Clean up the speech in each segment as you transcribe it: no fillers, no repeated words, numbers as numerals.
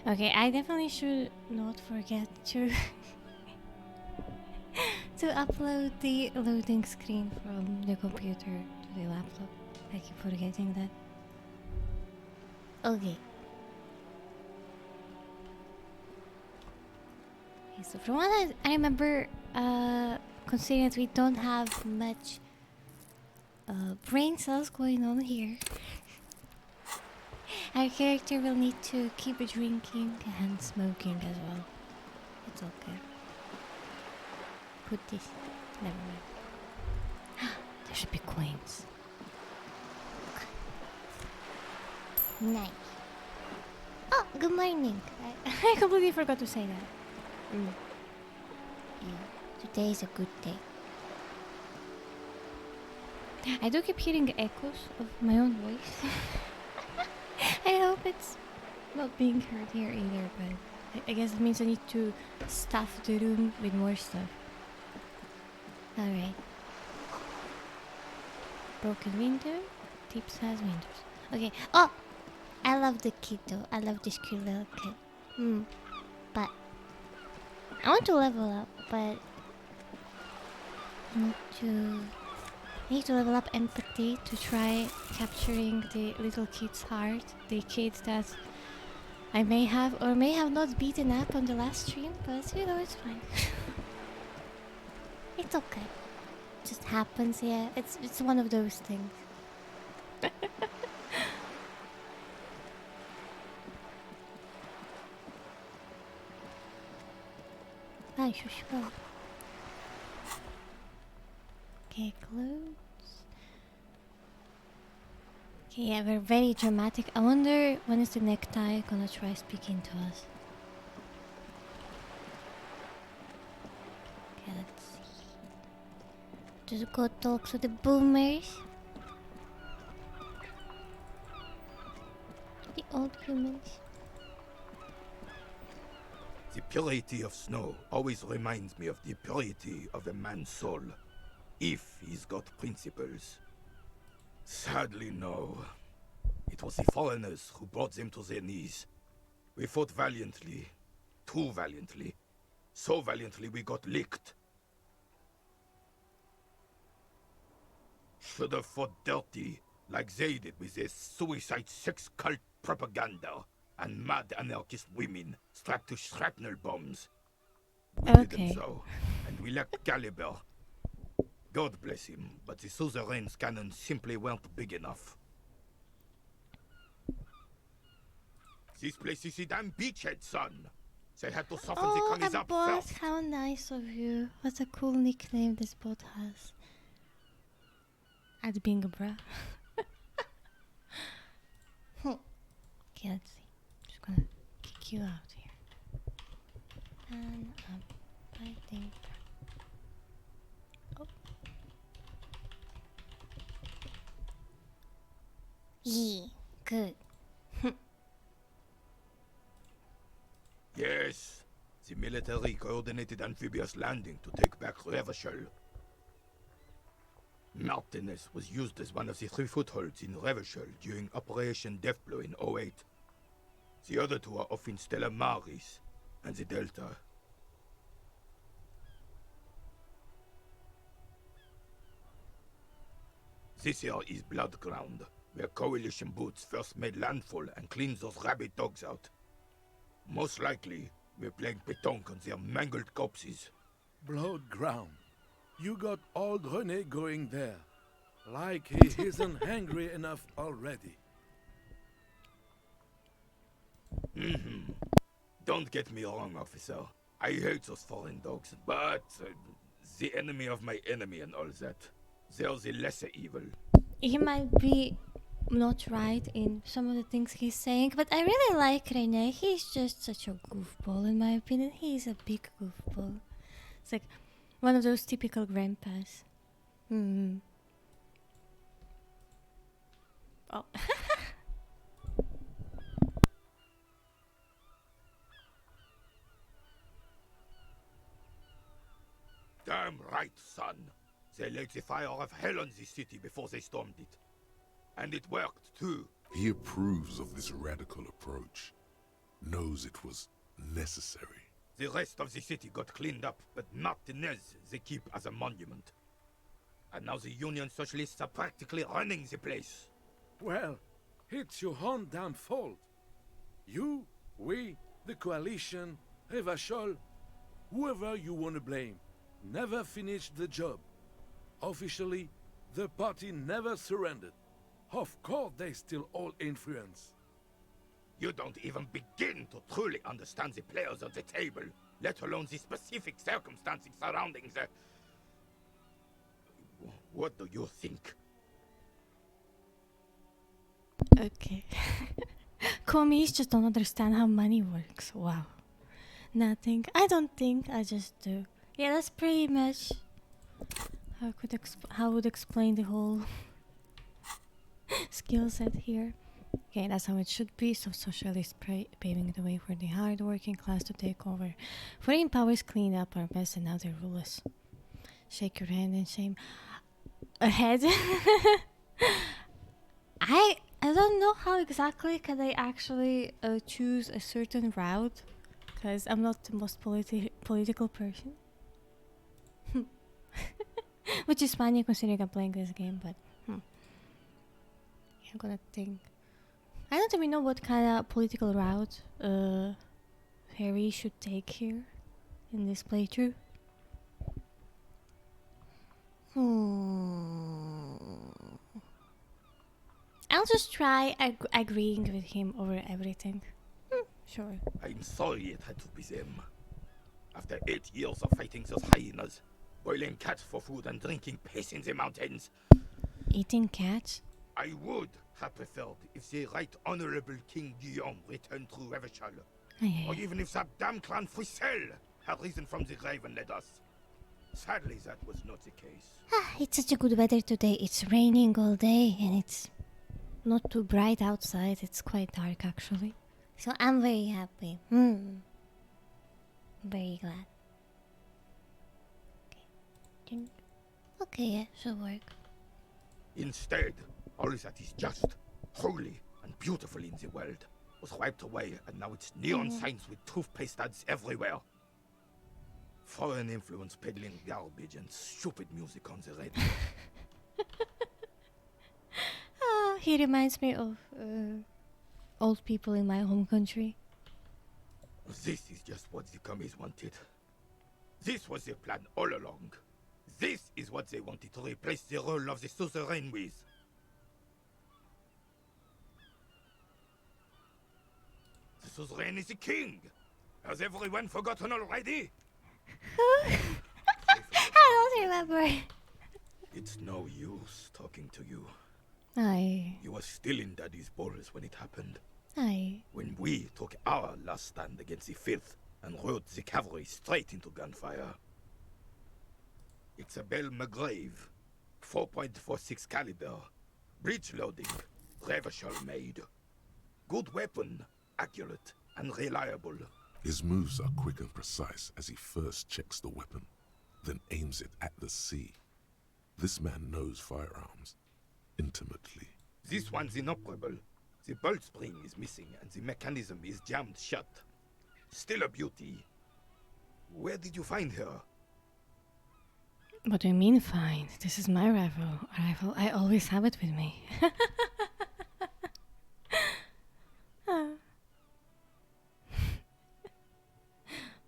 Okay, I definitely should not forget to to upload the loading screen from the computer to the laptop. I keep forgetting that. Okay. Okay, so from what I remember, considering that we don't have much brain cells going on here, our character will need to keep drinking and smoking as well. It's okay. Put this. Never mind. There should be coins. Nice. Oh, good morning. I completely forgot to say that. Yeah, today is a good day. I do keep hearing echoes of my own voice. I hope it's not being heard here either, but I guess it means I need to stuff the room with more stuff. Alright. Broken window. Tips has windows. Okay. Oh! I love the kid though. I love this cute little kid. But I want to level up, but I need to level up empathy to try capturing the little kid's heart. The kid that I may have or may have not beaten up on the last stream, but you know, it's fine. It's okay. It just happens, yeah. It's one of those things. I should go. Okay, clothes. Okay, yeah, we're very dramatic. I wonder when is the necktie gonna try speaking to us. Okay, let's see. Just go talk to the boomers. The old humans. The purity of snow always reminds me of the purity of a man's soul, if he's got principles. Sadly, no. It was the foreigners who brought them to their knees. We fought valiantly, too valiantly, so valiantly we got licked. Should have fought dirty, like they did with their suicide sex cult propaganda and mad anarchist women strapped to shrapnel bombs. We didn't so, and we lacked caliber. God bless him, but the suzerain's cannons simply weren't big enough. This place is a damn beachhead, son. They had to soften the colonies up first. How nice of you. What a cool nickname this bot has. At being a bra. Okay, let's see. Just gonna kick you out here. And I think. Oh. Yeah, good. Yes, the military coordinated amphibious landing to take back Revachol. Martinez was used as one of the 3 footholds in Revachol during Operation Deathblow in 08. The other 2 are off in Stella Maris and the Delta. This here is Blood Ground, where Coalition boots first made landfall and cleaned those rabid dogs out. Most likely, we're playing pétanque on their mangled corpses. Blood Ground. You got old René going there. Like he isn't hungry enough already. Don't get me wrong, officer. I hate those foreign dogs, but the enemy of my enemy and all that. They're the lesser evil. He might be not right in some of the things he's saying, but I really like René. He's just such a goofball, in my opinion. He's a big goofball. It's like one of those typical grandpas. Oh. Damn right, son. They lit the fire of hell on the city before they stormed it. And it worked, too. He approves of this radical approach. knows it was necessary. The rest of the city got cleaned up, but Martinez they keep as a monument. And now the Union Socialists are practically running the place. Well, it's your own damn fault. You, we, the coalition, Revachol, whoever you want to blame, never finished the job. Officially, the party never surrendered. Of course they still hold influence. You don't even begin to truly understand the players at the table, let alone the specific circumstances surrounding the... What do you think? Okay. Commies just don't understand how money works. Wow. Nothing. I don't think. I just do. Yeah, that's pretty much how I would explain the whole skill set here. Okay, that's how it should be. So socialists paving the way for the hard-working class to take over. Foreign powers clean up our mess and now they rule us. Shake your hand in shame. Ahead. I don't know how exactly can I actually choose a certain route, because I'm not the most political person. Which is funny considering I'm playing this game, but yeah, I'm gonna think. I don't even know what kind of political route Harry should take here in this playthrough. I'll just try agreeing with him over everything. Sure. I'm sorry it had to be them. After 8 years of fighting those hyenas, boiling cats for food and drinking piss in the mountains, Eating cats? I would have preferred if the Right Honorable King Guillaume returned through Revachol, or even if that damn clan Frisell had risen from the grave and led us. Sadly, that was not the case. It's such a good weather today. It's raining all day and it's not too bright outside. It's quite dark actually. So I'm very happy. Very glad. Okay. Okay, yeah, should work. Instead, all that is just, holy, and beautiful in the world was wiped away, and now it's neon signs with toothpaste ads everywhere. Foreign influence peddling garbage and stupid music on the radio. He reminds me of old people in my home country. This is just what the commies wanted. This was their plan all along. This is what they wanted to replace the role of the suzerain with. The suzerain is the king. Has everyone forgotten already? I don't remember. It's no use talking to you. Aye. You were still in Daddy's balls when it happened. Aye. When we took our last stand against the filth and rode the cavalry straight into gunfire. It's a Bell McGrave, 4.46 caliber, breech loading, Revachol made. Good weapon, accurate and reliable. His moves are quick and precise as he first checks the weapon, then aims it at the sea. This man knows firearms intimately. This one's inoperable. The bolt spring is missing and the mechanism is jammed shut. Still a beauty. Where did you find her? What do you mean fine? This is my rifle. I always have it with me.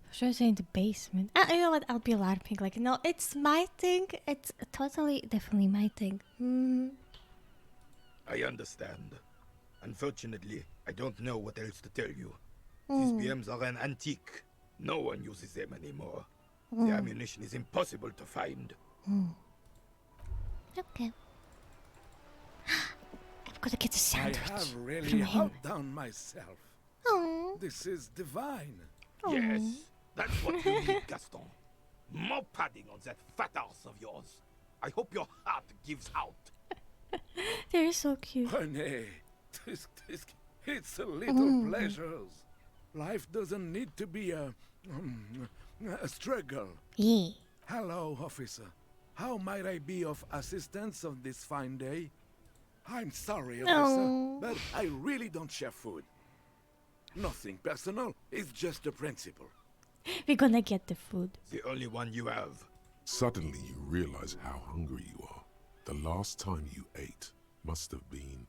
Sure, it's in the basement. You know what? I'll be LARPing. Like, no, it's my thing. It's totally, definitely my thing. I understand. Unfortunately, I don't know what else to tell you. These BMs are an antique. No one uses them anymore. The ammunition is impossible to find. Okay. I've got to get a sandwich I have really from him. outdone myself. Oh. This is divine. Yes, that's what you need, Gaston. More padding on that fat arse of yours. I hope your heart gives out. They're so cute. René, it's a little pleasures. Life doesn't need to be a struggle. Yeah. Hello, officer. How might I be of assistance on this fine day? I'm sorry, officer, but I really don't share food. Nothing personal, it's just a principle. We're gonna get the food. The only one you have. Suddenly you realize how hungry you are. The last time you ate must have been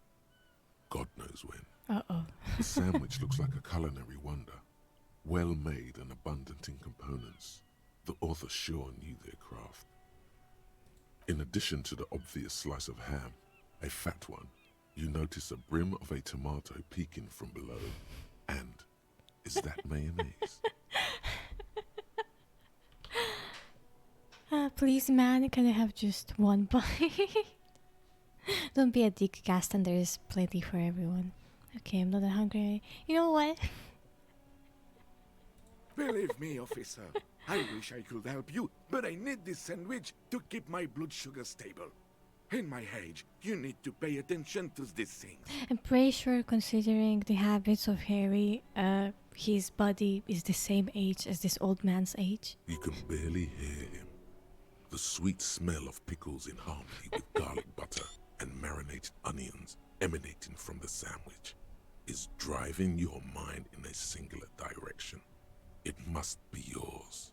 God knows when. Uh-oh. The sandwich looks like a culinary wonder. Well made and abundant in components. The author sure knew their craft. In addition to the obvious slice of ham, a fat one, you notice a brim of a tomato peeking from below. And is that mayonnaise? Please, man, can I have just one bite? Don't be a dick, Gaston. There is plenty for everyone. Okay, I'm not that hungry. You know what? Believe me, officer, I wish I could help you, but I need this sandwich to keep my blood sugar stable. In my age, you need to pay attention to these things. I'm pretty sure, considering the habits of Harry, his body is the same age as this old man's age. You can barely hear him. The sweet smell of pickles in harmony with garlic butter and marinated onions emanating from the sandwich is driving your mind in a singular direction. It must be yours.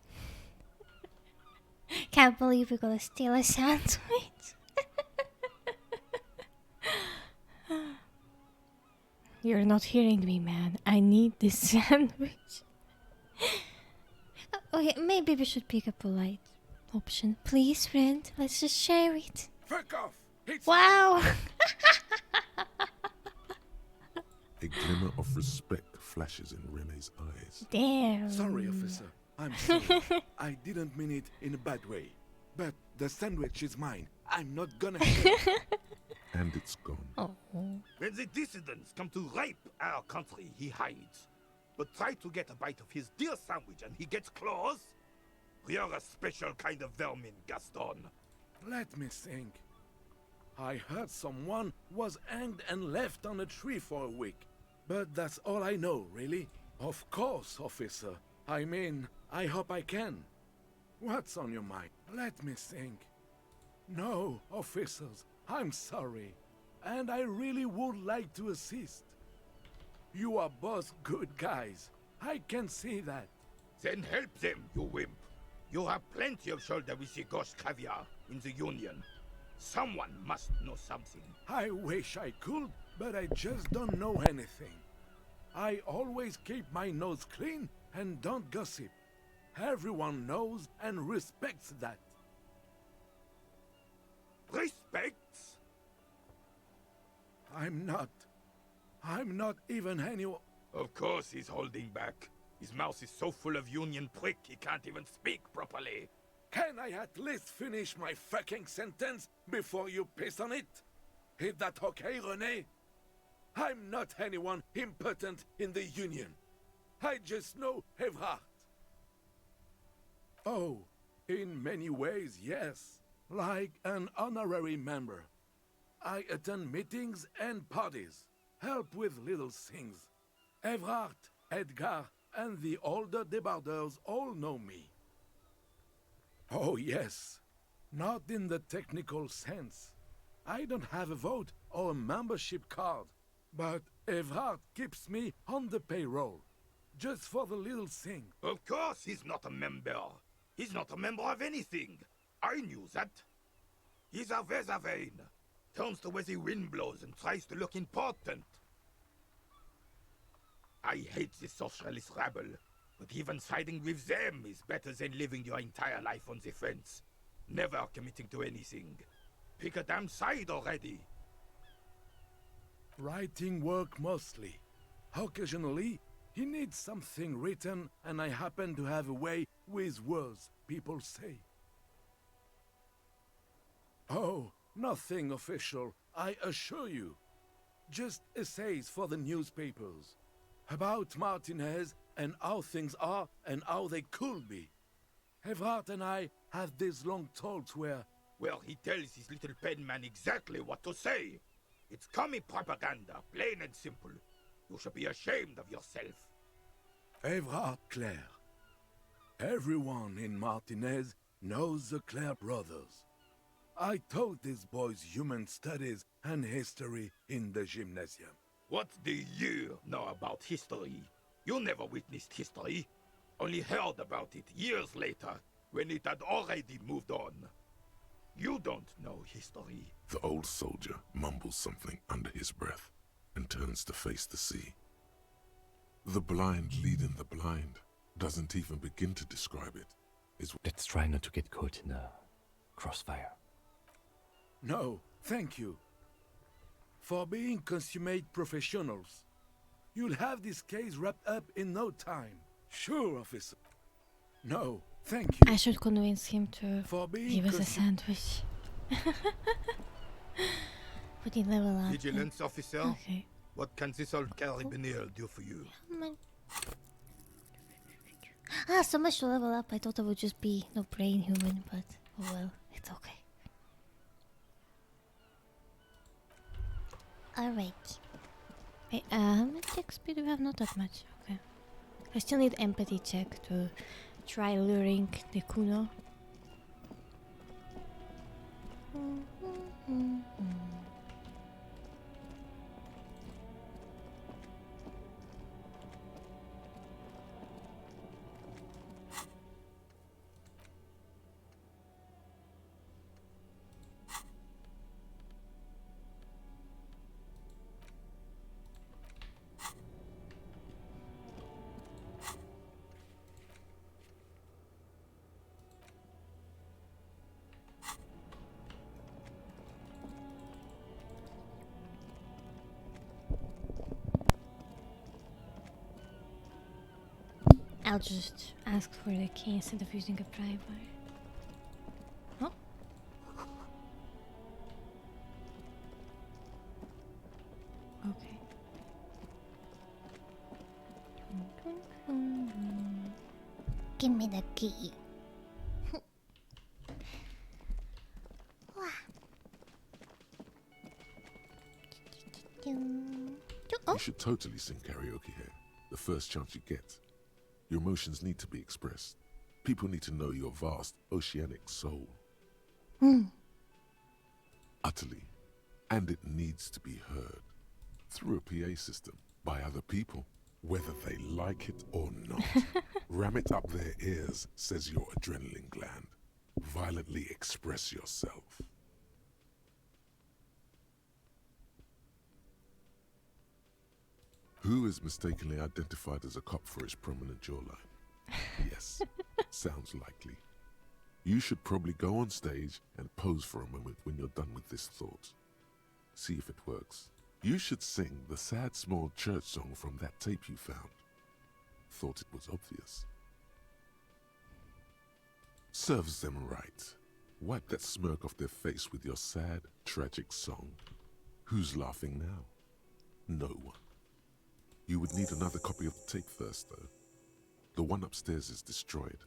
Can't believe we're gonna steal a sandwich. You're not hearing me, man. I need this sandwich. Okay, maybe we should pick a polite option. Please, friend, let's just share it. Fuck off! It's Wow! A glimmer of respect flashes in Rene's eyes. Damn. Sorry, officer. I'm sorry. I didn't mean it in a bad way. But the sandwich is mine. I'm not gonna And it's gone. Oh. When the dissidents come to rape our country, he hides. But try to get a bite of his dear sandwich and he gets claws? You're a special kind of vermin, Gaston. Let me think. I heard someone was hanged and left on a tree for a week. But that's all I know, really. Of course, officer. I mean, I hope I can. What's on your mind? Let me think. No, officers, I'm sorry. And I really would like to assist. You are both good guys. I can see that. Then help them, you wimp. You have plenty of shoulder with the ghost caviar in the Union. Someone must know something. I wish I could, but I just don't know anything. I always keep my nose clean and don't gossip. Everyone knows and respects that. Respects? I'm not even anyone. Of course he's holding back. His mouth is so full of Union prick he can't even speak properly. Can I at least finish my fucking sentence before you piss on it? Is that okay, René? I'm not anyone important in the Union. I just know Evrard. Oh, in many ways, yes. Like an honorary member. I attend meetings and parties, help with little things. Evrard, Edgar, and the older debarders all know me. Oh yes, not in the technical sense. I don't have a vote or a membership card, but Evrard keeps me on the payroll, just for the little thing. Of course he's not a member. He's not a member of anything. I knew that. He's a Weservein. Turns to where the wind blows and tries to look important. I hate this socialist rabble, but even siding with them is better than living your entire life on the fence. Never committing to anything. Pick a damn side already. Writing work mostly. Occasionally, he needs something written, and I happen to have a way with words, people say. Oh, nothing official, I assure you. Just essays for the newspapers. About Martinez and how things are and how they could be. Evrard and I had these long talks where... Well, he tells his little pen man exactly what to say. It's commie propaganda, plain and simple. You should be ashamed of yourself. Evrard Claire. Everyone in Martinez knows the Claire brothers. I taught these boys human studies and history in the gymnasium. What do you know about history? You never witnessed history, only heard about it years later, when it had already moved on. You don't know history. The old soldier mumbles something under his breath and turns to face the sea. The blind leading the blind doesn't even begin to describe it. Let's try not to get caught in the crossfire. No, thank you. For being consummate professionals, you'll have this case wrapped up in no time. Sure, officer. No, thank you. I should convince him to For being give us a sandwich. Would he level up? Vigilance officer, Okay. what can this old carabinier do for you? Ah, so much to level up. I thought I would just be no brain human, but oh well, it's okay. Alright. Wait, how much XP do we have? Not that much. Okay. I still need empathy check to try luring the Kuno. I'll just ask for the key instead of using a pry bar. Oh. Okay. Give me the key. You should totally sing karaoke here, the first chance you get. Your emotions need to be expressed. People need to know your vast, oceanic soul. Utterly. And it needs to be heard. Through a PA system. By other people. Whether they like it or not. Ram it up their ears, says your adrenaline gland. Violently express yourself. Who is mistakenly identified as a cop for his prominent jawline? Yes, sounds likely. You should probably go on stage and pose for a moment when you're done with this thought. See if it works. You should sing the sad small church song from that tape you found. Thought it was obvious. Serves them right. Wipe that smirk off their face with your sad, tragic song. Who's laughing now? No one. You would need another copy of the tape first, though. The one upstairs is destroyed.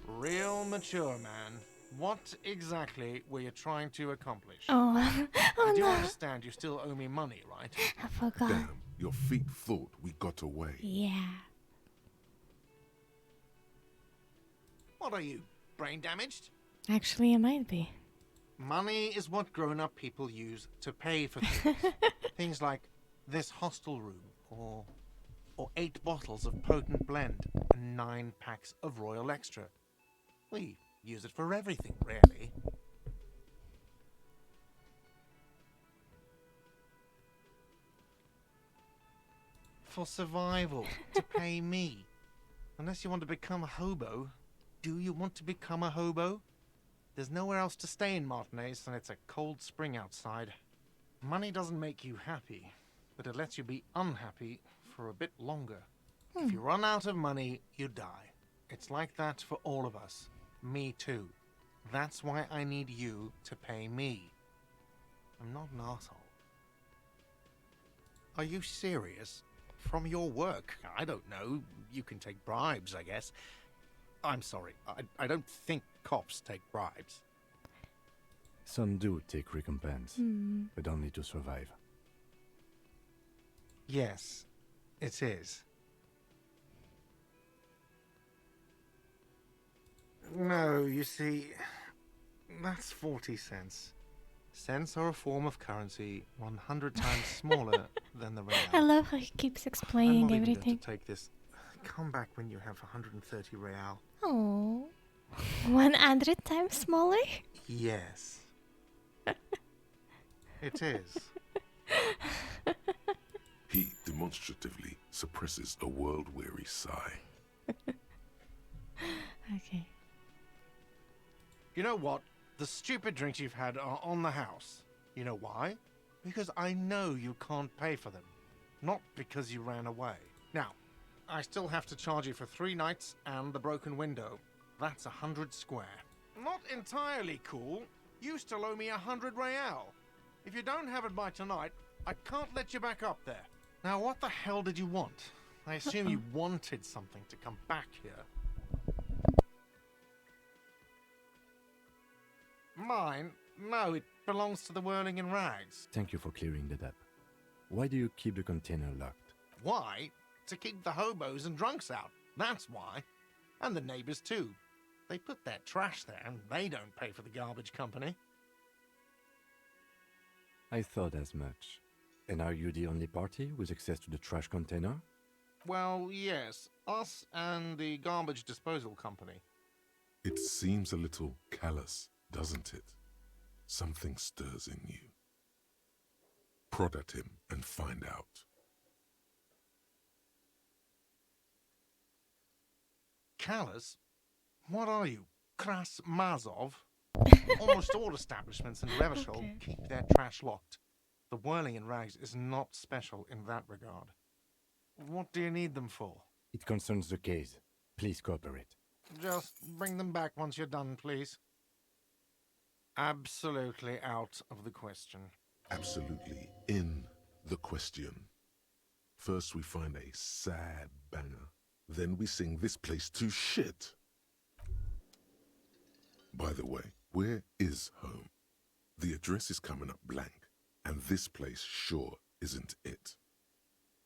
Real mature, man. What exactly were you trying to accomplish? Oh, I do no. understand you still owe me money, right? I forgot. Damn, your feet thought we got away. Yeah. What are you, brain damaged? Actually, it might be. Money is what grown-up people use to pay for things. Things like this hostel room, or 8 bottles of potent blend and 9 packs of Royal Extra. We use it for everything, really. For survival, to pay me. Unless you want to become a hobo. Do you want to become a hobo? There's nowhere else to stay in Martinez, and it's a cold spring outside. Money doesn't make you happy, but it lets you be unhappy for a bit longer. If you run out of money, you die. It's like that for all of us. Me too. That's why I need you to pay me. I'm not an asshole. Are you serious? From your work? I don't know. You can take bribes, I guess. I'm sorry. I don't think cops take bribes. Some do take recompense, but only to survive. Yes, it is. No, you see, that's 40 cents. Cents are a form of currency 100 times smaller than the real. I love how he keeps I'm explaining not even everything. going to take this. Come back when you have 130 real. Oh, 100 times smaller? Yes. It is. He demonstratively suppresses a world-weary sigh. Okay. You know what? The stupid drinks you've had are on the house. You know why? Because I know you can't pay for them. Not because you ran away. Now, I still have to charge you for 3 nights and the broken window. That's 100 square. Not entirely cool. You still owe me 100 real. If you don't have it by tonight, I can't let you back up there. Now, what the hell did you want? I assume you wanted something to come back here. Mine? No, it belongs to the Whirling in Rags. Thank you for clearing that up. Why do you keep the container locked? Why? To keep the hobos and drunks out. That's why. And the neighbors too. They put their trash there and they don't pay for the garbage company. I thought as much. And are you the only party with access to the trash container? Well, yes. Us and the garbage disposal company. It seems a little callous, doesn't it? Something stirs in you. Prod at him and find out. Callous? What are you? Kras Mazov? Almost all establishments in Revachol Okay. keep their trash locked. The Whirling in Rags is not special in that regard. What do you need them for? It concerns the case. Please cooperate. Just bring them back once you're done, please. Absolutely out of the question. Absolutely in the question. First we find a sad banger. Then we sing this place to shit. By the way, where is home? The address is coming up blank, and this place sure isn't it.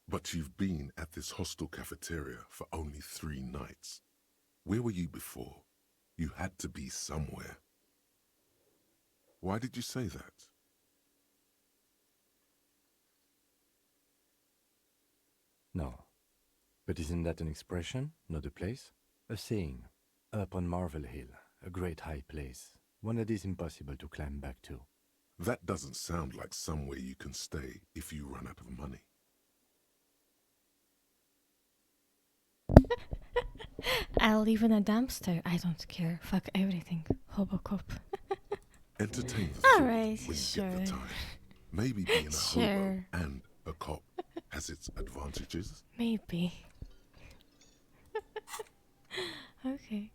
But you've been at this hostel cafeteria for only 3 nights. Where were you before? You had to be somewhere. Why did you say that? No. But isn't that an expression, not a place? A saying. Up on Marvel Hill, a great high place. One that is impossible to climb back to. That doesn't sound like somewhere you can stay if you run out of money. I'll live in a dumpster. I don't care. Fuck everything. Hobocop. Entertain the thought Alright, when you sure. get the time. Maybe being a hobo Sure. and a cop has its advantages. Maybe. Okay.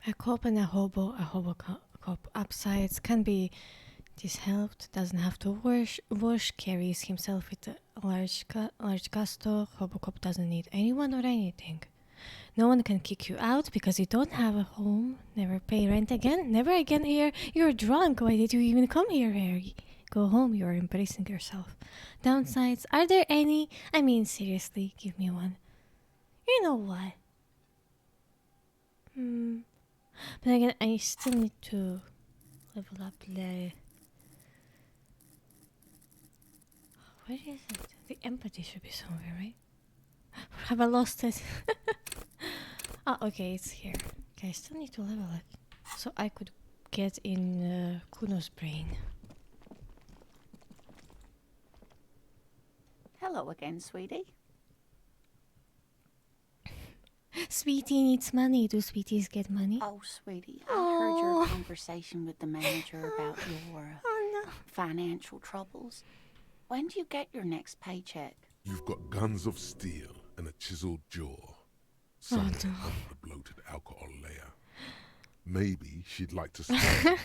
A cop and a hobo cop upsides can be dishelped, doesn't have to wash, carries himself with a large gusto. Hobocop doesn't need anyone or anything. No one can kick you out because you don't have a home. Never pay rent again. Never again here. You're drunk. Why did you even come here, Harry? Go home. You're embracing yourself. Downsides. Are there any? I mean, seriously, give me one. You know what? But again, I still need to level up the... Where is it? The empathy should be somewhere, right? Have I lost it? Oh, okay, it's here. Okay, I still need to level it. So I could get in Kuno's brain. Hello again, sweetie. Sweetie needs money. Do sweeties get money? Oh, sweetie, I heard your Aw. conversation with the manager about your Oh no. financial troubles. When do you get your next paycheck? You've got guns of steel and a chiseled jaw. Somewhere no. under the bloated alcohol layer. Maybe she'd like to start.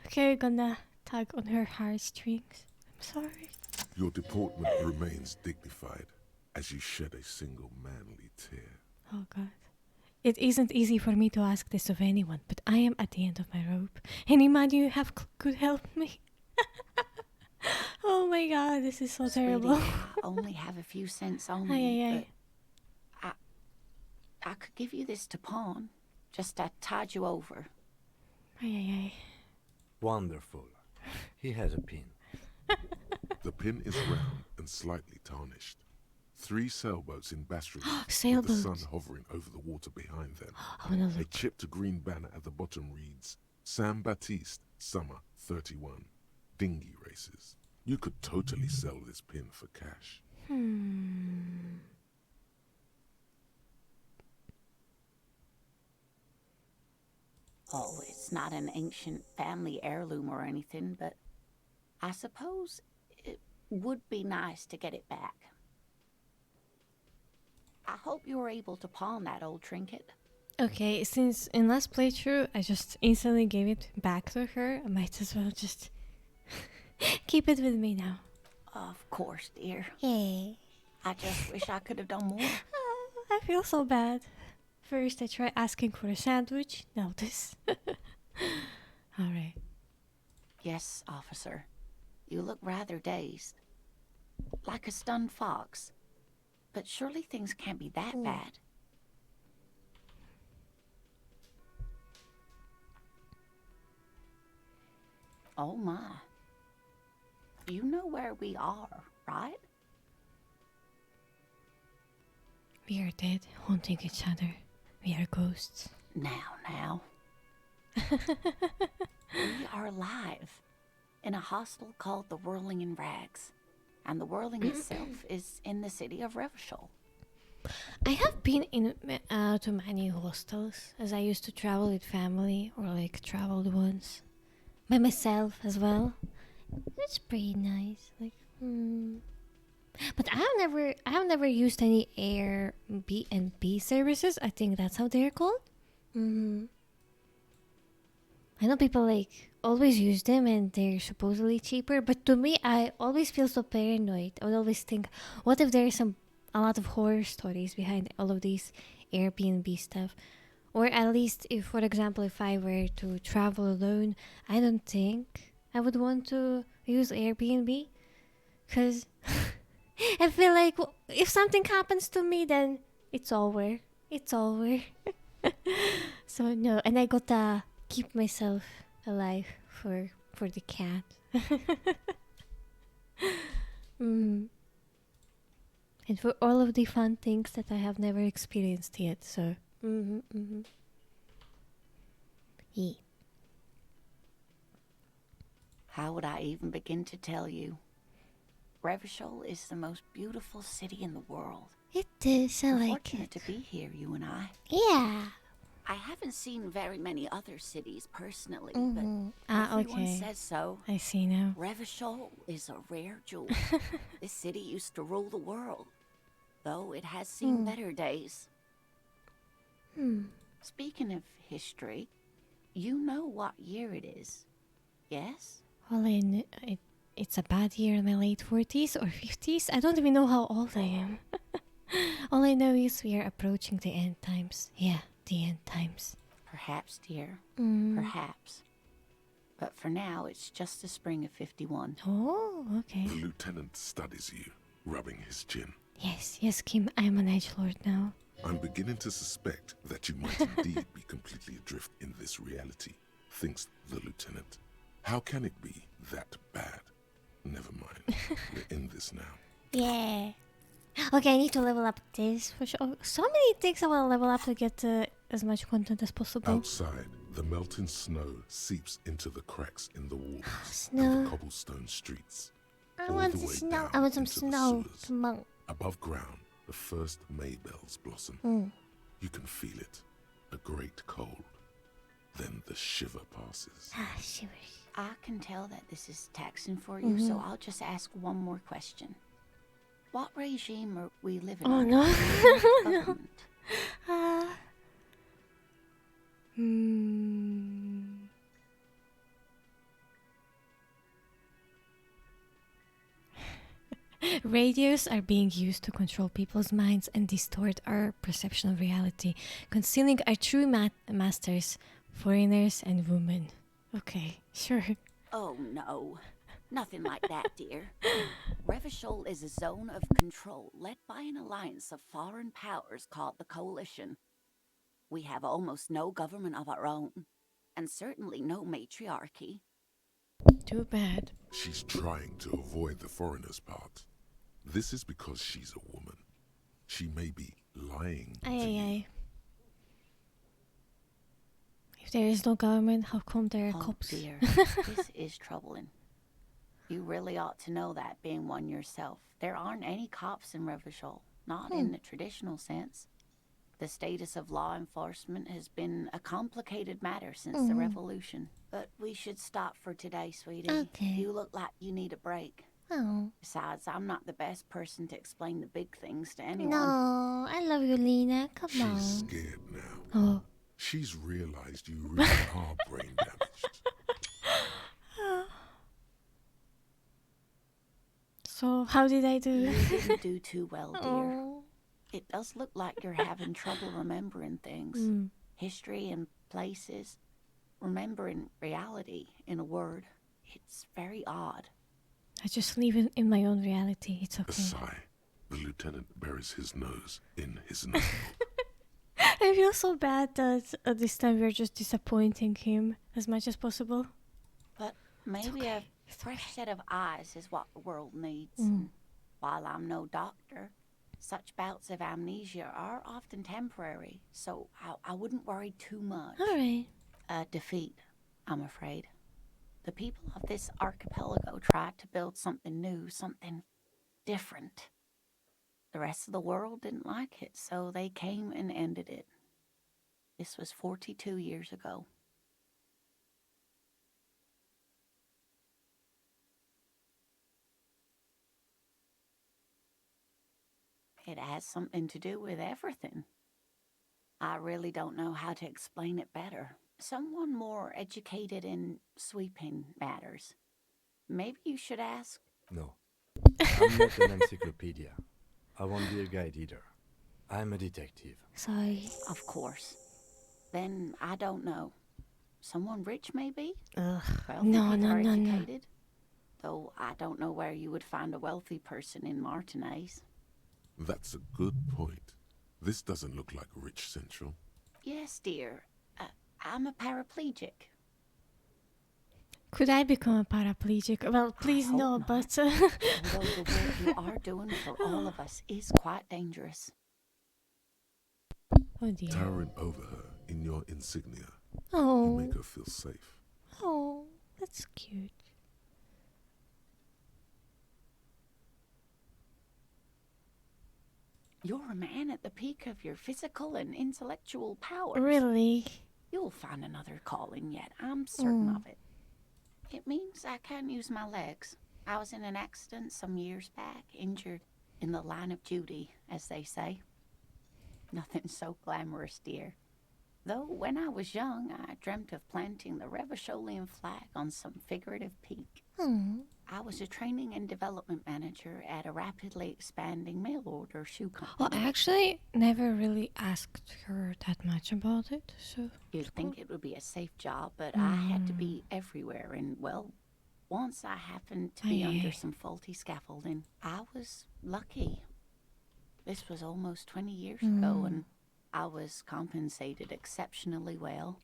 Okay, we're gonna tug on her heartstrings. I'm sorry. Your deportment remains dignified as you shed a single manly tear. Oh god. It isn't easy for me to ask this of anyone, but I am at the end of my rope. Any man you have could help me? Oh my god, this is so Sweetie, terrible. I only have a few cents on Aye, me, aye, aye. but I could give you this to pawn. Just to tide you over. Ay, ay, ay. Wonderful. He has a pin. The pin is round and slightly tarnished. 3 sailboats in bas relief, with the Sailboats. sun hovering over the water behind them. I wanna A look. chipped green banner at the bottom reads, San Baptiste, Summer 31. Dinghy races. You could totally sell this pin for cash. Oh, it's not an ancient family heirloom or anything, but I suppose it would be nice to get it back. I hope you're able to pawn that old trinket. Okay, since in last playthrough I just instantly gave it back to her, I might as well just keep it with me now. Of course, dear. Yay. I just wish I could have done more. I feel so bad. First I try asking for a sandwich, now this. Alright. Yes, officer. You look rather dazed. Like a stunned fox. But surely things can't be that bad. Oh my. You know where we are, right? We are dead, haunting each other. We are ghosts. Now. We are alive. In a hostel called the Whirling in Rags. And the Whirling itself is in the city of Revachol. I have been in to many hostels, as I used to travel with family, or like traveled once. By myself as well. It's pretty nice. But I have never used any Airbnb services. I think that's how they're called. I know people like always use them and they're supposedly cheaper, but to me I always feel so paranoid. I would always think, what if there's a lot of horror stories behind all of these Airbnb stuff? Or at least if, for example, if I were to travel alone, I don't think I would want to use Airbnb. Because I feel like if something happens to me, then it's over. It's over. So no, and I gotta keep myself alive for the cat. And for all of the fun things that I have never experienced yet. So yeah. How would I even begin to tell you? Revachol is the most beautiful city in the world. It is. I We're like fortunate it. to be here, you and I. Yeah. I haven't seen very many other cities personally, Mhm. but Ah, everyone okay. says so. I see now. Revachol is a rare jewel. This city used to rule the world, though it has seen better days. Speaking of history, you know what year it is, yes? Well, it's a bad year in my late 40s or 50s. I don't even know how old I am. All I know is we are approaching the end times. Yeah, the end times. Perhaps, dear. Perhaps. But for now, it's just the spring of 51. Oh, okay. The lieutenant studies you, rubbing his chin. Yes, Kim, I'm an edgelord now. I'm beginning to suspect that you might indeed be completely adrift in this reality, thinks the lieutenant. How can it be that bad? Never mind. We're in this now. Yeah. Okay, I need to level up this for sure. So many things I want to level up to get as much content as possible. Outside, the melting snow seeps into the cracks in the walls and Snow. the cobblestone streets. I all want the the way snow. down I want some into the snow. sewers. Some monk. Above ground, the first maybells blossom. You can feel it, a great cold. Then the shiver passes. Ah, shivers. I can tell that this is taxing for you, so I'll just ask one more question. What regime are we living Oh under? no. Government? Radios are being used to control people's minds and distort our perception of reality, concealing our true masters, foreigners and women. Okay, sure. Oh no, nothing like that, dear. Revachol is a zone of control led by an alliance of foreign powers called the Coalition. We have almost no government of our own, and certainly no matriarchy. Too bad. She's trying to avoid the foreigner's part. This is because she's a woman. She may be lying to you. Aye. If there is no government, how come there are Oh cops? dear, this is troubling. You really ought to know that, being one yourself. There aren't any cops in Revachol, not in the traditional sense. The status of law enforcement has been a complicated matter since the revolution. But we should stop for today, sweetie. Okay. You look like you need a break. Oh. Besides, I'm not the best person to explain the big things to anyone. No, I love you, Lena. Come She's on. scared now. Oh. She's realized you really are brain damaged. So, how did I do? You didn't do too well, dear. Oh. It does look like you're having trouble remembering things. History and places. Remembering reality, in a word. It's very odd. I just live in my own reality. It's A okay. sigh. The lieutenant buries his nose in his nose. I feel so bad that this time we're just disappointing him as much as possible. But maybe okay. a fresh set of eyes is what the world needs. And while I'm no doctor, such bouts of amnesia are often temporary, so I wouldn't worry too much. All right. A defeat, I'm afraid. The people of this archipelago tried to build something new, something different. The rest of the world didn't like it, so they came and ended it. This was 42 years ago. It has something to do with everything. I really don't know how to explain it better. Someone more educated in sweeping matters. Maybe you should ask. No. I'm not an encyclopedia. I won't be a guide either. I'm a detective. Sorry. Of course. Then I don't know. Someone rich, maybe? Ugh. Wealthy No, people no, are no, no. educated. Though I don't know where you would find a wealthy person in Martinez. That's a good point. This doesn't look like Rich Central. Yes, dear. I'm a paraplegic. Could I become a paraplegic? Well, please hope no, not. but... Although the work you are doing for all of us is quite dangerous. Oh dear. Towering over her in your insignia, you Oh. make her feel safe. Oh, that's cute. You're a man at the peak of your physical and intellectual powers. Really? You'll find another calling yet, I'm certain of it. It means I can't use my legs. I was in an accident some years back, injured in the line of duty, as they say. Nothing so glamorous, dear. Though when I was young, I dreamt of planting the Revacholian flag on some figurative peak. I was a training and development manager at a rapidly expanding mail-order shoe company. Well, I actually never really asked her that much about it, so... You'd think it would be a safe job, but I had to be everywhere, and, well, once I happened to be under some faulty scaffolding. I was lucky. This was almost 20 years ago, and I was compensated exceptionally well.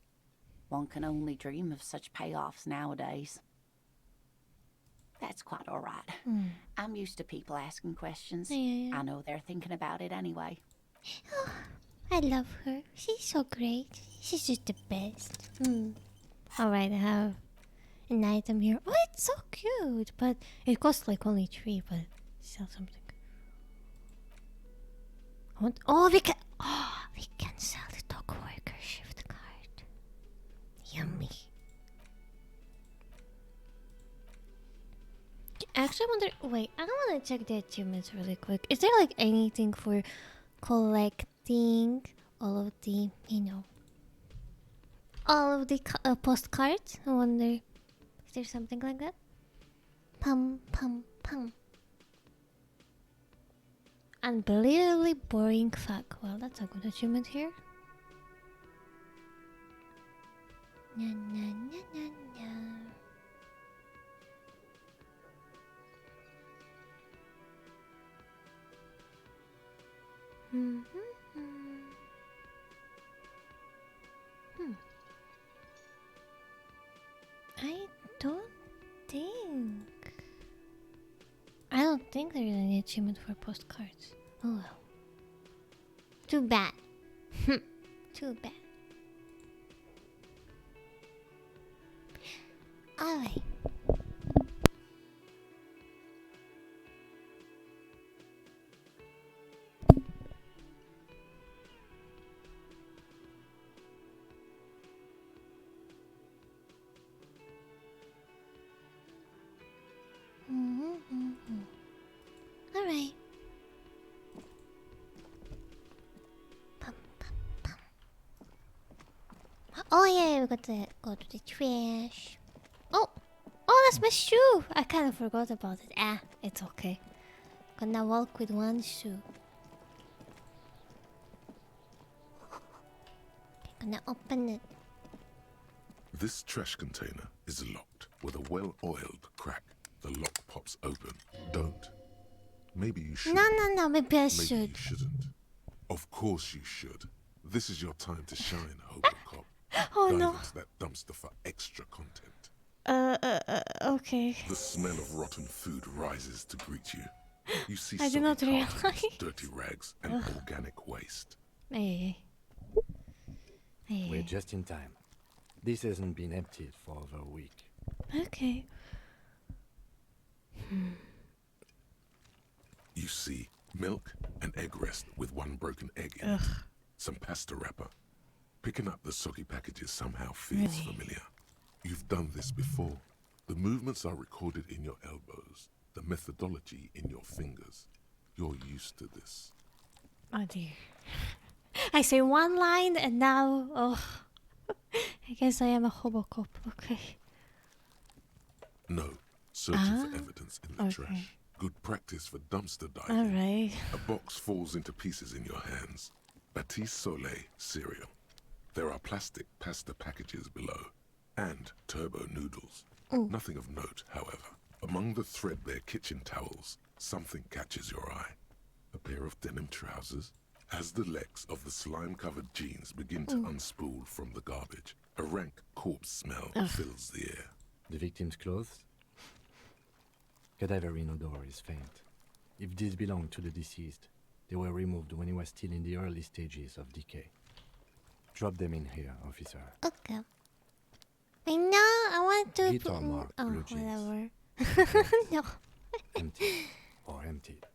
One can only dream of such payoffs nowadays. That's quite all right. I'm used to people asking questions. Yeah. I know they're thinking about it anyway. I love her. She's so great. She's just the best. Alright, I have an item here. Oh, it's so cute. But it costs like only 3, but still something. Oh, we can sell the dog worker shift card. Yummy. Actually, I wonder. Wait, I want to check the achievements really quick. Is there like anything for collecting all of the, all of the postcards? I wonder. Is there something like that? Pum pum pum. Unbelievably boring fuck. Well, that's a good achievement here. Na na na na na. I don't think. I don't think there is any achievement for postcards. Oh well. Too bad. Too bad. Alright. Alright. Oh yeah, we got to go to the trash. Oh, that's my shoe. I kind of forgot about it. It's okay. Gonna walk with one shoe. Gonna open it. This trash container is locked with a well-oiled crack. The lock pops open. Don't. Maybe you should. No. Maybe I Maybe should. you shouldn't. Of course you should. This is your time to shine, Hobo Cop. Oh Dive no. into that dumpster for extra content. Okay. The smell of rotten food rises to greet you. You see I did soggy not cartons, realize. dirty rags, and organic waste. Hey. We're just in time. This hasn't been emptied for over a week. Okay. You see milk and egg rest with one broken egg in it. Some pasta wrapper. Picking up the soggy packages somehow feels familiar. You've done this before. The movements are recorded in your elbows, the methodology in your fingers. You're used to this. Oh dear. I say one line and now, I guess I am a Hobocop. Okay. No, searching for evidence in the trash. Good practice for dumpster diving. Alright. A box falls into pieces in your hands. Batiste Soleil cereal. There are plastic pasta packages below, and turbo noodles. Nothing of note, however. Among the threadbare kitchen towels, something catches your eye. A pair of denim trousers. As the legs of the slime-covered jeans begin to unspool from the garbage, a rank corpse smell fills the air. The victim's clothes? Cadaverine odor is faint. If these belong to the deceased, they were removed when he was still in the early stages of decay. Drop them in here, officer. Okay. Wait, no, I want to. Guitar mark, blue jeans. Whatever. No. Empty. Or emptied.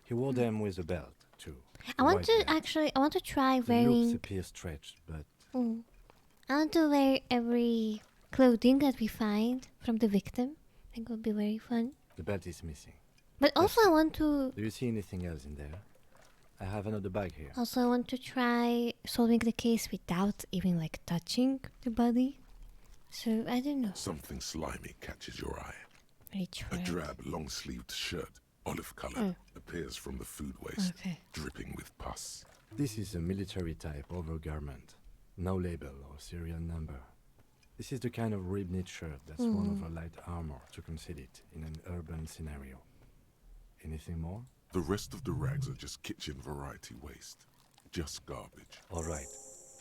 He wore them with a belt, too. I A want white to belt. I want to try The loops wearing. appear stretched, but I want to wear every clothing that we find from the victim. I think it would be very fun. the belt is missing. But also, I want to. Do you see anything else in there? I have another bag here. Also, I want to try solving the case without even like touching the body. So I don't know. Something slimy catches your eye. Very A true. drab, long-sleeved shirt, olive-colored, appears from the food waste, Okay. dripping with pus. This is a military-type overgarment. No label or serial number. This is the kind of rib-knit shirt that's worn over light armor to conceal it in an urban scenario. Anything more? The rest of the rags are just kitchen variety waste. Just garbage. All right.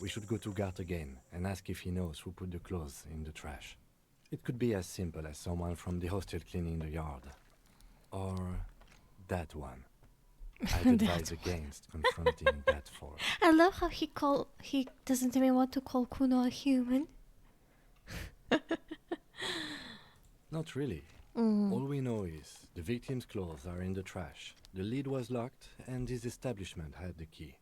We should go to Gart again and ask if he knows who put the clothes in the trash. It could be as simple as someone from the hostel cleaning the yard. Or that one. I'd advise against confronting that force. I love how he doesn't even want to call Kuno a human. Not really. All we know is the victim's clothes are in the trash. The lid was locked and his establishment had the key.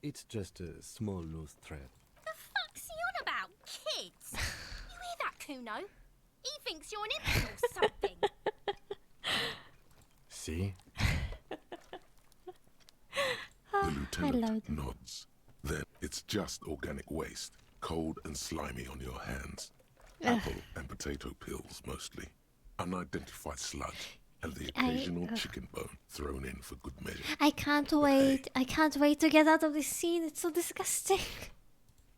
It's just a small loose thread. The fuck's he on about? Kids? You hear that, Kuno? He thinks you're an infant or something. See? The love lieutenant them. nods. Then it's just organic waste, cold and slimy on your hands. Apple and potato peels mostly. Unidentified sludge, and the occasional chicken bone thrown in for good measure. I can't wait. I can't wait to get out of this scene. It's so disgusting.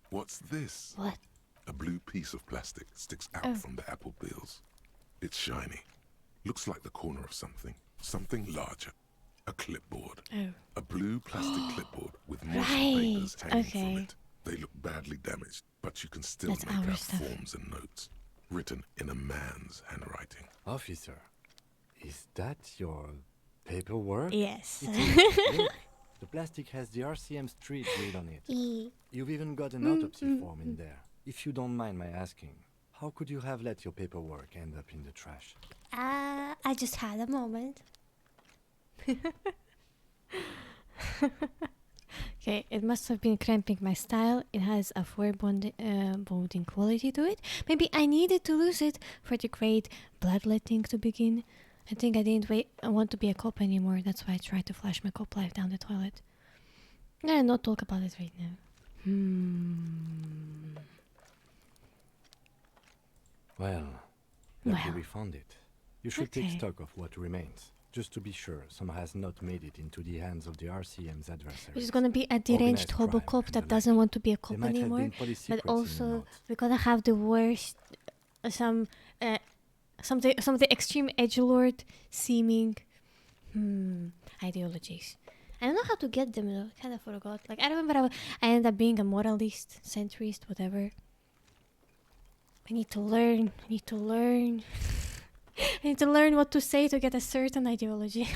What's this? What? A blue piece of plastic sticks out from the apple peels. It's shiny. Looks like the corner of something. Something larger. A clipboard. A blue plastic clipboard with moist papers Right, hanging okay. from it. They look badly damaged, but you can still That's make our out stuff. forms and notes. written in a man's handwriting. Officer, is that your paperwork? Yes. It is. Look, the plastic has the RCM street grid on it. E- You've even got an autopsy form in there. If you don't mind my asking, how could you have let your paperwork end up in the trash? I just had a moment. Okay, it must have been cramping my style. It has a foreboding quality to it. Maybe I needed to lose it for the great bloodletting to begin. I think I didn't want to be a cop anymore. That's why I tried to flash my cop life down the toilet. Not talk about it right now. Well, lucky Well, we found it. You should take okay. stock of what remains, just to be sure some has not made it into the hands of the RCM's adversaries. Which is gonna be a deranged Organized hobo crime cop and that the doesn't like. want to be a There cop might have anymore. been policy But secrets in the also notes. we're gonna have the worst, some of the extreme edgelord seeming ideologies. I don't know how to get them though. Kind of forgot. Like I remember I ended up being a moralist, centrist, whatever. I need to learn. I need to learn. I need to learn what to say to get a certain ideology.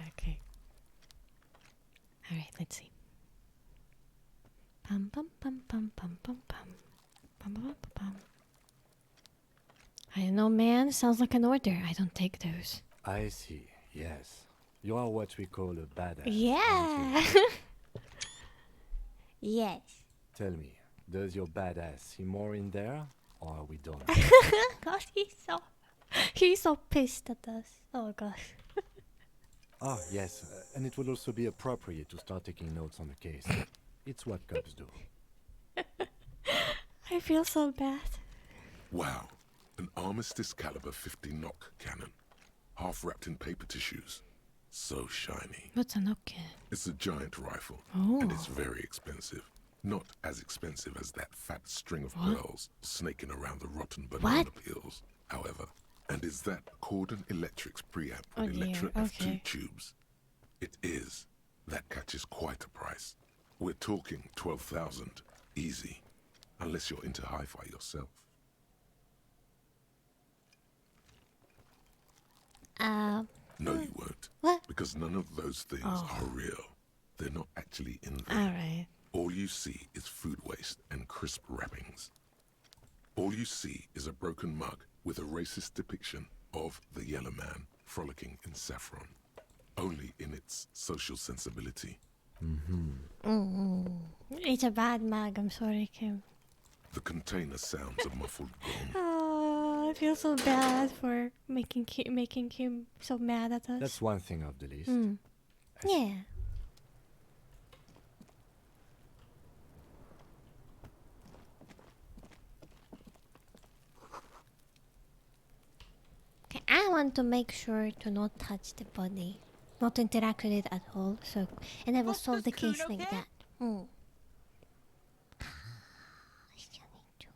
Okay. Alright, let's see. Pum pum pum pum pum pum pum. Pum pum pum pum. I don't know, man. Sounds like an order. I don't take those. I see, yes. You are what we call a badass. aren't Yeah. you? Yes. Tell me, does your badass see more in there, or are we done? God, he's so pissed at us. Oh gosh. Oh, yes, and it would also be appropriate to start taking notes on the case. It's what cops do. I feel so bad. Wow, an armistice caliber 50 knock cannon, half wrapped in paper tissues. So shiny. What's a Nokia? It's a giant rifle, Oh. and it's very expensive. Not as expensive as that fat string of What? pearls snaking around the rotten banana What? peels, however. And is that Cordon Electric's preamp Oh with dear, Electra okay. F2 tubes? It is. That catches quite a price. We're talking 12,000, easy. Unless you're into hi-fi yourself. No, you won't. What? Because none of those things Oh. are real. They're not actually in there. Alright. All you see is food waste and crisp wrappings. All you see is a broken mug with a racist depiction of the yellow man frolicking in saffron. Only in its social sensibility. It's a bad mag. I'm sorry, Kim. The container sounds a muffled gong. Oh, I feel so bad for making Kim so mad at us. That's one thing off the list. Yeah. Okay, I want to make sure to not touch the body, not to interact with it at all. So, and I will What solve the does case Kuno like get? that. I still need to.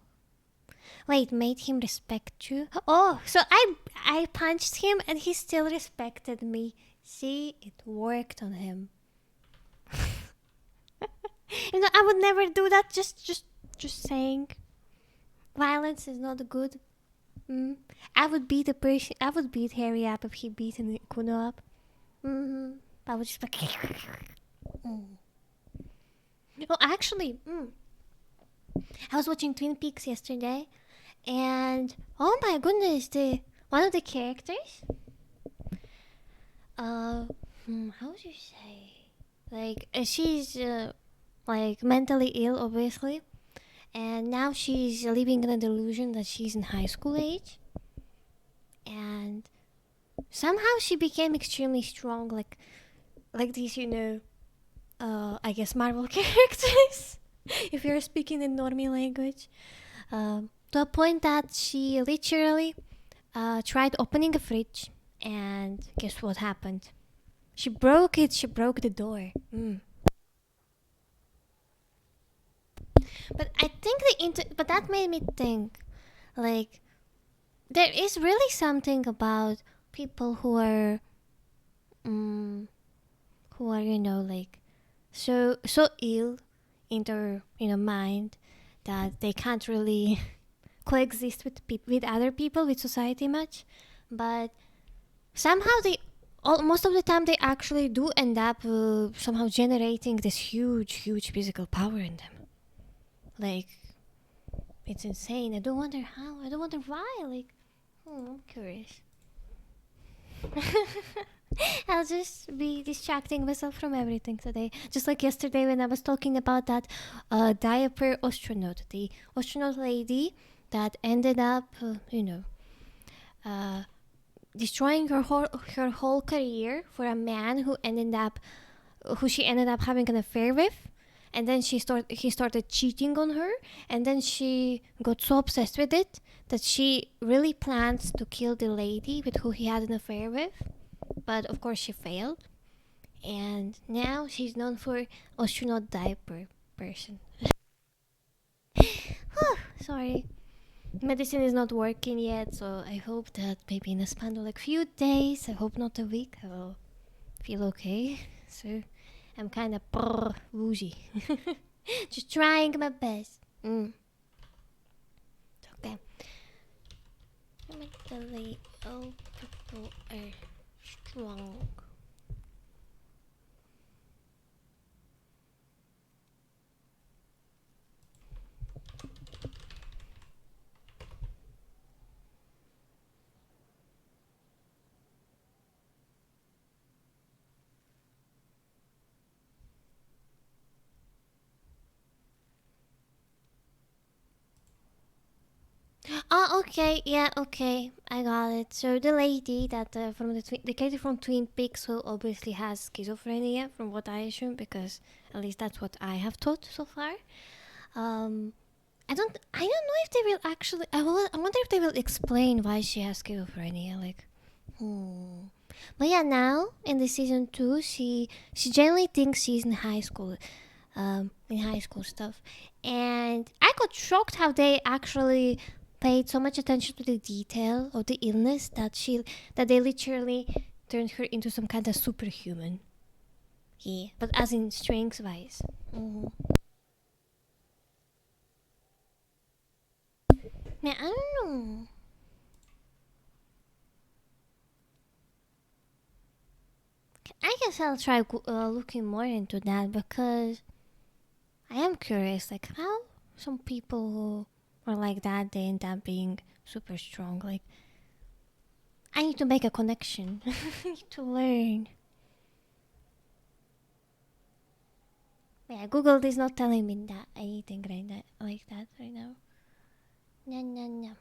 Wait, made him respect you? Oh, so I punched him and he still respected me. See, it worked on him. You know, I would never do that. Just saying. Violence is not good. I would beat the person. I would beat Harry up if he beat Kuno up. I would just like. Well, actually, I was watching Twin Peaks yesterday, and oh my goodness, one of the characters. How would you say? Like, she's like mentally ill, obviously, and now she's living in a delusion that she's in high school age, and somehow she became extremely strong, like these, I guess Marvel characters, if you're speaking in normie language, to a point that she literally tried opening a fridge, and guess what happened? She broke it. She broke the door. But I think but that made me think, like, there is really something about people who are, like, so ill in their mind that they can't really coexist with other people, with society much, but somehow most of the time they actually do end up somehow generating this huge physical power in them. Like, it's insane. I don't wonder how. I don't wonder why. Like, I'm curious. I'll just be distracting myself from everything today. Just like yesterday when I was talking about that diaper astronaut, the astronaut lady that ended up, destroying her whole career for a man who she ended up having an affair with, and then he started cheating on her, and then she got so obsessed with it that she really plans to kill the lady with who he had an affair with, but of course she failed, and now she's known for astronaut diaper person. Sorry. Medicine is not working yet, so I hope that maybe in a span of like few days, I hope not a week, I will feel okay. So I'm kind of woozy. Just trying my best. It's okay. Mentally ill people are strong. Oh, okay, yeah, okay, I got it. So the lady that from the character from Twin Peaks, who obviously has schizophrenia, from what I assume, because at least that's what I have taught so far. I don't know if they will actually. I wonder if they will explain why she has schizophrenia. Like, But yeah, now in the season 2, she generally thinks she's in high school, stuff, and I got shocked how they actually paid so much attention to the detail of the illness that they literally turned her into some kind of superhuman. Yeah, but as in strength wise. Man, I don't know. I guess I'll try looking more into that, because I am curious, like how some people who are like that, they end up being super strong. Like, I need to make a connection. I need to learn. Yeah, Google is not telling me that anything like that right now. No.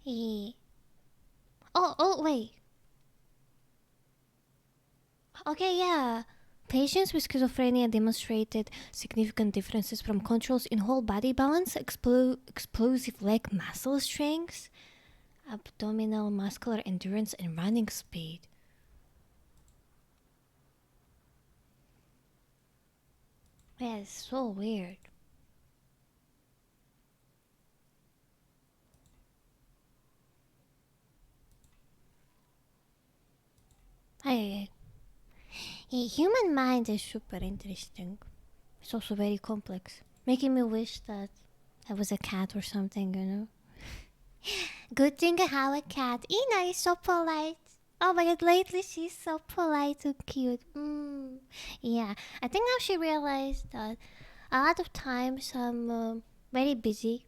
Yeah. Oh, wait. Okay, yeah. Patients with schizophrenia demonstrated significant differences from controls in whole body balance, explosive leg muscle strength, abdominal muscular endurance, and running speed. Yeah, it's so weird. Hey, human mind is super interesting. It's also very complex, making me wish that I was a cat or something, you know? Good thing I have a cat. Ina is so polite. Oh my god, lately she's so polite and cute. Yeah, I think now she realized that a lot of times I'm very busy.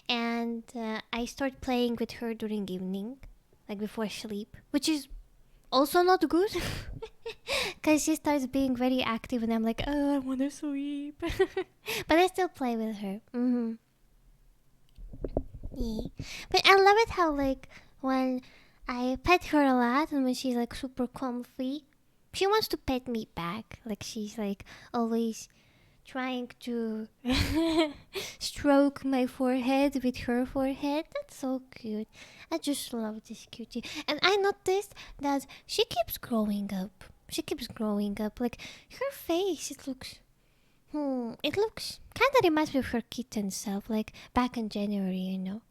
And I start playing with her during evening, like before sleep, which is also not good. Because she starts being very active and I'm like, oh, I want to sleep. But I still play with her. Yeah. But I love it how, like, when I pet her a lot and when she's like super comfy, she wants to pet me back. Like, she's like always trying to stroke my forehead with her forehead. That's so cute. I just love this cutie. And I noticed that she keeps growing up. Like, her face, it looks kind of reminds me of her kitten self, like back in January, you know.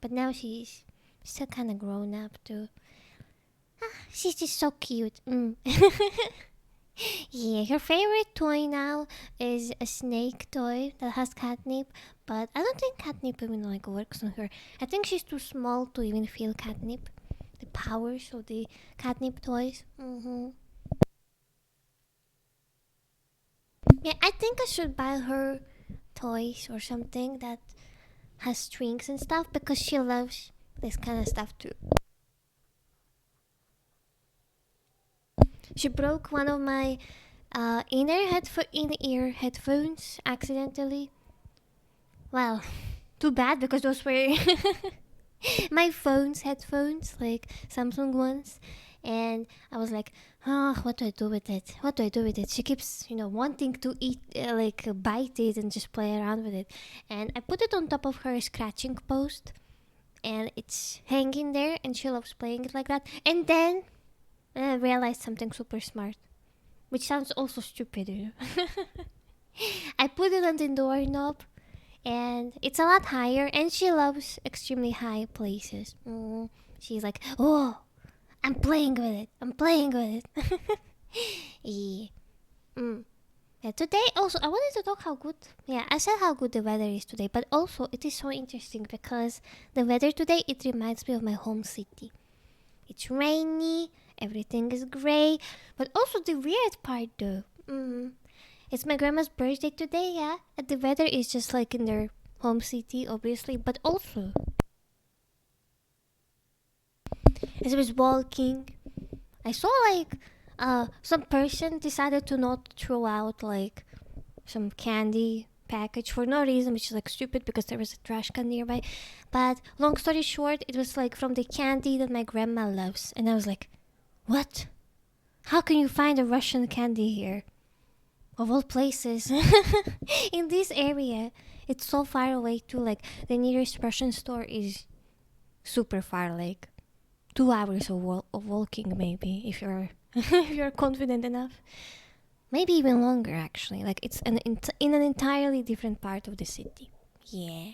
But now she's still kind of grown up too. She's just so cute. Yeah, her favorite toy now is a snake toy that has catnip, but I don't think catnip even like works on her. I think she's too small to even feel catnip. The powers of the catnip toys. Yeah, I think I should buy her toys or something that has strings and stuff because she loves this kind of stuff too. She broke one of my in-ear headphones accidentally. Well, too bad because those were my phone's headphones, like Samsung ones. And I was like, oh, what do I do with it? What do I do with it? She keeps, wanting to eat, bite it and just play around with it. And I put it on top of her scratching post. And it's hanging there and she loves playing it like that. And then I realized something super smart. Which sounds also stupid. I put it on the doorknob and it's a lot higher and she loves extremely high places. She's like, oh, I'm playing with it. I'm playing with it. Yeah. Yeah, today also I wanted to talk how good. Yeah, I said how good the weather is today, but also it is so interesting because the weather today it reminds me of my home city. It's rainy, everything is gray, but also the weird part though. It's my grandma's birthday today, yeah, and the weather is just like in their home city, obviously, but also as I was walking, I saw like some person decided to not throw out like some candy package for no reason, which is like stupid because there was a trash can nearby. But long story short, it was like from the candy that my grandma loves, and I was like, what? How can you find a Russian candy here? Of all places, in this area, it's so far away too. Like the nearest Russian store is super far, like 2 hours of walking, maybe if you're if you're confident enough. Maybe even longer, actually. Like it's in an entirely different part of the city. Yeah.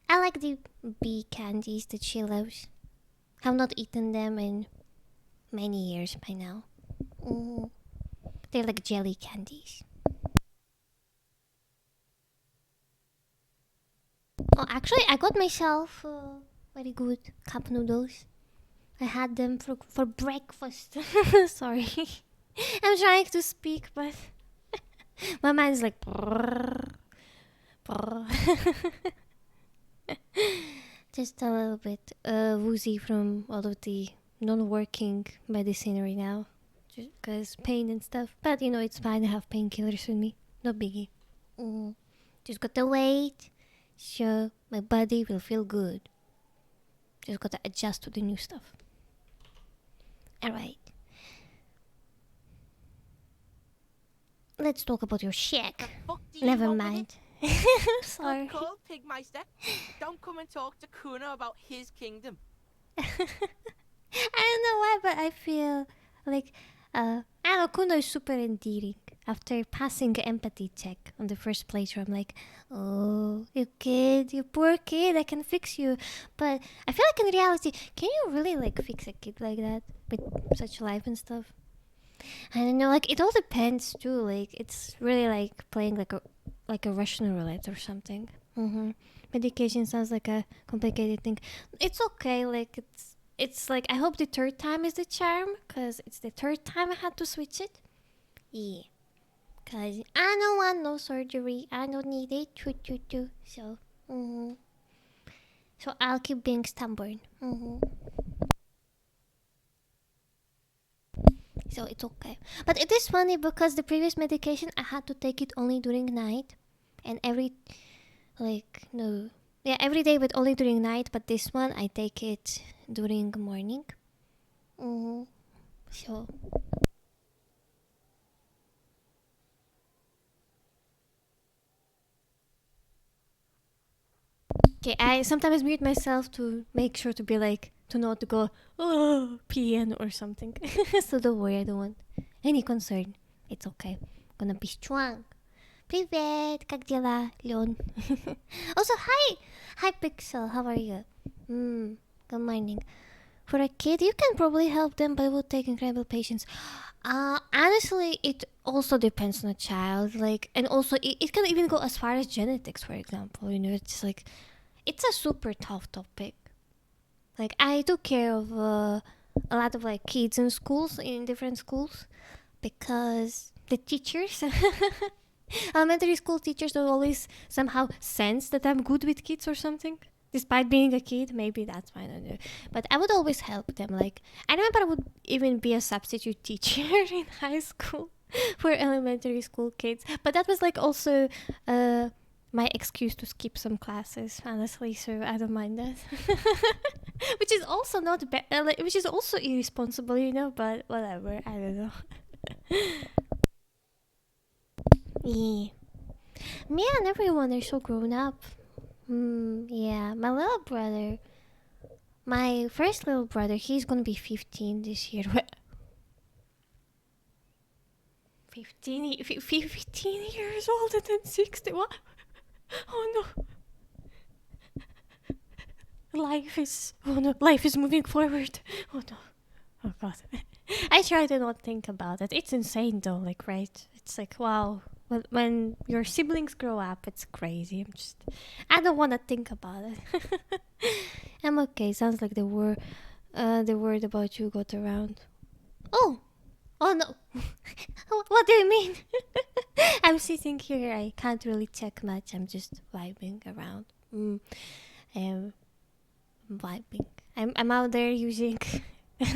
I like the bee candies that she loves. Have not eaten them in many years by now. They're like jelly candies. Oh, actually, I got myself very good cup noodles. I had them for breakfast. Sorry. I'm trying to speak, but my mind is like. Just a little bit woozy from all of the non-working medicine right now. Just because pain and stuff. But it's fine. I have painkillers with me. No biggie. Just gotta wait. So my body will feel good. Just gotta adjust to the new stuff. Alright. Let's talk about your shack. Never mind. Sorry. Called Pigmeister. Don't come and talk to Kuna about his kingdom. I don't know why, but I feel like I don't know, Kuno is super endearing. After passing the empathy check on the first playthrough, I'm like, oh, you kid, you poor kid, I can fix you. But I feel like in reality, can you really like fix a kid like that with such life and stuff? I don't know, like it all depends too. Like it's really like playing like a Russian roulette or something. Medication sounds like a complicated thing. It's okay, like it's like I hope the third time is the charm, cause it's the third time I had to switch it. Yeah, cause I don't want no surgery. I don't need it. So, so I'll keep being stubborn. So it's okay. But it is funny because the previous medication I had to take it only during night, and every day but only during night. But this one I take it during morning. So okay, I sometimes mute myself to make sure to be like to not to go PN or something. So don't worry, I don't want any concern. It's okay. Gonna be strong. Привет, как дела, Leon? Also, hi! Hi, Pixel, how are you? Good morning. For a kid, you can probably help them, but it will take incredible patience. Honestly, it also depends on the child. Like, and also it can even go as far as genetics, for example. You know, it's like, it's a super tough topic. Like, I took care of a lot of like kids in schools, in different schools, because the teachers, elementary school teachers, don't always somehow sense that I'm good with kids or something. Despite being a kid, maybe that's why I don't know. But I would always help them. Like, I remember I would even be a substitute teacher in high school for elementary school kids. But that was like also my excuse to skip some classes, honestly. So I don't mind that. Which is also not which is also irresponsible, you know. But whatever, I don't know. Yeah, me and everyone are so grown up. Yeah, my little brother, my first little brother, he's gonna be 15 this year. 15 years older than 60. What? Oh no. Life is moving forward. Oh no. Oh god. I try to not think about it. It's insane though, like, right? It's like, wow. When your siblings grow up, it's crazy. I don't want to think about it. I'm okay. Sounds like the word about you got around. Oh no. What do you mean? I'm sitting here. I can't really check much. I'm just vibing around. Vibing. I'm out there using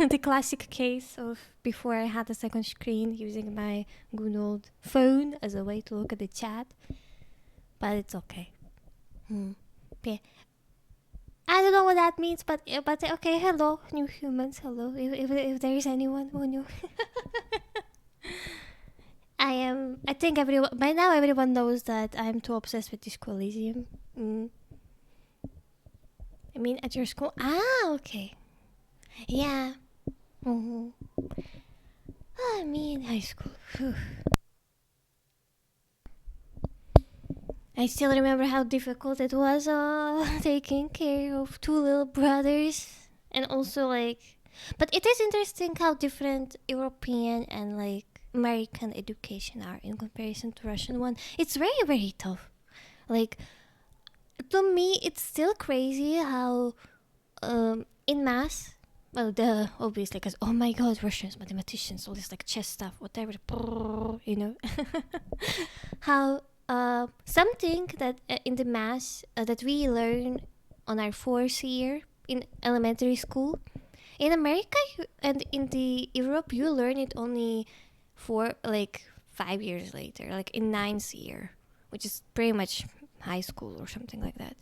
the classic case of before I had a second screen, using my good old phone as a way to look at the chat. But it's okay. Yeah. I don't know what that means, but okay. Hello, new humans. Hello, if there is anyone who knew. I think everyone by now everyone knows that I'm too obsessed with this Elysium. I mean, at your school. Okay. Yeah. Me in high school. Whew. I still remember how difficult it was taking care of two little brothers. And also, like... But it is interesting how different European and, like, American education are in comparison to Russian one. It's very, very tough. Like, to me, it's still crazy how in math... Well, obviously, because, oh my god, Russians, mathematicians, all this, like, chess stuff, whatever, you know. How something that in the math that we learn on our 4th year in elementary school, in America and in the Europe, you learn it only for, like, 5 years later, like, in 9th year, which is pretty much high school or something like that.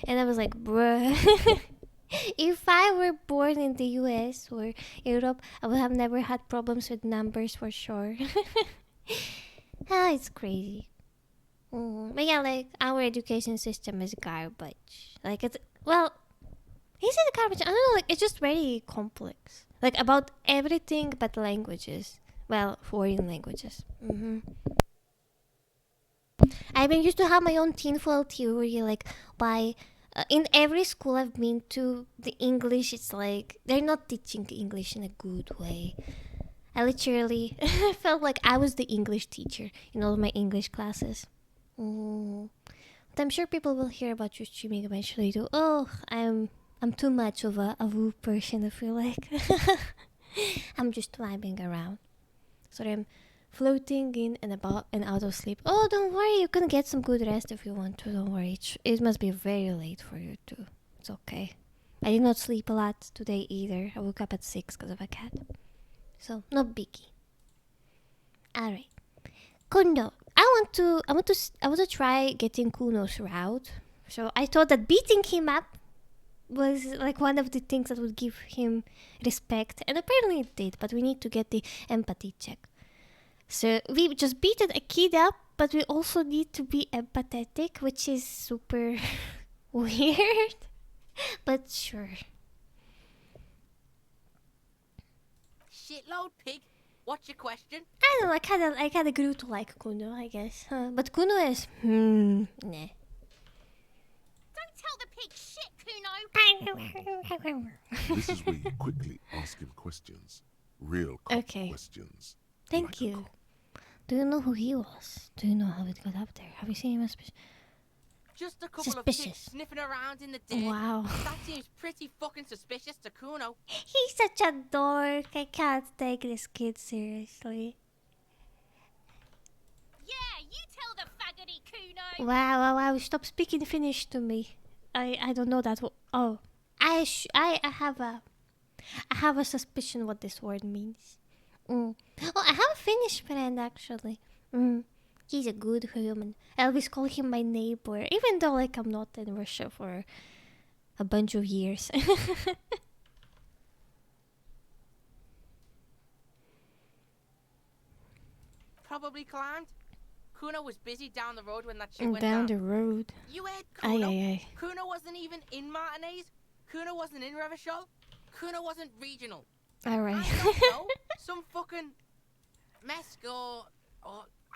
And I was like, bruh... If I were born in the US or Europe, I would have never had problems with numbers for sure. It's crazy. But yeah, like, our education system is garbage. Like, it's, well, is it garbage? I don't know, like, it's just very complex. Like, about everything but languages. Well, foreign languages. I've been used to have my own tinfoil theory, like, by... in every school I've been to, the English, it's like, they're not teaching English in a good way. I literally felt like I was the English teacher in all of my English classes. But I'm sure people will hear about your streaming eventually too. Oh, I'm too much of a woo person, I feel like. I'm just vibing around. So I'm floating in and about and out of sleep. Oh, don't worry, you can get some good rest if you want to. Don't worry, it must be very late for you too. It's okay. I did not sleep a lot today either. I woke up at 6 because of a cat. So, not biggie. Alright. Kuno. I want to try getting Kuno's route. So I thought that beating him up was like one of the things that would give him respect. And apparently it did, but we need to get the empathy check. So we just beaten a kid up, but we also need to be empathetic, which is super weird. But sure. Shitload pig. What's your question? I don't know, I kinda grew to like Kuno, I guess. But Kuno is nah. Don't tell the pig shit, Kuno. This is where you quickly ask him questions. Real cop Okay. questions. Thank like a you. cop. Do you know who he was? Do you know how it got up there? Have you seen him? Just a couple of Suspicious. kids sniffing around in the dirt. Wow. That seems pretty fucking suspicious to Kuno. He's such a dork. I can't take this kid seriously. Yeah, you tell the faggoty Kuno. Wow. Stop speaking Finnish to me. I don't know that. Oh. I have a suspicion what this word means. Oh, I have a Finnish friend actually. He's a good human. I always call him my neighbor, even though like I'm not in Russia for a bunch of years. Probably climbed. Kuno was busy down the road when that shit went Down down. the road. You heard Aye, Kuno? aye, aye. Kuno wasn't even in Martinez. Kuno wasn't in Revachol. Kuno wasn't regional. Alright. I don't know. Some fucking Mesk or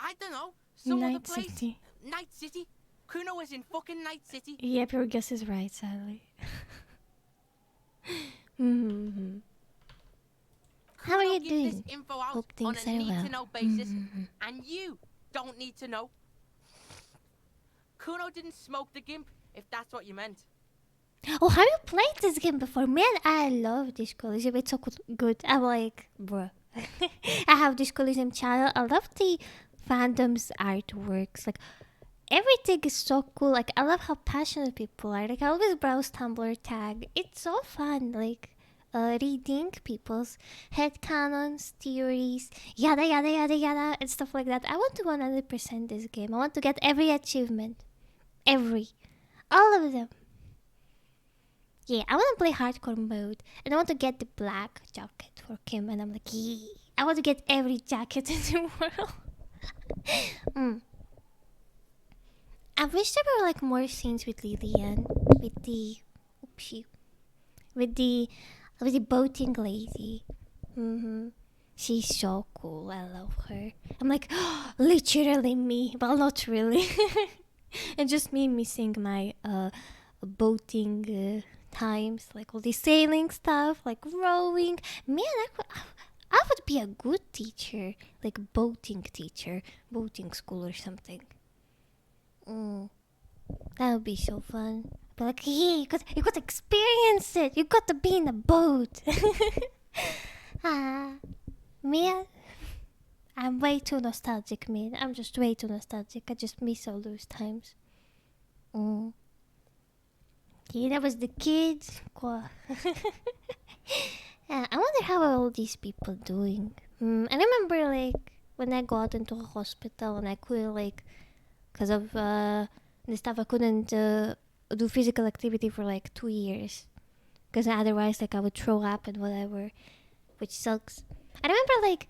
I don't know. Some other Night place. City. Night City. Kuno was in fucking Night City. Yep, your guess is right, sadly. mm-hmm. How are Kuno you gives doing? this info out Hope on things a are well. need-to-know basis, and you don't need to know. Kuno didn't smoke the gimp, if that's what you meant. Oh, have you played this game before? Man, I love this Elysium. It's so good. I'm like, bruh. I have this Elysium channel. I love the fandom's artworks. Like, everything is so cool. Like, I love how passionate people are. Like, I always browse Tumblr tag. It's so fun. Like, reading people's headcanons, theories, yada yada yada yada, and stuff like that. I want to 100% this game. I want to get every achievement. All of them. Yeah, I want to play hardcore mode, and I want to get the black jacket for Kim, and I'm like, yeah, I want to get every jacket in the world. I wish there were like more scenes with Lillian, with the boating lady. She's so cool. I love her. I'm like, literally me, well, not really. And just me missing my boating times, like all the sailing stuff, like rowing. Man, I would be a good teacher, like boating teacher, boating school or something. That would be so fun. But like, hey, you got to experience it. You got to be in a boat. Man, I'm way too nostalgic, man. I'm just way too nostalgic. I just miss all those times. Yeah, that was the kids. I wonder how are all these people doing. I remember like when I got into a hospital and I couldn't like, because of the stuff, I couldn't do physical activity for like 2 years. Because otherwise like I would throw up and whatever, which sucks. I remember like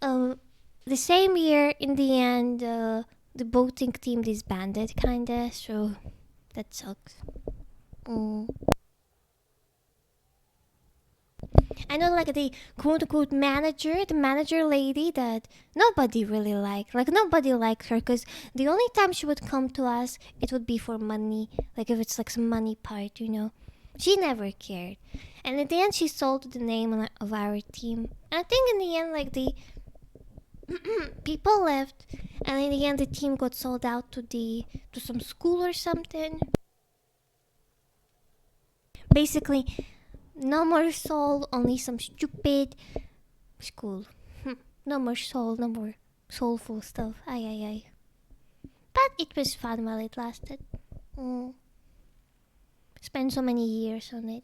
the same year in the end the boating team disbanded kinda, so that sucks. I know like the quote-unquote manager, the manager lady that nobody really liked. Like nobody liked her because the only time she would come to us, it would be for money. Like if it's like some money part, you know. She never cared. And in the end, she sold the name of our team. And I think in the end, like the people left. And in the end, the team got sold out to some school or something. Basically, no more soul, only some stupid school. No more soul, no more soulful stuff. Aye. But it was fun while it lasted. Spent so many years on it.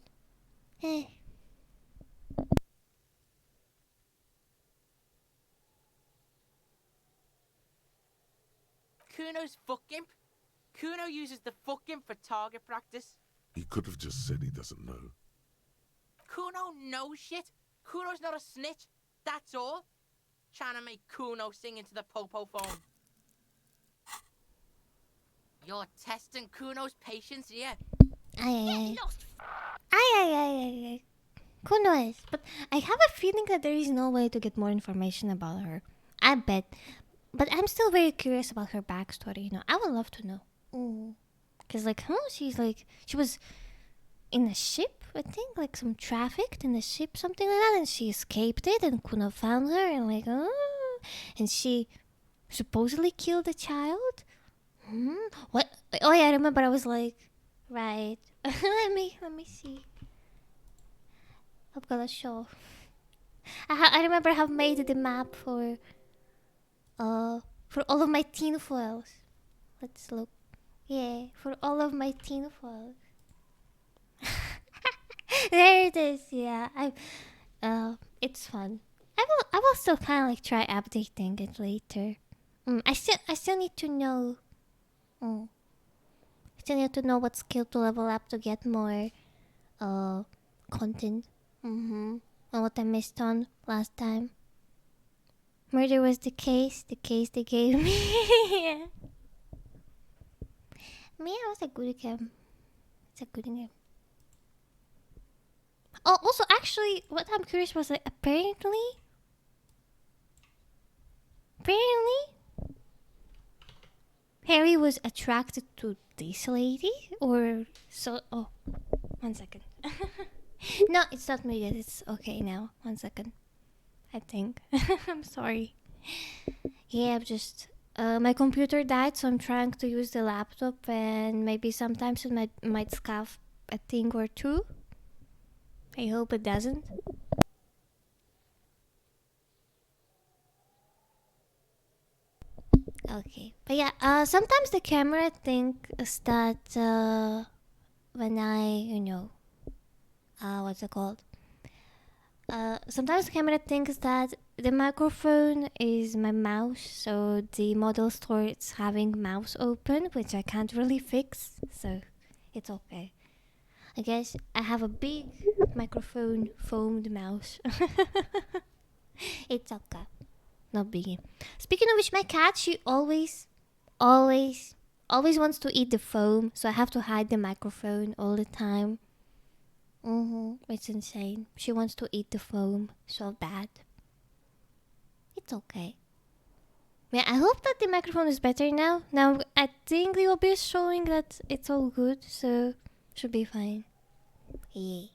Kuno's fuck gimp. Kuno uses the fuck gimp for target practice. He could have just said he doesn't know. Kuno knows shit. Kuno's not a snitch. That's all. Trying to make Kuno sing into the popo phone. You're testing Kuno's patience here. Aye. Lost. Aye. Kuno is. But I have a feeling that there is no way to get more information about her. I bet. But I'm still very curious about her backstory, you know. I would love to know. Because, like, she was in a ship, I think, like some trafficked in a ship, something like that, and she escaped it, and Kuno found her, and like, and she supposedly killed the child. What? Oh yeah, I remember. I was like, right. let me see. I've got a show. I remember I have made the map for all of my teen foils. Let's look. Yeah, for all of my teen foils. There it is. Yeah, it's fun. I will still kind of like try updating it later. I still need to know. I still need to know what skill to level up to get more content. And what I missed on last time. Murder was the case they gave me. Yeah. Man, it was a good game. It's a good game. Oh, also, actually, what I'm curious was like, apparently, Harry was attracted to this lady, or so. Oh, 1 second. No, it's not me yet. It's okay now. 1 second. I think. I'm sorry. Yeah, I'm just. My computer died, so I'm trying to use the laptop, and maybe sometimes it might scuff a thing or two. I hope it doesn't. Okay, but yeah, sometimes the camera thinks that when I, what's it called? Sometimes the camera thinks that the microphone is my mouse, so the model starts having mouse open, which I can't really fix, so it's okay. I guess I have a big microphone foamed mouse. It's okay. No biggie. Speaking of which, my cat, she always wants to eat the foam, so I have to hide the microphone all the time. It's insane. She wants to eat the foam so bad. It's okay. Yeah, I hope that the microphone is better now. Now, I think the OBS is showing that it's all good, so should be fine. Yeah.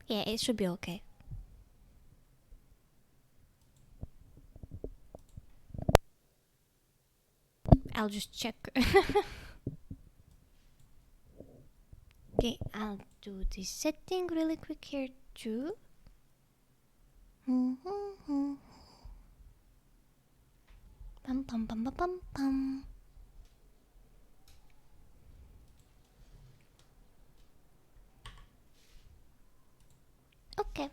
Yeah, it should be okay. I'll just check. Okay, I'll do this setting really quick here too. Bum bum bum bum bum bum. Okay.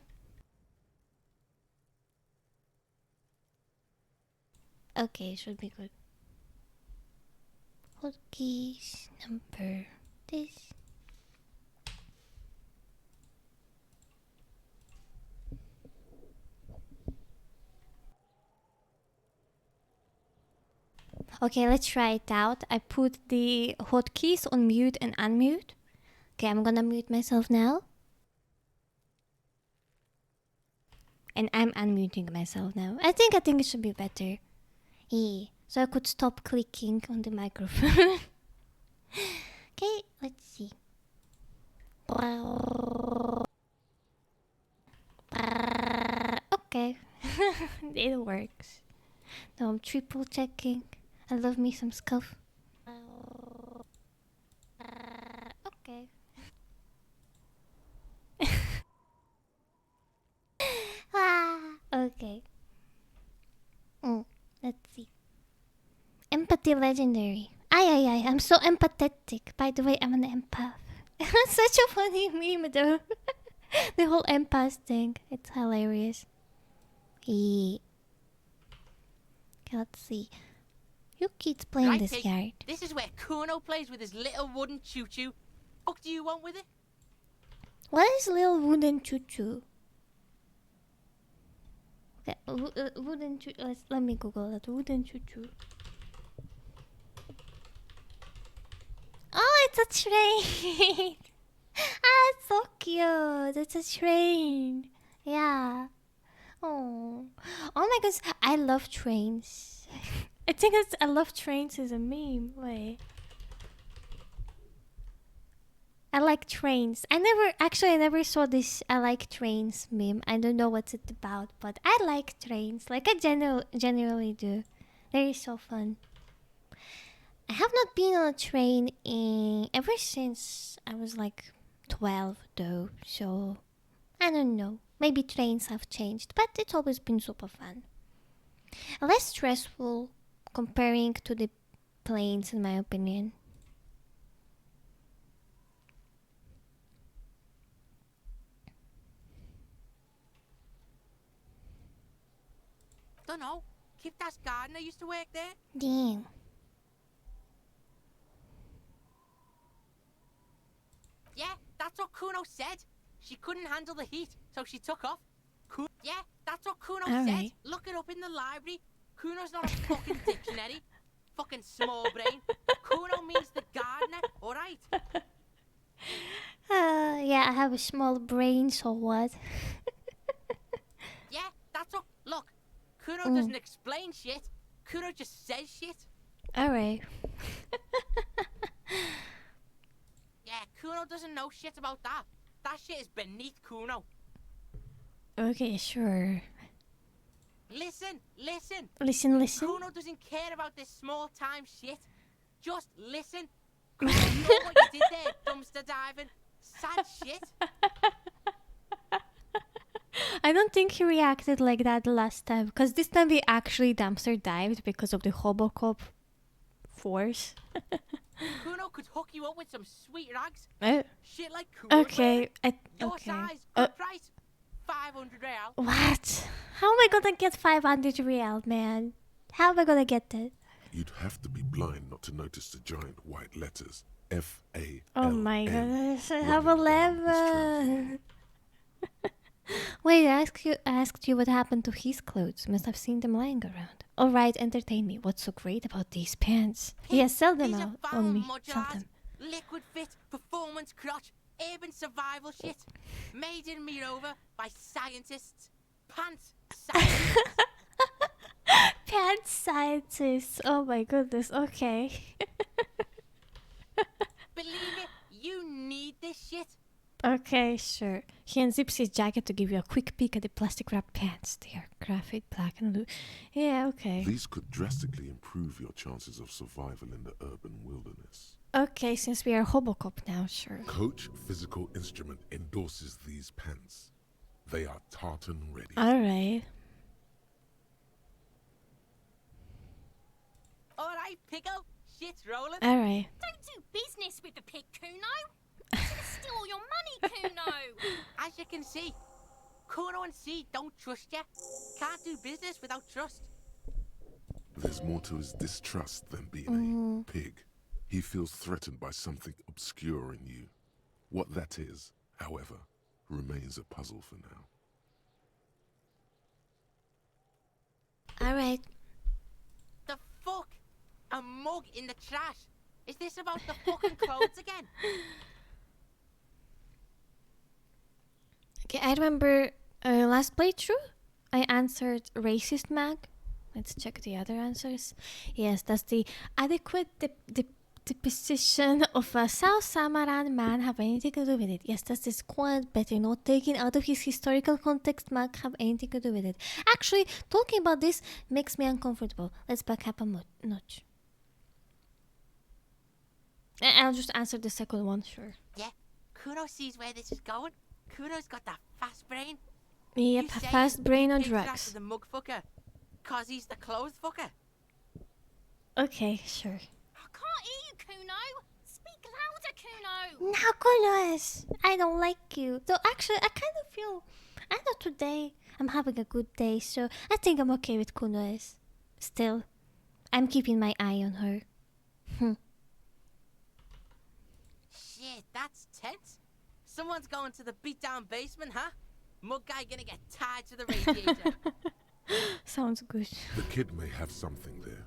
Okay, should be good. Hotkeys number this. Okay, let's try it out. I put the hotkeys on mute and unmute. Okay, I'm gonna mute myself now. And I'm unmuting myself now. I think it should be better. Yeah, so I could stop clicking on the microphone. Okay, let's see. Okay, it works. Now I'm triple checking. I love me some scuff. Okay. Okay. Let's see. Empathy legendary. Ay, I'm so empathetic. By the way, I'm an empath. Such a funny meme though. The whole empath thing. It's hilarious. Yeah. Okay, let's see. You kids playing Right, this Pig. yard. This is where Kuno plays with his little wooden choo-choo. What do you want with it? What is little wooden choo-choo? Okay, wooden choo. Let me Google that. Wooden choo-choo. Oh, it's a train. It's so cute. It's a train. Yeah. Oh my goodness. I love trains. I think I love trains as a meme. Wait. I like trains. I never saw this I like trains meme. I don't know what's it about, but I like trains. Like I genuinely do. They're so fun. I have not been on a train ever since I was like 12 though, so I don't know. Maybe trains have changed, but it's always been super fun. Less stressful comparing to the planes in my opinion. Dunno. Kiptas gardener used to work there. Damn. Yeah, that's what Kuno said. She couldn't handle the heat, so she took off. Yeah, that's what Kuno said. Alright. Look it up in the library. Kuno's not a fucking dictionary. Fucking small brain. Kuno means the gardener, alright? Yeah, I have a small brain, so what? Yeah, that's what. Look, Kuno doesn't explain shit. Kuno just says shit. Alright. Yeah, Kuno doesn't know shit about that. That shit is beneath Kuno. Okay, sure. Listen. Listen. Kuno doesn't care about this small time shit. Just listen. Kuno, you know what you did there, dumpster diving? Sad shit. I don't think he reacted like that last time, because this time he actually dumpster dived because of the Hobocop force. Kuno could hook you up with some sweet rags. Shit like Kuno. Okay, Your okay. size, good price. 500 real. What? How am I gonna get 500 real, man? How am I gonna get that? You'd have to be blind not to notice the giant white letters F-A-L-N. Oh my goodness, I have running down his 11. Wait, I asked you what happened to his clothes. Must have seen them lying around. Alright, entertain me. What's so great about these pants? Yes, sell them These out are on me. found Sell modulars, them. liquid fit, performance crotch, urban survival shit. Made in Mirova by scientists. Pants scientists. Pants scientists. Oh my goodness, okay. Believe it, you need this shit. Okay, sure. He unzips his jacket to give you a quick peek at the plastic wrapped pants. They are graphite, black, and blue. Yeah, okay. These could drastically improve your chances of survival in the urban wilderness. Okay, since we are Hobocop now, sure. Coach Physical Instrument endorses these pants. They are tartan ready. Alright. Alright, Pickle. Shit's rolling. Alright. Don't do business with the pig, Kuno. He's gonna steal all your money, Kuno. As you can see, Kuno and C don't trust you. Can't do business without trust. There's more to his distrust than being a pig. He feels threatened by something obscure in you. What that is, however, remains a puzzle for now. Alright. The fuck? A mug in the trash? Is this about the fucking clothes again? Okay, I remember last playthrough, I answered racist mag. Let's check the other answers. Yes, that's the adequate deposition of a South Samaran man have anything to do with it. Yes, that's this quite better. Not taken out of his historical context mag have anything to do with it. Actually, talking about this makes me uncomfortable. Let's back up a notch. I'll just answer the second one, sure. Yeah, Kuno sees where this is going. Kuno's got that fast brain. Yep, You say fast brain on he picks drugs. after the mug fucker, 'cause he's the clothes fucker. Okay, sure. I can't hear you, Kuno. Speak louder, Kuno. Nicholas, I don't like you. Though actually, I kind of feel, I know today I'm having a good day, so I think I'm okay with Kuno's. Still, I'm keeping my eye on her. Shit, that's tense. Someone's going to the beat-down basement, huh? Mug guy gonna get tied to the radiator. Sounds good. The kid may have something there.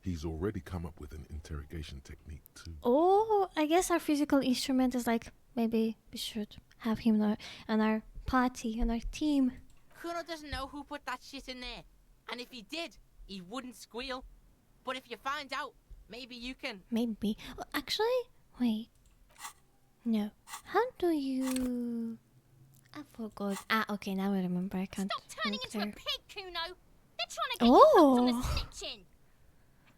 He's already come up with an interrogation technique too. Oh, I guess our physical instrument is like, maybe we should have him on our party, on our team. Kuno doesn't know who put that shit in there. And if he did, he wouldn't squeal. But if you find out, maybe you can... Maybe. Oh, actually, wait. No. How do you... I forgot. Ah, okay, now I remember. I can't Stop turning look into a there. pig, Kuno. They're trying to get you hooked on the Oh! snitching.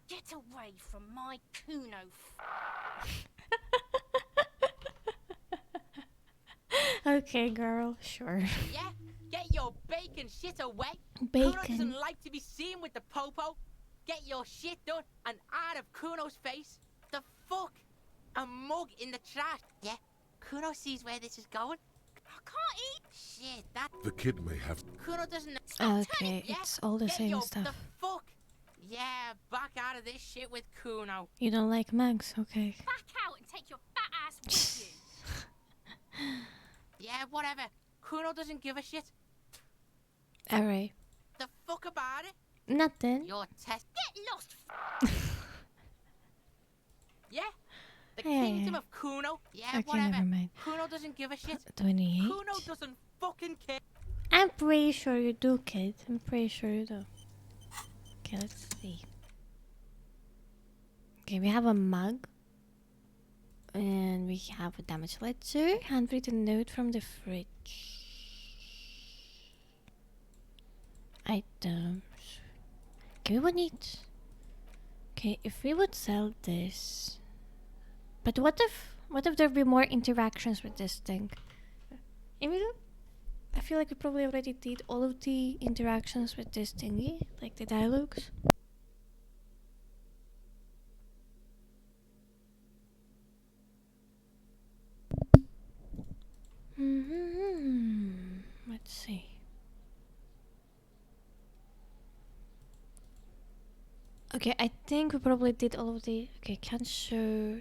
Get away from my Kuno. Okay, girl, sure. Yeah? Get your bacon shit away. Kuno Bacon. doesn't like to be seen with the popo. Get your shit done and out of Kuno's face. The fuck? A mug in the trash. Yeah? Kuno sees where this is going. I can't eat. Shit, that The kid may have Kuno doesn't. Stop Okay, turning, yeah? it's all the Get same your, stuff. The fuck? Yeah, back out of this shit with Kuno. You don't like mugs, okay. Back out and take your fat ass with you. Yeah, whatever. Kuno doesn't give a shit. Alright. The fuck about it? Nothing. Your test. Get lost. Yeah? The Yeah, kingdom yeah. of Kuno. Yeah, Okay, whatever. never mind. Kuno doesn't give a shit. 28? Kuno doesn't fucking care. I'm pretty sure you do, kid. I'm pretty sure you do. Okay, let's see. Okay, we have a mug. And we have a damage ledger. Handwritten note from the fridge. Items. Okay, we would need... Okay, if we would sell this... But what if there be more interactions with this thing? Even though I feel like we probably already did all of the interactions with this thingy, like the dialogues. Let's see. Okay, I think we probably did all of the... Okay, can't show...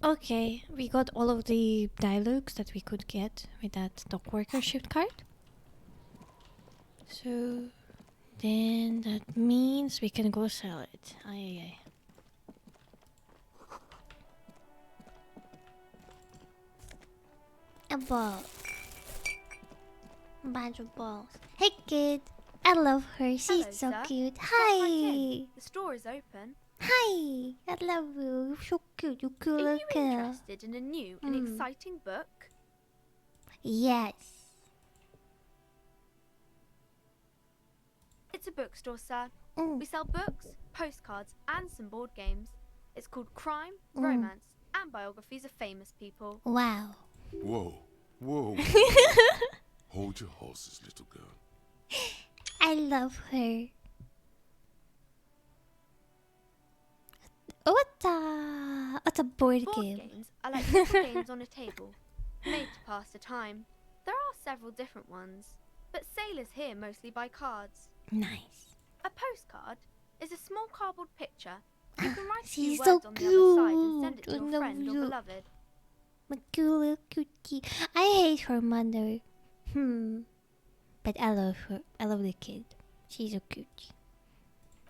Okay, we got all of the dialogues that we could get with that dock worker shift card. So then that means we can go sell it. Aye, aye, aye. A ball. Bunch of balls. Hey kid, I love her. She's Hello, so sir. cute. Step right Hi. in. The store is open. Hi. I love you. You're so cute. You cool Are little you girl. interested in a new and exciting book? Yes. It's a bookstore, sir. Mm. We sell books, postcards, and some board games. It's called Crime, Romance, and Biographies of Famous People. Wow. Whoa, whoa. Hold your horses, little girl. I love her. What's a board Board game? games are like little games on a table, made to pass the time. There are several different ones, but sailors here mostly buy cards. Nice. A postcard is a small cardboard picture. You can write a few She's words so on the other side and send it cute. to I your love friend or you. beloved. My cool little cutie. I hate her mother. But I love her. I love the kid. She's so cute.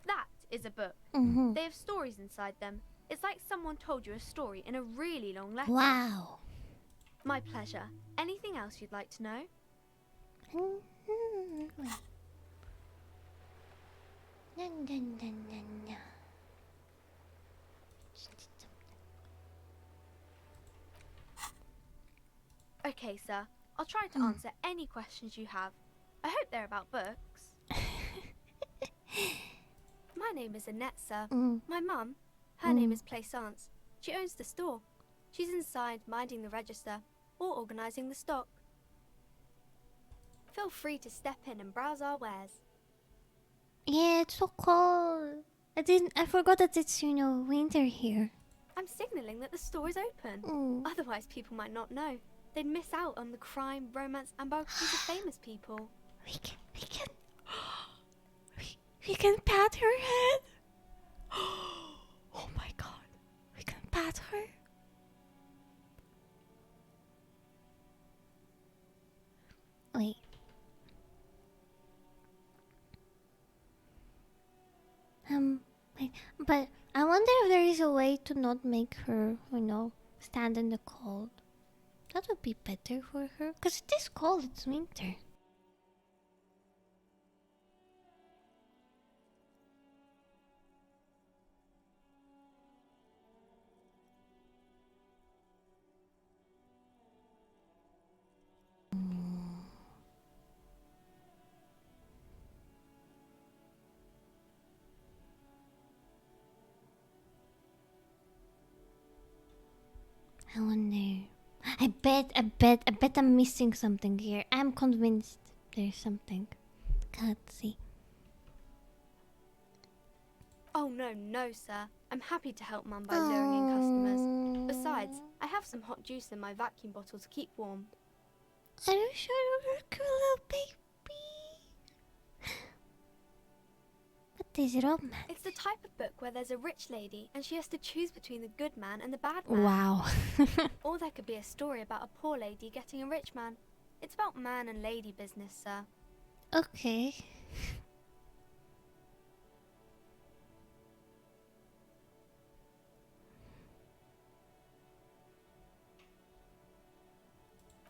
That is a book. Mm-hmm. They have stories inside them. It's like someone told you a story in a really long letter. Wow. My pleasure. Anything else you'd like to know? Okay, sir. I'll try to answer any questions you have. I hope they're about books. My name is Annette, sir. My mum, her name is Plaisance. She owns the store. She's inside minding the register or organising the stock. Feel free to step in and browse our wares. Yeah, it's so cold. I forgot that it's, winter here. I'm signalling that the store is open. Otherwise, people might not know. They'd miss out on the crime, romance, and biographies of famous people. We can pat her head. Oh my god. We can pat her. Wait. Wait, but I wonder if there is a way to not make her, stand in the cold. That would be better for her. Because it is cold, it's winter. bet I'm missing something here. I'm convinced there's something. Can't see. Oh, no, sir. I'm happy to help Mum by luring in customers. Besides, I have some hot juice in my vacuum bottle to keep warm. Are you sure you're a cool little baby? What is romance? It's the type of book where there's a rich lady and she has to choose between the good man and the bad man. Wow. Or there could be a story about a poor lady getting a rich man. It's about man and lady business, sir. Okay.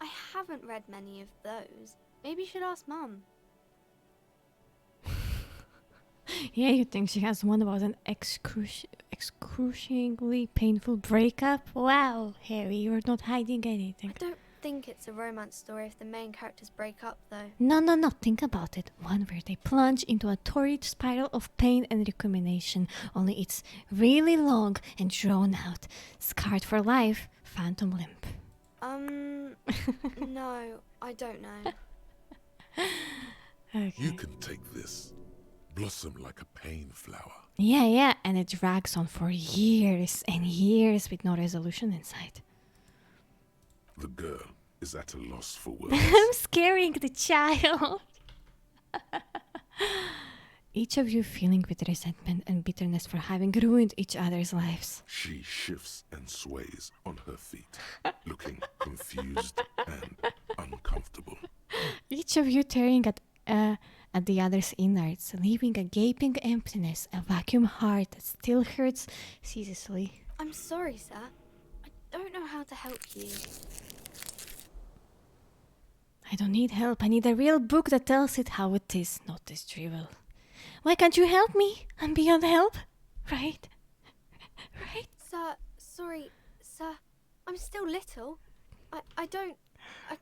I haven't read many of those. Maybe you should ask Mum. Yeah, you think she has one about an excruciatingly painful breakup? Wow, Harry, you're not hiding anything. I don't think it's a romance story if the main characters break up, though. No, think about it. One where they plunge into a torrid spiral of pain and recrimination. Only it's really long and drawn out. Scarred for life, phantom limp. No, I don't know. Okay. You can take this. Blossom like a pain flower. Yeah, and it drags on for years and years with no resolution in sight. The girl is at a loss for words. I'm scaring the child. Each of you feeling with resentment and bitterness for having ruined each other's lives. She shifts and sways on her feet, looking confused and uncomfortable. Each of you tearing at the other's innards, leaving a gaping emptiness, a vacuum heart that still hurts ceaselessly. I'm sorry, sir. I don't know how to help you. I don't need help. I need a real book that tells it how it is, not this drivel. Why can't you help me? I'm beyond help. Right? Sir, sorry, sir. I'm still little. I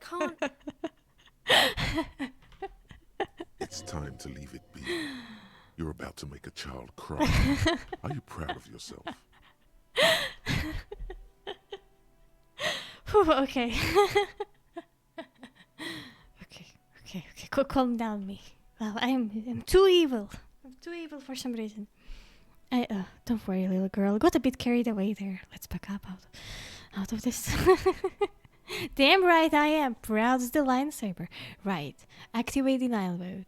can't. It's time to leave it be. You're about to make a child cry. Are you proud of yourself? Okay. Okay. Calm down, me. Well, I'm too evil. I'm too evil for some reason. Don't worry, little girl. Got a bit carried away there. Let's back up out of this. Damn right I am. Proud as the lion saber. Right. Activate denial mode.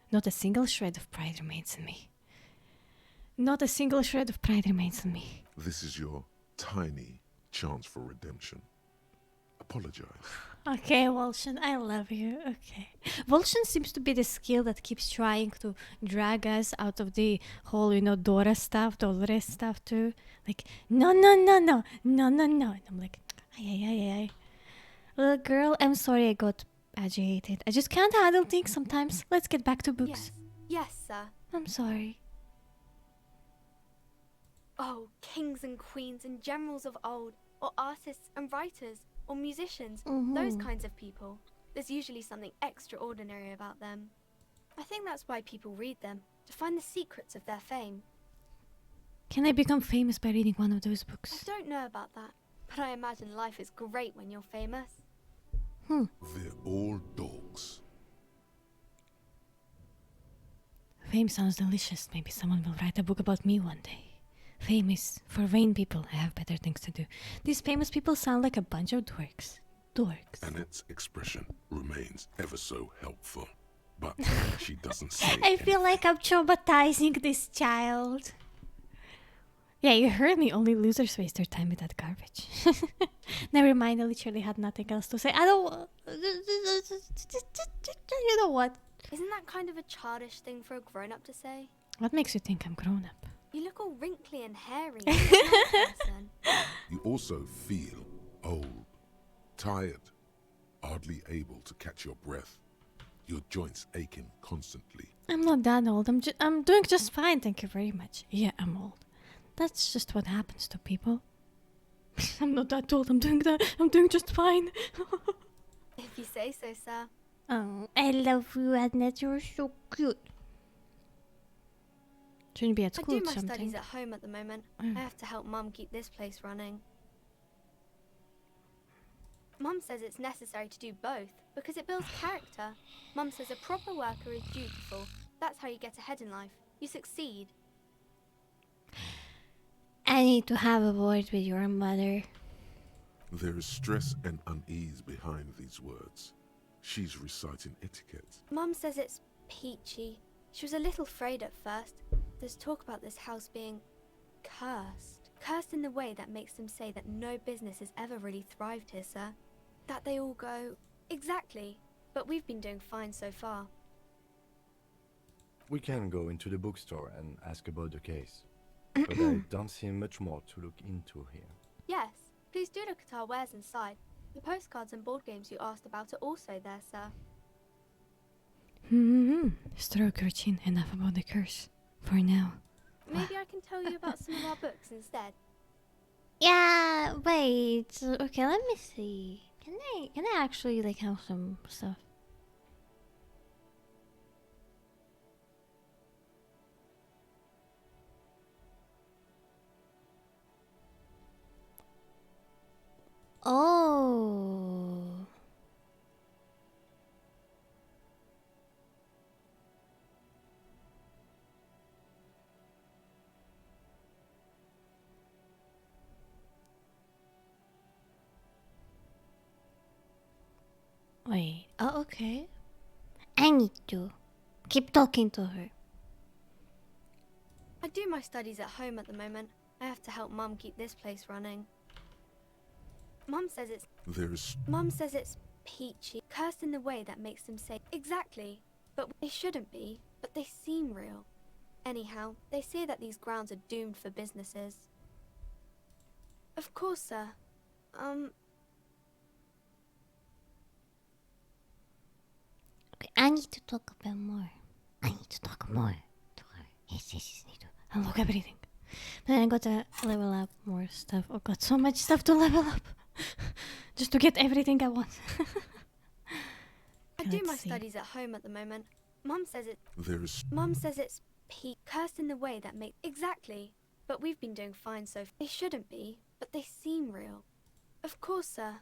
Not a single shred of pride remains in me. This is your tiny chance for redemption. Apologize. Okay, Volshan, I love you. Okay. Volshan seems to be the skill that keeps trying to drag us out of the whole, Dolores stuff too. Like, no. And I'm like, ay. Little girl, I'm sorry I got agitated. I just can't handle things sometimes. Let's get back to books. Yes, sir. I'm sorry. Oh, kings and queens and generals of old, or artists and writers, or musicians, those kinds of people. There's usually something extraordinary about them. I think that's why people read them, to find the secrets of their fame. Can I become famous by reading one of those books? I don't know about that, but I imagine life is great when you're famous. They're all dogs. Fame sounds delicious. Maybe someone will write a book about me one day. Fame is for vain people. I have better things to do. These famous people sound like a bunch of dorks. And its expression remains ever so helpful. But she doesn't say I feel like I'm traumatizing this child. Yeah, you heard me. Only losers waste their time with that garbage. Never mind, I literally had nothing else to say. I don't... You know what? Isn't that kind of a childish thing for a grown-up to say? What makes you think I'm grown up? You look all wrinkly and hairy. You're a young person. You also feel old, tired, hardly able to catch your breath. Your joints aching constantly. I'm not that old. I'm doing just fine, thank you very much. Yeah, I'm old. That's just what happens to people. I'm not that old. I'm doing just fine. If you say so, sir. Oh, I love you, Annette. You're so cute. Shouldn't be at school I do my or something. studies at home at the moment. I have to help Mum keep this place running. Mum says it's necessary to do both because it builds character. Mum says a proper worker is dutiful. That's how you get ahead in life. You succeed. I need to have a word with your mother. There is stress and unease behind these words. She's reciting etiquette. Mum says it's peachy. She was a little afraid at first. There's talk about this house being cursed. Cursed in the way that makes them say that no business has ever really thrived here, sir. That they all go, exactly. But we've been doing fine so far. We can go into the bookstore and ask about the case. But I don't see much more to look into here. Yes, please do look at our wares inside. The postcards and board games you asked about are also there, sir. Stroke routine. Enough about the curse. For now. Maybe I can tell you about some of our books instead. Yeah, wait. Okay, let me see. Can I actually like have some stuff? Oh. Wait. Oh, okay. I need to keep talking to her. I do my studies at home at the moment. I have to help Mum keep this place running. Mum says it's peachy, cursed in the way that makes them say exactly, but they shouldn't be, but they seem real. Anyhow, they say that these grounds are doomed for businesses. Of course, sir. Okay, I need to talk a bit more. I need to talk more to her. Yes, need to unlock everything. But then I got to level up more stuff. Oh, got so much stuff to level up. Just to get everything I want. I do my studies at home at the moment. Mum says it's cursed in the way that makes exactly, but we've been doing fine so far. They shouldn't be, but they seem real. Of course, sir.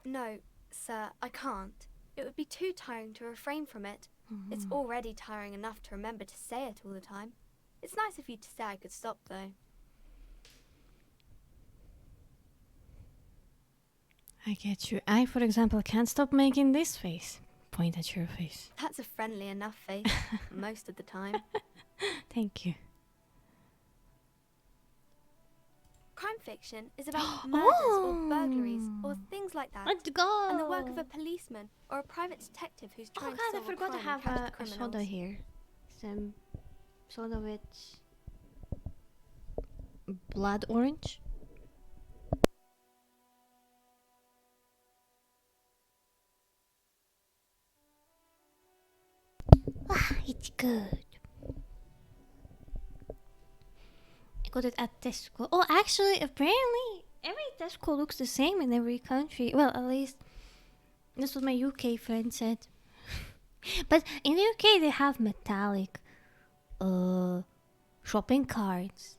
No, sir, I can't. It would be too tiring to refrain from it. It's already tiring enough to remember to say it all the time. It's nice of you to say I could stop, though. I get you. I, for example, can't stop making this face. Point at your face. That's a friendly enough face, most of the time. Thank you. Crime fiction is about murders or burglaries or things like that. Let's go! And the work of a policeman or a private detective who's trying to solve I forgot to a crime have and catch the a criminals. soda here. Some soda with blood orange. It's good. I got it at Tesco. Oh, actually, apparently, every Tesco looks the same in every country. Well, at least that's what my UK friend said. But in the UK, they have metallic shopping carts.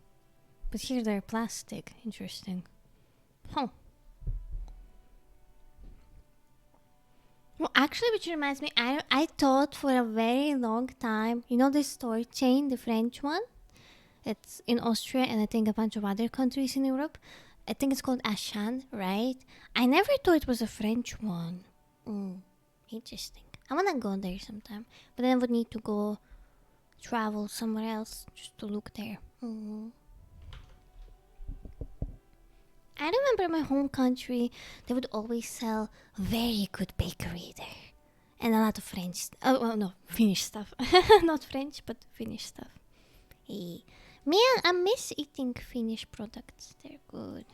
But here they're plastic. Interesting. Huh. Well, actually, which reminds me, I thought for a very long time, you know this store chain, the French one? It's in Austria and I think a bunch of other countries in Europe. I think it's called Auchan, right? I never thought it was a French one. Interesting. I wanna go there sometime, but then I would need to go travel somewhere else just to look there. I remember my home country, they would always sell very good bakery there. And a lot of French, Finnish stuff. Not French, but Finnish stuff. Hey. Man, I miss eating Finnish products. They're good.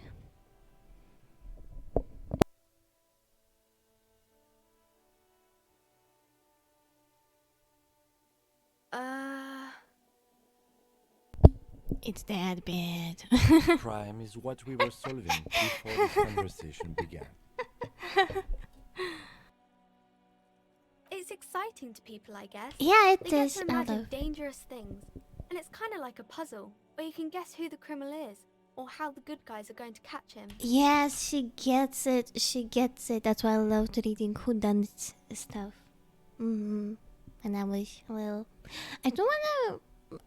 It's that bad. Crime is what we were solving before this conversation began. It's exciting to people, I guess. Yeah, it they is. Get to imagine dangerous things, and it's kind of like a puzzle where you can guess who the criminal is. or how the good guys are going to catch him. Yes, she gets it. She gets it. That's why I loved reading whodunit stuff. And I wish, well, I don't wanna.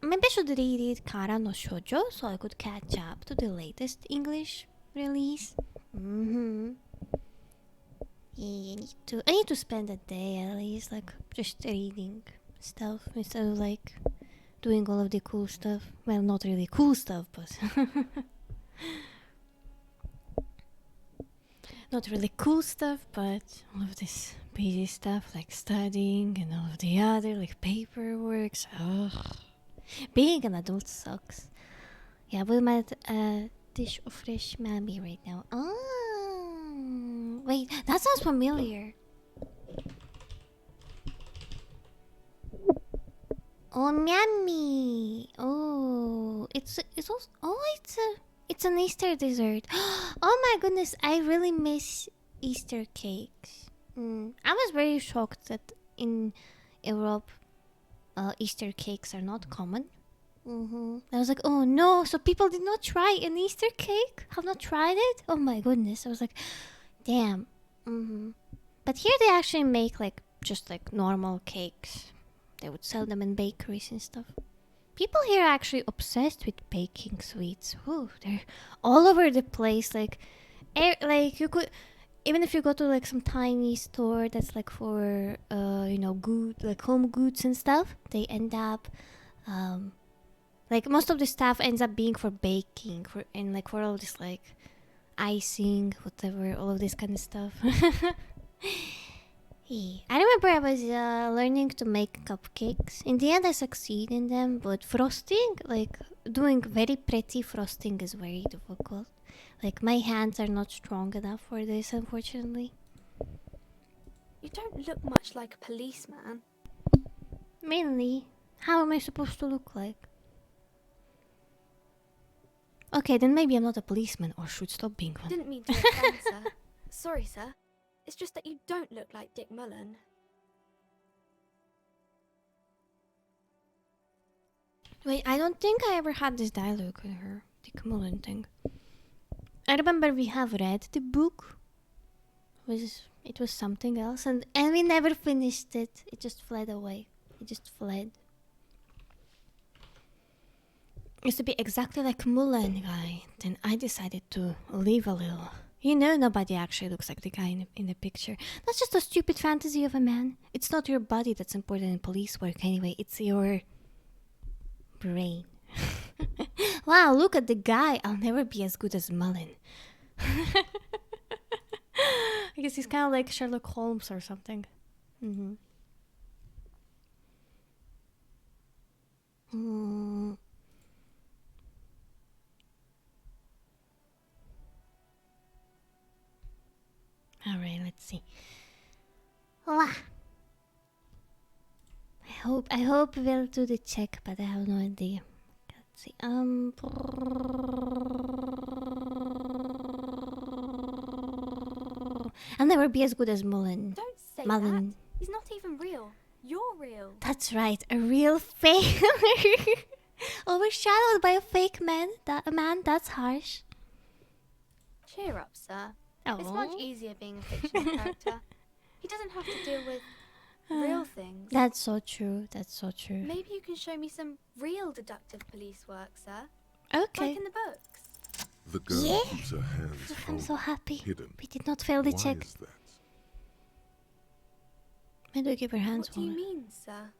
Maybe I should read it Kara no Shoujo so I could catch up to the latest English release. Yeah, I need to spend a day at least, like, just reading stuff instead of, like, doing all of the cool stuff. Well, not really cool stuff, but not really cool stuff, but all of this busy stuff like studying and all of the other, like, paperwork. Ugh. Being an adult sucks. Yeah, we might dish of fresh mammy right now. Oh, wait, that sounds familiar. Oh, mammy. Oh, it's also, it's an Easter dessert. Oh my goodness, I really miss Easter cakes. I was very shocked that in Europe, Easter cakes are not common. I was like, oh no, so people did not try an Easter cake? Have not tried it? Oh my goodness. I was like, damn. But here they actually make, like, just like normal cakes. They would sell them in bakeries and stuff. People here are actually obsessed with baking sweets. Ooh, they're all over the place. Like you could, even if you go to, like, some tiny store that's, like, for good, like, home goods and stuff, they end up like, most of the stuff ends up being for baking, for all this, like, icing, whatever, all of this kind of stuff. I remember I was learning to make cupcakes. In the end, I succeed in them, but frosting, like, doing very pretty frosting is very difficult. Like, my hands are not strong enough for this, unfortunately. You don't look much like a policeman. Mainly, how am I supposed to look like? Okay, then maybe I'm not a policeman, or should stop being one. Didn't mean to offend, sir. Sorry, sir. It's just that you don't look like Dick Mullen. Wait, I don't think I ever had this dialogue with her, Dick Mullen thing. I remember we have read the book. It was something else, and we never finished it. It just fled away. It just fled. It used to be exactly like Mullen guy. Then I decided to leave a little. You know, nobody actually looks like the guy in the picture. That's just a stupid fantasy of a man. It's not your body that's important in police work anyway. It's your brain. Wow, look at the guy. I'll never be as good as Mullen. I guess he's kind of like Sherlock Holmes or something. Alright, let's see. I hope we'll do the check, but I have no idea. Let's see. I'll never be as good as Mullen. Don't say Mullen. that. He's not even real. You're real. That's right, a real failure. Overshadowed by a fake man. A man, that's harsh. Cheer up, sir. Oh. It's much easier being a fictional character. He doesn't have to deal with real things. That's so true. That's so true. Maybe you can show me some real deductive police work, sir. Okay. Like in the books. The girl keeps her hands I'm so happy. hidden. We did not fail the Why check. is that? Why do you keep her hands What do you full? mean, sir?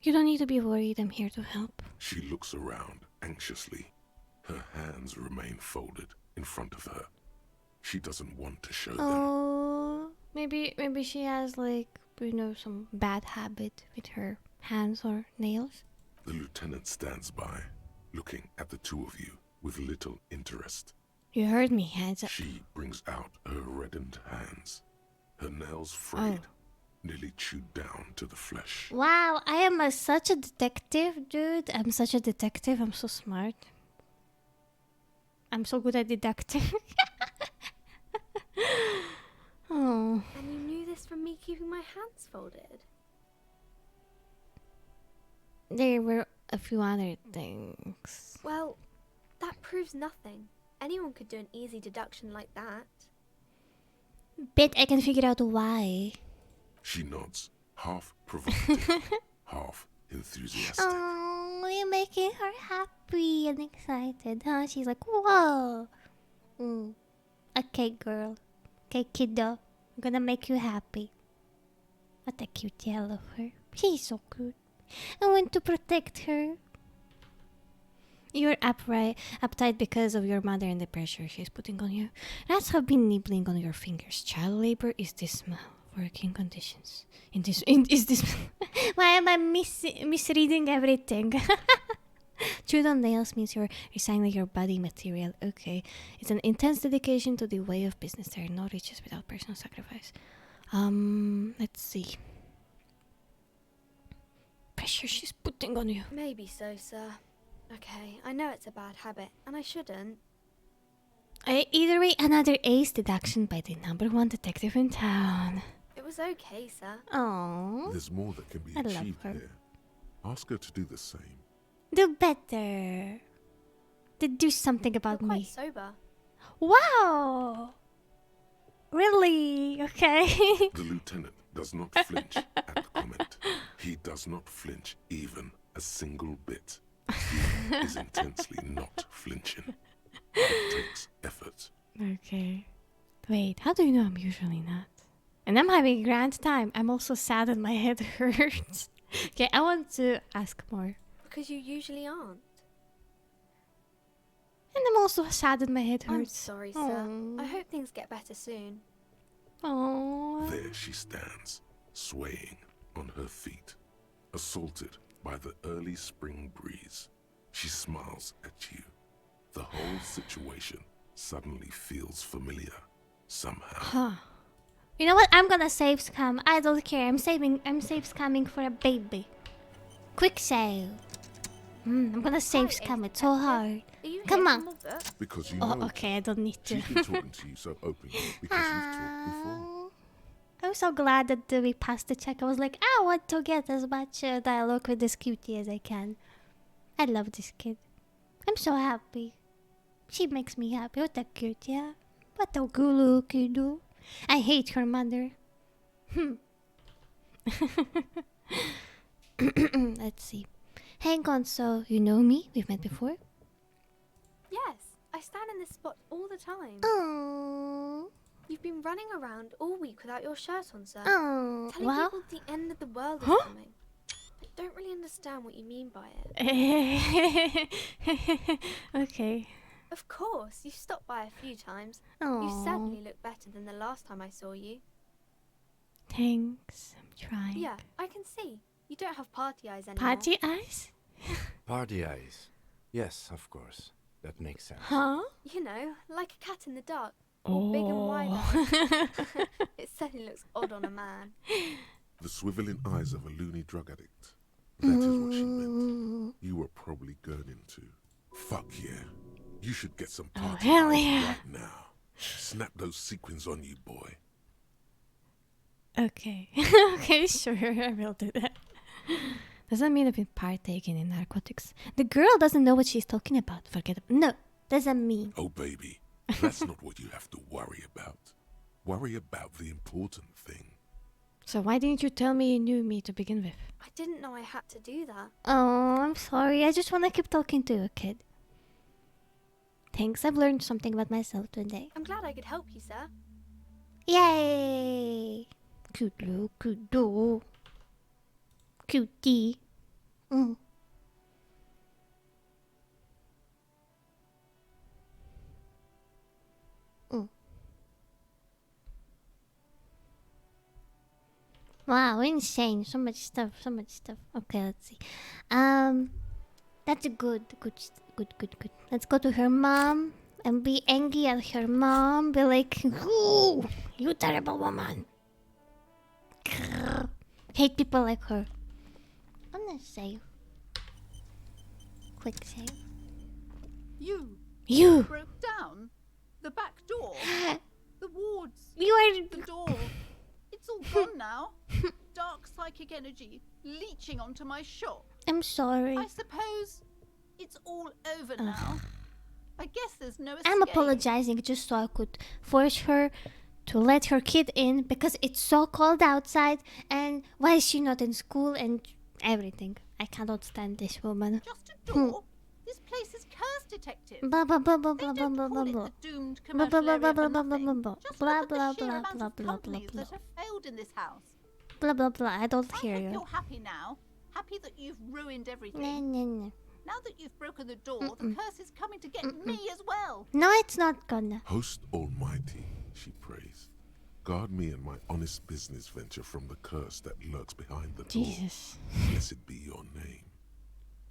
You don't need to be worried. I'm here to help. She looks around anxiously. Her hands remain folded in front of her. She doesn't want to show them. Oh, maybe she has, like, some bad habit with her hands or nails. The lieutenant stands by, looking at the two of you with little interest. You heard me, hands up. She brings out her reddened hands, her nails frayed, nearly chewed down to the flesh. Wow, I am such a detective, dude. I'm such a detective. I'm so smart. I'm so good at deducting. Oh. And you knew this from me keeping my hands folded? There were a few other things. Well, that proves nothing. Anyone could do an easy deduction like that. Bet I can figure out why. She nods, half provocative, half enthusiastic. Oh, you're making her happy and excited, huh? She's like, whoa. Okay, girl. Okay, kiddo. I'm gonna make you happy. What a cutie, I love her. She's so cute. I want to protect her. You're uptight because of your mother and the pressure she's putting on you. Rats have been nibbling on your fingers. Child labor is dismal. Working conditions. Is this? Why am I misreading everything? Chewed on nails means you're resigning your body material. Okay, it's an intense dedication to the way of business. There are no riches without personal sacrifice. Let's see. Pressure she's putting on you. Maybe so, sir. Okay, I know it's a bad habit, and I shouldn't. Either way, another ace deduction by the #1 detective in town. It was okay, sir. Oh, There's more that can be I love achieved her. here. Ask her to do the same. do better. To do something about You're quite me. sober. Wow. Really? Okay. The lieutenant does not flinch at the comment. He does not flinch even a single bit. He is intensely not flinching. It takes effort. Okay. Wait, how do you know I'm usually not? And I'm having a grand time. I'm also sad and my head hurts. Okay, I want to ask more. Because you usually aren't. And I'm also sad and my head I'm hurts. sorry, sir. Aw. I hope things get better soon. Oh. There she stands, swaying on her feet, assaulted by the early spring breeze. She smiles at you. The whole situation suddenly feels familiar, somehow. Huh. You know what? I'm gonna save scam. I don't care. I'm save scamming for a baby. Quick save. I'm gonna save Hi, scam. It's so hard. Are you Come here on. for more books? Because you Oh, know okay. I don't need to. she's been talking to you so openly because you've talked before. I'm so glad that we passed the check. I was like, I want to get as much dialogue with this cutie as I can. I love this kid. I'm so happy. She makes me happy. What a cute, yeah. What a gulu kiddo. I hate her mother. Let's see. Hang on, so you know me? We've met before? Yes, I stand in this spot all the time. Oh. You've been running around all week without your shirt on, sir. Oh. Telling Well. people the end of the world is Huh? coming. I don't really understand what you mean by it. Okay. Of course, you've stopped by a few times. Oh. You certainly look better than the last time I saw you. Thanks. I'm trying. Yeah, I can see. You don't have party eyes anymore. Party eyes? Party eyes. Yes, of course. That makes sense. Huh? You know, like a cat in the dark. Or big and wide eyes. It certainly looks odd on a man. The swiveling eyes of a loony drug addict. That is what she meant. You were probably gurning to. Fuck yeah. You should get some party hell eyes yeah. right now. Snap those sequins on you, boy. Okay. Okay, sure. I will do that. Doesn't mean I've been partaking in narcotics. The girl doesn't know what she's talking about. Forget it. No, doesn't mean. Oh, baby. That's not what you have to worry about. Worry about the important thing. So why didn't you tell me you knew me to begin with? I didn't know I had to do that. Oh, I'm sorry. I just want to keep talking to you, kid. Thanks. I've learned something about myself today. I'm glad I could help you, sir. Yay! Cute little cute doll. Cutie. Mm. Mm. Wow, insane. So much stuff, so much stuff. Okay, let's see. That's good. Let's go to her mom and be angry at her mom. Be like, ooh, you terrible woman. Grr. Hate people like her. I'm gonna save. Quick save. You. Broke down? The back door? The wards? You are. The door? It's all gone now. Dark psychic energy leeching onto my shop. I'm sorry. I suppose it's all over now. I guess there's no escape. I'm apologizing just so I could force her to let her kid in because it's so cold outside, and why is she not in school and everything. I cannot stand this woman. Just a door? This place is cursed, detective. Blah blah blah blah They blah don't blah call blah it blah. the doomed Blah blah commercial blah area blah for blah blah nothing. blah Just blah look blah at the sheer blah amount blah of blah blah companies blah that have failed in this house. blah blah blah. I don't I hear hope you. you're happy now. Happy that you've ruined everything. No. Now that you've broken the door, the curse is coming to get me as well. No, it's not gonna. Host Almighty, she prays, guard me and my honest business venture from the curse that lurks behind the door. Jesus. Blessed be your name.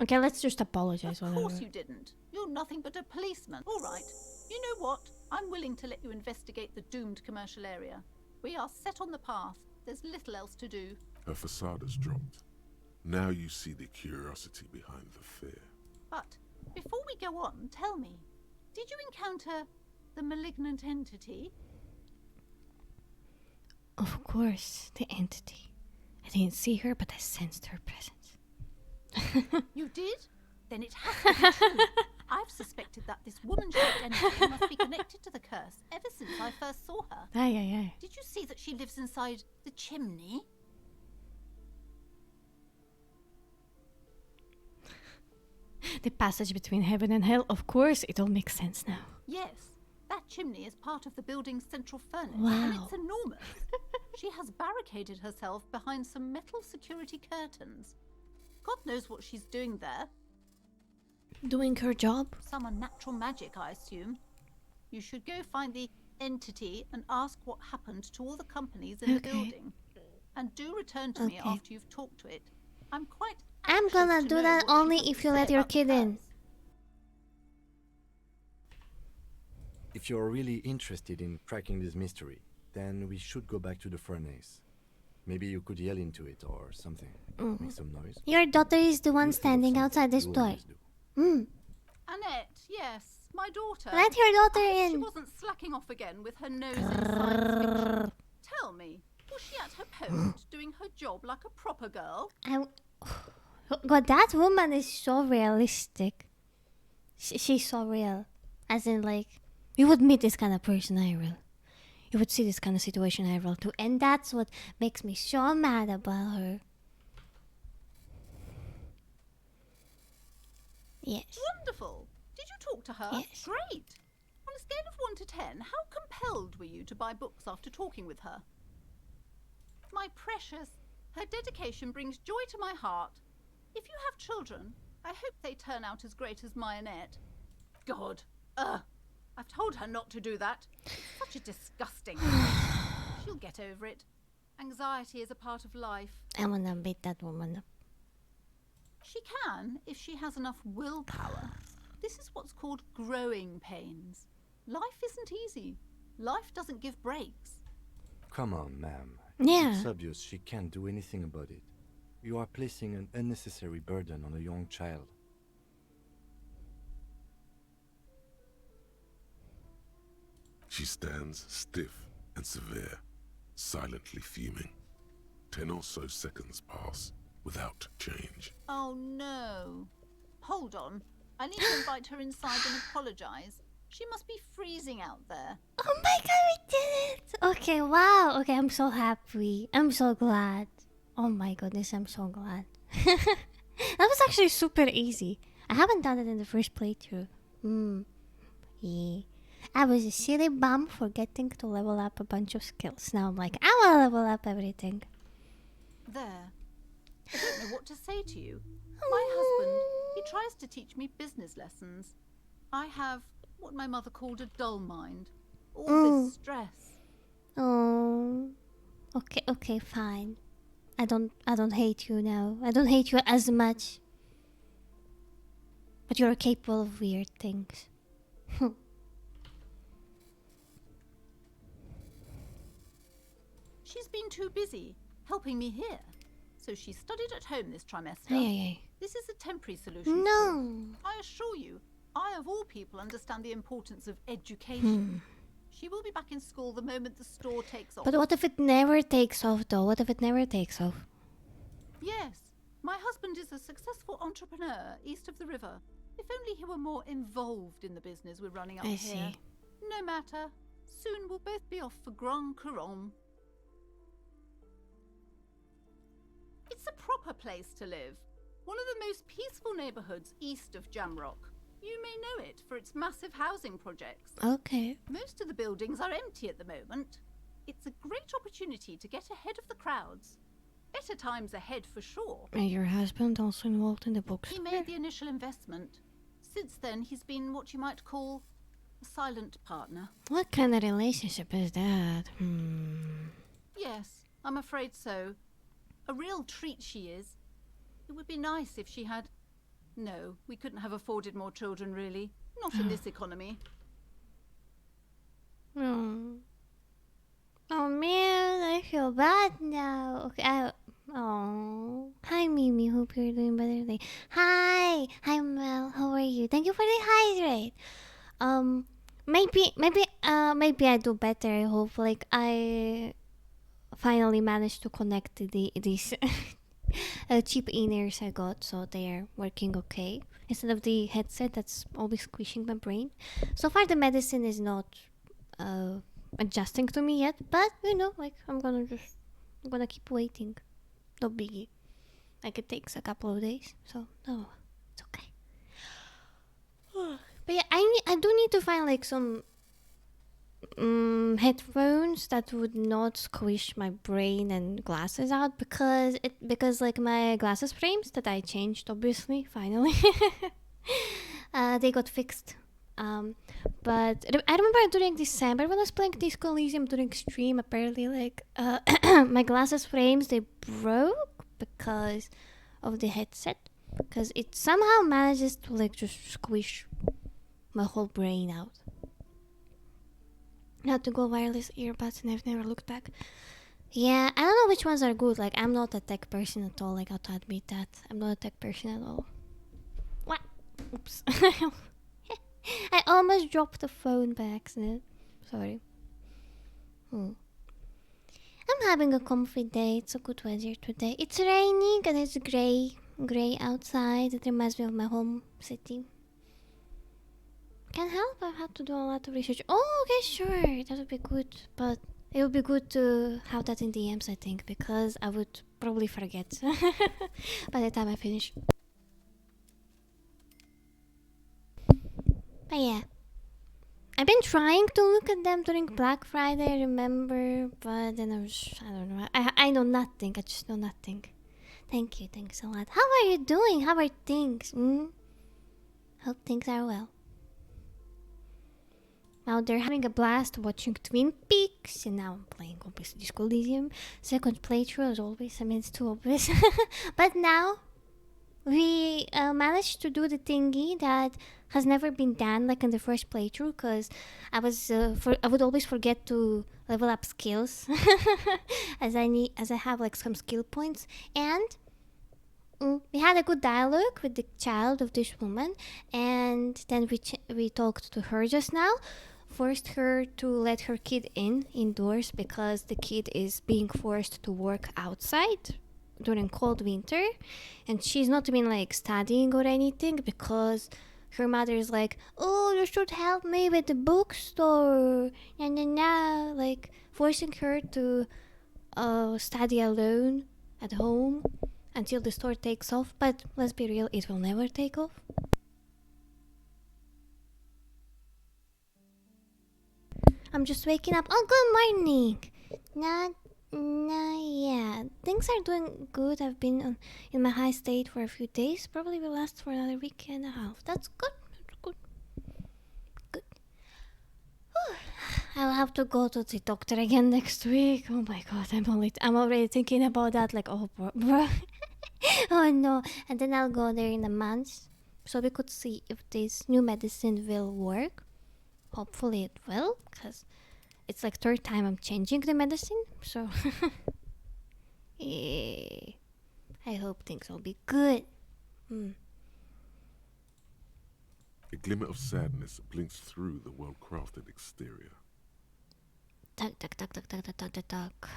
Okay, let's just apologize. Of course Whatever. you didn't. You're nothing but a policeman. All right. You know what? I'm willing to let you investigate the doomed commercial area. We are set on the path. There's little else to do. Her facade has dropped. Now you see the curiosity behind the fear. But before we go on, tell me, did you encounter the malignant entity? Of course, the entity. I didn't see her, but I sensed her presence. You did? Then it has to be true. I've suspected that this woman-shaped entity must be connected to the curse ever since I first saw her. Aye. Did you see that she lives inside the chimney? The passage between heaven and hell, of course, it all makes sense now. Yes. That chimney is part of the building's central furnace, and Wow. it's enormous. She has barricaded herself behind some metal security curtains. God knows what she's doing there. Doing her job? Some unnatural magic, I assume. You should go find the entity and ask what happened to all the companies in the building. And do return to me Okay. after you've talked to it. I'm quite I'm anxious gonna to do know that what she only has to if you say let your about the kid in. curse. If you're really interested in cracking this mystery, then we should go back to the furnace. Maybe you could yell into it or something. Make some noise. Your daughter is the one You think of standing something outside this you door. always do. Annette, yes, my daughter. Let your daughter I hope she in. wasn't slacking off again with her nose in science fiction. Tell me, was she at her post doing her job like a proper girl? God, that woman is so realistic. She's so real. As in, like, you would meet this kind of person, IRL. You would see this kind of situation, IRL, too. And that's what makes me so mad about her. Yes. Wonderful. Did you talk to her? Yes. Great. On a scale of 1 to 10, how compelled were you to buy books after talking with her? My precious, her dedication brings joy to my heart. If you have children, I hope they turn out as great as my Annette. God, I've told her not to do that. Such a disgusting She'll get over it. Anxiety is a part of life. I wanna beat that woman up. She can, if she has enough willpower. This is what's called growing pains. Life isn't easy. Life doesn't give breaks. Come on, ma'am. Yeah. It's obvious she can't do anything about it. You are placing an unnecessary burden on a young child. She stands stiff and severe, silently fuming. 10 or so seconds pass without change. Oh no. Hold on. I need to invite her inside and apologize. She must be freezing out there. Oh my god, we did it! Okay, wow. Okay, I'm so happy. I'm so glad. Oh my goodness, I'm so glad. That was actually super easy. I haven't done it in the first playthrough. Yeah. I was a silly bum forgetting to level up a bunch of skills. Now I'm like, I want to level up everything. There. I don't know what to say to you. My husband, he tries to teach me business lessons. I have what my mother called a dull mind. All this stress. Oh. Okay, fine. I don't hate you now. I don't hate you as much. But you're capable of weird things. She's been too busy helping me here. So she studied at home this trimester. Yeah. This is a temporary solution. No. I assure you, I of all people understand the importance of education. She will be back in school the moment the store takes off. But what if it never takes off, though? What if it never takes off? Yes, My husband is a successful entrepreneur east of the river. If only he were more involved in the business we're running up I here. see. No matter. Soon we'll both be off for Grand Couronne. It's a proper place to live. One of the most peaceful neighborhoods east of Jamrock. You may know it for its massive housing projects. Okay. Most of the buildings are empty at the moment. It's a great opportunity to get ahead of the crowds. Better times ahead for sure. And your husband also involved in the He bookstore? made the initial investment. Since then, he's been what you might call a silent partner. What kind of relationship is that? Yes, I'm afraid so. A real treat she is. It would be nice if she had... No, we couldn't have afforded more children, really. Not in this economy. Oh. Oh man, I feel bad now. Okay. Oh. Hi Mimi, hope you're doing better today. Hi Mel, how are you? Thank you for the hydrate. Maybe I do better. I hope. Like I finally managed to connect these cheap in-ears I got, so they are working okay instead of the headset that's always squishing my brain. So far, the medicine is not adjusting to me yet, but you know, like I'm gonna keep waiting. No biggie. Like it takes a couple of days, so no, it's okay. But yeah, I do need to find like some headphones that would not squish my brain and glasses out because like my glasses frames that I changed obviously finally they got fixed. But I remember during December when I was playing Disco Elysium during stream, apparently like my glasses frames they broke because of the headset, because it somehow manages to like just squish my whole brain out. Not to go wireless earbuds, and I've never looked back. Yeah, I don't know which ones are good. Like I'm not a tech person at all. Like I have to admit that I'm not a tech person at all. What? Oops. I almost dropped the phone by accident. Sorry. I'm having a comfy day. It's a good weather today. It's raining and it's grey outside. It reminds me of my home city. Can't help. I have to do a lot of research. Oh, okay, sure. That would be good. But it would be good to have that in DMs, I think, because I would probably forget by the time I finish. But yeah. I've been trying to look at them during Black Friday, I remember, but then I don't know. I know nothing. I just know nothing. Thank you. Thanks a lot. How are you doing? How are things? Hope things are well. Now they're having a blast watching Twin Peaks, and now I'm playing obviously Disco Elysium. Second playthrough as always. I mean, it's too obvious. But now we managed to do the thingy that has never been done like in the first playthrough, because I would always forget to level up skills as I have like some skill points. And we had a good dialogue with the child of this woman, and then we talked to her just now. Forced her to let her kid indoors because the kid is being forced to work outside during cold winter, and she's not been like studying or anything because her mother is like, oh, you should help me with the bookstore, like forcing her to study alone at home until the store takes off. But let's be real, it will never take off. I'm just waking up. Oh, good morning. Yeah. Things are doing good. I've been in my high state for a few days. Probably will last for another week and a half. That's good. Good. I'll have to go to the doctor again next week. Oh my god, I'm already thinking about that. Like, oh, bro. Oh no. And then I'll go there in a month, so we could see if this new medicine will work. Hopefully it will, because it's like third time I'm changing the medicine, so yeah. I hope things will be good. A glimmer of sadness blinks through the well-crafted exterior. Duck.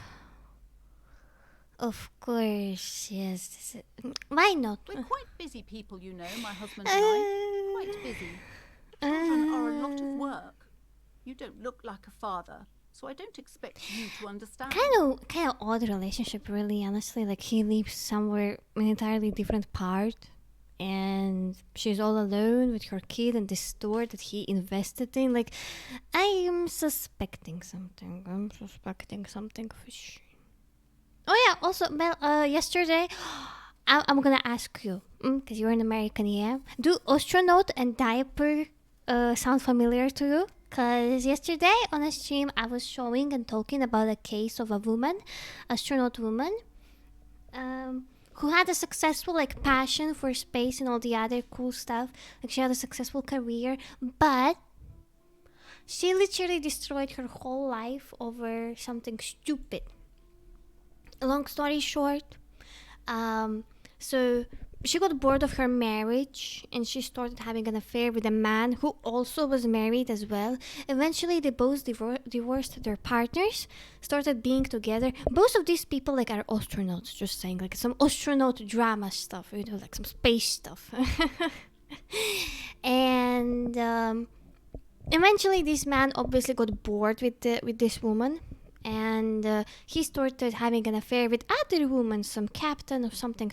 Of course, yes. Why not? We're quite busy people, you know, my husband and I. Quite busy. Children are a lot of work. You don't look like a father, so I don't expect you to understand. Kind of odd relationship, really. Honestly, like he lives somewhere in an entirely different part, and she's all alone with her kid and this store that he invested in. Like, I am suspecting something. For sure. Oh yeah. Also, Mel. Yesterday, I'm gonna ask you, because you're an American, yeah. Do astronaut and diaper sound familiar to you? Because yesterday on a stream, I was showing and talking about a case of a woman, astronaut woman, who had a successful like passion for space and all the other cool stuff. Like she had a successful career, but she literally destroyed her whole life over something stupid. Long story short, so she got bored of her marriage and she started having an affair with a man who also was married as well. Eventually, they both divorced their partners, started being together. Both of these people like are astronauts, just saying, like some astronaut drama stuff, you know, like some space stuff. And eventually, this man obviously got bored with this woman. And he started having an affair with other women, some captain or something.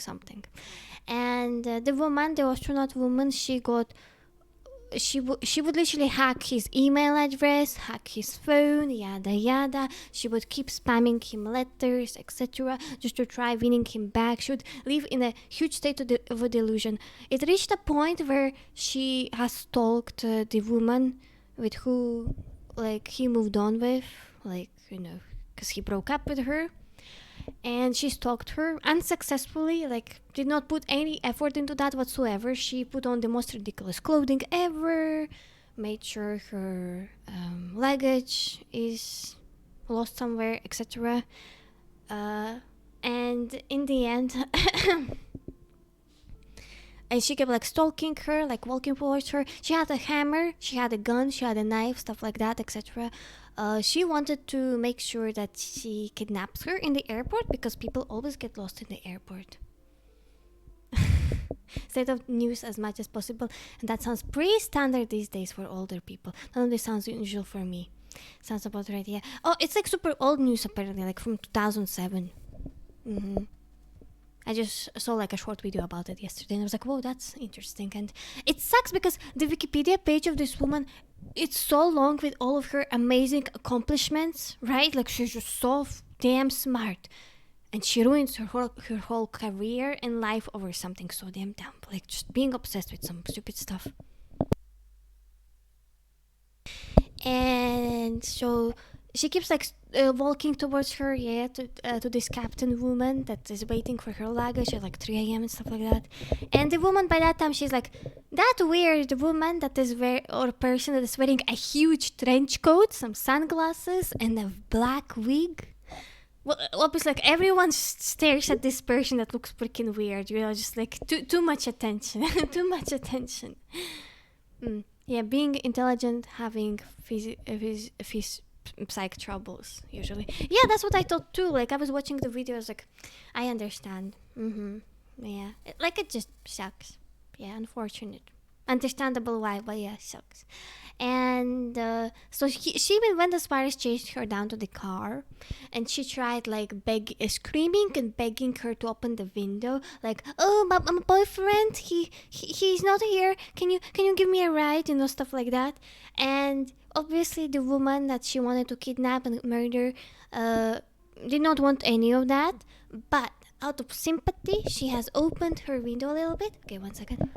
And the woman, the astronaut woman, she would literally hack his email address, hack his phone, yada yada. She would keep spamming him letters, etc., just to try winning him back. She would live in a huge state of a delusion. It reached a point where she has stalked the woman with who, like, he moved on with, like, you know, because he broke up with her. And she stalked her unsuccessfully, like, did not put any effort into that whatsoever. She put on the most ridiculous clothing ever, made sure her luggage is lost somewhere, etc. And in the end, and she kept like stalking her, like walking towards her. She had a hammer, she had a gun, she had a knife, stuff like that, etc. She wanted to make sure that she kidnaps her in the airport because people always get lost in the airport. State of news as much as possible, and that sounds pretty standard these days for older people. None of this sounds unusual for me. Sounds about right, yeah. Oh, it's like super old news apparently, like from 2007. I just saw like a short video about it yesterday and I was like, whoa, that's interesting. And it sucks because the Wikipedia page of this woman, it's so long with all of her amazing accomplishments, right? Like she's just so damn smart. And she ruins her whole career and life over something so damn dumb. Like just being obsessed with some stupid stuff. And so she keeps like walking towards her, yeah, to this captain woman that is waiting for her luggage at like 3 a.m. and stuff like that. And the woman by that time, she's like, that weird woman that is or person that is wearing a huge trench coat, some sunglasses, and a black wig. Well, obviously, like everyone stares at this person that looks freaking weird. You know, just like too much attention, too much attention. Yeah, being intelligent, having psych troubles usually. Yeah, that's what I thought too. Like I was watching the video, I was like, I understand. Yeah, it just sucks. Yeah, unfortunate, understandable why, but yeah, sucks. And so she even went as far as chased her down to the car, and she tried like screaming and begging her to open the window, like, oh, my boyfriend, he's not here, can you give me a ride, you know, stuff like that. And obviously the woman that she wanted to kidnap and murder did not want any of that, but out of sympathy she has opened her window a little bit. Okay, 1 second.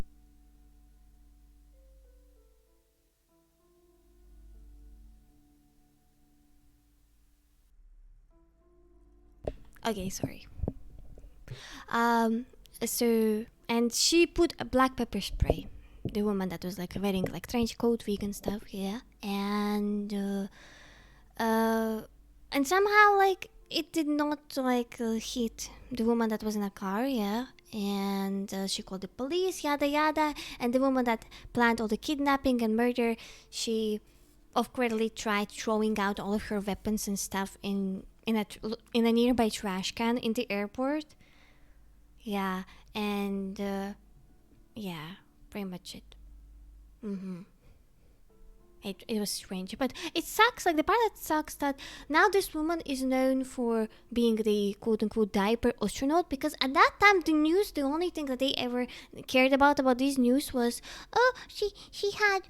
Okay, sorry. So, and she put a black pepper spray, the woman that was like wearing like trench coat, vegan stuff, yeah, and somehow like it did not like hit the woman that was in a car, yeah, and she called the police, yada yada, and the woman that planned all the kidnapping and murder, she awkwardly tried throwing out all of her weapons and stuff in in a nearby trash can in the airport. Yeah, and yeah, pretty much it. It was strange, but it sucks. Like, the part that sucks that now this woman is known for being the quote-unquote diaper astronaut, because at that time the only thing that they ever cared about this news was, oh, she had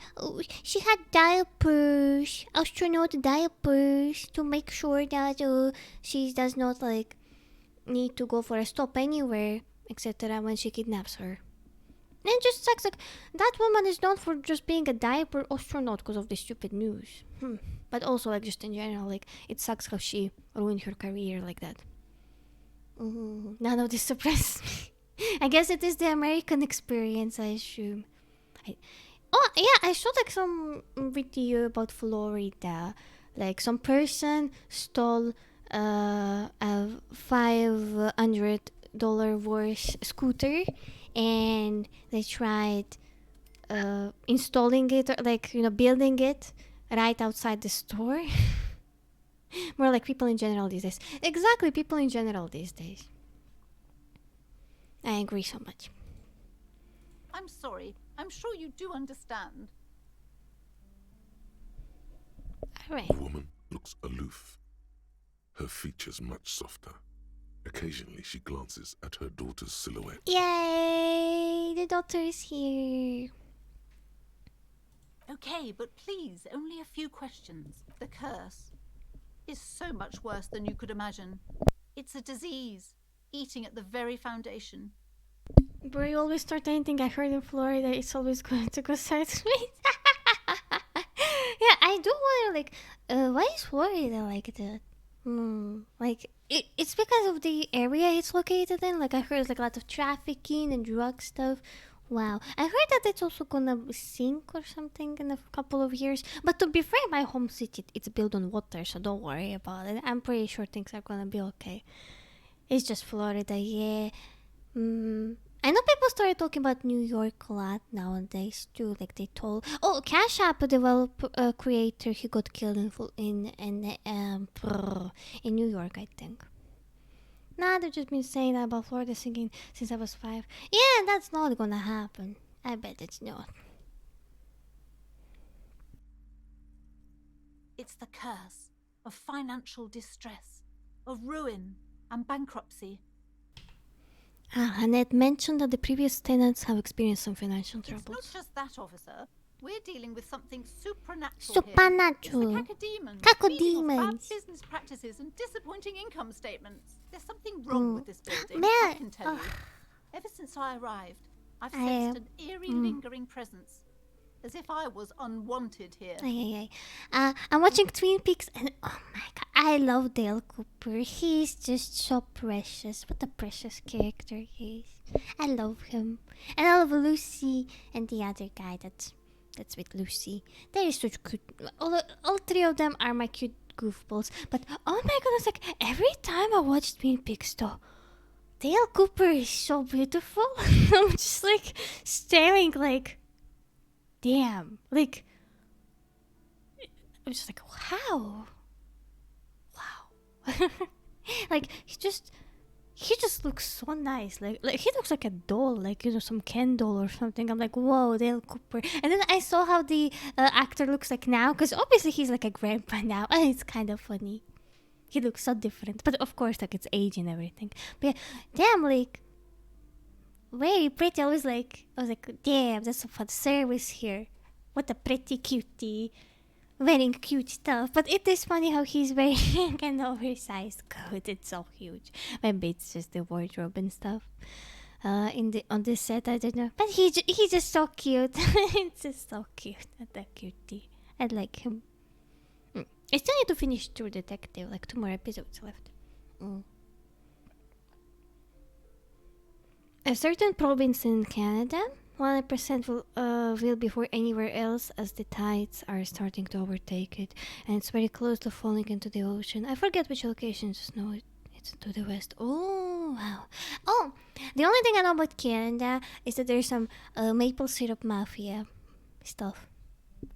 diapers, astronaut diapers, to make sure that she does not like need to go for a stop anywhere, etc. when she kidnaps her. And it just sucks. Like, that woman is known for just being a diaper astronaut because of the stupid news. But also, like, just in general, like, it sucks how she ruined her career like that. None of this surprised me. I guess it is the American experience, I assume. I saw like some video about Florida. Like, some person stole a $500 worth scooter, and they tried installing it, or like, building it right outside the store. More like people in general these days. Exactly, people in general these days. I agree so much. I'm sorry. I'm sure you do understand. Alright. The woman looks aloof, her features much softer. Occasionally she glances at her daughter's silhouette. Yay! The daughter is here. Okay, but please, only a few questions. The curse is so much worse than you could imagine. It's a disease, eating at the very foundation. Bro, you always start anything I heard in Florida, it's always going to go sideways. Yeah, I do wonder, like, why is Florida like that? Like, it's because of the area it's located in. Like, I heard like a lot of trafficking and drug stuff. Wow. I heard that it's also gonna sink or something in a couple of years. But to be fair, my home city, it's built on water, so don't worry about it. I'm pretty sure things are gonna be okay. It's just Florida, yeah. I know people started talking about New York a lot nowadays too. Like, they told, Cash App creator, he got killed in New York, I think. Nah, they've just been saying that about Florida sinking since I was 5. Yeah, that's not gonna happen. I bet it's not. It's the curse of financial distress, of ruin and bankruptcy. Annette mentioned that the previous tenants have experienced some financial troubles. It's not just that, officer. We're dealing with something supernatural Supernatural. here. It's the cacodemons. bad business practices and disappointing income statements. There's something wrong with this building, Man. I can tell you. Ever since I arrived, I've sensed an eerie, lingering presence. As if I was unwanted here. I'm watching Twin Peaks, and oh my god, I love Dale Cooper. He's just so precious. What a precious character he is. I love him. And I love Lucy and the other guy that's with Lucy. They're such cute. All three of them are my cute goofballs. But oh my goodness, like, every time I watch Twin Peaks though, Dale Cooper is so beautiful. I'm just like staring like, damn, like, I'm just like, wow. Like, he just looks so nice. Like he looks like a doll, like, some Ken doll or something. I'm like, whoa, Dale Cooper. And then I saw how the actor looks like now, because obviously he's like a grandpa now, and it's kind of funny. He looks so different, but of course, like, it's age and everything. But yeah, damn, like, very pretty. I was like, damn, that's some fun service here. What a pretty cutie. Wearing cute stuff. But it is funny how he's wearing an oversized coat. It's so huge. Maybe it's just the wardrobe and stuff. On this set, I don't know. But he's just so cute. It's just so cute. What a cutie. I like him. I still need to finish True Detective. Like, 2 more episodes left. A certain province in Canada, 100% will before anywhere else, as the tides are starting to overtake it, and it's very close to falling into the ocean. I forget which location, just know it's to the west. Oh, wow. Oh, the only thing I know about Canada is that there's some maple syrup mafia stuff.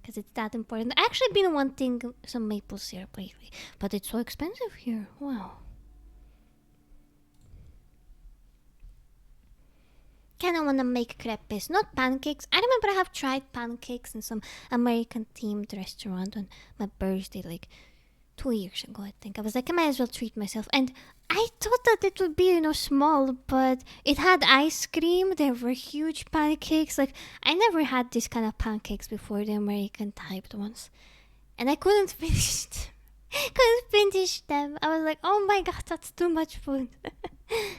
because it's that important. I've actually been wanting some maple syrup lately, but it's so expensive here. Wow. Kind of want to make crepes, not pancakes. I remember I have tried pancakes in some American themed restaurant on my birthday, like 2 years ago, I think. I was like, I might as well treat myself. And I thought that it would be, small, but it had ice cream. There were huge pancakes. Like, I never had this kind of pancakes before, the American typed ones. And I couldn't finish them. I was like, oh my god, that's too much food.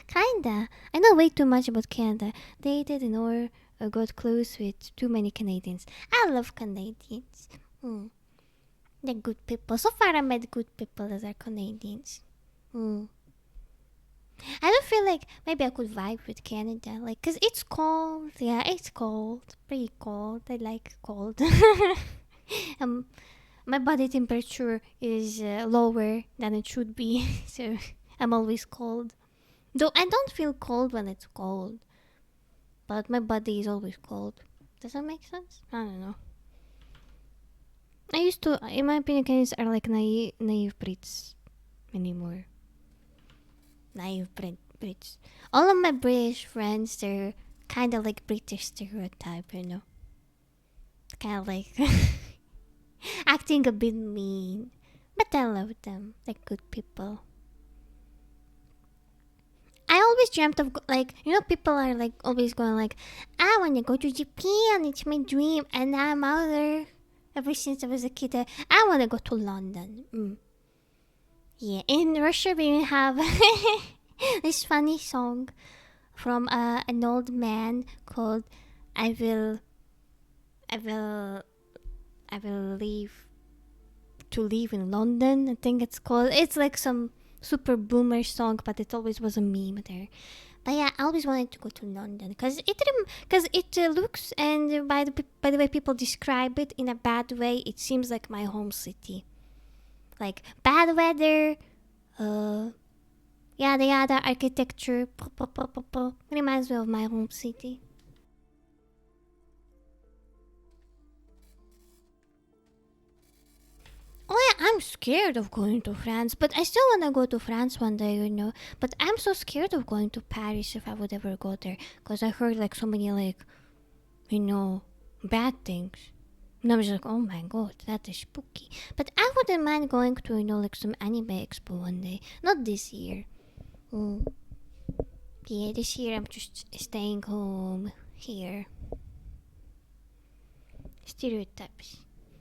Kinda. I know way too much about Canada. Dated and or got close with too many Canadians. I love Canadians. They're good people. So far I met good people that are Canadians. I don't feel like maybe I could vibe with Canada. Like, cause it's cold. Yeah, it's cold. Pretty cold. I like cold. My body temperature is lower than it should be. So I'm always cold. Though I don't feel cold when it's cold. But my body is always cold. Does that make sense? I don't know. I used to, in my opinion, Canadians are like naive Brits anymore. Naive Brits. All of my British friends, they're kind of like British stereotype, Kind of like acting a bit mean. But I love them. They're good people. I always dreamt of, people are like always going like, I want to go to Japan, it's my dream. And now I'm out there. Ever since I was a kid, I want to go to London. Yeah, in Russia we even have this funny song from an old man called I will live in London, I think it's called. It's like some super boomer song, but it always was a meme there. But yeah, I always wanted to go to London because it looks, and by the way people describe it in a bad way, it seems like my home city. Like bad weather, yada yada, architecture, reminds me of my home city. Oh yeah, I'm scared of going to France, but I still want to go to France one day, But I'm so scared of going to Paris if I would ever go there, because I heard like so many bad things. And I was like, oh my god, that is spooky. But I wouldn't mind going to, like some anime expo one day. Not this year. Yeah, this year I'm just staying home here. Stereotypes.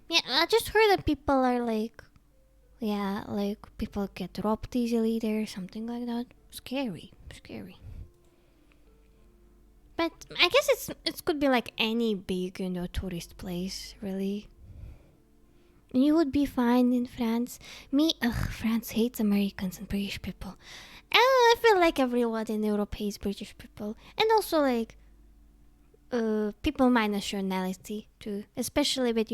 Yeah, I just heard that people are like people get robbed easily there, something like that. Scary. But I guess it could be like any big, tourist place, really. You would be fine in France. France hates Americans and British people. I feel like everyone in Europe hates British people. And also like people my nationality too, especially with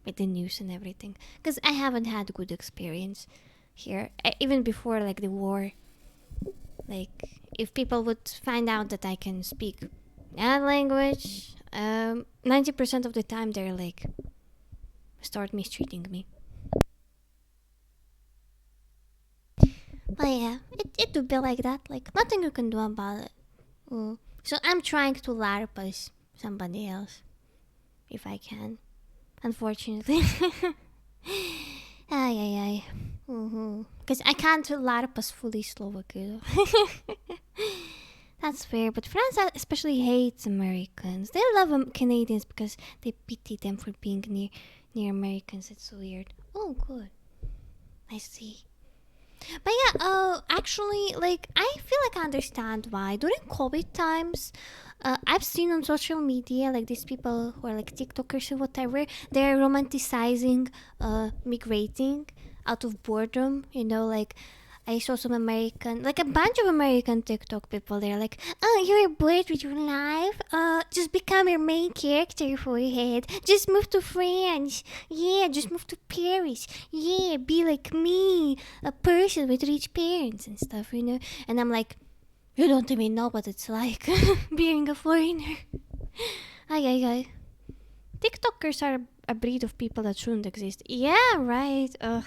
with the news and everything, because I haven't had a good experience here. Even before like the war, like if people would find out that I can speak that language, 90% of the time they're like start mistreating me. But yeah, it would be like that, like nothing you can do about it. So I'm trying to LARP as somebody else if I can. Unfortunately. Ay. Because I can't LARP as fully Slovak. That's fair, but France especially hates Americans. They love Canadians because they pity them for being near Americans. It's weird. Oh, good. I see. But yeah, actually, like, I feel like I understand why. During COVID times, I've seen on social media, like, these people who are, like, TikTokers or whatever, they're romanticizing migrating out of boredom, like, I saw some American, like a bunch of American TikTok people. They're like, oh, you're bored with your life? Just become your main character for your head. Just move to France. Yeah, just move to Paris. Yeah, be like me, a person with rich parents and stuff, And I'm like, you don't even know what it's like being a foreigner. Ay. TikTokers are a breed of people that shouldn't exist. Yeah, right. Ugh.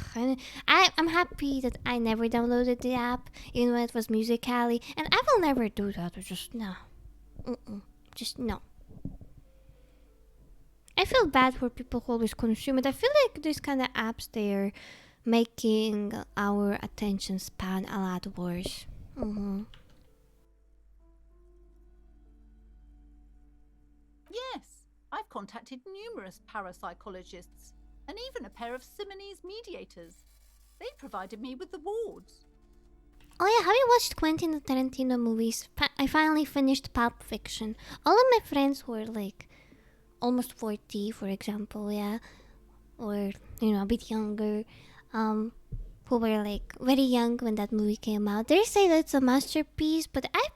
I'm happy that I never downloaded the app, even when it was Musical.ly, and I will never do that. Just no. Just no. I feel bad for people who always consume it. I feel like these kind of apps, they're making our attention span a lot worse. Yes, I've contacted numerous parapsychologists and even a pair of Simonese mediators. They provided me with the wards. Oh yeah, have you watched Quentin Tarantino movies? I finally finished Pulp Fiction. All of my friends who were like almost 40, for example, yeah, or a bit younger, who were like very young when that movie came out. They say that it's a masterpiece, but I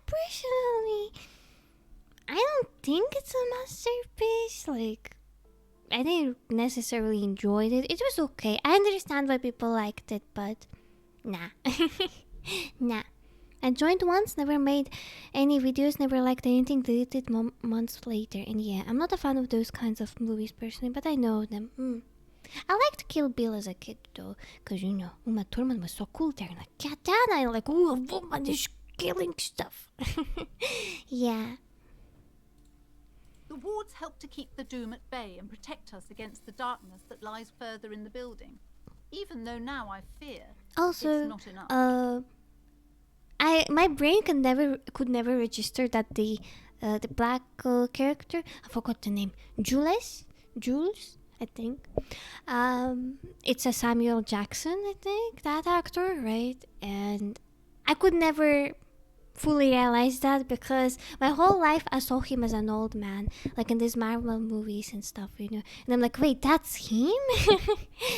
don't think it's a masterpiece. Like, I didn't necessarily enjoy it. It was okay. I understand why people liked it, but nah. Nah. I joined once, never made any videos, never liked anything, deleted months later. And yeah, I'm not a fan of those kinds of movies personally, but I know them. I liked Kill Bill as a kid though, because Uma Thurman was so cool there, and like katana, and like, ooh, a woman is killing stuff. Yeah. The wards help to keep the doom at bay and protect us against the darkness that lies further in the building. Even though now I fear also, it's not enough. My brain could never register that the black character, I forgot the name, Jules, I think. It's a Samuel Jackson, I think, that actor, right? And I could never fully realize that because my whole life I saw him as an old man, like in these Marvel movies and stuff, And I'm like, wait, that's him?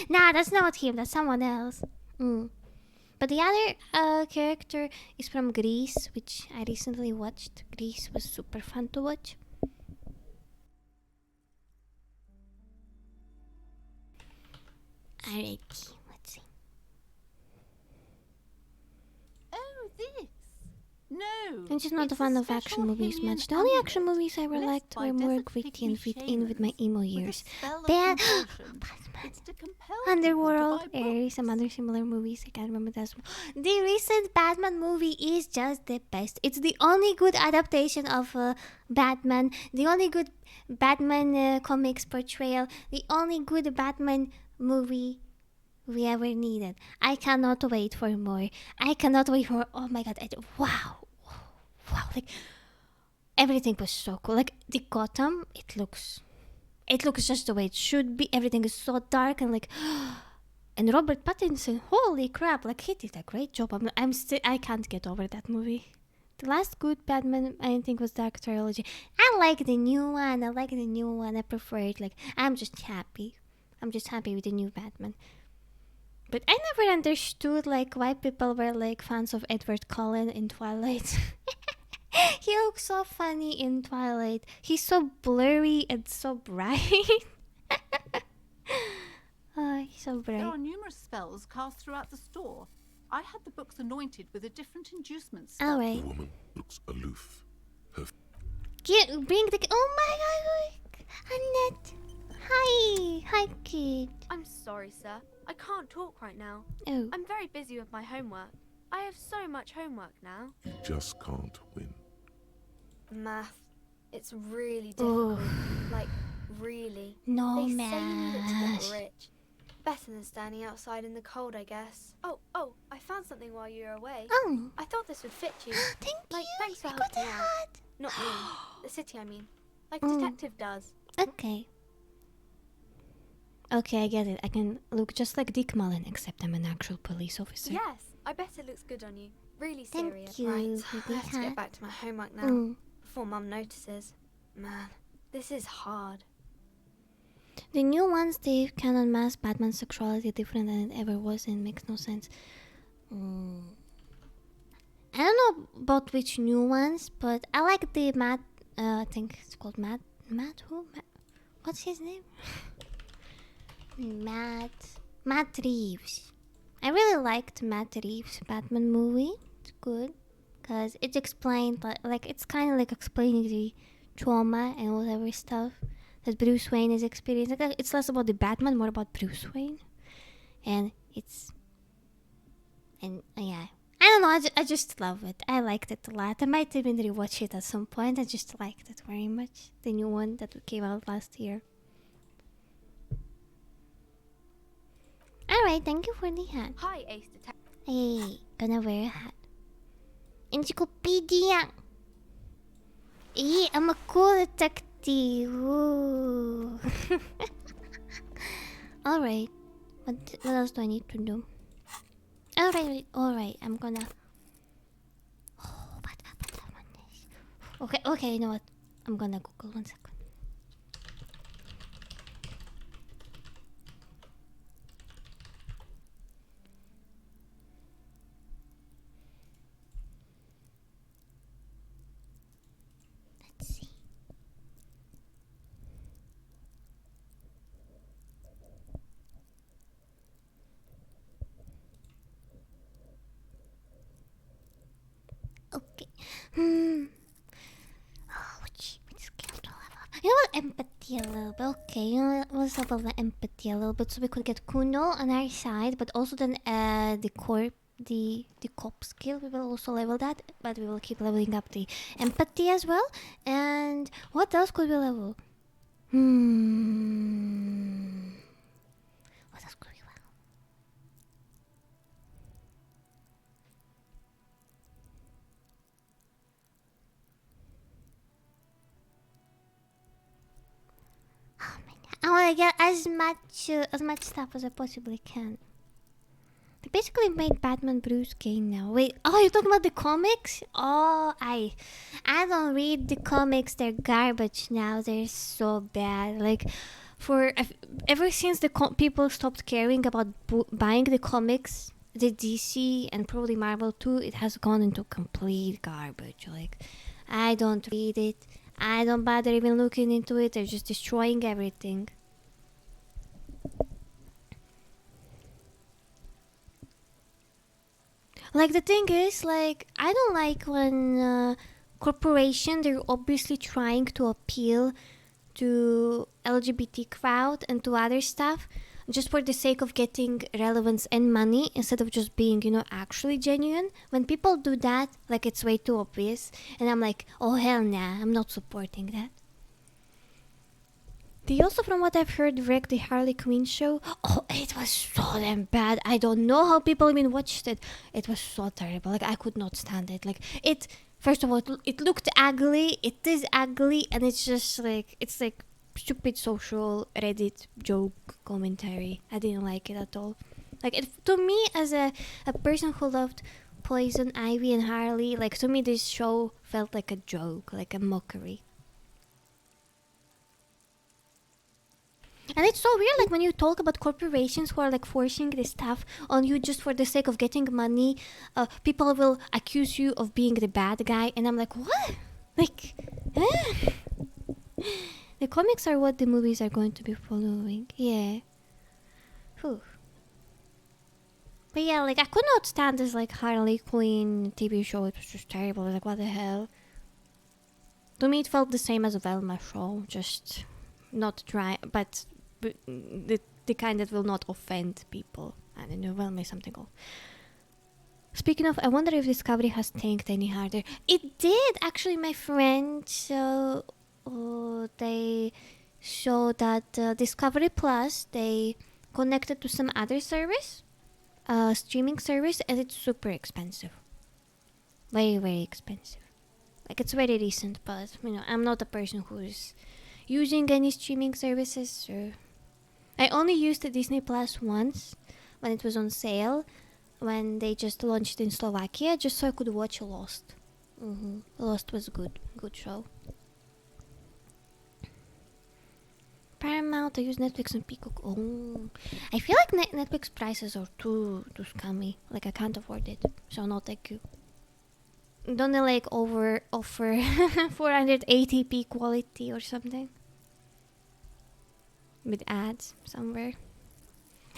Nah, that's not him. That's someone else. But the other character is from Greece, which I recently watched. Greece was super fun to watch. Alrighty, let's see. Oh, this? No. I'm just not a fan of action movies much. The only action movies I ever liked were more gritty and fit in with my emo years. Bad Underworld, some other similar movies. I can't remember that. The recent Batman movie is just the best. It's the only good adaptation of Batman. The only good Batman comics portrayal. The only good Batman movie we ever needed. I cannot wait for more. I cannot wait for. Oh my god! Wow! Like everything was so cool. Like the Gotham, it looks just the way it should be. Everything is so dark and like. And Robert Pattinson, holy crap! Like he did a great job. I can't get over that movie. The last good Batman, I think, was Dark Trilogy. I like the new one. I prefer it. Like I'm just happy with the new Batman. But I never understood like why people were like fans of Edward Cullen in Twilight. He looks so funny in Twilight. He's so blurry and so bright. Oh, he's so bright. There are numerous spells cast throughout the store. I had the books anointed with a different inducement spell. All right. The woman looks aloof. Bring the. Oh my god, Annette. Hi, kid. I'm sorry, sir. I can't talk right now. Oh. I'm very busy with my homework. I have so much homework now. You just can't win. Math. It's really difficult. Like, really. No, they say you need it to math. get rich. Better than standing outside in the cold, I guess. Oh, I found something while you were away. Oh. I thought this would fit you. Thank you. Thanks for I got helping a out. hat. Not me. The city, I mean. Like Detective does. Okay. Okay, I get it. I can look just like Dick Mullen, except I'm an actual police officer. Yes, I bet it looks good on you. Really Thank serious. you, Right, Ruby I have to Hat. get back to my homework now. Before Mum notices. Man, this is hard. The new ones, they can unmask Batman's sexuality different than it ever was and makes no sense. I don't know about which new ones, but I like the Matt, I think it's called Matt who? What's his name? Matt Reeves. I really liked Matt Reeves' Batman movie. It's good because it explained like it's kind of like explaining the trauma and whatever stuff that Bruce Wayne is experiencing. Like, it's less about the Batman, more about Bruce Wayne. And yeah. I don't know, I just love it. I liked it a lot. I might even rewatch it at some point. I just liked it very much. The new one that came out last year. Alright, thank you for the hat. Hi, Ace Detective. Hey, gonna wear a hat. Encyclopedia! Hey, I'm a cool detective. Ooh. Alright. What else do I need to do? Alright, I'm gonna... Okay, you know what? I'm gonna Google 1 second. Let's see. Okay. Which skill to level up? You know what? Empathy a little bit. Okay, you know what? Let's level the empathy a little bit so we could get Kuno on our side, but also then the cop skill. We will also level that, but we will keep leveling up the empathy as well. And what else could we level? What else could we level? Oh my god! I want to get as much stuff as I possibly can. They basically made Batman Bruce Wayne now. Wait, oh, you're talking about the comics? Oh, I don't read the comics. They're garbage now. They're so bad. Like, ever since the people stopped caring about buying the comics, the DC and probably Marvel too, it has gone into complete garbage. Like, I don't read it. I don't bother even looking into it. They're just destroying everything. Like, the thing is, like, I don't like when corporation, they're obviously trying to appeal to LGBT crowd and to other stuff just for the sake of getting relevance and money instead of just being, you know, actually genuine. When people do that, like, it's way too obvious. And I'm like, oh, hell nah, I'm not supporting that. They also, from what I've heard, wrecked the Harley Quinn show. Oh, it was so damn bad. I don't know how people even watched it. It was so terrible. Like, I could not stand it. Like, first of all, it looked ugly. It is ugly. And it's just like, it's like stupid social Reddit joke commentary. I didn't like it at all. Like, to me, as a person who loved Poison Ivy and Harley, like, to me, this show felt like a joke, like a mockery. And it's so weird, like, when you talk about corporations who are, like, forcing this stuff on you just for the sake of getting money, people will accuse you of being the bad guy, and I'm like, what? Like, the comics are what the movies are going to be following. Yeah. Whew. But yeah, like, I could not stand this, like, Harley Quinn TV show. It was just terrible. Like, what the hell? To me, it felt the same as a Velma show. Just not dry, but the kind that will not offend people. I don't know, Velma is something else. Speaking of, I wonder if Discovery has tanked any harder. It did, actually, my friend. So they show that Discovery Plus, they connected to some other service, streaming service, and it's super expensive. Very, very expensive. Like, it's very recent, but, you know, I'm not a person who's using any streaming services. So I only used the Disney Plus once when it was on sale, when they just launched in Slovakia, just so I could watch Lost. Lost was good show. Paramount, I use Netflix and Peacock. Oh, I feel like Netflix prices are too scammy. Like, I can't afford it, so no thank you. Don't they, like, offer 480p quality or something? With ads somewhere.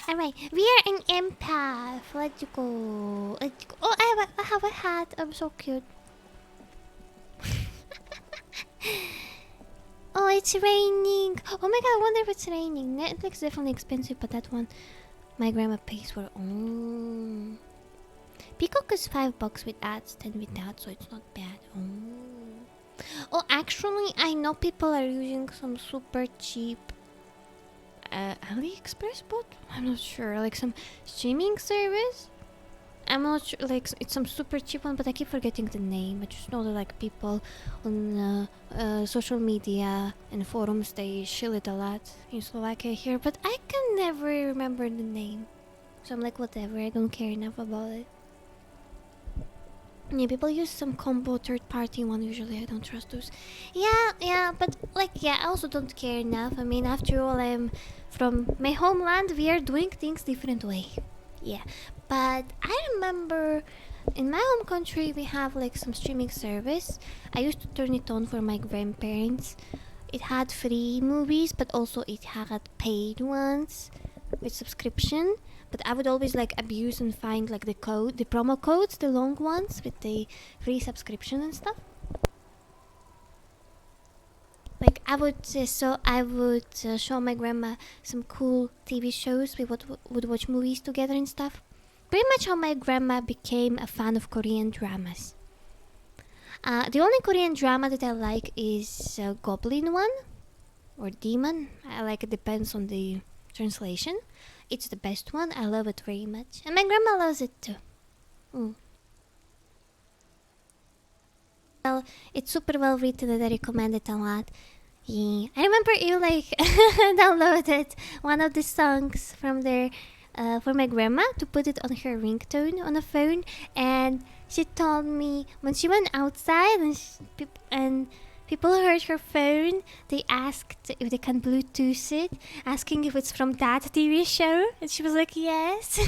Alright, we are an empath. Let's go. Oh, I have a hat. I'm so cute. Oh, it's raining. Oh my god, I wonder if it's raining. Netflix is definitely expensive, but that one my grandma pays for. Oh. Peacock is $5 with ads, 10 without, so it's not bad. Oh, actually, I know people are using some super cheap AliExpress bot? I'm not sure. Like some streaming service? I'm not sure. Like, it's some super cheap one, but I keep forgetting the name. I just know that, like, people on social media and forums, they shill it a lot in Slovakia here, but I can never remember the name. So I'm like, whatever, I don't care enough about it. Yeah, people use some combo third-party one usually. I don't trust those. Yeah, but like, yeah, I also don't care enough. I mean, after all, I'm from my homeland. We are doing things different way. Yeah, but I remember in my home country we have like some streaming service. I used to turn it on for my grandparents. It had free movies, but also it had paid ones with subscription. But I would always like abuse and find like the promo codes, the long ones with the free subscription and stuff. Like I would show my grandma some cool TV shows. We would watch movies together and stuff. Pretty much how my grandma became a fan of Korean dramas. The only Korean drama that I like is Goblin one or Demon. I like it, depends on the translation. It's the best one. I love it very much. And my grandma loves it too. Well, it's super well written and I recommend it a lot. Yeah. I remember you like downloaded one of the songs from there for my grandma to put it on her ringtone on the phone, and she told me when she went outside and people heard her phone, they asked if they can Bluetooth it, asking if it's from that TV show, and she was like, yes.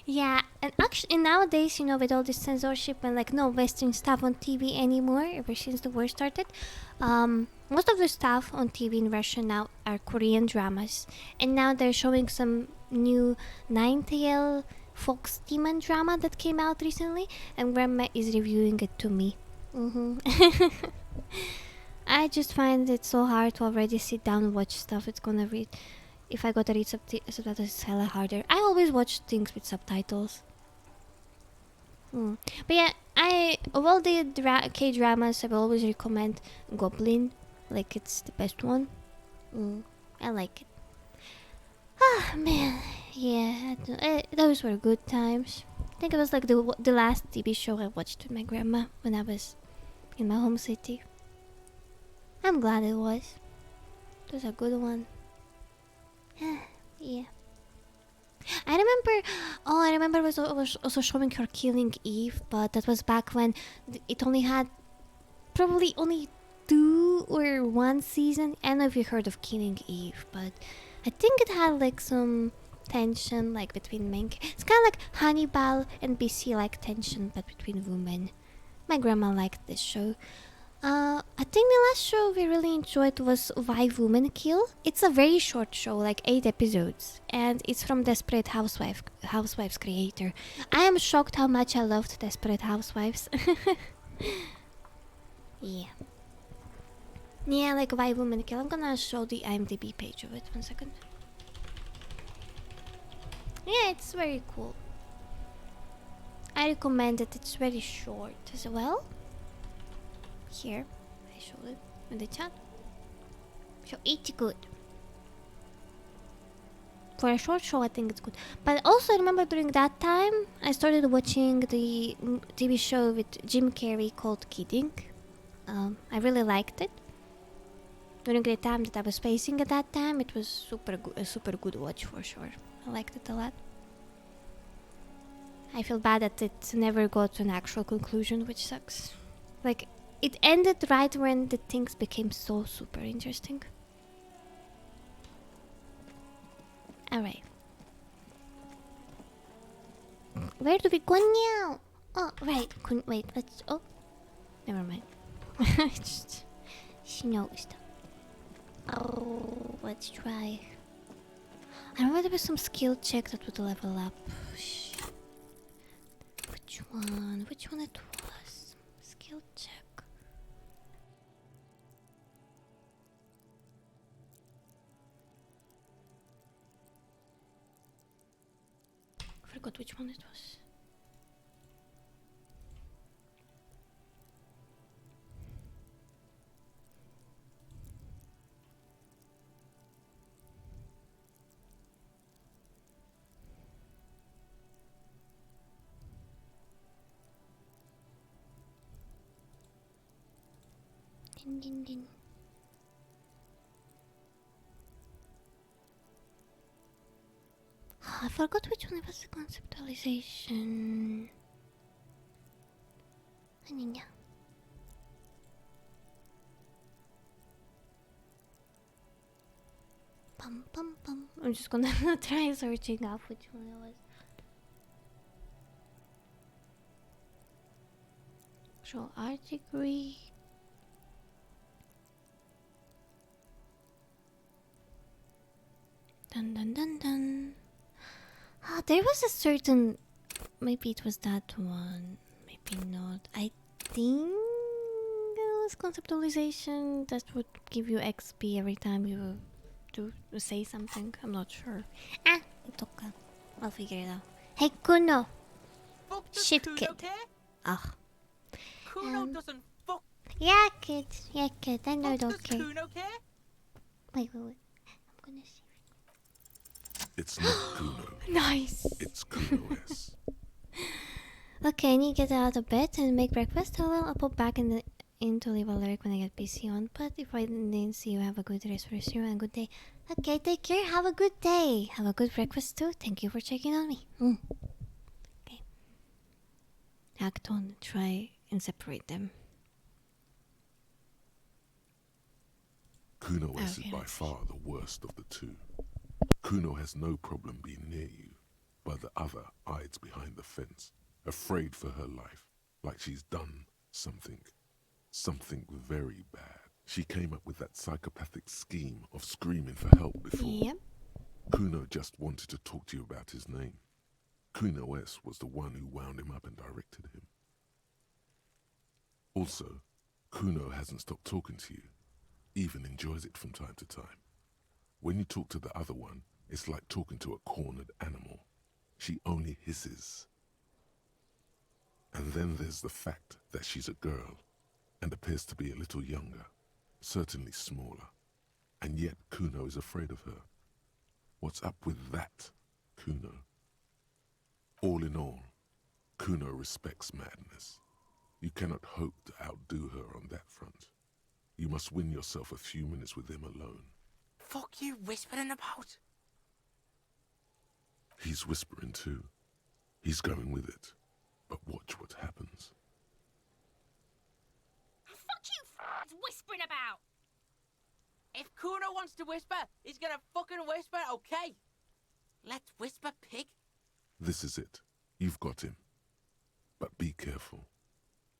Yeah, and actually nowadays, you know, with all this censorship and like no Western stuff on TV anymore, ever since the war started, most of the stuff on TV in Russia now are Korean dramas, and now they're showing some new Nine-Tail Fox demon drama that came out recently, and Grandma is reviewing it to me. I just find it so hard to already sit down and watch stuff. It's gonna read. If I gotta read subtitles, it's hella harder. I always watch things with subtitles. But yeah, of all the K-dramas, I will always recommend Goblin. Like, it's the best one. I like it. Ah, man. Yeah, those were good times. I think it was like the last TV show I watched with my grandma when I was in my home city. I'm glad it was. It was a good one. Yeah. I remember it was also showing her killing Eve, but that was back when it only had probably only 2 or 1 season. I don't know if you heard of Killing Eve, but I think it had like some tension like between men. It's kind of like Hannibal and BC like tension, but between women. My grandma liked this show. I think the last show we really enjoyed was Why Women Kill. It's a very short show, like 8 episodes, and it's from Desperate Housewives creator. I am shocked how much I loved Desperate Housewives. Yeah, like Why Women Kill. I'm gonna show the IMDb page of it. 1 second. Yeah, it's very cool. I recommend it. It's very short as well. Here, I showed it in the chat. So it's good. For a short show, I think it's good. But also, I remember during that time, I started watching the TV show with Jim Carrey called Kidding. I really liked it. During the time that I was facing at that time, it was a super good watch for sure. I liked it a lot. I feel bad that it never got to an actual conclusion, which sucks. Like, it ended right when the things became so super interesting. Alright. Where do we go now? Oh, right. Wait, let's... Oh. Never mind. She knows. Oh, let's try. I remember there was some skill check that would level up. Shit. Which one? Which one it was? Skill check. forgot which one it was. Din, din, din. I forgot which one was the conceptualization. Aninya. Pum pum pum. I'm just gonna try searching up which one it was. Actual art degree. Dun dun dun dun. Ah, there was a certain. Maybe it was that one. Maybe not. I think it was conceptualization that would give you XP every time you do say something. I'm not sure. Ah, it's okay. I'll figure it out. Hey, Kuno. Fuck does Shit, Kuno kid. care? Ah. Kuno doesn't fuck. Yeah, kid. Yeah, kid. I know. Fuck Don't does care. Kuno care? Wait. I'm gonna see. It's not Kuno. Nice. It's Kuno-S. Okay, I need to get out of bed and make breakfast. I'll pop back in to leave a lyric when I get PC on. But if I didn't see you, have a good rest for you and a good day. Okay, take care. Have a good day. Have a good breakfast too. Thank you for checking on me. Okay. Act on. Try and separate them. Kuno-S Okay, is by let's far the worst of the two. Kuno has no problem being near you, but the other hides behind the fence, afraid for her life, like she's done something very bad. She came up with that psychopathic scheme of screaming for help before. Yep. Kuno just wanted to talk to you about his name. Kuno-S was the one who wound him up and directed him. Also, Kuno hasn't stopped talking to you, even enjoys it from time to time. When you talk to the other one, it's like talking to a cornered animal. She only hisses. And then there's the fact that she's a girl and appears to be a little younger, certainly smaller, and yet Kuno is afraid of her. What's up with that, Kuno? All in all, Kuno respects madness. You cannot hope to outdo her on that front. You must win yourself a few minutes with him alone. Fuck you whispering about? He's whispering too. He's going with it. But watch what happens. Fuck you whispering about. If Kuno wants to whisper, he's gonna fucking whisper, okay? Let's whisper, pig. This is it. You've got him. But be careful.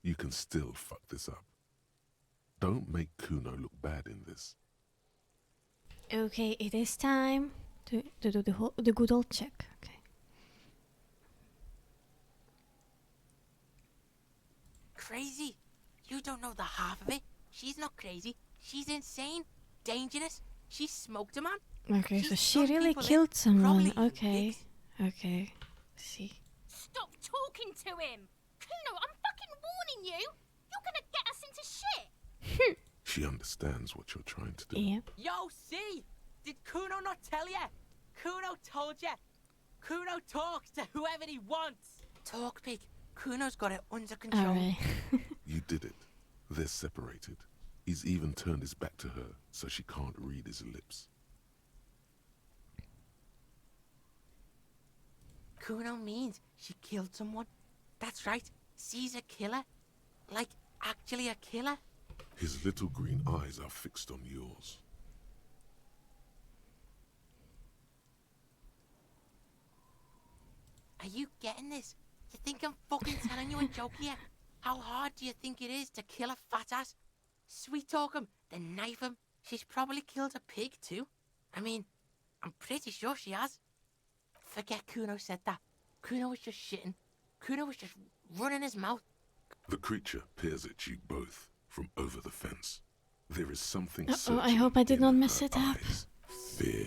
You can still fuck this up. Don't make Kuno look bad in this. Okay, it is time to do the good old check. Okay. Crazy? You don't know the half of it. She's not crazy. She's insane. Dangerous. She smoked a man. Okay, so She's she done really people in, killed someone. probably, you Okay. pigs. Okay. See. Stop talking to him. Kuno, I'm fucking warning you. You're gonna get us into shit. She understands what you're trying to do. Yep. Yo, see? Did Kuno not tell ya? Kuno told ya. Kuno talks to whoever he wants. Talk, pig. Kuno's got it under control. Alright. You did it. They're separated. He's even turned his back to her so she can't read his lips. Kuno means she killed someone. That's right. She's a killer. Like, actually a killer. His little green eyes are fixed on yours. Are you getting this? You think I'm fucking telling you a joke here? How hard do you think it is to kill a fat ass? Sweet talk him, then knife him. She's probably killed a pig too. I mean, I'm pretty sure she has. Forget Kuno said that. Kuno was just shitting. Kuno was just running his mouth. The creature peers at you both from over the fence. There is something I searching hope I did in not mess her it up. eyes. Fear.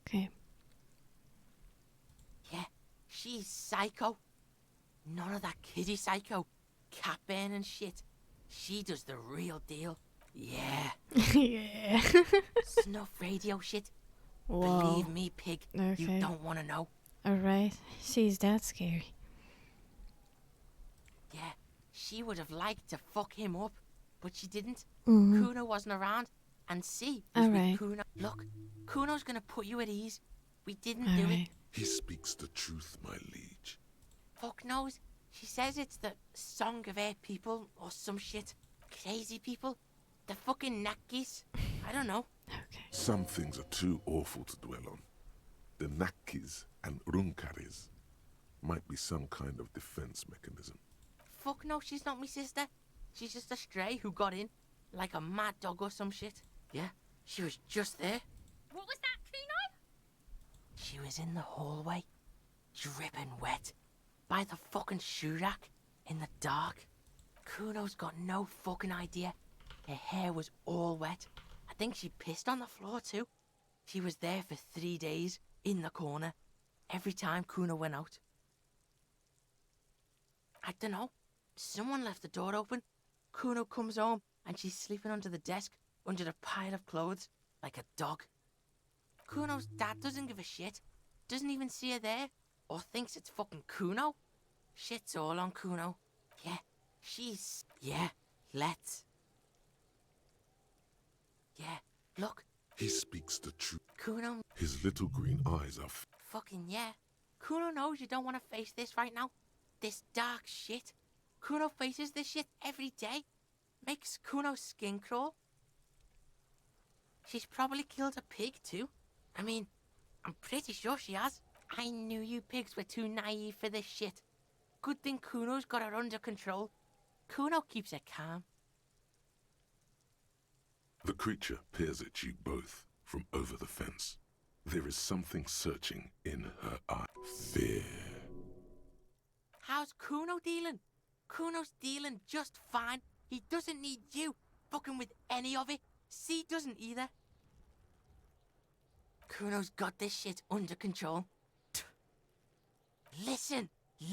Okay. she's psycho. None of that kiddie psycho, cat burning shit. She does the real deal. Yeah. Yeah. Snuff radio shit. Whoa. Believe me, pig. Okay. You don't want to know. Alright. She's that scary. Yeah, she would have liked to fuck him up, but she didn't. Mhm. Kuno wasn't around, and C was Alright. with Kuno. Look, Kuno's gonna put you at ease. We didn't do it. Alright. He speaks the truth, my liege. Fuck knows. She says it's the song of her people or some shit. Crazy people. The fucking Nakis. I don't know. Okay. Some things are too awful to dwell on. The Nakis and Runkaris might be some kind of defense mechanism. Fuck no, she's not my sister. She's just a stray who got in. Like a mad dog or some shit. Yeah, she was just there. What was that, Kuno? She was in the hallway, dripping wet, by the fucking shoe rack, in the dark. Kuno's got no fucking idea. Her hair was all wet. I think she pissed on the floor too. She was there for 3 days, in the corner, every time Kuno went out. I don't know. Someone left the door open. Kuno comes home and she's sleeping under the desk, under a pile of clothes, like a dog. Kuno's dad doesn't give a shit. Doesn't even see her there, or thinks it's fucking Kuno. Shit's all on Kuno. Yeah, she's... Yeah, let's... Yeah, look, He speaks the truth. Kuno... His little green eyes are Fucking yeah. Kuno knows you don't want to face this right now. This dark shit. Kuno faces this shit every day. Makes Kuno's skin crawl. She's probably killed a pig too. I mean, I'm pretty sure she has. I knew you pigs were too naive for this shit. Good thing Kuno's got her under control. Kuno keeps her calm. The creature peers at you both from over the fence. There is something searching in her eye. Fear. How's Kuno dealing? Kuno's dealing just fine. He doesn't need you fucking with any of it. C doesn't either. Kuno's got this shit under control. Listen,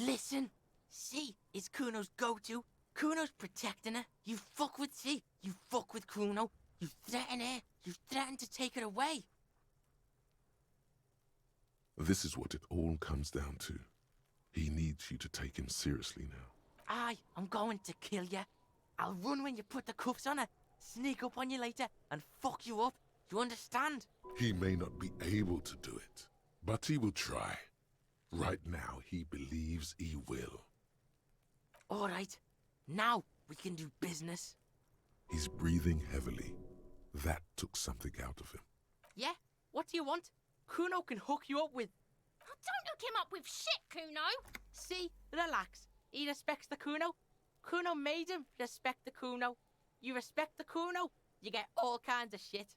listen. C is Kuno's go-to. Kuno's protecting her. You fuck with C, you fuck with Kuno. You threaten her. You threaten to take her away. This is what it all comes down to. He needs you to take him seriously now. I'm going to kill you. I'll run when you put the cuffs on her, sneak up on you later, and fuck you up. You understand? He may not be able to do it, but he will try. Right now, he believes he will. All right. Now we can do business. He's breathing heavily. That took something out of him. Yeah? What do you want? Kuno can hook you up with... Oh, don't hook him up with shit, Kuno. See? Relax. He respects the Kuno. Kuno made him respect the Kuno. You respect the Kuno, you get all kinds of shit.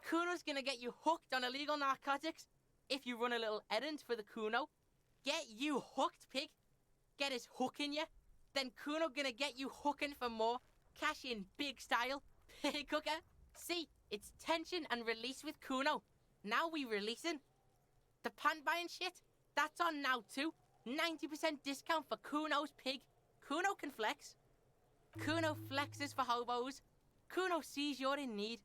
Kuno's gonna get you hooked on illegal narcotics if you run a little errand for the Kuno. Get you hooked, pig. Get his hook in you. Then Kuno gonna get you hooking for more. Cash in big style. Pig hooker. See, it's tension and release with Kuno. Now we releasing. The pan buying shit, that's on now too. 90% discount for Kuno's pig. Kuno can flex. Kuno flexes for hobos. Kuno sees you're in need.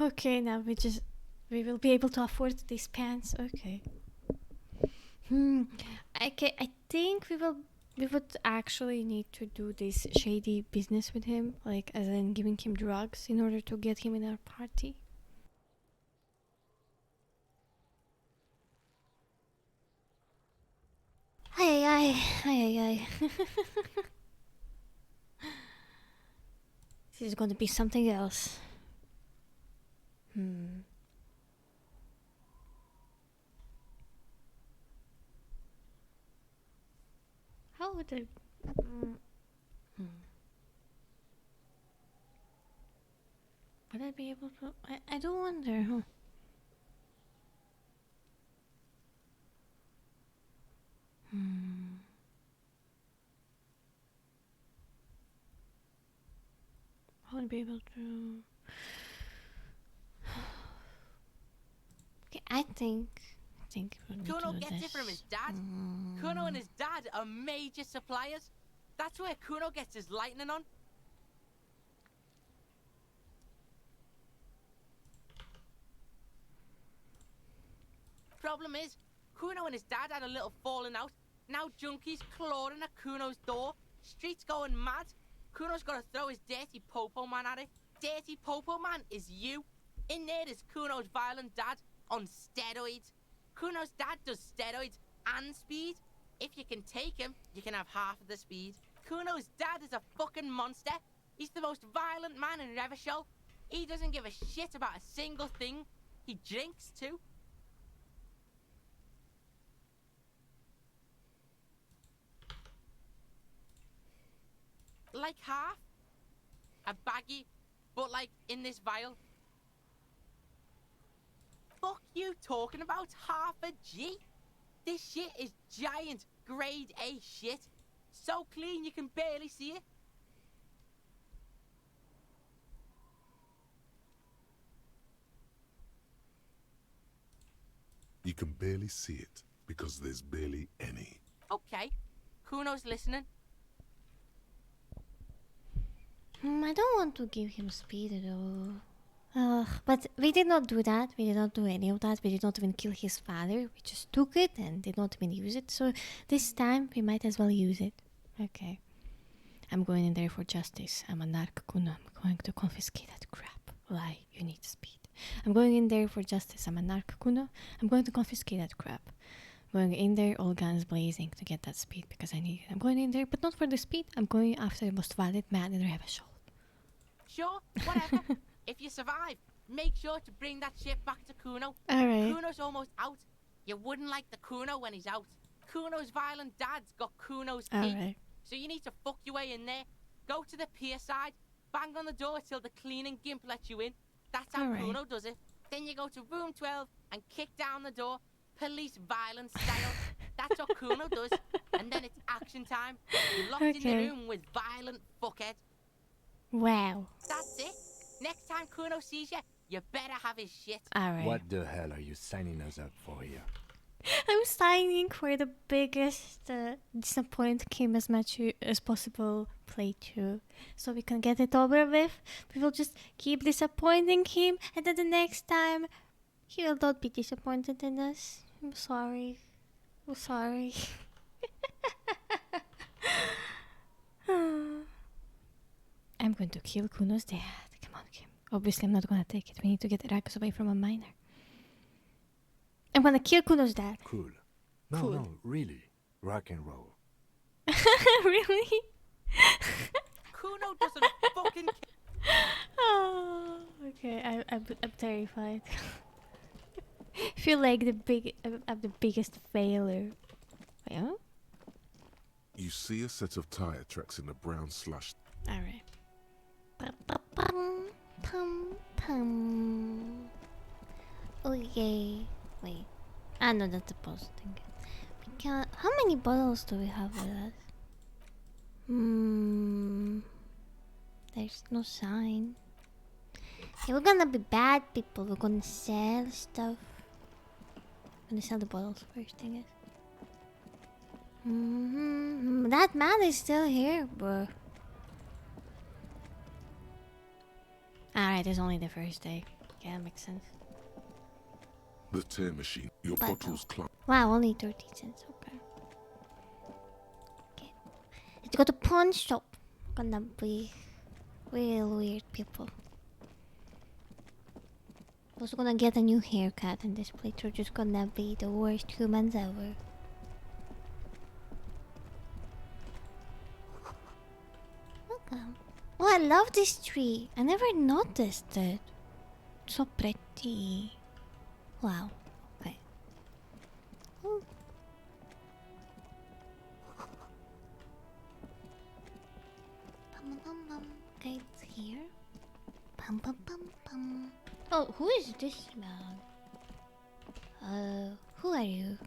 Okay, now we will be able to afford these pants. Okay. Okay, I think we would actually need to do this shady business with him, like as in giving him drugs in order to get him in our party. Ay. This is going to be something else. How would I... Would I be able to... I do wonder, huh? I wouldn't be able to... Okay, I think think we need Kuno to do gets this. it from his dad. Kuno and his dad are major suppliers. That's where Kuno gets his lightning on. Problem is, Kuno and his dad had a little falling out. Now junkies clawing at Kuno's door. Streets going mad. Kuno's got to throw his dirty popo man at it. Dirty popo man is you. In there is Kuno's violent dad on steroids. Kuno's dad does steroids and speed. If you can take him, you can have half of the speed. Kuno's dad is a fucking monster. He's the most violent man in Revachol. He doesn't give a shit about a single thing. He drinks too. Like half. A baggie, but like in this vial. Fuck you talking about half a G? This shit is giant grade A shit. So clean you can barely see it. You can barely see it because there's barely any. Okay, Kuno's listening. I don't want to give him speed at all. But we did not do that. We did not do any of that. We did not even kill his father. We just took it and did not even use it. So this time we might as well use it. Okay. I'm going in there for justice. I'm a narc Kuno. I'm going to confiscate that crap. Why? You need speed. I'm going in there for justice. I'm a narc Kuno. I'm going to confiscate that crap. Going in there, all guns blazing to get that speed because I need it. I'm going in there, but not for the speed. I'm going after the most violent man in Revachol. Sure, whatever. If you survive, make sure to bring that shit back to Kuno. Alright. Kuno's almost out. You wouldn't like the Kuno when he's out. Kuno's violent dad's got Kuno's key. Alright. So you need to fuck your way in there. Go to the pier side. Bang on the door till the cleaning gimp lets you in. That's how Alright. Kuno does it. Then you go to room 12 and kick down the door. Police violence style. That's what Kuno does. And then it's action time. You're locked in the room with violent fuckhead. Wow. That's it. Next time Kuno sees you, you better have his shit. Alright. What the hell are you signing us up for here? I'm signing for the biggest disappoint him as much as possible playthrough. So we can get it over with. We will just keep disappointing him, and then the next time he will not be disappointed in us. I'm sorry. I'm sorry. I'm going to kill Kuno's dad. Come on, Kim. Obviously, I'm not going to take it. We need to get Ragus away from a miner. I'm going to kill Kuno's dad. Cool. No, Cool. no, really. Rock and roll. Really? Kuno doesn't fucking care. Oh, okay. I'm terrified. I feel like I'm the biggest failure. Wait, huh? You see a set of tire tracks in the brown slush. Alright. Pum, pum. Oh, yay. Wait. Ah, no, that's the post thing. We can. How many bottles do we have with us? There's no sign. Okay, we're gonna be bad people. We're gonna sell stuff. I'm gonna sell the bottles first, I guess. That man is still here, bro. Alright, it's only the first day. Yeah, that makes sense. The tear machine. Your But bottles clump. Wow, only 30 cents. Okay. Okay. Let's go to pawn shop. Gonna be real weird people. Also gonna get a new haircut, and this playthrough just gonna be the worst humans ever. Welcome. Oh, I love this tree. I never noticed it. So pretty. Wow. Okay. Ooh. Bum, bum, bum. Okay, it's here. Bum, bum, bum, bum. Oh, who is this man? Who are you?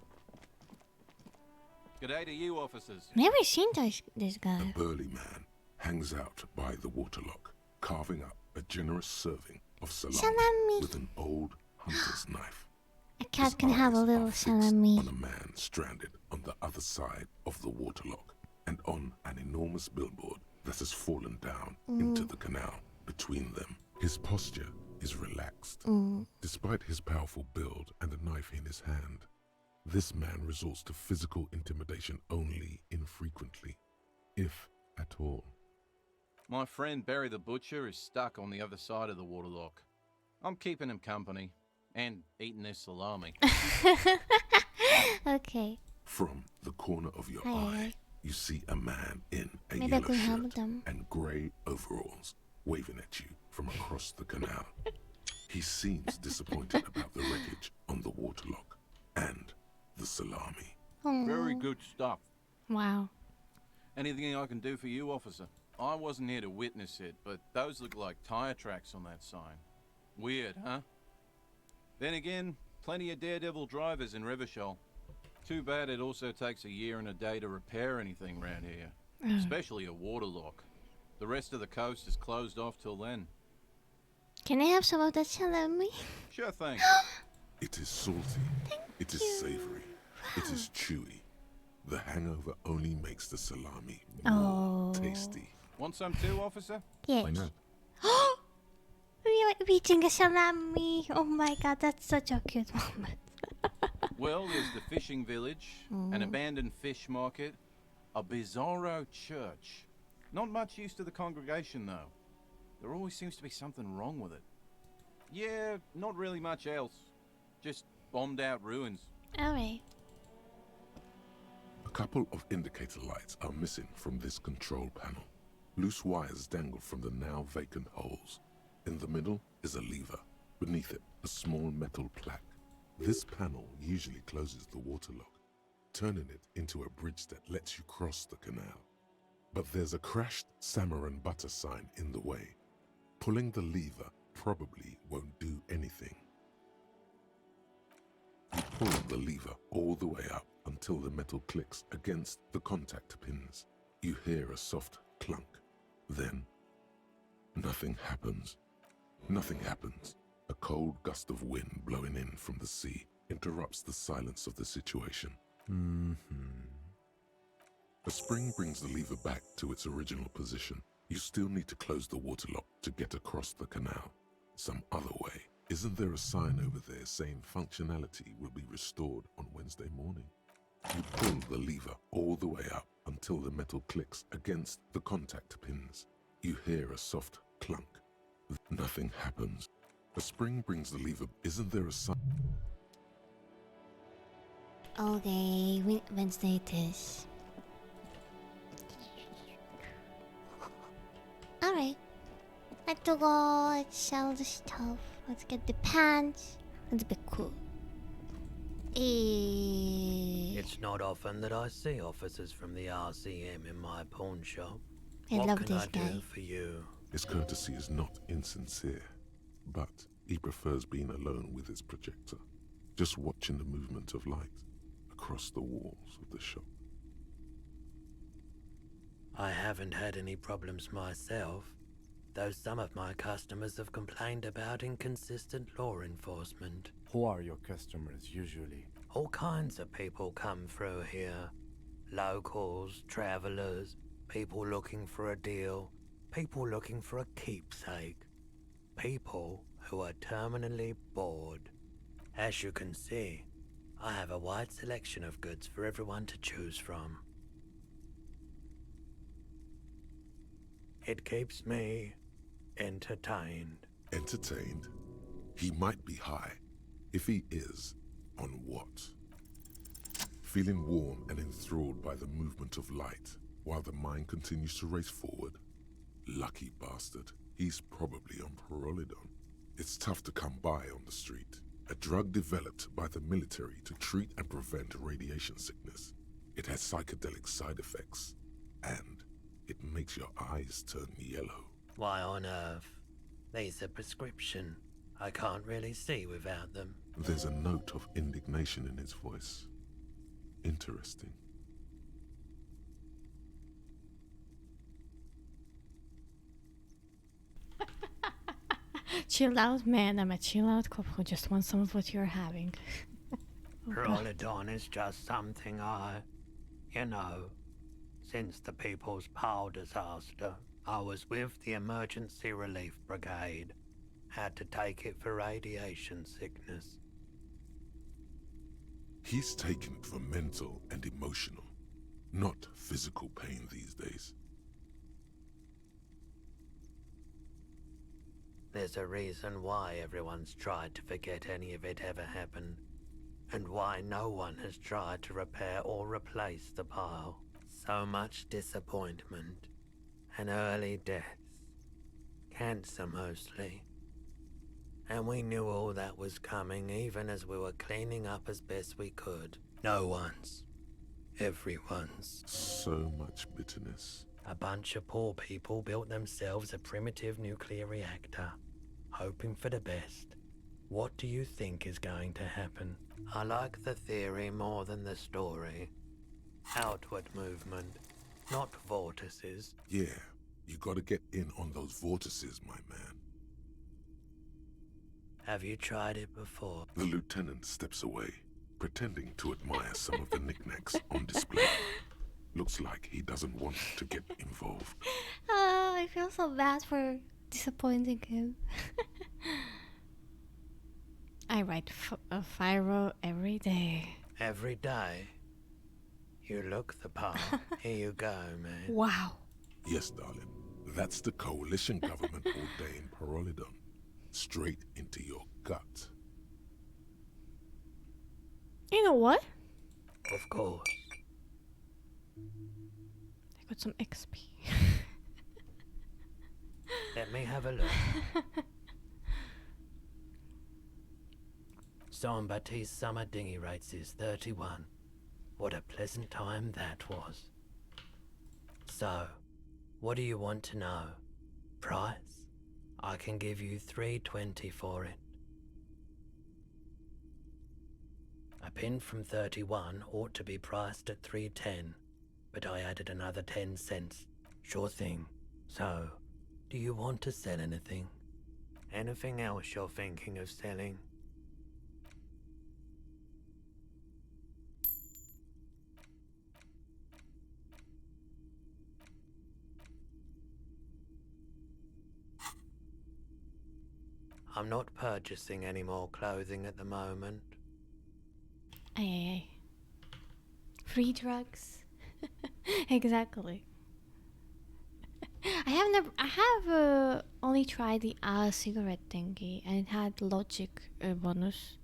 G'day to you, officers. Never seen this guy. A burly man hangs out by the waterlock, carving up a generous serving of salami Salami. with an old hunter's knife. A cat His can have a eyes little are fixed salami. on a man stranded on the other side of the waterlock and on an enormous billboard that has fallen down into the canal between them. His posture is relaxed. Despite his powerful build and a knife in his hand, this man resorts to physical intimidation only infrequently, if at all. My friend Barry the Butcher is stuck on the other side of the waterlock. I'm keeping him company and eating his salami. Okay. From the corner of your Aye, eye, aye. you see a man in a Maybe I yellow could help shirt them. and grey overalls waving at you from across the canal. He seems disappointed about the wreckage on the waterlock and the salami. Very good stuff. Wow. Anything I can do for you, officer? I wasn't here to witness it, but those look like tire tracks on that sign. Weird, huh? Then again, plenty of daredevil drivers in Revachol. Too bad it also takes a year and a day to repair anything around here. Especially a waterlock. The rest of the coast is closed off till then. Can I have some of that salami? Sure thing. It is salty. It is savory. It is chewy. The hangover only makes the salami more tasty. Want some too, officer? Yes. Why not? We are eating a salami. Oh my god, that's such a cute moment. Well, there's the fishing village, an abandoned fish market, a bizarro church. Not much use to the congregation, though. There always seems to be something wrong with it. Yeah, not really much else. Just bombed out ruins. Alright. A couple of indicator lights are missing from this control panel. Loose wires dangle from the now vacant holes. In the middle is a lever. Beneath it, a small metal plaque. This panel usually closes the waterlock, turning it into a bridge that lets you cross the canal. But there's a crashed salmon and butter sign in the way. Pulling the lever probably won't do anything. You pull the lever all the way up until the metal clicks against the contact pins. You hear a soft clunk. Then, nothing happens. Nothing happens. A cold gust of wind blowing in from the sea interrupts the silence of the situation. A spring brings the lever back to its original position. You still need to close the waterlock to get across the canal. Some other way. Isn't there a sign over there saying functionality will be restored on Wednesday morning? You pull the lever all the way up until the metal clicks against the contact pins. You hear a soft clunk. Nothing happens. A spring brings the lever. Isn't there a sign? Okay, Wednesday it is. Alright. Let's go. Let's sell the stuff. Let's get the pants. Let's be cool. It's not often that I see officers from the RCM in my pawn shop. I What love can this I guy. do for you? His courtesy is not insincere, but he prefers being alone with his projector, just watching the movement of light across the walls of the shop. I haven't had any problems myself, though some of my customers have complained about inconsistent law enforcement. Who are your customers usually? All kinds of people come through here. Locals, travelers, people looking for a deal, people looking for a keepsake, people who are terminally bored. As you can see, I have a wide selection of goods for everyone to choose from. It keeps me entertained. Entertained? He might be high. If he is, on what? Feeling warm and enthralled by the movement of light while the mind continues to race forward? Lucky bastard. He's probably on Parolidon. It's tough to come by on the street. A drug developed by the military to treat and prevent radiation sickness. It has psychedelic side effects, and it makes your eyes turn yellow. Why on earth? These are prescription. I can't really see without them. There's a note of indignation in his voice. Interesting. Chill out, man. I'm a chill out cop who just wants some of what you're having. Perolidon is just something you know, since the People's Pile disaster, I was with the Emergency Relief Brigade. Had to take it for radiation sickness. He's taken it for mental and emotional, not physical pain these days. There's a reason why everyone's tried to forget any of it ever happened, and why no one has tried to repair or replace the pile. So much disappointment, and early deaths. Cancer mostly. And we knew all that was coming even as we were cleaning up as best we could. No one's. Everyone's. So much bitterness. A bunch of poor people built themselves a primitive nuclear reactor, hoping for the best. What do you think is going to happen? I like the theory more than the story. Outward movement, not vortices. Yeah, you gotta get in on those vortices, my man. Have you tried it before? The lieutenant steps away, pretending to admire some of the knickknacks on display. Looks like he doesn't want to get involved. Oh, I feel so bad for disappointing him. I write Fyro every day. Every day? You look the part. Here you go, man. Wow. Yes, darling. That's the coalition government ordained Perolidon. Straight into your gut. You know what? Of course. I got some XP. Let me have a look. Jean Baptiste's summer dinghy rates is 31. What a pleasant time that was. So, what do you want to know? Price? I can give you $3.20 for it. A pin from 31 ought to be priced at $3.10, but I added another 10 cents. Sure thing. So, do you want to sell anything? Anything else you're thinking of selling? I'm not purchasing any more clothing at the moment. Aye. Free drugs. Exactly. I have only tried the cigarette thingy, and it had logic bonus.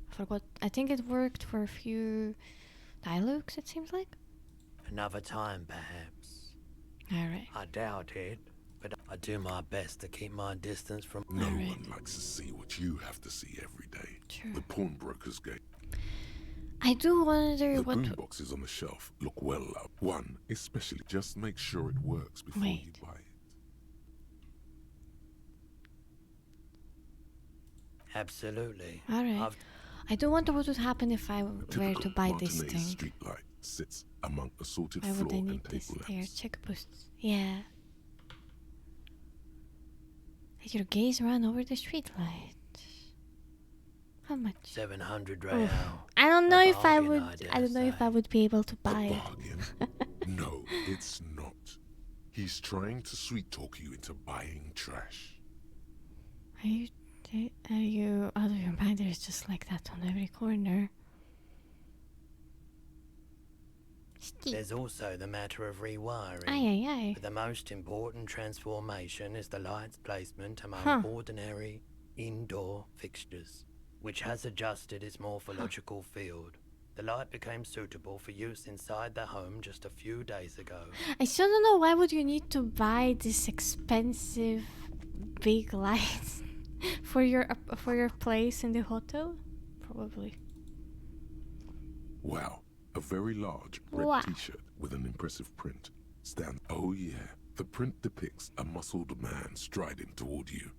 Forgot. I think it worked for a few dialogues. It seems like. Another time, perhaps. All right. I doubt it, but I do my best to keep my distance from. No one likes to see what you have to see every day. True. The pawnbroker's gate. I do wonder the what. The boxes on the shelf look well up. One, especially, just make sure it works before you buy it. Absolutely. All right. I do wonder what would happen if I were to buy this thing. Street light sits among assorted Why floor would I need and this? table They are lamps. check posts. Yeah. Let your gaze run over the street light. How much? 700 Oof. real. I don't know if I bargain, would. I I don't know if I would be able to buy it. Bargain? No, it's not. He's trying to sweet talk you into buying trash. Are you out of your mind? There's just like that on every corner. There's also the matter of rewiring. Aye, aye, aye. But the most important transformation is the light's placement among ordinary indoor fixtures, which has adjusted its morphological field. The light became suitable for use inside the home just a few days ago. I still don't know why would you need to buy this expensive big light for your place in the hotel? Probably. Wow, a very large red t-shirt with an impressive print stands. Oh yeah, the print depicts a muscled man striding toward you.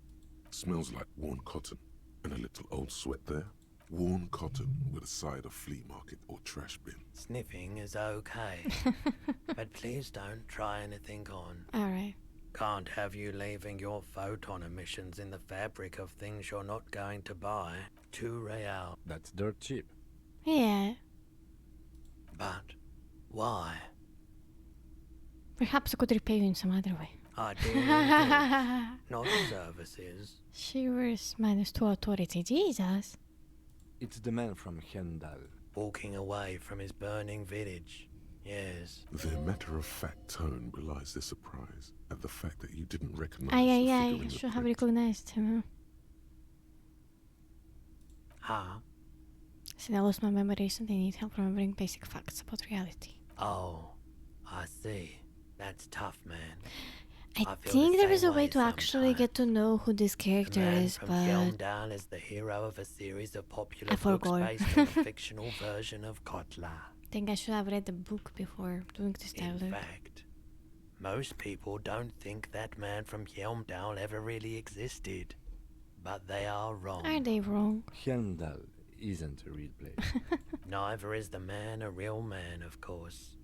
Smells like worn cotton and a little old sweat there. Worn cotton with a side of flea market or trash bin. Sniffing is okay, but please don't try anything on. Alright. Can't have you leaving your photon emissions in the fabric of things you're not going to buy. 2 real. That's dirt cheap. Yeah. But why? Perhaps I could repay you in some other way. Ideally, not services. She was -2 authority, Jesus. It's the man from Hendal. Walking away from his burning village. Yes. Their matter-of-fact tone belies their surprise at the fact that you didn't recognize Aye, the aye, figure aye. in the Should have print. recognized him. Huh? Since I lost my memory, so they need help remembering basic facts about reality. Oh, I see. That's tough, man. I feel think the there is same a way way to actually get to know who this character The man is, from but Yelmdale is the hero of a series of popular I books forgot. based on a fictional version of Kotla. I think I should have read the book before doing this In dialogue. fact, most people don't think that man from Yelmdale ever really existed. But they are wrong. Are they wrong? Hendal isn't a real place. Neither is the man a real man, of course.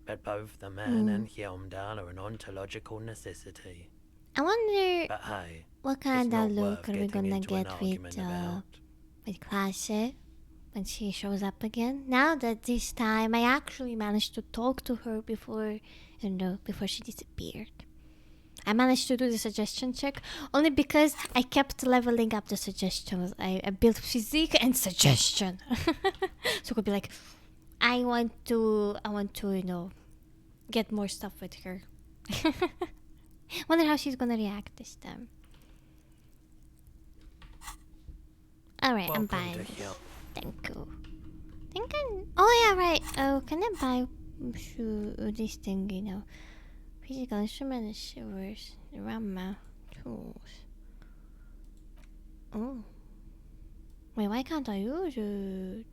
But both the man and Yelmdale are an ontological necessity. I wonder But hey, what kind not of look worth are we getting gonna into an get argument about. with Klasse when she shows up again. Now that this time I actually managed to talk to her before, before she disappeared. I managed to do the suggestion check only because I kept leveling up the suggestions. I built physique and suggestion. So it could be like, I want to, get more stuff with her. Wonder how she's gonna react this time. Alright, I'm Welcome buying to this. Hill. Thank you. Oh yeah, right. Oh, can I buy this thing, Physical instrument shivers, Ramma tools. Oh. Wait, why can't I use it?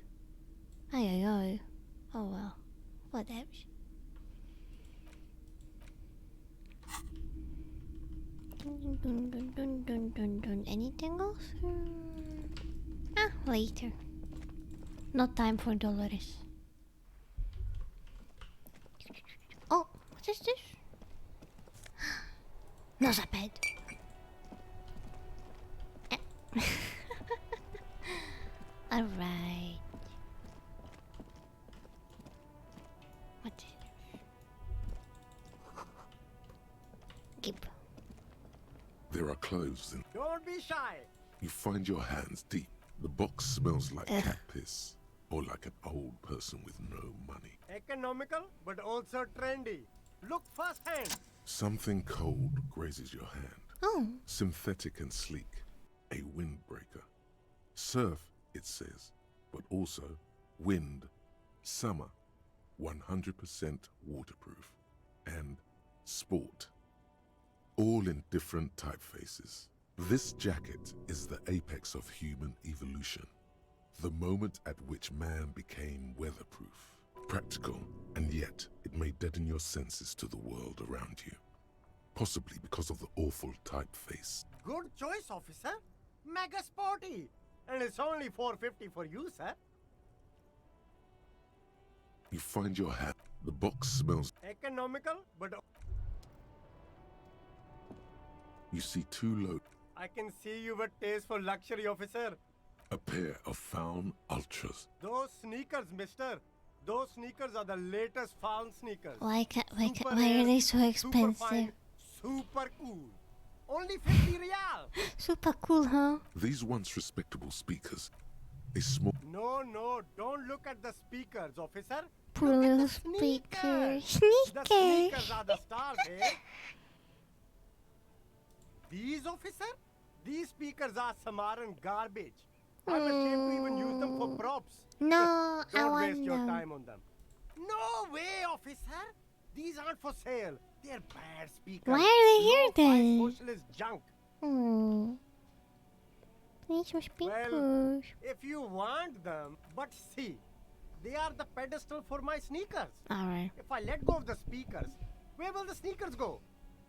Ay. Oh well. Whatever. Anything else? Later. No time for Dolores. Oh, what is this? Nosaped. Alright. What is this? Gib. There are clothes in. Don't be shy. You find your hands deep. The box smells like cat piss, or like an old person with no money. Economical, but also trendy. Look firsthand. Something cold grazes your hand. Oh. Synthetic and sleek. A windbreaker. Surf, it says, but also wind, summer, 100% waterproof, and sport. All in different typefaces. This jacket is the apex of human evolution. The moment at which man became weatherproof. Practical, and yet it may deaden your senses to the world around you. Possibly because of the awful typeface. Good choice, officer. Mega sporty. And it's only $4.50 for you, sir. You find your hat. The box smells. Economical, but You see two low. I can see you with taste for luxury, officer. A pair of Faun Ultras. Those sneakers, mister. Those sneakers are the latest Faun sneakers. Why Super are rare, they so Super expensive? fine, super cool. Only 50 real. Super cool, huh? These once respectable speakers. A small. No, don't look at the speakers, officer. Poor Look at little the speaker. The Sneaker. sneakers are the stars, eh? These, officer? These speakers are Samaran garbage. I'm ashamed to even use them for props. No, I Don't want waste your them. time on them. No way, officer. These aren't for sale. They're bad speakers. Why are they here Low-fi then? Socialist junk. Oh. These are speakers. If you want them, but see, they are the pedestal for my sneakers. Alright. If I let go of the speakers, where will the sneakers go?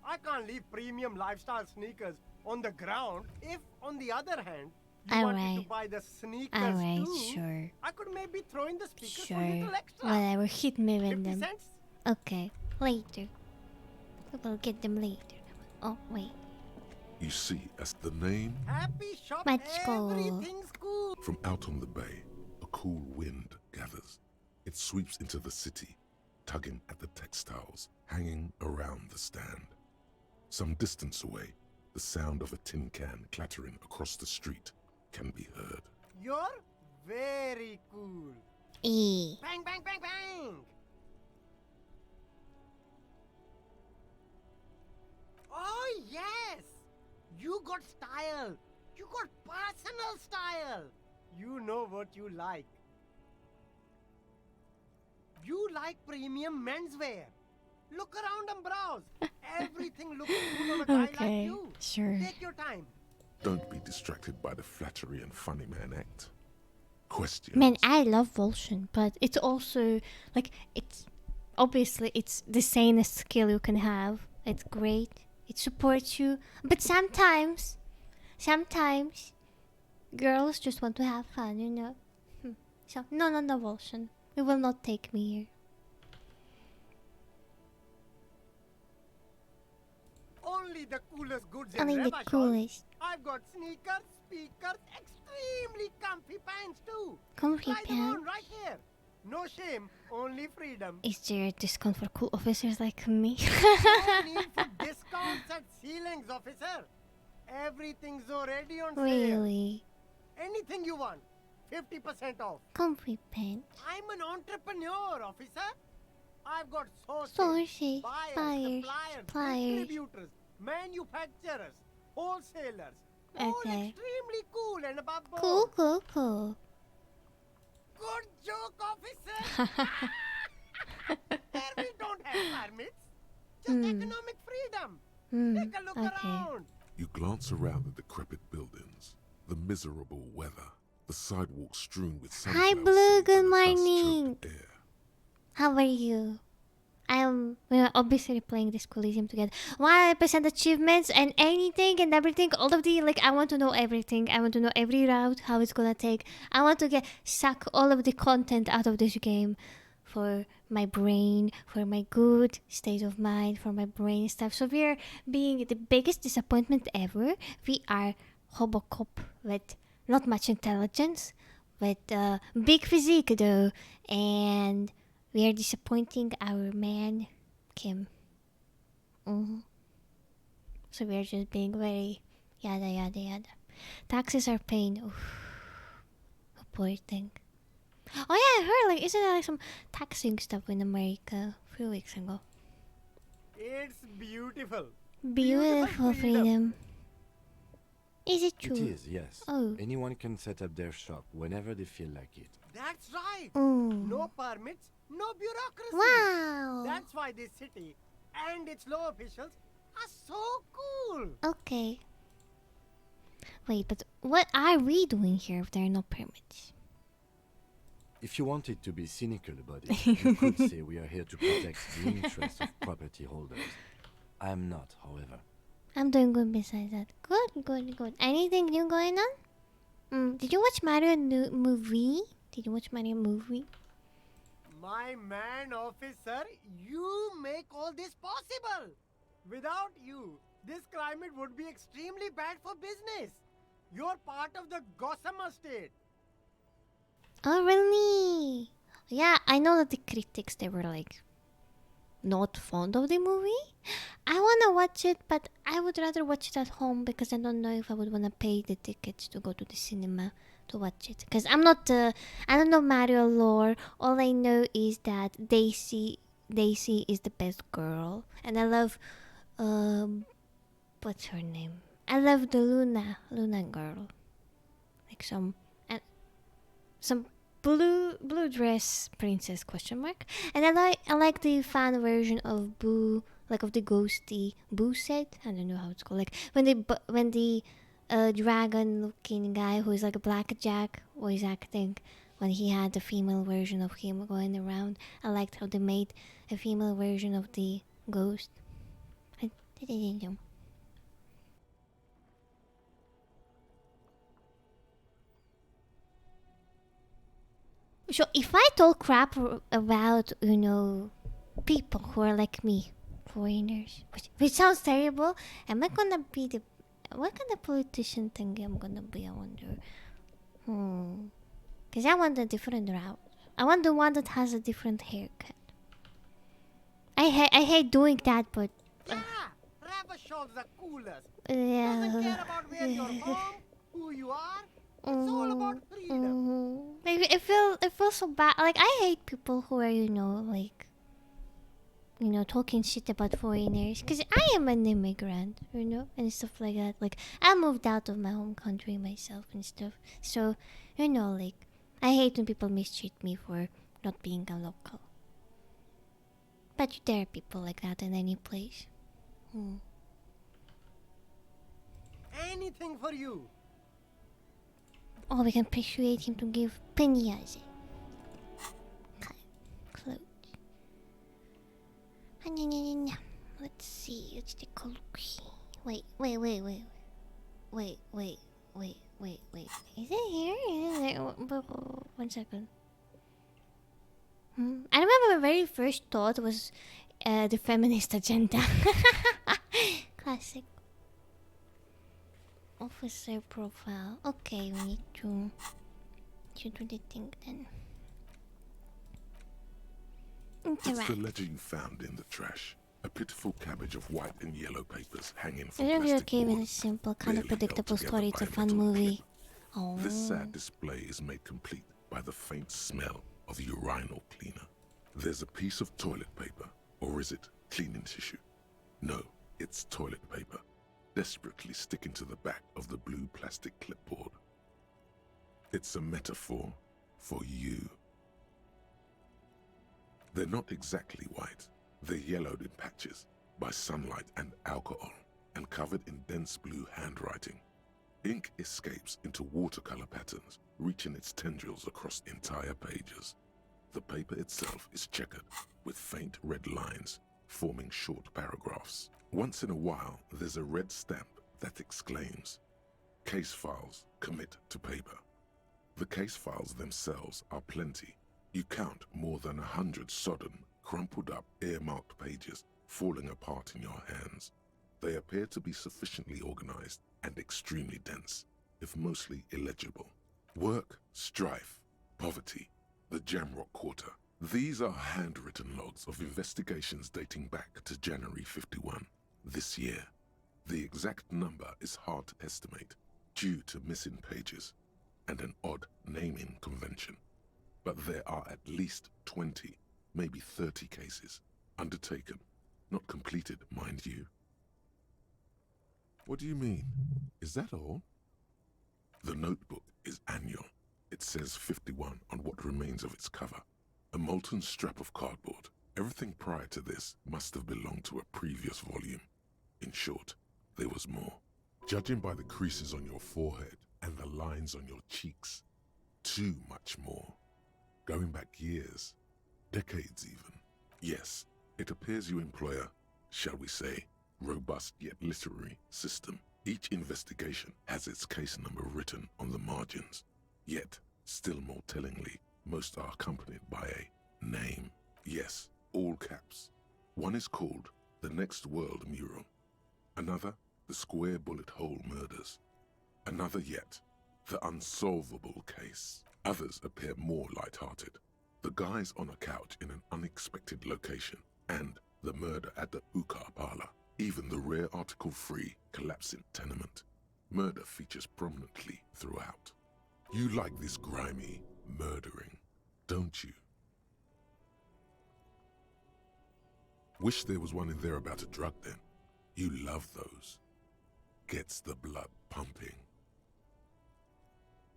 I can't leave premium lifestyle sneakers on the ground. If, on the other hand, you want me to Alright. buy the sneakers Alright, too, sure. I could maybe throw in the speakers for Sure. little extra. Whatever, hit me with 50 them. cents? Okay, later. We'll get them later. Oh, wait. You see, as the name Happy shop, Let's go. everything's cool. from out on the bay, a cool wind gathers, it sweeps into the city, tugging at the textiles hanging around the stand. Some distance away, the sound of a tin can clattering across the street can be heard. You're very cool. Bang, bang, bang, bang! Oh, yes! You got style. You got personal style. You know what you like. You like premium menswear. Look around and browse. Everything looks cool on a guy like Okay, you. sure. Take your time. Don't be distracted by the flattery and funny man act. Questions. Man, I love Volshin, but it's also like it's obviously it's the sanest skill you can have. It's great. It supports you, but sometimes girls just want to have fun, you know. So no, Volshin. You will not take me here. Only the coolest goods Only in the Revachol. coolest. I've got sneakers, speakers, extremely comfy pants too. Comfy Try them on pants? right here. No shame, only freedom. Is there a discount for cool officers like me? No need for discounts at ceilings, officer. Everything's already on sale. Really? Anything you want, 50% off. Comfy pants. I'm an entrepreneur, officer. I've got sources, Sources, buyers, buyers, suppliers, suppliers. distributors, manufacturers, wholesalers. All Okay. extremely cool and above board. Cool. Good joke, officer. There we don't have permits. Just economic freedom. Take a look Okay. around. You glance around the decrepit buildings, the miserable weather, the sidewalks strewn with Hi, sunflower Blue. seeds Good and the dust-choked morning. air. How are you? We're obviously playing this Elysium together. 100% achievements and anything and everything. All of the I want to know everything. I want to know every route, how it's gonna take. I want to suck all of the content out of this game for my brain, for my good state of mind, for my brain stuff. So we're being the biggest disappointment ever. We are Hobocop with not much intelligence, with big physique though, and we are disappointing our man, Kim. So we are just being very yada. Taxes are paying. A poor thing. Oh yeah, I heard isn't there some taxing stuff in America a few weeks ago? It's beautiful. Beautiful freedom. Is it true? It is, yes. Oh. Anyone can set up their shop whenever they feel like it. That's right. Mm. No permits, no bureaucracy. Wow. That's why this city and its law officials are so cool. Okay. Wait, but what are we doing here if there are no permits? If you wanted to be cynical about it, you could say we are here to protect the interests of property holders. I am not, however. I'm doing good besides that. Good. Anything new going on? Did you watch Mario movie? Did you watch Mario movie? My man, officer, you make all this possible. Without you, this climate would be extremely bad for business. You're part of the Gossamer state. Oh, really? Yeah, I know that the critics, they were not fond of the movie. I wanna watch it, but I would rather watch it at home because I don't know if I would wanna pay the tickets to go to the cinema to watch it. Because I don't know Mario lore. All I know is that Daisy is the best girl, and I love what's her name? I love the Luna girl, some blue dress princess question mark. And I like the fan version of Boo, of the ghosty Boo set. I don't know how it's called. When the dragon looking guy who is like a blackjack was acting when he had the female version of him going around. I liked how they made a female version of the ghost. So if I talk crap about, people who are like me, foreigners, which sounds terrible, am I gonna be what kind of politician thing I'm gonna be, I wonder? Because I want a different route. I want the one that has a different haircut. I hate doing that, but Yeah, Ravashaw's the coolest. yeah. Doesn't care about where you're from, who you are. It's all about freedom. I feel so bad. Like I hate people who are like talking shit about foreigners, because I am an immigrant, and stuff like that. Like I moved out of my home country myself and stuff. So like I hate when people mistreat me for not being a local. But there are people like that in any place. Anything for you. Oh, we can persuade him to give peñas. Clothes. Let's see. Let's take a look here. Wait. Is it here? Is it there? 1 second. I remember my very first thought was the feminist agenda. Classic. Officer profile. Okay, we need to do the thing then. It's Interact. the ledger you found in the trash. A pitiful cabbage of white and yellow papers hanging from The review plastic came in a boards, simple, kind of barely held predictable together story. It's by a fun metal movie. clip. Oh. This sad display is made complete by the faint smell of urinal cleaner. There's a piece of toilet paper, or is it cleaning tissue? No, it's toilet paper, desperately sticking to the back of the blue plastic clipboard. It's a metaphor for you. They're not exactly white. They're yellowed in patches by sunlight and alcohol, and covered in dense blue handwriting. Ink escapes into watercolor patterns, reaching its tendrils across entire pages. The paper itself is checkered, with faint red lines, forming short paragraphs. Once in a while, there's a red stamp that exclaims, "Case files commit to paper." The case files themselves are plenty. You count more than 100 sodden, crumpled up, earmarked pages falling apart in your hands. They appear to be sufficiently organized and extremely dense, if mostly illegible. Work, strife, poverty, the Jamrock Quarter. These are handwritten logs of investigations dating back to January 51, this year. The exact number is hard to estimate due to missing pages and an odd naming convention. But there are at least 20, maybe 30 cases undertaken, not completed, mind you. What do you mean? Is that all? The notebook is annual. It says 51 on what remains of its cover. A molten strap of cardboard. Everything prior to this must have belonged to a previous volume. In short, there was more. Judging by the creases on your forehead and the lines on your cheeks, too much more. Going back years, decades even. Yes, it appears you employ a, shall we say, robust yet literary system. Each investigation has its case number written on the margins. Yet, still more tellingly, most are accompanied by a name. Yes, all caps. One is called The Next World Mural. Another, The Square Bullet Hole Murders. Another yet, The Unsolvable Case. Others appear more light-hearted. The guys on a couch in an unexpected location, and the murder at the hookah parlor. Even the rare article-free collapsing tenement. Murder features prominently throughout. You like this grimy murdering, don't you? Wish there was one in there about a drug den. You love those. Gets the blood pumping.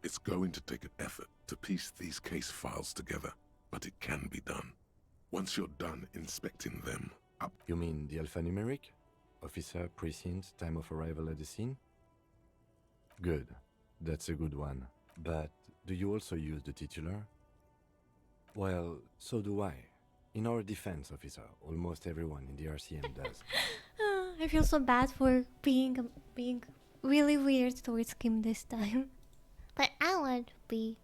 It's going to take an effort to piece these case files together, but it can be done. Once you're done inspecting them up... You mean the alphanumeric? Officer, precinct, time of arrival at the scene? Good. That's a good one. But do you also use the titular? Well, so do I. In our defense, officer, almost everyone in the RCM does. I feel so bad for being really weird towards Kim this time. But I want to be...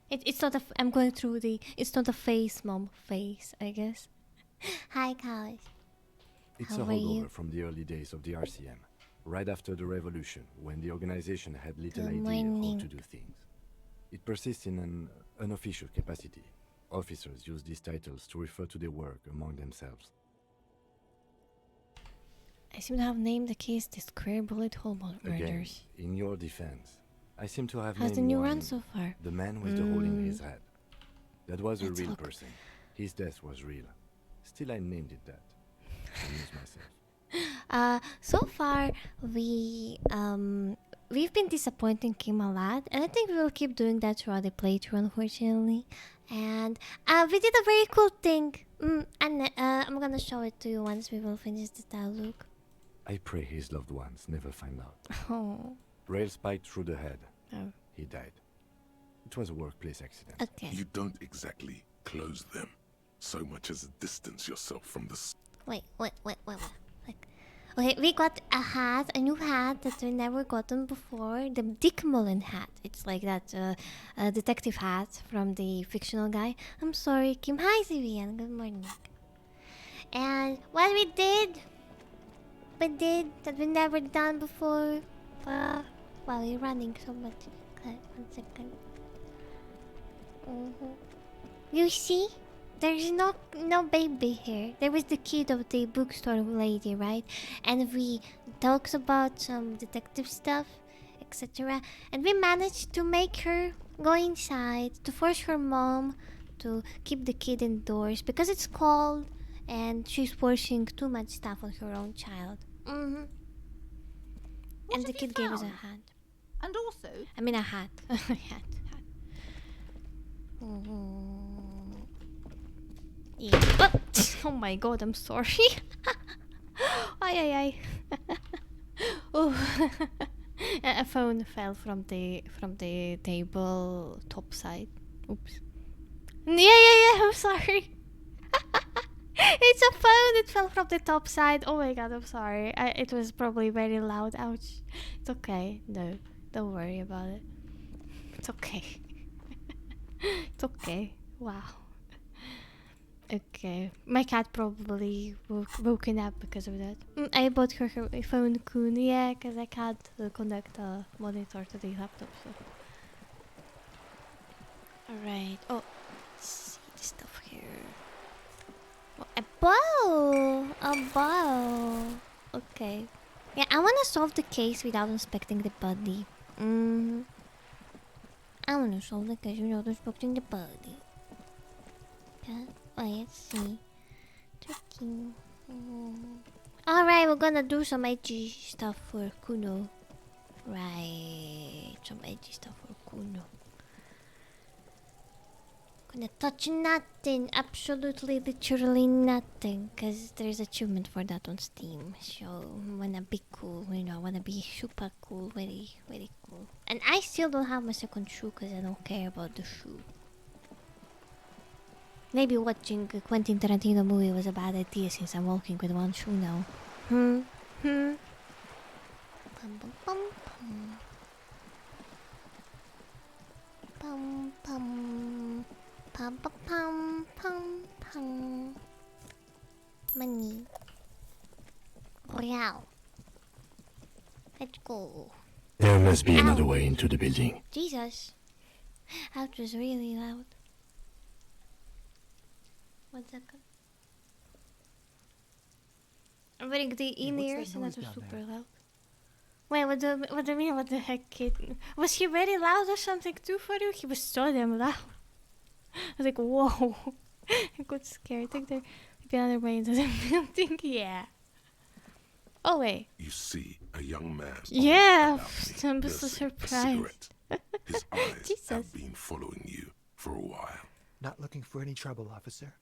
It's not a... I'm going through the... It's not a face, mom. Face, I guess. Hi, guys. It's How a are you? holdover from the early days of the RCM, right after the revolution, when the organization had little Good idea morning. how to do things. It persists in an unofficial capacity. Officers use these titles to refer to their work among themselves. I seem to have named the case the Square Bullet Hole Again, Murders. in your defense, I seem to have How's named the new one, run so far? the man with the hole in his head. That was a Let's real look. person. His death was real. Still, I named it that. I use myself. So far we've been disappointing Kim a lot, and I think we will keep doing that throughout the playthrough, unfortunately. And we did a very cool thing. And I'm gonna show it to you once we will finish this dialogue. I pray his loved ones never find out. Oh. Rail spiked through the head. Oh. He died. It was a workplace accident. Okay. You don't exactly close them, so much as distance yourself from the... Wait. Like, okay, we got a hat, a new hat that we never gotten before. The Dick Mullen hat. It's like that detective hat from the fictional guy. I'm sorry, Kim. Hi, Vivian. Good morning. And what we did that we never done before. Wow, you're running so much. Okay, 1 second. You see? There's no baby here. There was the kid of the bookstore lady, right? And we talked about some detective stuff, etc. And we managed to make her go inside, to force her mom to keep the kid indoors because it's cold and she's forcing too much stuff on her own child. And the kid gave us a hat. And also... I mean a hat. A hat. Yeah. Oh my god, I'm sorry. Ay. Oh. A phone fell from the table top side. Oops. Yeah, I'm sorry. It's a phone. It fell from the top side. Oh my god, I'm sorry. It was probably very loud. Ouch. It's okay. No, don't worry about it. It's okay. It's okay. Wow. Okay. My cat probably woken up because of that. I bought her a phone coon. Yeah, because I can't connect a monitor to the laptop. So. Alright. Oh, let's see the stuff here. Oh, a bow! A bow! Okay. Yeah, I want to solve the case without inspecting the body. I want to solve the case without inspecting the body. Yeah. Let's see. Tricky. Alright, we're gonna do some edgy stuff for Kuno. Right. Some edgy stuff for Kuno. Gonna touch nothing. Absolutely, literally nothing. Because there's achievement for that on Steam. So, wanna be cool. You know, wanna be super cool. Very, very cool. And I still don't have my second shoe because I don't care about the shoe. Maybe watching a Quentin Tarantino movie was a bad idea since I'm walking with one shoe now. Pum pum pum pum. Pum pum pum pum pum pum. Money. Real. Let's go. There must be another way into the building. Jesus. That was really loud. 1 second. I'm wearing the in-ears and that was super loud. Wait, what do you mean? What the heck, kid? Was he very loud or something too for you? He was so damn loud. I was like, whoa. I got scared. I think there might be another way into the building. Yeah. Oh, wait. You see a young man. Yeah. I'm so nursing a surprised. cigarette. His eyes Jesus. have been following you for a while. Not looking for any trouble, officer.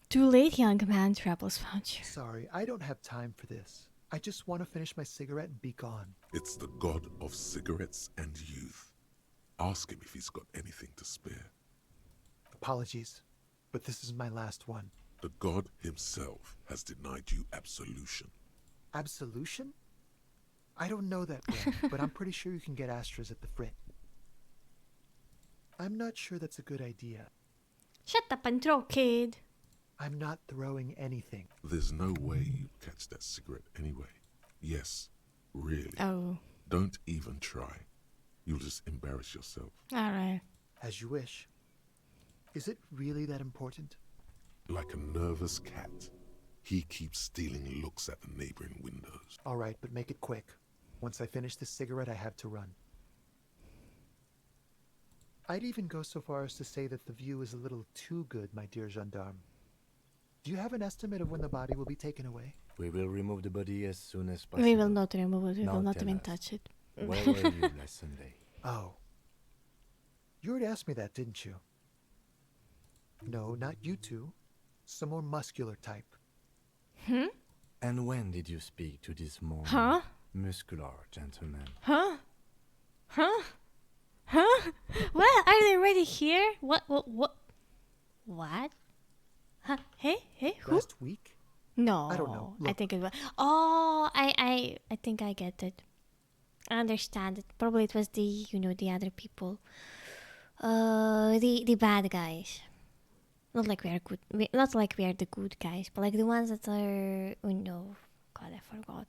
Too late, young man. Troubles found you. Sorry, I don't have time for this. I just want to finish my cigarette and be gone. It's the god of cigarettes and youth. Ask him if he's got anything to spare. Apologies, but this is my last one. The god himself has denied you absolution. Absolution? I don't know that brand, but I'm pretty sure you can get Astras at the Frit. I'm not sure that's a good idea. Shut up and throw, kid. I'm not throwing anything. There's no way you'd catch that cigarette anyway. Yes, really. Oh. Don't even try. You'll just embarrass yourself. Alright. As you wish. Is it really that important? Like a nervous cat, he keeps stealing looks at the neighboring windows. All right, but make it quick. Once I finish this cigarette, I have to run. I'd even go so far as to say that the view is a little too good, my dear gendarme. Do you have an estimate of when the body will be taken away? We will remove the body as soon as possible. We will not remove it. We Now will not tell even us, touch it. Where were you last Sunday? Oh. You already asked me that, didn't you? No, not you two. Some more muscular type. Hmm? And when did you speak to this more Huh? muscular gentleman? Huh? Huh? Huh? What? Are they already here? What? What? Huh? Hey, who? Last week? No. I don't know. I Look. think it was. Oh, I think I get it. I understand it. Probably it was the other people. The bad guys. Not like we are good. Not like we are the good guys, but like the ones that are. Oh no, God, I forgot.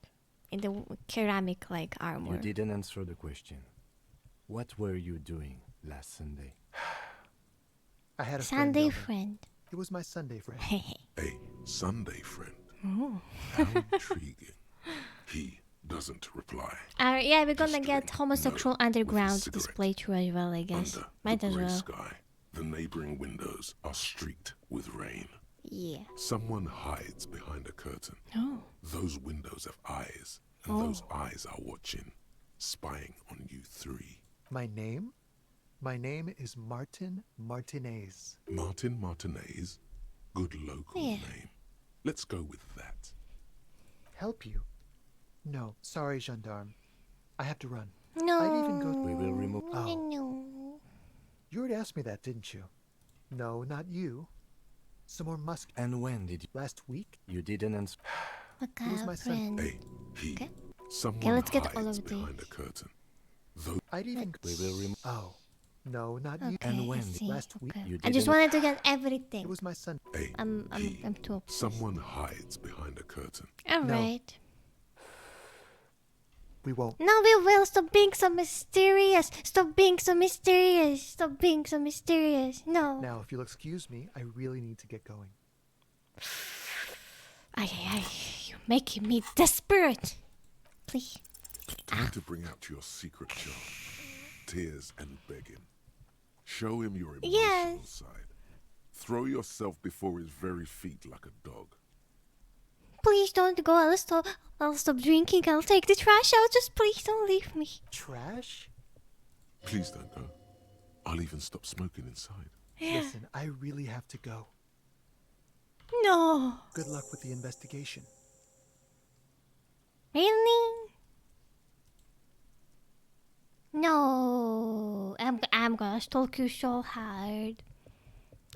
In the ceramic like armor. You didn't answer the question. What were you doing last Sunday? I had a Sunday friend. friend. It was my Sunday friend. A Sunday friend. Oh. How intriguing. He doesn't reply. Yeah, we're gonna get homosexual underground display too as well, I guess. Under Might the as grey well. sky, the neighboring windows are streaked with rain. Yeah. Someone hides behind a curtain. Oh. Those windows have eyes, and Oh. those eyes are watching, spying on you three. My name? My name is Martin Martinez. Martin Martinez? Good local Yeah. name. Let's go with that. Help you? No, sorry, gendarme. I have to run. No. I'd even go. We will remove. Oh. No. You already asked me that, didn't you? No, not you. Some more musk. And when did you? Last week? You didn't answer. It was my son. Hey, he. Okay. Someone let's get hides all of behind these. a curtain. Though I'd even. We will remove. Oh, no, not you. Okay, And I when? see. Last week. Okay. You I just didn't- wanted to get everything. It was my son. Hey, I'm too obsessed. someone hides behind a curtain. Alright. We won't. No, we will. Stop being so mysterious. Stop being so mysterious. Stop being so mysterious. No. Now, if you'll excuse me, I really need to get going. You're making me desperate. Please. Time to bring out your secret charm. Tears and begging. Show him your emotional Yes. side. Throw yourself before his very feet like a dog. Please don't go. I'll stop drinking. I'll take the trash out. Just please don't leave me. Trash? Please don't go. I'll even stop smoking inside. Yeah. Listen, I really have to go. No. Good luck with the investigation. Really? No. I'm gonna stalk you so hard.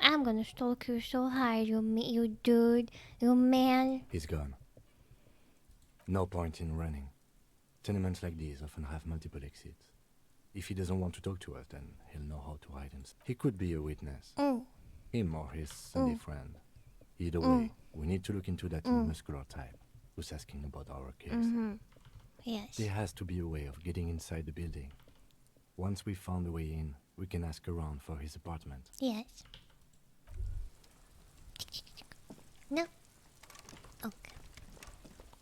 I'm gonna stalk you so hard, you dude, you man. He's gone. No point in running. Tenements like these often have multiple exits. If he doesn't want to talk to us, then he'll know how to hide himself. He could be a witness. Him or his Sunday friend. Either way, we need to look into that muscular type who's asking about our case. Yes. There has to be a way of getting inside the building. Once we've found a way in, we can ask around for his apartment. Yes. No. Okay.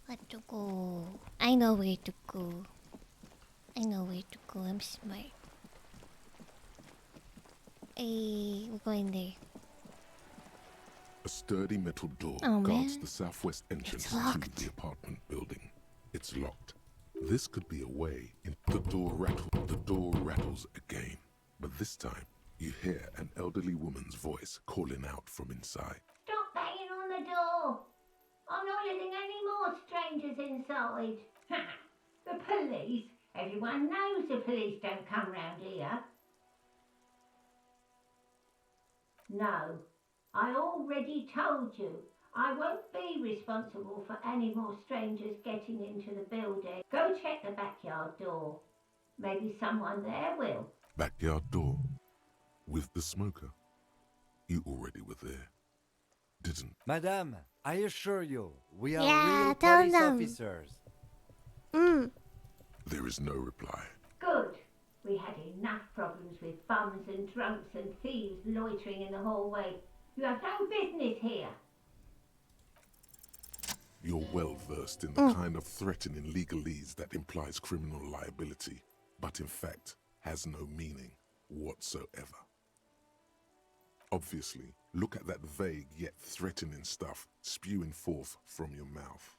Where to go? I know where to go. I'm smart. Hey, we're going there. A sturdy metal door Oh, guards man. the southwest entrance It's to locked. the apartment building. It's locked. This could be a way in. The door rattles again, but this time you hear an elderly woman's voice calling out from inside. Stop banging on the door. I'm not letting any more strangers inside. The police? Everyone knows the police don't come round here. No, I already told you. I won't be responsible for any more strangers getting into the building. Go check the backyard door. Maybe someone there will. Backyard door. With the smoker. You already were there. Didn't. Madame, I assure you, we are Yeah, real tell police them. officers. There is no reply. Good. We had enough problems with bums and drunks and thieves loitering in the hallway. You have no business here. You're well versed in the kind of threatening legalese that implies criminal liability, but in fact has no meaning whatsoever. Obviously, look at that vague yet threatening stuff spewing forth from your mouth.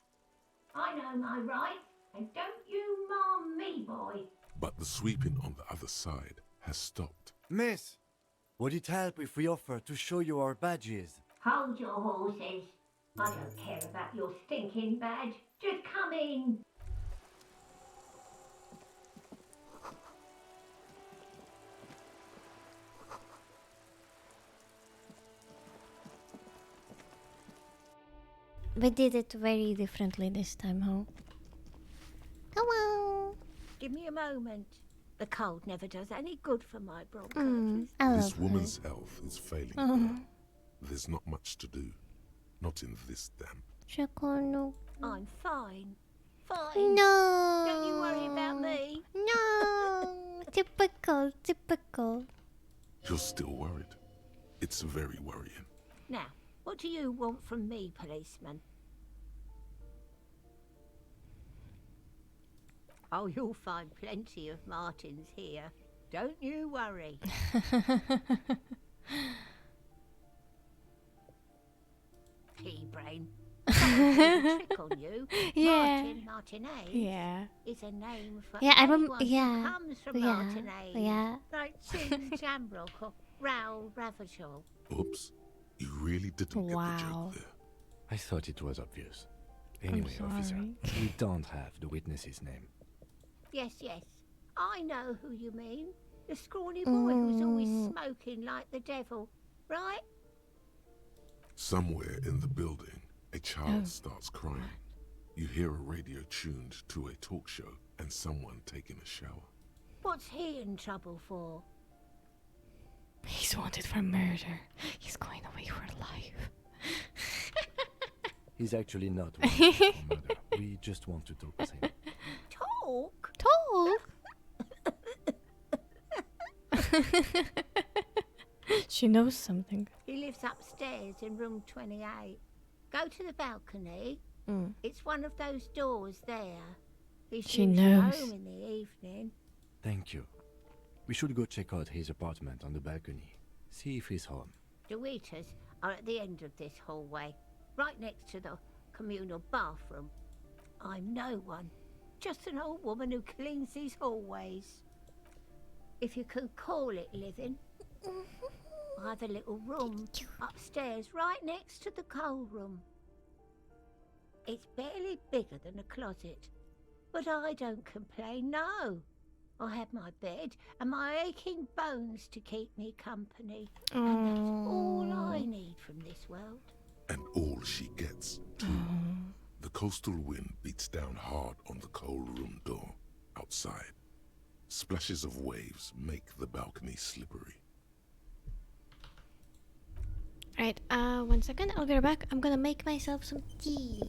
I know my rights, and don't you marm me, boy. But the sweeping on the other side has stopped. Miss, would it help if we offer to show you our badges? Hold your horses. I don't care about your stinking badge. Just come in. We did it very differently this time, huh? Come on. Give me a moment. The cold never does any good for my bronchitis. This woman's health is failing her. There's not much to do. Not in this damp. I'm fine. Fine. No. Don't you worry about me. No. Typical. You're still worried. It's very worrying. Now, what do you want from me, policeman? Oh, you'll find plenty of Martins here. Don't you worry. Pea brain. Trick on you. Yeah. Martinez Yeah. is a name for Yeah, I anyone who yeah. comes from Yeah. Martinez. Yeah. Like Chin Jamrock or Raoul Ravachol. Oops. You really didn't get the joke there. I thought it was obvious. Anyway, officer, we don't have the witness's name. Yes. I know who you mean. The scrawny boy who's always smoking like the devil, right? Somewhere in the building, a child starts crying. You hear a radio tuned to a talk show and someone taking a shower. What's he in trouble for? He's wanted for murder. He's going away for life. He's actually not wanted for murder. We just want to talk with him. Talk? She knows something. He lives upstairs in room 28. Go to the balcony. Mm. It's one of those doors there. He's She usually knows. home in the evening. Thank you. We should go check out his apartment on the balcony. See if he's home. The waiters are at the end of this hallway, right next to the communal bathroom. I'm no one, just an old woman who cleans these hallways. If you can call it living. I have a little room upstairs right next to the coal room. It's barely bigger than a closet, but I don't complain, no. I have my bed and my aching bones to keep me company. And that's all I need from this world. And all she gets, too. The coastal wind beats down hard on the coal room door outside. Splashes of waves make the balcony slippery. Right, 1 second, I'll be right back. I'm gonna make myself some tea.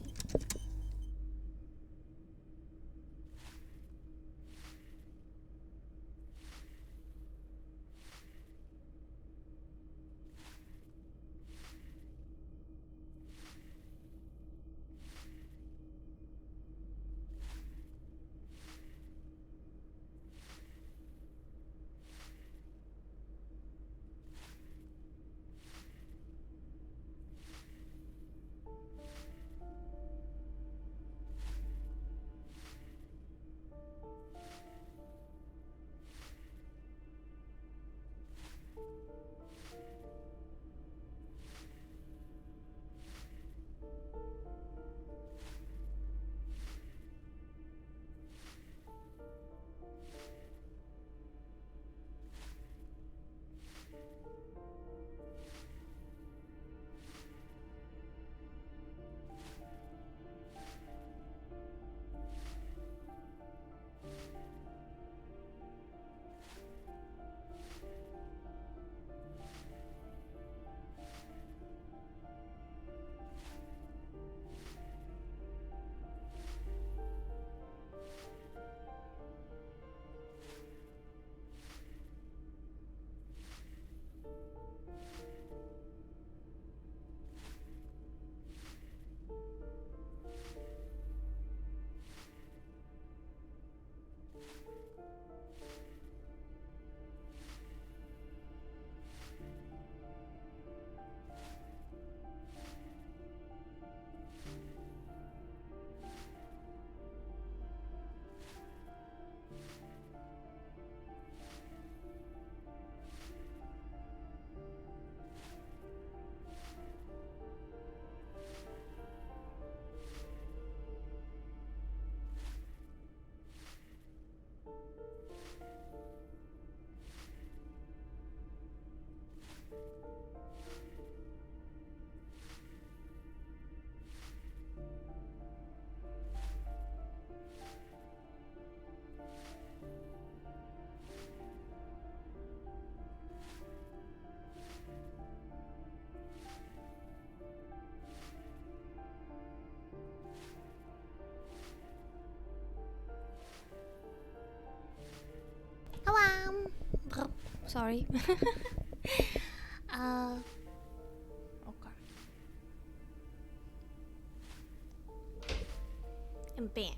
sorry. Okay. I'm back.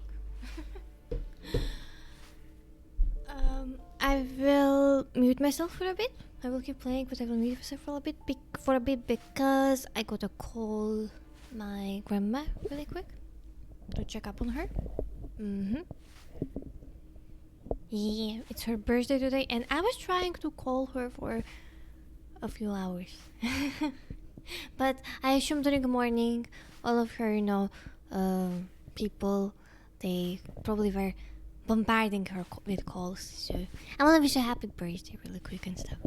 I will mute myself for a bit. I will keep playing, but I will mute myself for a bit because I gotta call my grandma really quick to check up on her. Yeah, it's her birthday today, and I was trying to call her for a few hours. But I assume during the morning, all of her, people, they probably were bombarding her with calls. So I want to wish her a happy birthday really quick and stuff.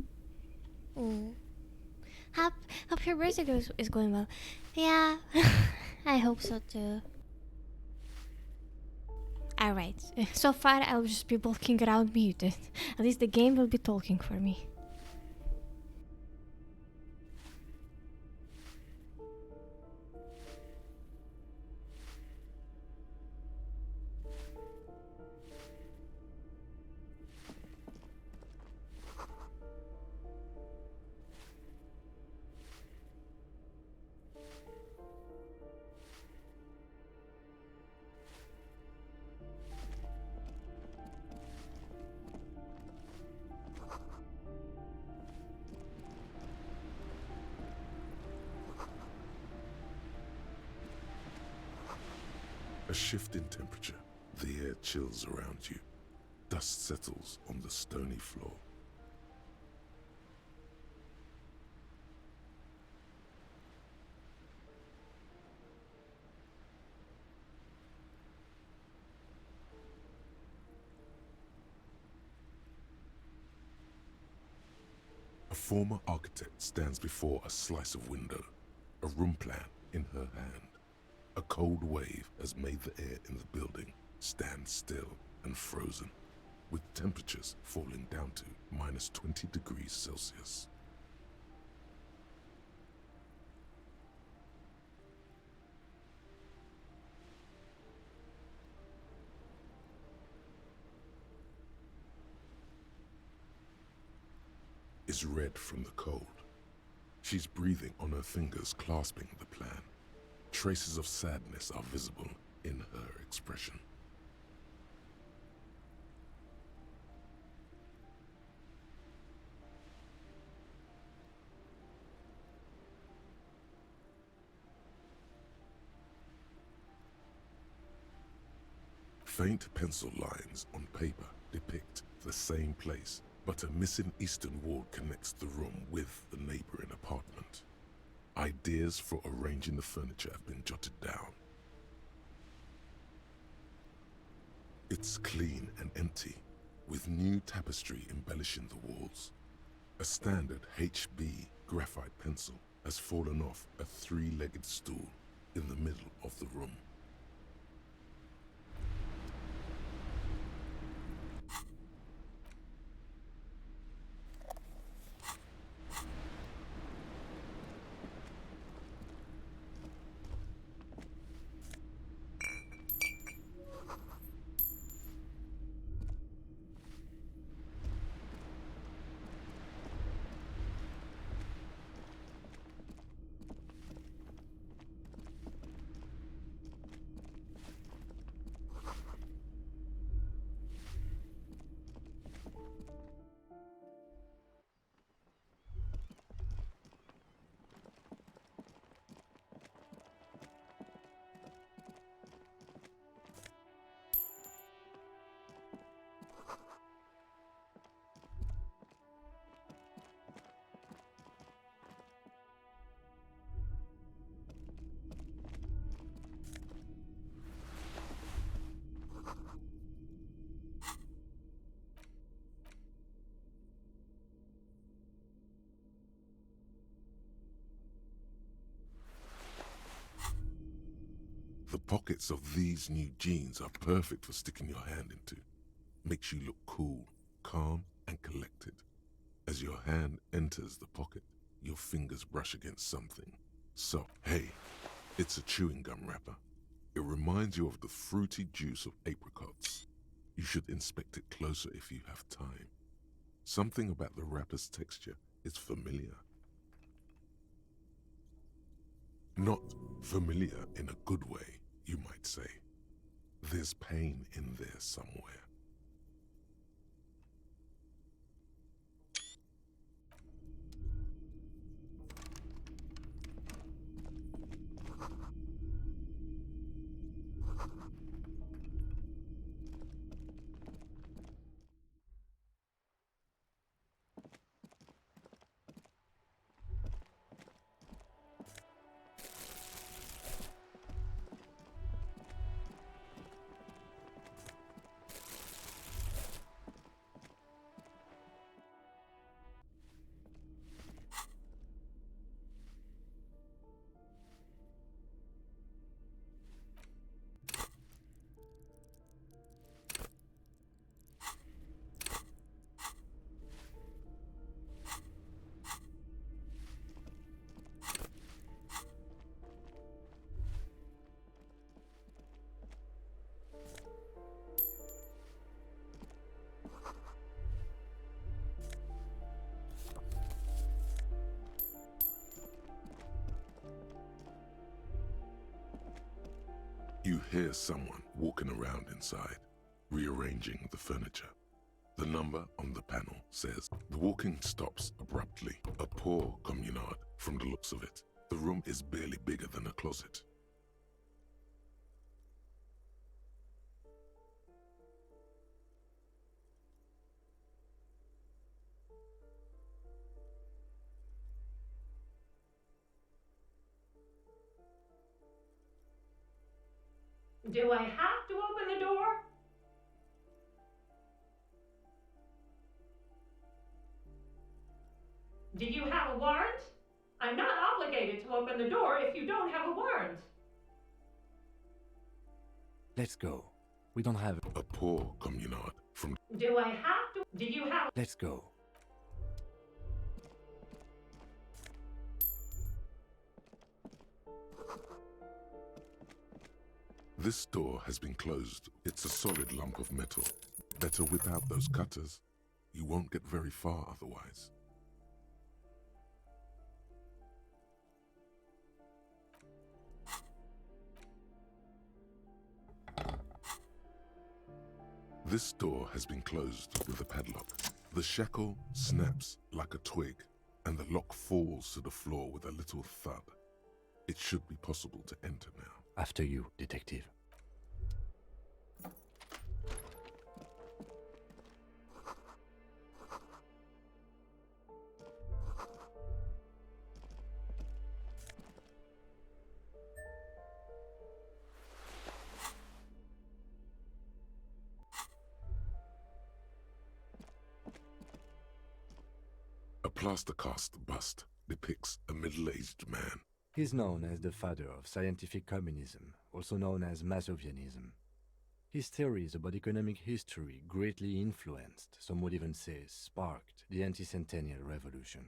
Hope her birthday is going well. Yeah, I hope so too. Alright, so far I'll just be walking around muted. At least the game will be talking for me. A shift in temperature. The air chills around you. Dust settles on the stony floor. A former architect stands before a slice of window, a room plan in her hand. A cold wave has made the air in the building stand still and frozen, with temperatures falling down to minus 20 degrees Celsius. Is red from the cold. She's breathing on her fingers clasping the plan. Traces of sadness are visible in her expression. Faint pencil lines on paper depict the same place, but a missing eastern wall connects the room with the neighboring apartment. Ideas for arranging the furniture have been jotted down. It's clean and empty, with new tapestry embellishing the walls. A standard HB graphite pencil has fallen off a three-legged stool in the middle of the room. The pockets of these new jeans are perfect for sticking your hand into. Makes you look cool, calm, and collected. As your hand enters the pocket, your fingers brush against something. So, hey, it's a chewing gum wrapper. It reminds you of the fruity juice of apricots. You should inspect it closer if you have time. Something about the wrapper's texture is familiar. Not familiar in a good way, you might say. There's pain in there somewhere. You hear someone walking around inside, rearranging the furniture. The number on the panel says the walking stops abruptly. A poor communard from the looks of it. The room is barely bigger than a closet. Do I have to open the door? Do you have a warrant? I'm not obligated to open the door if you don't have a warrant. Let's go. We don't have... A poor communard from... Do I have to? Do you have... Let's go. This door has been closed. It's a solid lump of metal. Better whip out those cutters. You won't get very far otherwise. This door has been closed with a padlock. The shackle snaps like a twig, and the lock falls to the floor with a little thud. It should be possible to enter now. After you, detective. A plaster cast bust depicts a middle-aged man. He's known as the father of scientific communism, also known as Masovianism. His theories about economic history greatly influenced, some would even say sparked, the anti-centennial revolution.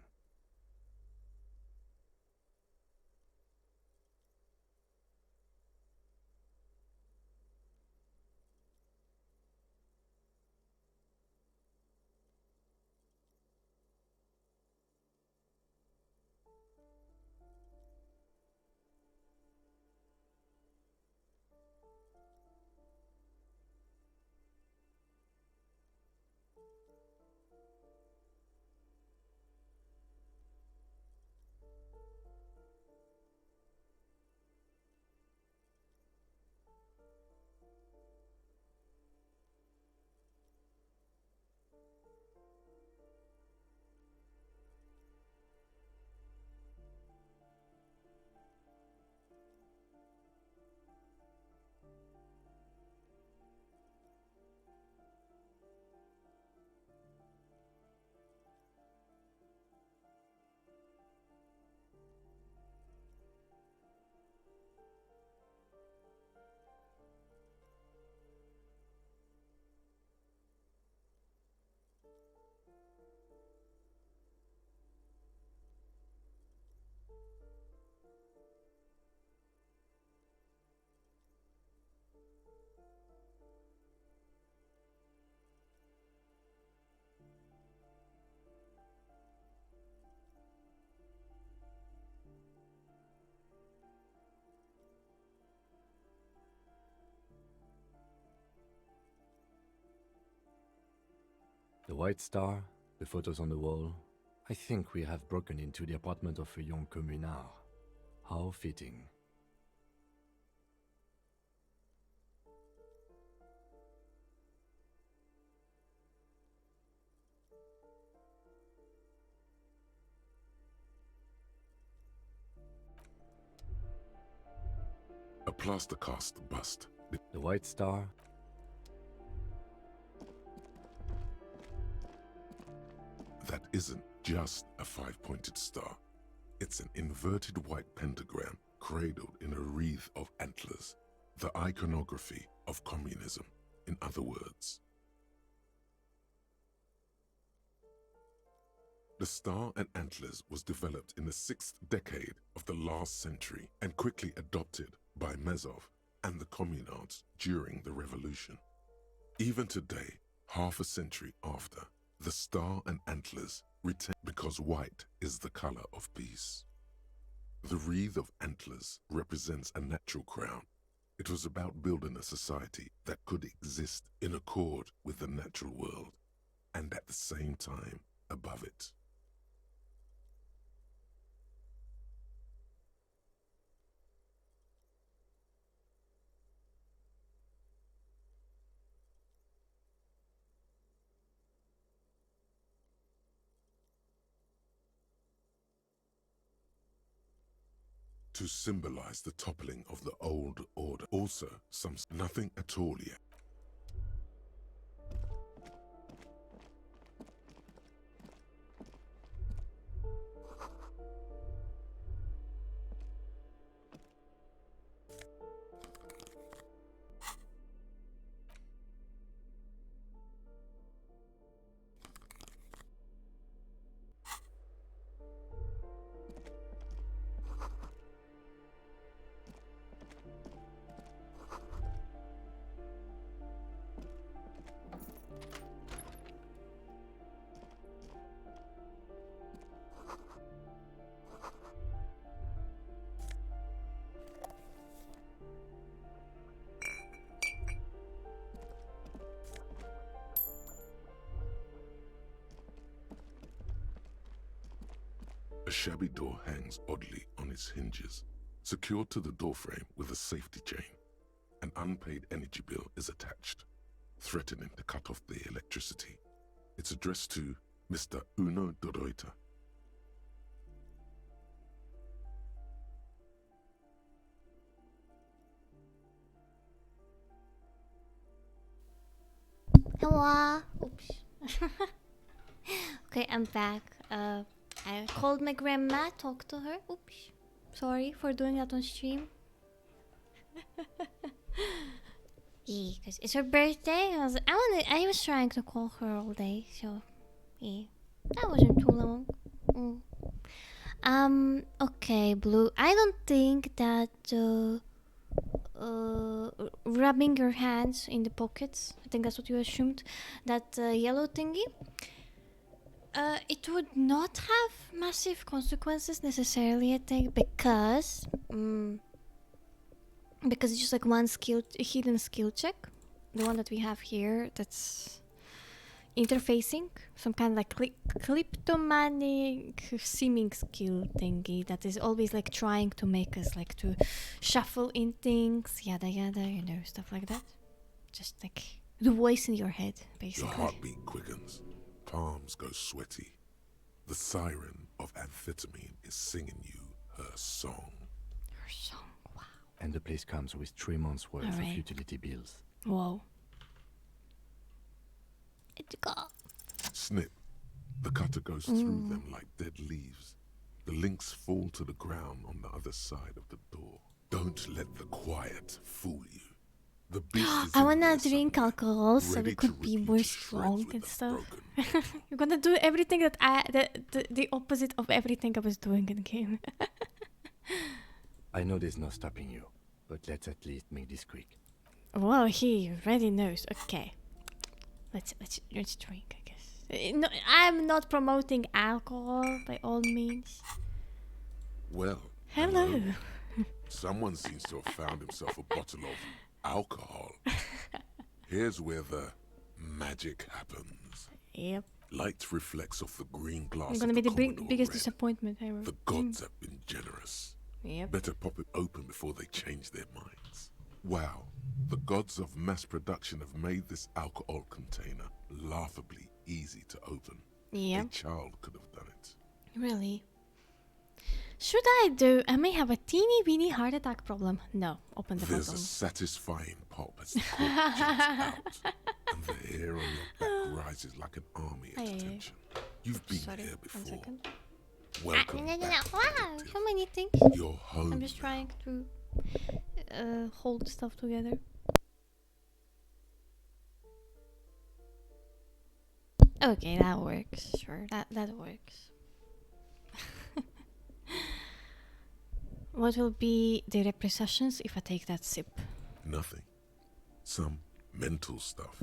The white star, the photos on the wall. I think we have broken into the apartment of a young communard. How fitting. A plaster cast bust. The white star. That isn't just a five-pointed star. It's an inverted white pentagram cradled in a wreath of antlers. The iconography of communism, in other words. The star and antlers was developed in the 6th decade of the last century and quickly adopted by Mazov and the communards during the revolution. Even today, half a century after, the star and antlers retain because white is the color of peace. The wreath of antlers represents a natural crown. It was about building a society that could exist in accord with the natural world and at the same time above it. To symbolize the toppling of the old order. Also, nothing at all yet. A shabby door hangs oddly on its hinges, secured to the doorframe with a safety chain. An unpaid energy bill is attached, threatening to cut off the electricity. It's addressed to Mr. Uno de Reuter. Hello. Oops. Okay, I'm back. I called my grandma, talked to her. Oops. Sorry for doing that on stream. Yeah, because it's her birthday. I was trying to call her all day, so yeah, that wasn't too long. Okay, Blue. I don't think that rubbing your hands in the pockets, I think that's what you assumed, that yellow thingy, it would not have massive consequences necessarily, I think, because it's just like one hidden skill check, the one that we have here, that's interfacing, some kind of like kleptomanic seeming skill thingy that is always like trying to make us like to shuffle in things, yada yada, you know, stuff like that. Just like the voice in your head, basically. Your heartbeat quickens, palms go sweaty. The siren of amphetamine is singing you her song. Her song, wow. And the place comes with 3 months' worth of utility bills. Whoa. Snip. The cutter goes through them like dead leaves. The links fall to the ground on the other side of the door. Don't let the quiet fool you. The beast is I wanna drink alcohol so we could be more strong and stuff. You're gonna do everything that the opposite of everything I was doing in the game. I know there's no stopping you, but let's at least make this quick. Well, he already knows. Okay, let's drink, I guess. No, I'm not promoting alcohol by all means. Well, hello. Someone seems to have found himself a bottle of alcohol. Here's where the magic happens. Yep. Light reflects off the green glass I'm gonna of be the the Commodore biggest Red. disappointment ever. The gods have been generous. Yep. Better pop it open before they change their minds. Wow, the gods of mass production have made this alcohol container laughably easy to open. Yep. A child could have done it. Really? Should I may have a teeny weeny heart attack problem. No, open the There's bottom. a satisfying pop as the cork jumps out, and the hair on your back rises like an army at attention. You've been here before. Welcome back. Wow, so many things. You're home. I'm just trying to hold stuff together. Okay, that works. Sure, that works. What will be the repercussions if I take that sip? Nothing. Some mental stuff.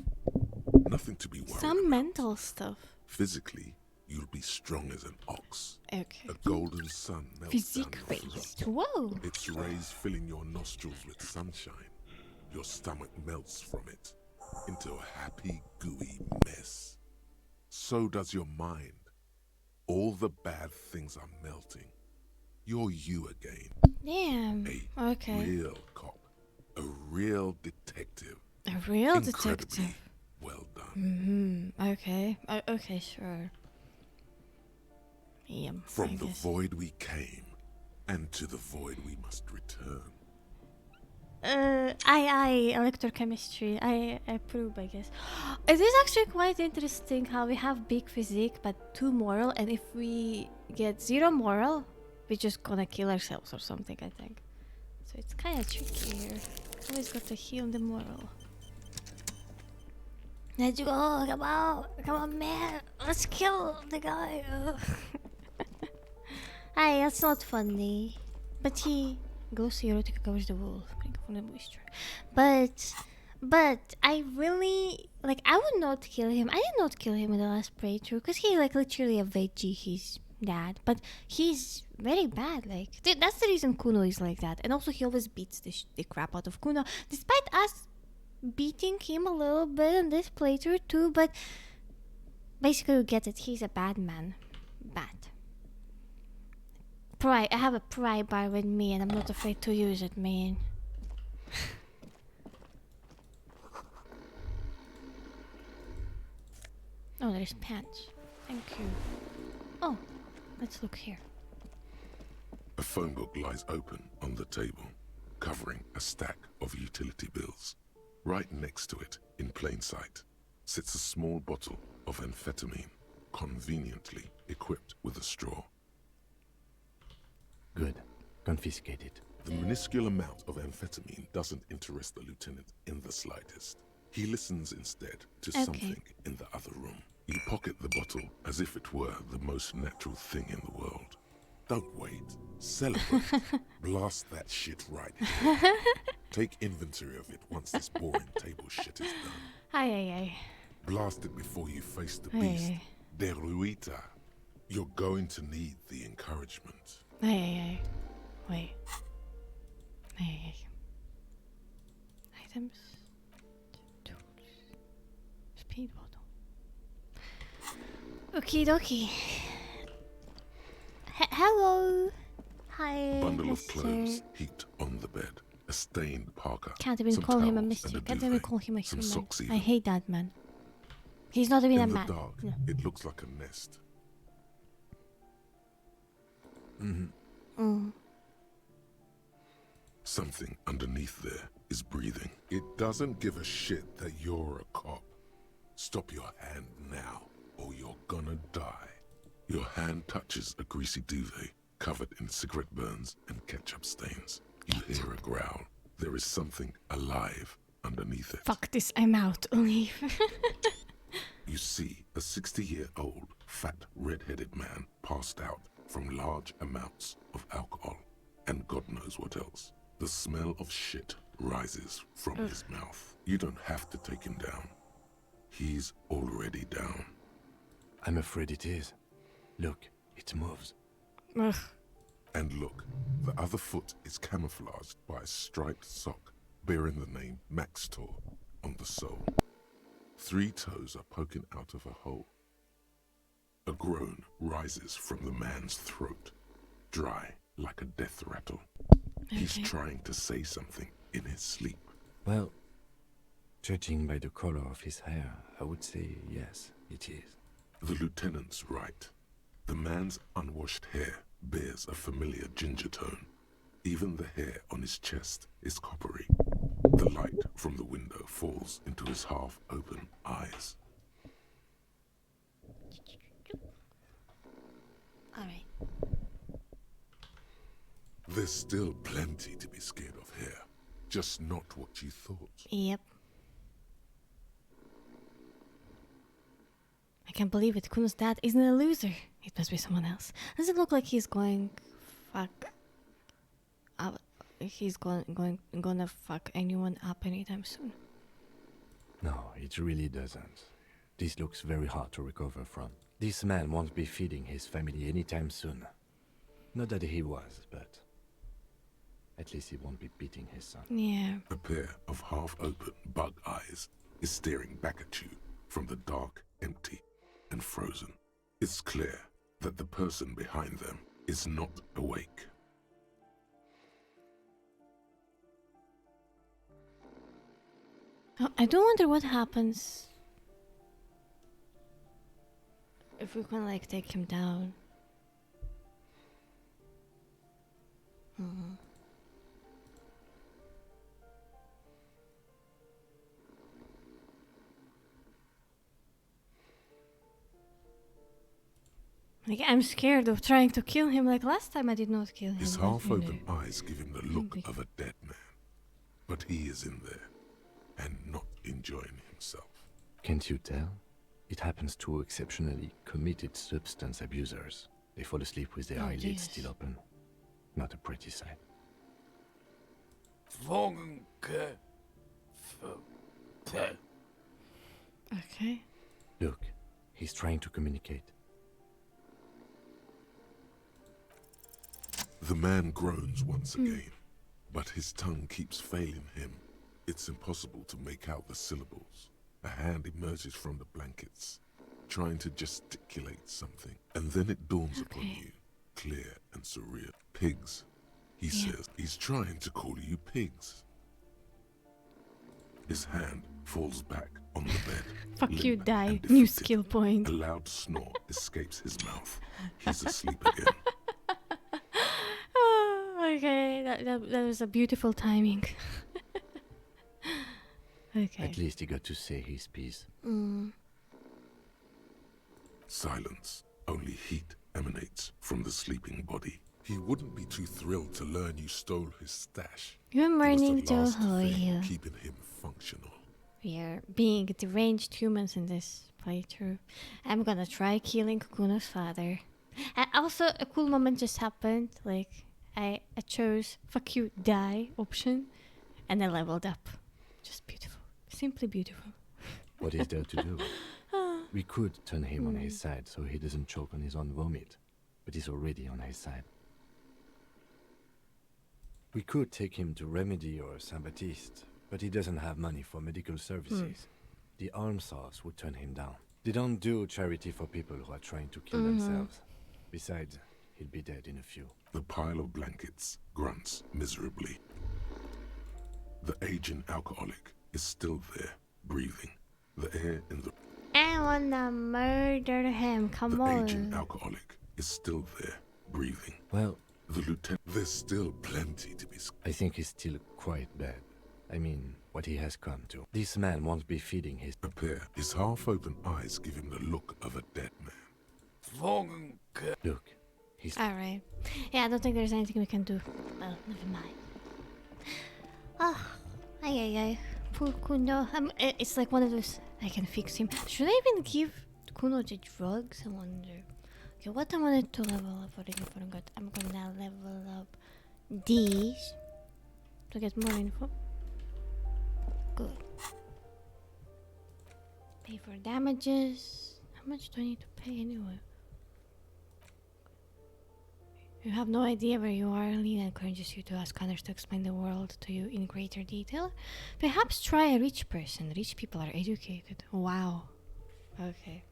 Nothing to be worried Some mental stuff. Physically, you'll be strong as an ox. Okay. A golden sun melts Physique down your based. throat. Whoa. Its rays filling your nostrils with sunshine. Your stomach melts from it into a happy, gooey mess. So does your mind. All the bad things are melting. You're you again. Damn. A Okay. real cop. A real detective. A real Incredibly detective. well done. Okay. Okay, sure. Yeah. From I the guess. void we came, and to the void we must return. Electrochemistry. I approve, I guess. It is actually quite interesting how we have big physique but 2 moral, and if we get 0 moral, we're just gonna kill ourselves or something, I think. So it's kind of tricky here. Always got to heal the moral. Let's go! Come on, man! Let's kill the guy! Hey, that's not funny. But he... Glossy erotica covers the wool. From the moisture. But I really... Like, I would not kill him. I did not kill him in the last playthrough. Because he's like literally a veggie. He's bad. But he's very bad. Like, that's the reason Kuno is like that. And also he always beats the crap out of Kuno. Despite us beating him a little bit in this playthrough too. But basically you get it. He's a bad man. Bad. Pry. I have a pry bar with me and I'm not afraid to use it, man. Oh, there's pants. Thank you. Oh, let's look here. A phone book lies open on the table, covering a stack of utility bills. Right next to it, in plain sight, sits a small bottle of amphetamine, conveniently equipped with a straw. Good. Confiscate it. The minuscule amount of amphetamine doesn't interest the lieutenant in the slightest. He listens instead to something in the other room. You pocket the bottle as if it were the most natural thing in the world. Don't wait. Celebrate. Blast that shit right here. Take inventory of it once this boring table shit is done. Aye. Blast it before you face the beast. Deruita. You're going to need the encouragement. Aye. Wait. Aye. Items. Tools. Speed bottle. Okie dokie. Hello. Hi. Bundle of Mr. clothes heaped on the bed. A stained parka. Can't even some call him a towels and Mr. Can't even duvet, call him a some human. socks even. I hate that man. He's not even a In the man. dark, No. it looks like a nest. Something underneath there is breathing. It doesn't give a shit that you're a cop. Stop your hand now, or you're gonna die. Your hand touches a greasy duvet covered in cigarette burns and ketchup stains. You hear a growl. There is something alive underneath it. Fuck this, I'm out. Leave. You see a 60-year-old, fat, red-headed man passed out from large amounts of alcohol, and God knows what else. The smell of shit rises from his mouth. You don't have to take him down. He's already down. I'm afraid it is. Look, it moves. Ugh. And look, the other foot is camouflaged by a striped sock bearing the name Maxtor on the sole. 3 toes are poking out of a hole A groan rises from the man's throat, dry like a death rattle. He's trying to say something in his sleep. Well, judging by the color of his hair, I would say yes, it is. The lieutenant's right. The man's unwashed hair bears a familiar ginger tone. Even the hair on his chest is coppery. The light from the window falls into his half-open eyes. Alright. There's still plenty to be scared of here. Just not what you thought. Yep. I can't believe it. Kuno's dad isn't a loser. It must be someone else. Does it look like he's going he's gonna fuck anyone up anytime soon? No, it really doesn't. This looks very hard to recover from. This man won't be feeding his family anytime soon. Not that he was, but at least he won't be beating his son. Yeah. A pair of half-open bug eyes is staring back at you from the dark, empty, and frozen. It's clear that the person behind them is not awake. I do wonder what happens if we can like take him down. Like, I'm scared of trying to kill him. Like last time I did not kill him. His half-open eyes give him the look of a dead man. But he is in there and not enjoying himself. Can't you tell? It happens to exceptionally committed substance abusers. They fall asleep with their eyelids still open. Not a pretty sight. Okay. Look, he's trying to communicate. The man groans once again, but his tongue keeps failing him. It's impossible to make out the syllables. A hand emerges from the blankets, trying to gesticulate something, and then it dawns upon you, clear and surreal. Pigs, he says. He's trying to call you pigs. His hand falls back on the bed. Fuck you, die. New skill point. A loud snore escapes his mouth. He's asleep again. Okay, that was a beautiful timing. Okay. At least he got to say his piece. Silence. Only heat emanates from the sleeping body. He wouldn't be too thrilled to learn you stole his stash. Good morning, It was the Joe. How are last thing you? keeping him functional. We are being deranged humans in this playthrough. I'm gonna try killing Kuno's father. And also, a cool moment just happened. Like, I chose fuck you, die option, and I leveled up. Just beautiful. Simply beautiful. What is there to do? We could turn him on his side so he doesn't choke on his own vomit, but he's already on his side. We could take him to Remedy or Saint-Baptiste, but he doesn't have money for medical services. The almshouse would turn him down. They don't do charity for people who are trying to kill themselves. Besides, he'll be dead in a few. The pile of blankets grunts miserably. The aging alcoholic is still there, breathing. The air in the... I wanna murder him. Come on. The aging alcoholic is still there, breathing. Well, the lieutenant... There's still plenty to be... I think he's still quite bad. I mean, what he has come to. This man won't be feeding his... His half-open eyes give him the look of a dead man. Look, he's... Alright. Yeah, I don't think there's anything we can do. Well, never mind. Ay. Poor Kuno. It's like one of those... I can fix him. Should I even give Kuno the drugs? I wonder. Okay, what I wanted to level up, already forgot. I'm gonna level up these to get more info. Good. Pay for damages. How much do I need to pay anyway? You have no idea where you are. Lena encourages you to ask others to explain the world to you in greater detail. Perhaps try a rich person. Rich people are educated. Wow. Okay.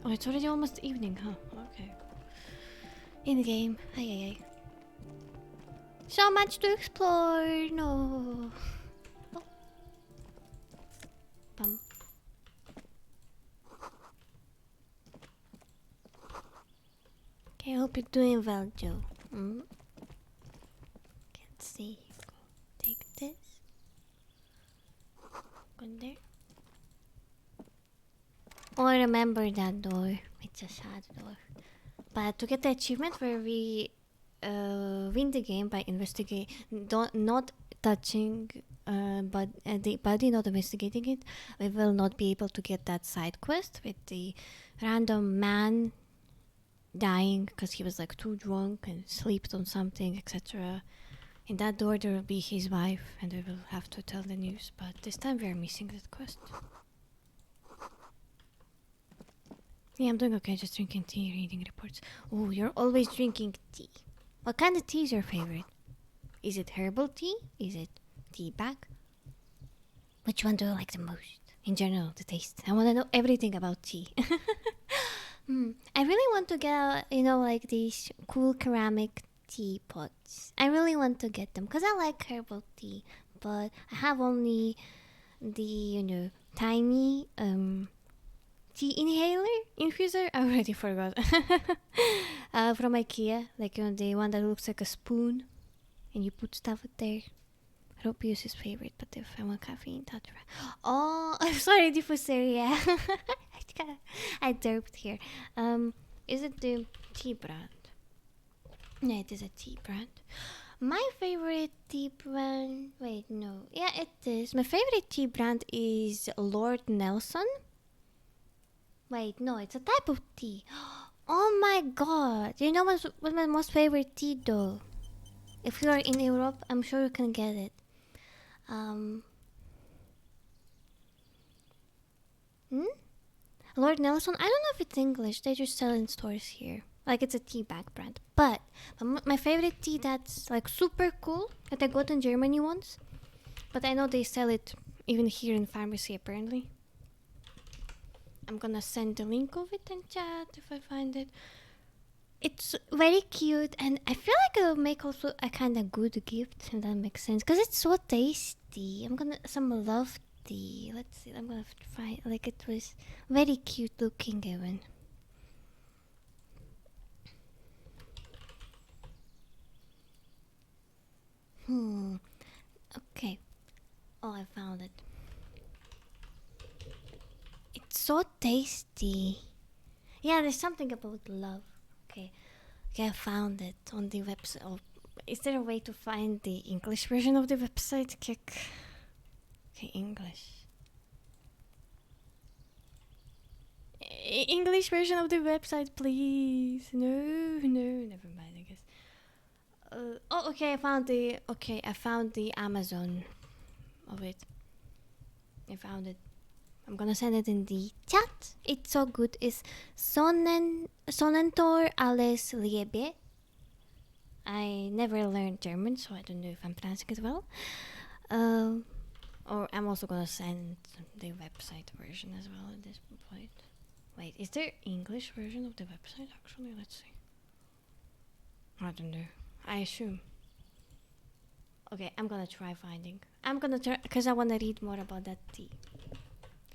Oh, it's already almost evening, huh? Okay. In the game. Ay, ay, ay. So much to explore. No. Oh. Bum. Okay, I hope you're doing well, Joe. Can't see. Take this. Go there. Oh, I remember that door. It's a sad door. But to get the achievement where we win the game by not touching the body, not investigating it, we will not be able to get that side quest with the random man dying because he was like too drunk and slept on something, etc. In that door there will be his wife and we will have to tell the news, but this time we are missing that quest. Yeah, I'm doing okay, just drinking tea, reading reports. Oh, you're always drinking tea. What kind of tea is your favorite? Is it herbal tea? Is it tea bag? Which one do you like the most? In general, the taste. I want to know everything about tea. I really want to get, like these cool ceramic teapots. I really want to get them because I like herbal tea. But I have only the, tiny, tea infuser. I already forgot. From IKEA, like the one that looks like a spoon, and you put stuff there. I don't use his favorite, but if I want caffeine, that's right. Oh, I'm sorry, diffuseria. I derped here. Is it the tea brand? Yeah, it is a tea brand. My favorite tea brand. Wait, no. Yeah, it is. My favorite tea brand is Lord Nelson. Wait, no, it's a type of tea. Oh my god. You know what's my most favorite tea though? If you are in Europe, I'm sure you can get it. Lord Nelson, I don't know if it's English. They just sell in stores here. Like it's a tea bag brand. But my favorite tea that's like super cool that I got in Germany once. But I know they sell it even here in pharmacy apparently. I'm gonna send the link of it in chat if I find it. It's very cute and I feel like it'll make also a kind of good gift, if that makes sense. Because it's so tasty. Some love tea. Let's see, I'm gonna find, like it was very cute looking even. Okay. Oh, I found it. It's so tasty. Yeah, there's something about love. Okay, I found it on the website. Oh, is there a way to find the English version of the website? Okay, English. English version of the website, please. No, never mind, I guess. Oh, okay, I found the Amazon of it. I found it. I'm gonna send it in the chat. It's so good. It's Sonnentor alles Liebe. I never learned German, so I don't know if I'm pronouncing it well. Or I'm also gonna send the website version as well at this point. Wait, is there English version of the website actually? Let's see. I don't know. I assume. Okay, I'm gonna try finding. I'm gonna try because I wanna read more about that tea.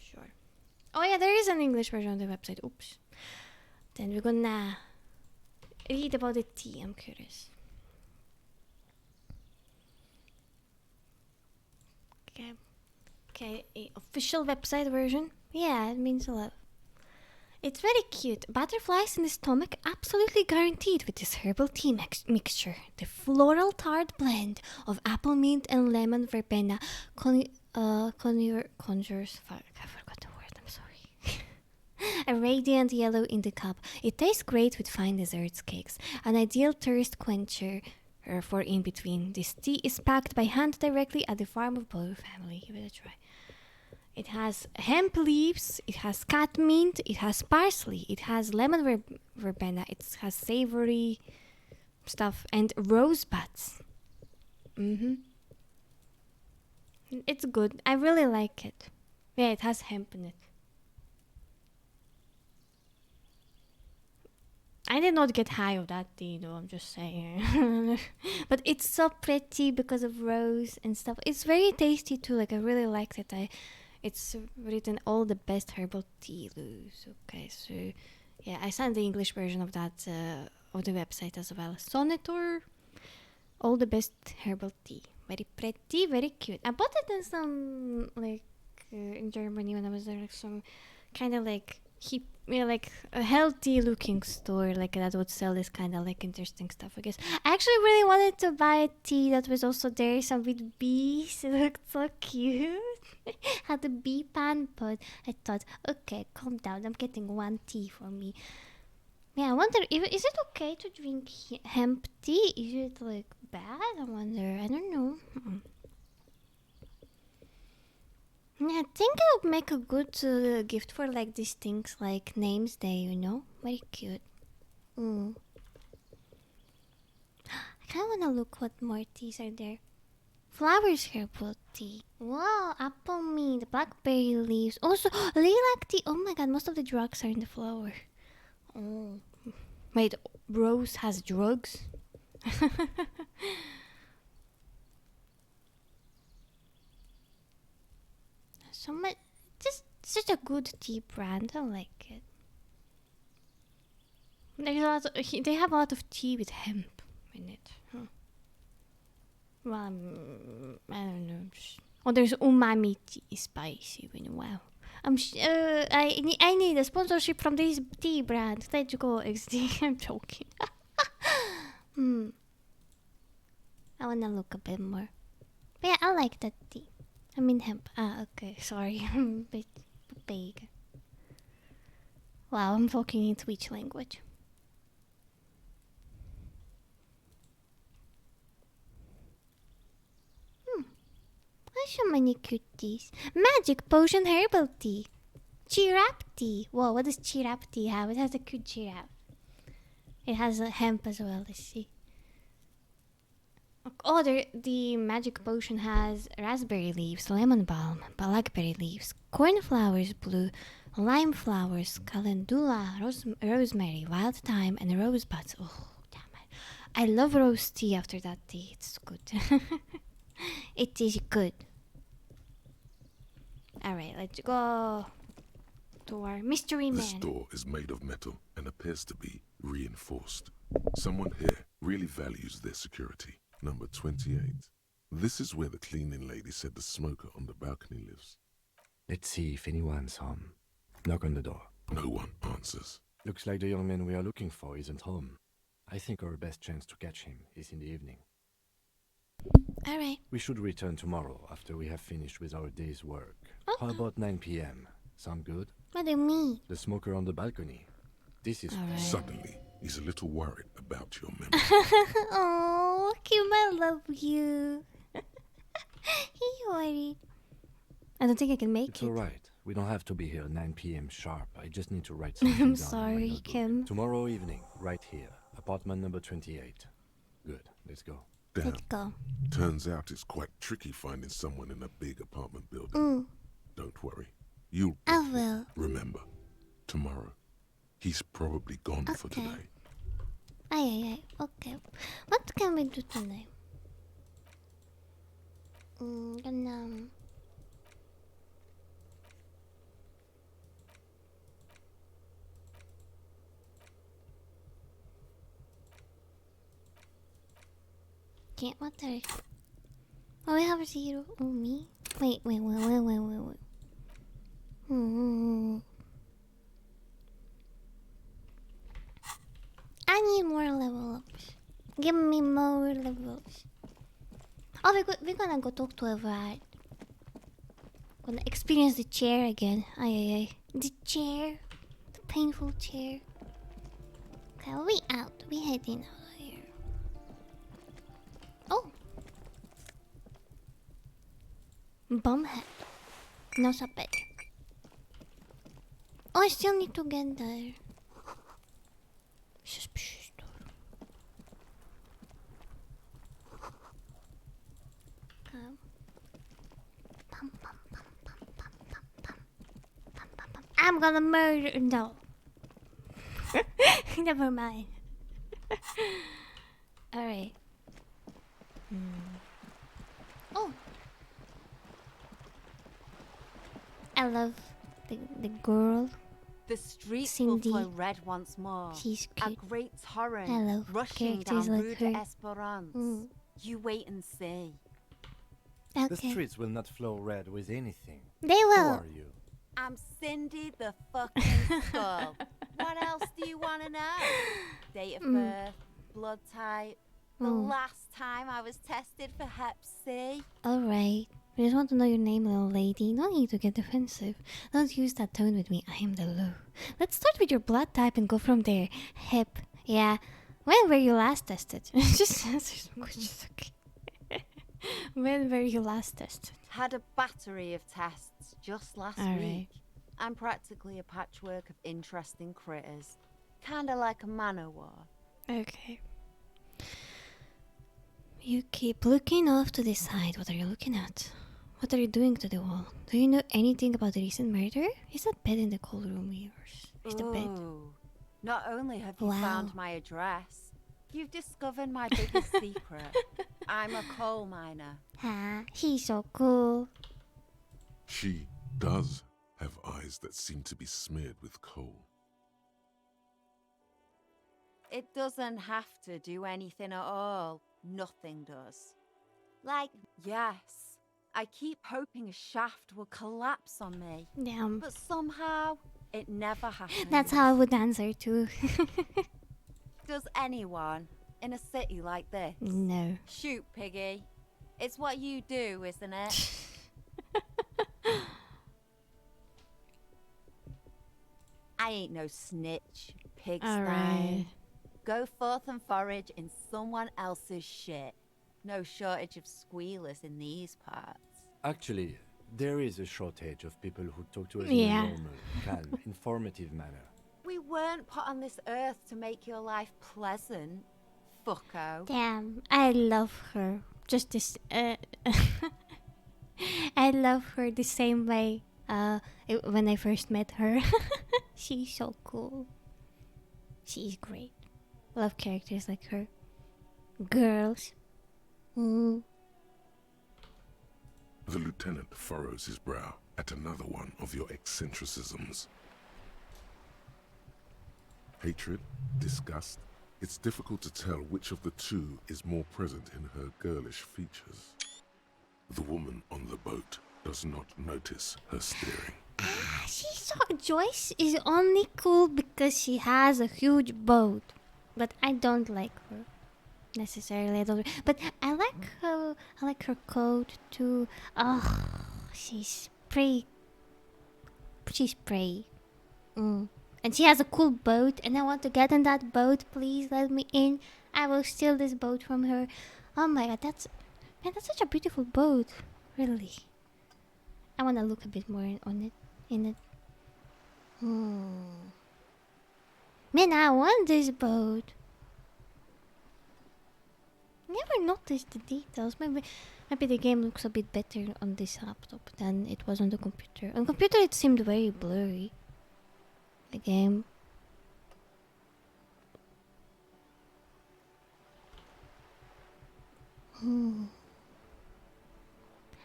Sure. Oh yeah, there is an English version of the website. Oops. Then we're gonna read about the tea. I'm curious. Okay, a official website version. Yeah, it means a lot. It's very cute. Butterflies in the stomach absolutely guaranteed with this herbal tea mixture. The floral tart blend of apple mint and lemon verbena conjures... Fuck, I forgot the word, I'm sorry. A radiant yellow in the cup. It tastes great with fine desserts, cakes. An ideal thirst quencher for in between. This tea is packed by hand directly at the farm of Boru family. Give it a try. It has hemp leaves, it has cat mint, it has parsley, it has lemon verbena, it has savory stuff, and rosebuds. It's good. I really like it. Yeah, it has hemp in it. I did not get high of that tea though, I'm just saying. But it's so pretty because of rose and stuff. It's very tasty too, like I really liked it. It's written all the best herbal tea loose. Okay, so yeah, I sent the English version of that of the website as well. Sonnetor, all the best herbal tea. Very pretty, very cute. I bought it in some like in Germany when I was there, like some kind of like hip, like a healthy looking store like that would sell this kind of like interesting stuff. I guess I actually really wanted to buy a tea that was also there, some with bees. It looked so cute. Had a bee pan, but I thought, okay, calm down. I'm getting one tea for me. Yeah, I wonder if is it okay to drink hemp tea? Is it like bad? I wonder. I don't know. Yeah, I think it would make a good gift for like these things like Names Day, you know? Very cute. I kind of want to look what more teas are there. Flowers herbal tea. Wow, apple mint, blackberry leaves. Also, lilac tea. Oh my god, most of the drugs are in the flower. Oh. Wait, rose has drugs? So much, just such a good tea brand. I like it. There's a lot. They have a lot of tea with hemp in it. Huh. Well, I don't know. Oh, there's umami tea, spicy. Wow. I need a sponsorship from this tea brand. Let's go, XD. I'm joking. I wanna look a bit more. But yeah, I like that tea. I mean hemp. Okay. Sorry. Bit big. Wow, I'm talking in Twitch language. Why so many cute teas? Magic potion herbal tea. Cheer up tea. Whoa, what does cheer up tea have? It has a cute cheer up. It has a hemp as well. Let's see. Oh, the magic potion has raspberry leaves, lemon balm, blackberry leaves, cornflowers blue, lime flowers, calendula, rosemary, wild thyme, and rosebuds. Oh, damn it. I love rose tea after that tea. It's good. It is good. Alright, let's go to our mystery man. This door is made of metal and appears to be reinforced. Someone here really values their security. Number 28. This is where the cleaning lady said the smoker on the balcony lives. Let's see if anyone's home. Knock on the door. No one answers. Looks like the young man we are looking for isn't home. I think our best chance to catch him is in the evening. Alright. We should return tomorrow after we have finished with our day's work. Okay. How about 9 p.m.? Sound good? What do you mean? The smoker on the balcony. This is... Right. Suddenly, he's a little worried about your memory. Oh, Kim, I love you. He worried. I don't think I can make It's it. alright. We don't have to be here 9 p.m. sharp. I just need to write something I'm down. sorry, Kim. Tomorrow evening, right here. Apartment number 28. Good. Let's go. Damn. Let's go. Turns out it's quite tricky finding someone in a big apartment building. Don't worry. You'll I will. remember. Tomorrow. He's probably gone for today. Aye. Okay. What can we do tonight? Can't what there? Oh, we have 0. Oh, me? Wait. I need more level ups. Give me more levels. Oh, we're gonna go talk to a rat. Gonna experience the chair again. Aye. The chair. The painful chair. Okay, we out. We heading out of here. Oh. Bumhead. No sapet. Oh, I still need to get there. Suspicious door. Okay. I'm gonna murder. No. Never mind. Alright. Oh. I love the girl. The streets Cindy. will flow red once more. She's A cute. great torrent I love rushing characters down like Rue her. d'Esperance. You wait and see. The streets will not flow red with anything. They Who will. are you? I'm Cindy the fucking Skull. What else do you want to know? Date of birth, blood type, the last time I was tested for Hep C. Alright. I just want to know your name, little lady. No need to get defensive. Don't use that tone with me. I am the low. Let's start with your blood type and go from there. Hep. Yeah. When were you last tested? Just answer some questions, okay? When were you last tested? Had a battery of tests just last All week. right. I'm practically a patchwork of interesting critters. Kinda like a manowar. Okay. You keep looking off to the side. What are you looking at? What are you doing to the wall? Do you know anything about the recent murder? Is that bed in the cold room of yours? Is the bed? Ooh. Not only have you Wow. found my address, you've discovered my biggest secret. I'm a coal miner. Ah, she's so cool. She does have eyes that seem to be smeared with coal. It doesn't have to do anything at all. Nothing does. Like, yes, I keep hoping a shaft will collapse on me. Damn. But somehow, it never happens. That's how I would answer too. Does anyone in a city like this? No. Shoot, Piggy. It's what you do, isn't it? I ain't no snitch, pigsty. Alright. Go forth and forage in someone else's shit. No shortage of squealers in these parts. Actually, there is a shortage of people who talk to us Yeah. in a normal, calm, informative manner. We weren't put on this earth to make your life pleasant, fucko. Damn, I love her. Just this. I love her the same way. When I first met her, she's so cool. She's great. Love characters like her. Girls. The lieutenant furrows his brow at another one of your eccentricisms. Hatred, disgust. It's difficult to tell which of the two is more present in her girlish features. The woman on the boat does not notice her steering. She's so. Joyce is only cool because she has a huge boat. But I don't like her necessarily. I don't. But I like her. I like her coat too. Oh, she's pretty. She's pretty. And she has a cool boat, and I want to get in that boat. Please let me in. I will steal this boat from her. Oh my god, that's such a beautiful boat. Really. I want to look a bit more on it. In it. Man, I want this boat. Never noticed the details. Maybe the game looks a bit better on this laptop than it was on the computer. On computer, it seemed very blurry. The game.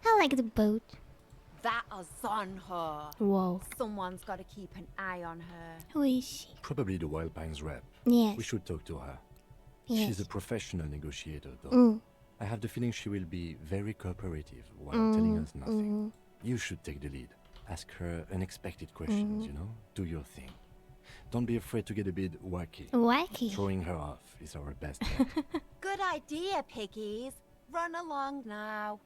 I like the boat. That is on her. Whoa. Someone's got to keep an eye on her. Who is she? Probably the Wild Pines rep. Yes. We should talk to her. Yes. She's a professional negotiator, though. Mm. I have the feeling she will be very cooperative while telling us nothing. Mm. You should take the lead. Ask her unexpected questions, you know? Do your thing. Don't be afraid to get a bit wacky. Wacky? Throwing her off is our best bet. Good idea, piggies. Run along now.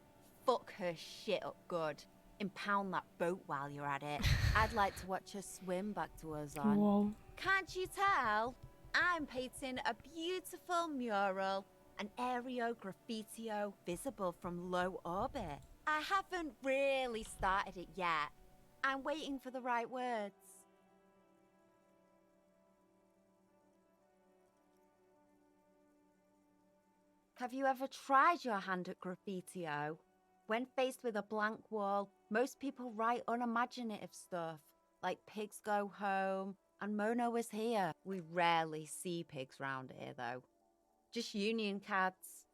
Fuck her shit up good. Impound that boat while you're at it. I'd like to watch her swim back to us on. Whoa. Can't you tell? I'm painting a beautiful mural, an aereo graffitio visible from low orbit. I haven't really started it yet. I'm waiting for the right words. Have you ever tried your hand at graffitio? When faced with a blank wall, most people write unimaginative stuff, like pigs go home, And Mona was here. We rarely see pigs round here, though. Just union cats.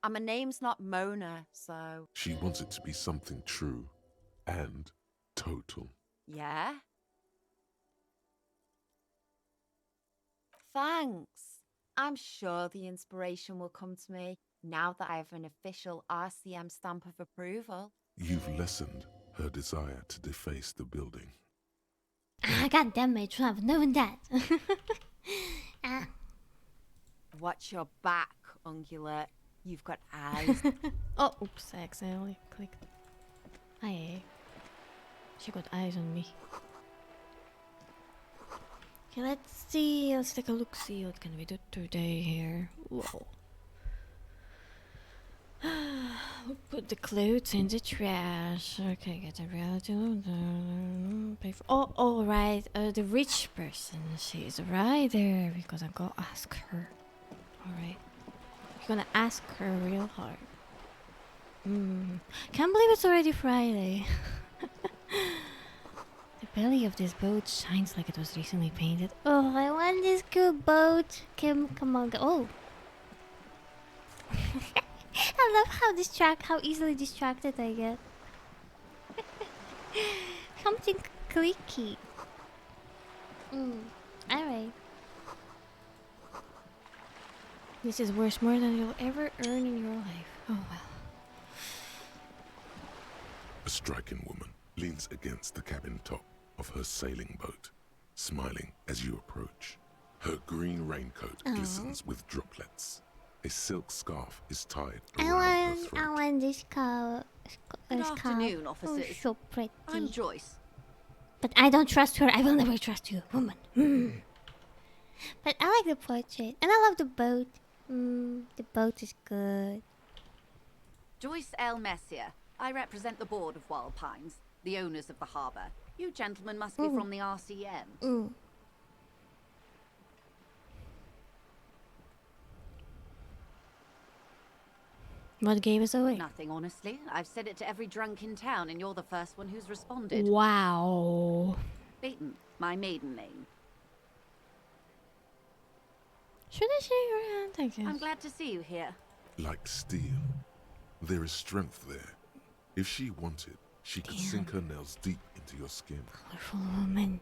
And my name's not Mona, so... She wants it to be something true and total. Yeah? Thanks. I'm sure the inspiration will come to me now that I have an official RCM stamp of approval. You've lessened her desire to deface the building. Ah, God damn it, I've known that. Watch your back, Ungulate. You've got eyes. Oh, oops, I accidentally clicked. Aye. She got eyes on me. Okay, let's see. Let's take a look. See what can we do today here. Whoa. We'll put the clothes in the trash. Okay, get a reality. Pay for. Oh, all right. The rich person. She's right there because I'm gonna ask her. All right. I'm gonna ask her real hard. Can't believe it's already Friday. The belly of this boat shines like it was recently painted. Oh, I want this good boat. Come on, go. Oh. I love how easily distracted I get. Something clicky. Alright. This is worth more than you'll ever earn in your life. Oh well. A striking woman leans against the cabin top of her sailing boat, smiling as you approach. Her green raincoat glistens with droplets. A silk scarf is tied around her throat. I want this car. Good afternoon, officers. Oh, so pretty. I'm Joyce. But I don't trust her. I will never trust you, woman. But I like the portrait. And I love the boat. The boat is good. Joyce L. Messier. I represent the board of Wild Pines, the owners of the harbour. You gentlemen must be from the RCM. What gave us away? Nothing, honestly. I've said it to every drunk in town, and you're the first one who's responded. Wow. Beaton, my maiden name. Should I shake your hand? I guess. I'm glad to see you here. Like steel, there is strength there. If she wanted, she could sink her nails deep into your skin. Powerful woman.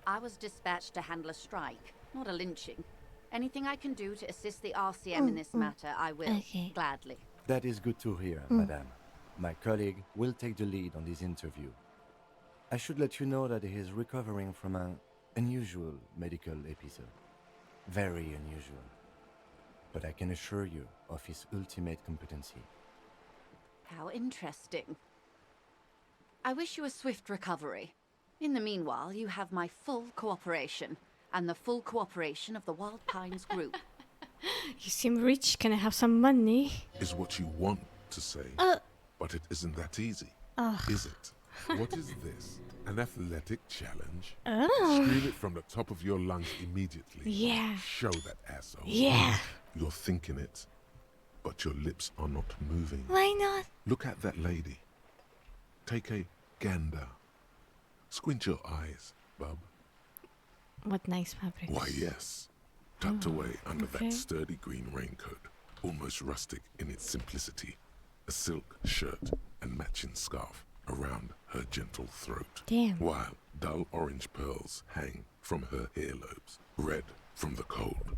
I was dispatched to handle a strike, not a lynching. Anything I can do to assist the RCM in this matter, I will, gladly. That is good to hear, madame. My colleague will take the lead on this interview. I should let you know that he is recovering from an unusual medical episode. Very unusual. But I can assure you of his ultimate competency. How interesting. I wish you a swift recovery. In the meanwhile, you have my full cooperation, and the full cooperation of the Wild Pines group. You seem rich. Can I have some money? Is what you want to say, but it isn't that easy, is it? What is this? An athletic challenge? Scream it from the top of your lungs immediately. Yeah. Show that asshole. Yeah. You're thinking it, but your lips are not moving. Why not? Look at that lady. Take a gander. Squint your eyes, bub. What nice fabric. Why, yes. Tucked away under that sturdy green raincoat, almost rustic in its simplicity, a silk shirt and matching scarf around her gentle throat. Damn. While dull orange pearls hang from her earlobes, red from the cold.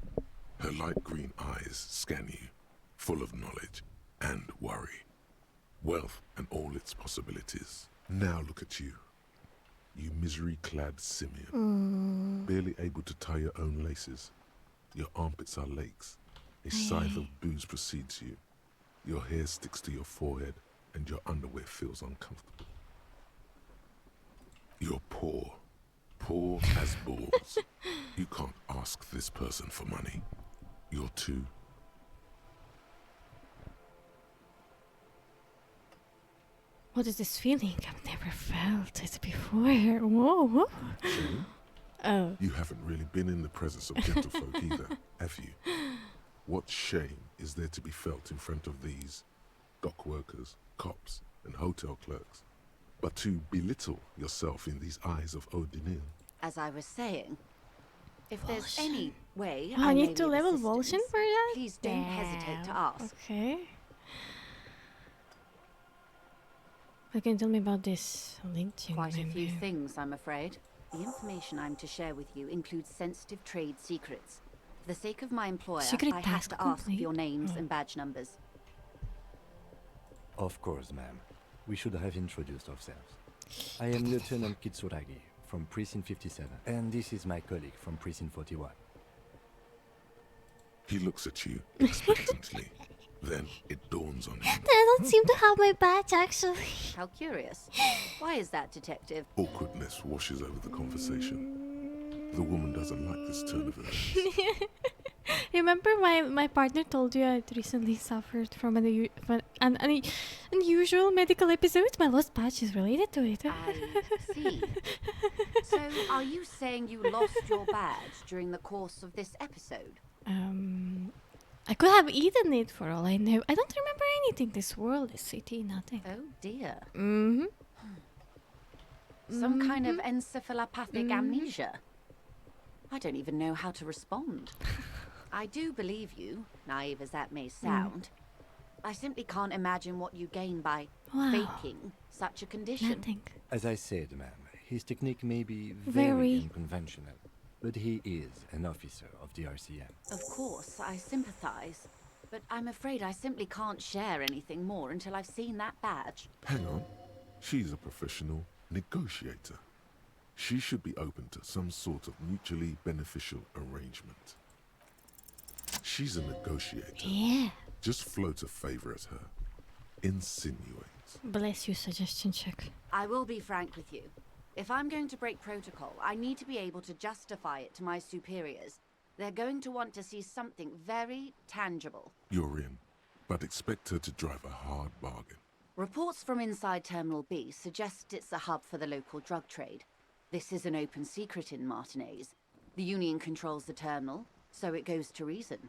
Her light green eyes scan you, full of knowledge and worry. Wealth and all its possibilities. Now look at you. You misery-clad simian, barely able to tie your own laces. Your armpits are lakes. A scythe of booze precedes you. Your hair sticks to your forehead, and your underwear feels uncomfortable. You're poor. Poor as balls. You can't ask this person for money. You're too... What is this feeling? I've never felt it before. Whoa. Shame? Oh. You haven't really been in the presence of gentlefolk either, have you? What shame is there to be felt in front of these dock workers, cops, and hotel clerks? But to belittle yourself in these eyes of Odinil, as I was saying, if there's any way Oh, I may need be to of level assistance, Volshin for that? please don't hesitate to ask. Okay. Can you tell me about this lynching? Quite a few maybe? things, I'm afraid. The information I'm to share with you includes sensitive trade secrets. For the sake of my employer, Secret I have task to ask for complete? your names Oh. and badge numbers. Of course, ma'am. We should have introduced ourselves. I am Lieutenant Kitsuragi from Precinct 57, and this is my colleague from Precinct 41. He looks at you expectantly. Then it dawns on him. They don't seem to have my badge, actually. How curious. Why is that, Detective? Awkwardness washes over the conversation. The woman doesn't like this turn of events. Remember my partner told you I recently suffered from an unusual medical episode? My lost badge is related to it. I see. So, are you saying you lost your badge during the course of this episode? I could have eaten it for all I know. I don't remember anything. This world, this city, nothing. Oh dear. Mm-hmm. Some kind of encephalopathic amnesia. I don't even know how to respond. I do believe you, naive as that may sound. I simply can't imagine what you gain by faking such a condition. Nothing. As I said, ma'am, his technique may be Very very unconventional, but he is an officer of the RCM. Of course, I sympathize. But I'm afraid I simply can't share anything more until I've seen that badge. Hang on. She's a professional negotiator. She should be open to some sort of mutually beneficial arrangement. She's a negotiator. Yeah. Just float a favor at her. Insinuate. Bless you, suggestion check. I will be frank with you. If I'm going to break protocol, I need to be able to justify it to my superiors. They're going to want to see something very tangible. You're in, but expect her to drive a hard bargain. Reports from inside Terminal B suggest it's a hub for the local drug trade. This is an open secret in Martinez. The Union controls the terminal, so it goes to reason.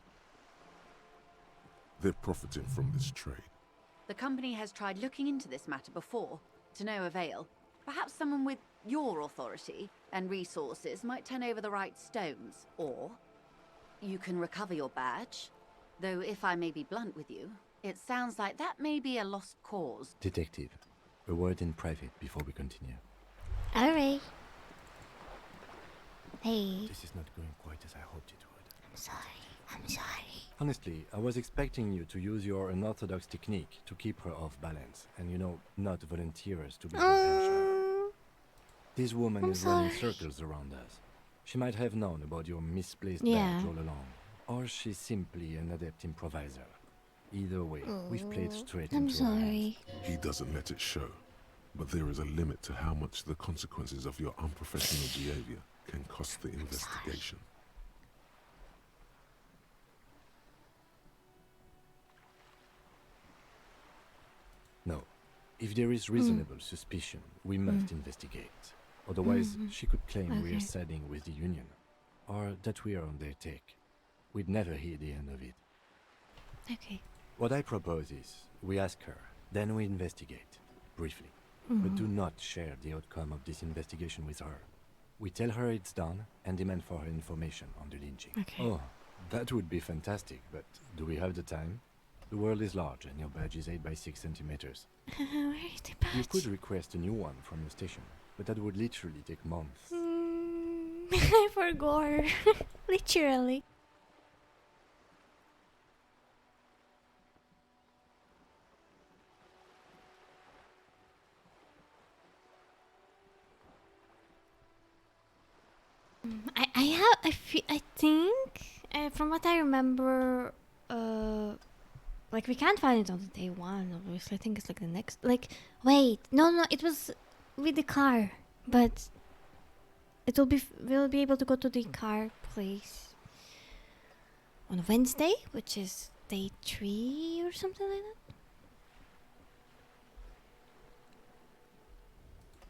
They're profiting from this trade. The company has tried looking into this matter before, to no avail. Perhaps someone with your authority and resources might turn over the right stones, or you can recover your badge. Though if I may be blunt with you, it sounds like that may be a lost cause. Detective, a word in private before we continue. Alright. Hey. This is not going quite as I hoped it would. I'm sorry. I'm sorry. Honestly, I was expecting you to use your unorthodox technique to keep her off balance and, you know, not volunteer us to be her henchman. This woman is running circles around us. She might have known about your misplaced badge all along, or she's simply an adept improviser. Either way, we've played straight into her hands. He doesn't let it show, but there is a limit to how much the consequences of your unprofessional behavior can cost the investigation. No. If there is reasonable suspicion, we must investigate. Otherwise, she could claim we are siding with the Union, or that we are on their take. We'd never hear the end of it. Okay. What I propose is, we ask her, then we investigate, briefly. But do not share the outcome of this investigation with her. We tell her it's done, and demand for her information on the lynching. Okay. Oh, that would be fantastic, but do we have the time? The world is large, and your badge is 8 by 6 centimeters. Where is the badge? You could request a new one from the station, but that would literally take months. I forgot. Literally. I think from what I remember, like we can't find it on the day one. Obviously, I think it's like the next. Like, wait, no, it was with the car, but it will be. We'll be able to go to the car place on Wednesday, which is day 3 or something like that.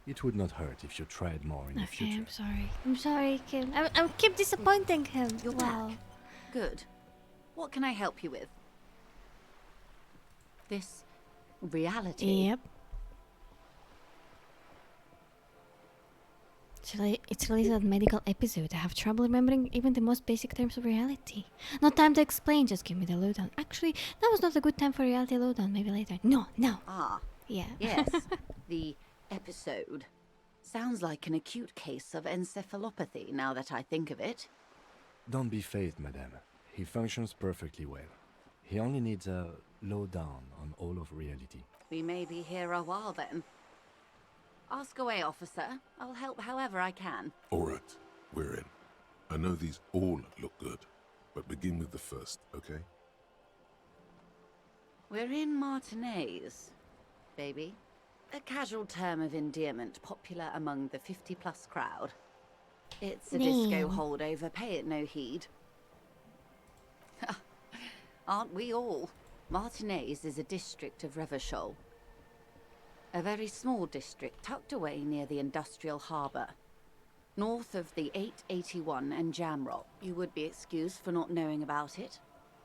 It would not hurt if you tried more in the Okay, future. I'm sorry. I'm sorry, Kim. I keep disappointing him. You're back. Good. What can I help you with? This reality? Yep. It's related to a medical episode. I have trouble remembering even the most basic terms of reality. No time to explain, just give me the lowdown. Actually, that was not a good time for reality lowdown. Maybe later. No. Ah. Yeah. Yes. The episode. Sounds like an acute case of encephalopathy, now that I think of it. Don't be phased, madame. He functions perfectly well. He only needs a lowdown on all of reality. We may be here a while then. Ask away, officer. I'll help however I can. All right, we're in. I know these all look good, but begin with the first, okay? We're in Martinez, baby. A casual term of endearment popular among the 50-plus crowd. It's a disco holdover, pay it no heed. Aren't we all? Martinez is a district of Revachol. A very small district tucked away near the industrial harbour. North of the 881 and Jamrock. You would be excused for not knowing about it.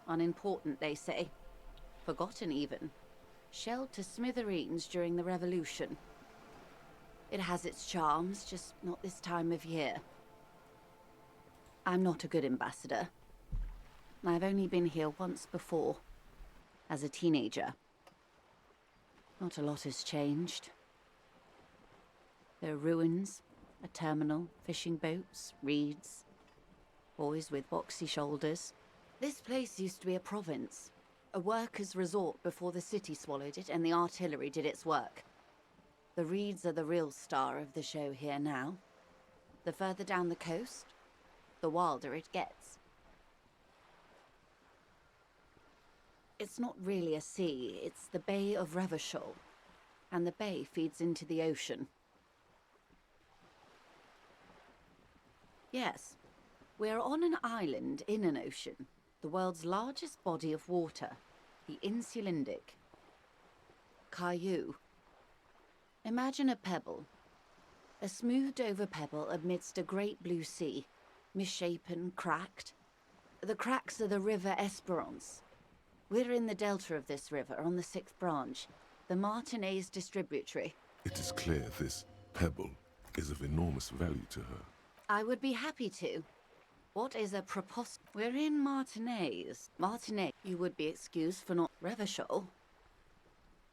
Unimportant, they say. Forgotten even. Shelled to smithereens during the Revolution. It has its charms, just not this time of year. I'm not a good ambassador. I've only been here once before, as a teenager. Not a lot has changed. There are ruins, a terminal, fishing boats, reeds, boys with boxy shoulders. This place used to be a province, a workers' resort before the city swallowed it and the artillery did its work. The reeds are the real star of the show here now. The further down the coast, the wilder it gets. It's not really a sea, it's the Bay of Revachol, and the bay feeds into the ocean. Yes, we're on an island in an ocean, the world's largest body of water, the Insulindic. Caillou. Imagine a pebble, a smoothed-over pebble amidst a great blue sea, misshapen, cracked. The cracks are the River Esperance. We're in the delta of this river, on the 6th branch, the Martinez distributary. It is clear this pebble is of enormous value to her. I would be happy to. What is a We're in Martinez. Martinez, you would be excused for not... Revachol?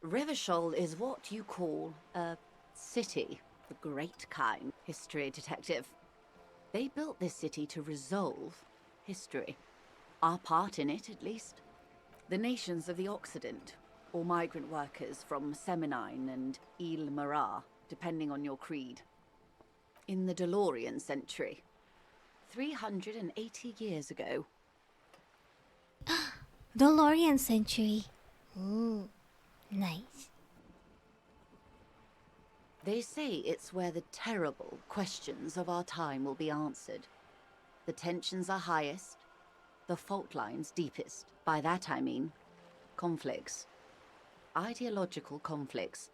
Revachol is what you call a city, the great kind. History detective. They built this city to resolve history. Our part in it, at least. The nations of the Occident, or migrant workers from Seminine and Ile Marat, depending on your creed. In the DeLorean century, 380 years ago. DeLorean century. Ooh, nice. They say it's where the terrible questions of our time will be answered. The tensions are highest, the fault lines deepest. By that I mean conflicts. Ideological conflicts.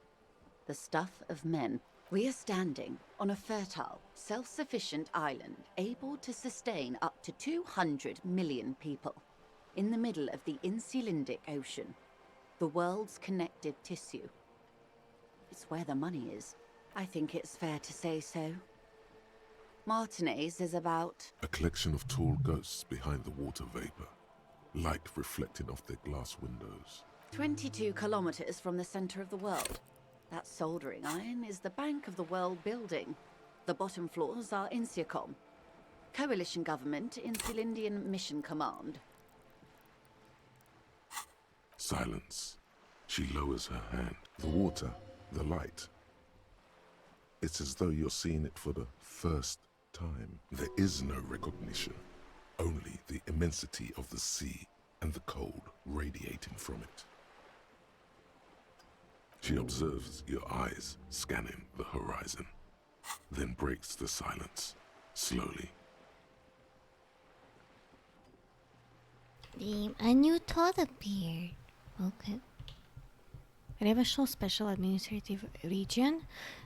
The stuff of men. We are standing on a fertile, self-sufficient island able to sustain up to 200 million people. In the middle of the Insulindic Ocean. The world's connective tissue. It's where the money is. I think it's fair to say so. Martinez is about... A collection of tall ghosts behind the water vapor. Light reflecting off their glass windows. 22 kilometers from the center of the world. That soldering iron is the bank of the world building. The bottom floors are Insiacom. Coalition government, Insulindian Mission Command. Silence. She lowers her hand. The water, the light. It's as though you're seeing it for the first time. There is no recognition. Only the immensity of the sea and the cold radiating from it. She observes your eyes scanning the horizon, then breaks the silence, slowly. A new thought appeared. Okay. Revachol Special Administrative Region,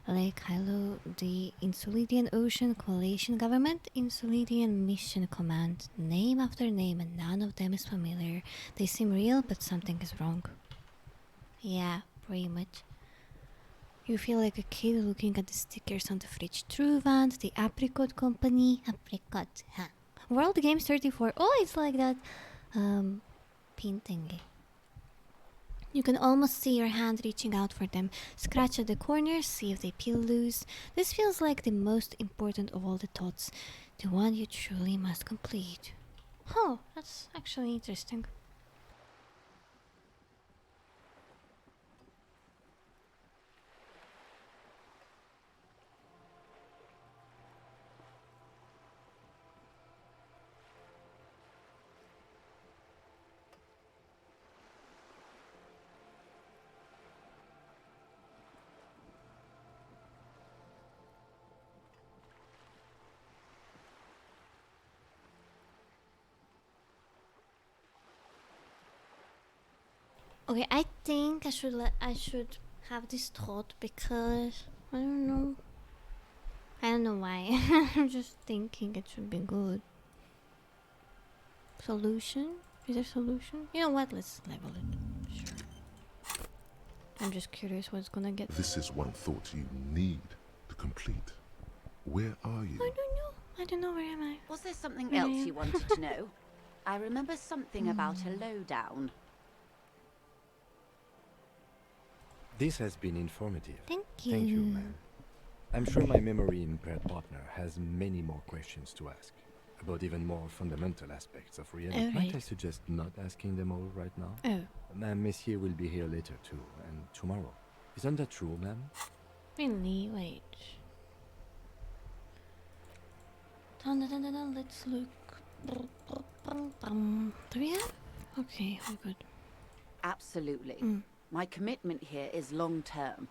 Lake Hilo, the Insulindian Ocean Coalition Government, Insulindian Mission Command. Name after name, and none of them is familiar. They seem real, but something is wrong. Yeah, pretty much. You feel like a kid looking at the stickers on the fridge. Truvant, the Apricot Company. Apricot, huh. World Games 34. Oh, it's like that pin thingy. You can almost see your hand reaching out for them. Scratch at the corners, see if they peel loose. This feels like the most important of all the thoughts. The one you truly must complete. Oh, that's actually interesting. Okay, I think I should have this thought because I don't know. I don't know why. I'm just thinking it should be good. Solution? Is there solution? You know what? Let's level it. Sure. I'm just curious what's gonna get. This is one thought you need to complete. Where are you? I don't know. I don't know, where am I? Was there something Where I else am? you wanted to know? I remember something about a lowdown. This has been informative. Thank you. Thank you, ma'am. I'm sure my memory-impaired partner has many more questions to ask, about even more fundamental aspects of reality. Alright. Might I suggest not asking them all right now? Oh. Ma'am, Monsieur will be here later too, and tomorrow. Isn't that true, ma'am? Really? Wait. Dun, dun, dun, dun, dun, let's look. Do we have? Okay, we're good. Absolutely. Mm. My commitment here is long-term.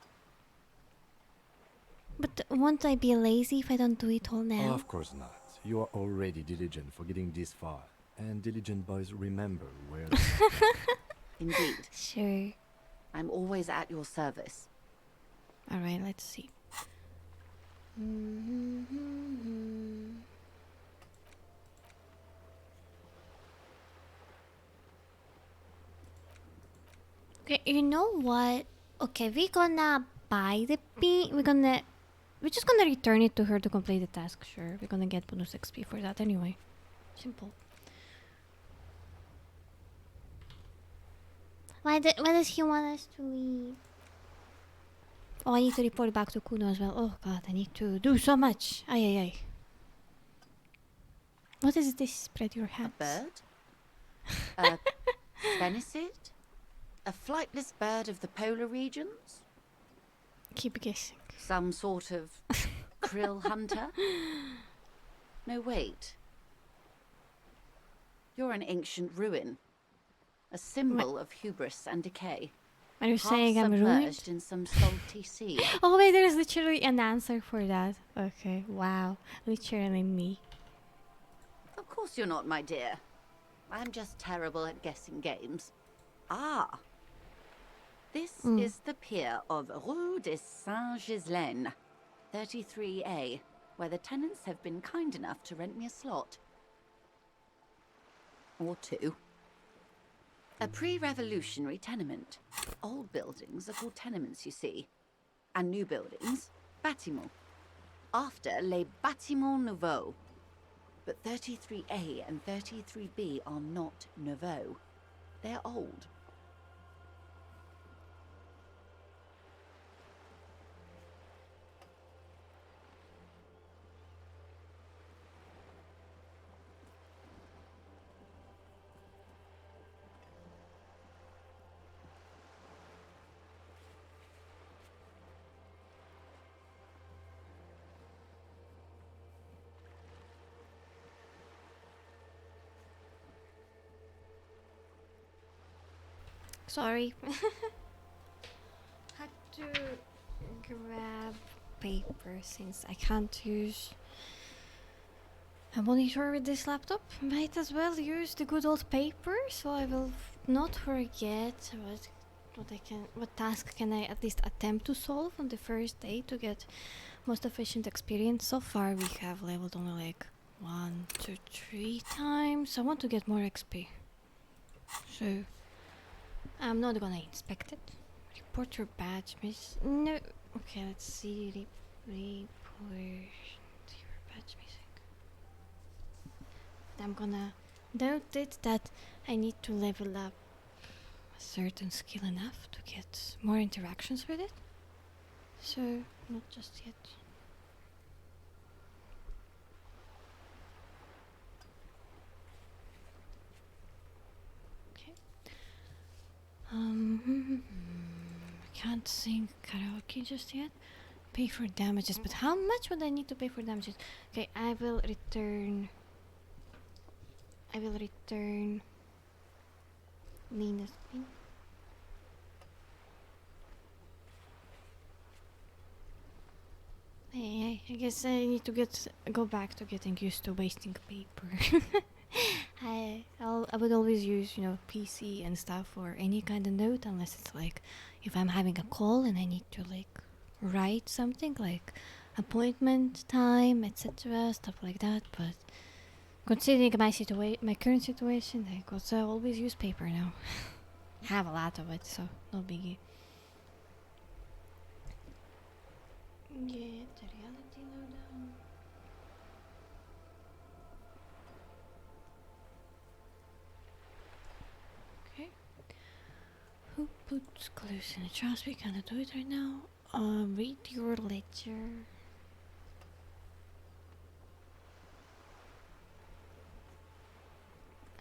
But won't I be lazy if I don't do it all now? Of course not. You are already diligent for getting this far, and diligent boys remember where they Indeed. Sure. I'm always at your service. Alright, let's see. Okay, you know what? Okay, we're gonna buy the pin. We're just gonna return it to her to complete the task. Sure, we're gonna get bonus XP for that anyway. Simple. Why does he want us to leave? Oh, I need to report back to Kuno as well. Oh god, I need to do so much. Ay, ay, ay. What is this? Spread your hands. Bird? A Benicid? A flightless bird of the polar regions? Keep guessing. Some sort of krill hunter? No, wait. You're an ancient ruin. A symbol of hubris and decay. Are you saying I'm submerged ruined? in some salty sea. Oh wait, there's literally an answer for that. Okay, wow. Literally me. Of course you're not, my dear. I'm just terrible at guessing games. Ah. This is the pier of Rue de Saint-Ghislain, 33A, where the tenants have been kind enough to rent me a slot. Or two. A pre-revolutionary tenement. Old buildings are called tenements, you see. And new buildings, bâtiments. After les bâtiments nouveaux. But 33A and 33B are not nouveaux. They're old. Sorry. Had to grab paper since I can't use a monitor with this laptop. Might as well use the good old paper, so I will not forget what task can I at least attempt to solve on the first day to get most efficient experience. So far we have leveled only like 1, 2, 3 times. I want to get more XP. So I'm not gonna inspect it. Report your badge, miss. No, Okay, let's see. Report your badge missing. I'm gonna note it that I need to level up a certain skill enough to get more interactions with it. So, not just yet. Okay. I can't sing karaoke just yet. Pay for damages, but how much would I need to pay for damages? Okay, I will return Nina's pin. Hey, I guess I need to go back to getting used to wasting paper. I would always use, PC and stuff for any kind of note, unless it's like if I'm having a call and I need to like write something like appointment time, etc., stuff like that. But considering my current situation, I could always use paper now. Have a lot of it, so no biggie. Get the reality lowdown. Okay. Who puts clues in a trust? We cannot do it right now. Read your ledger.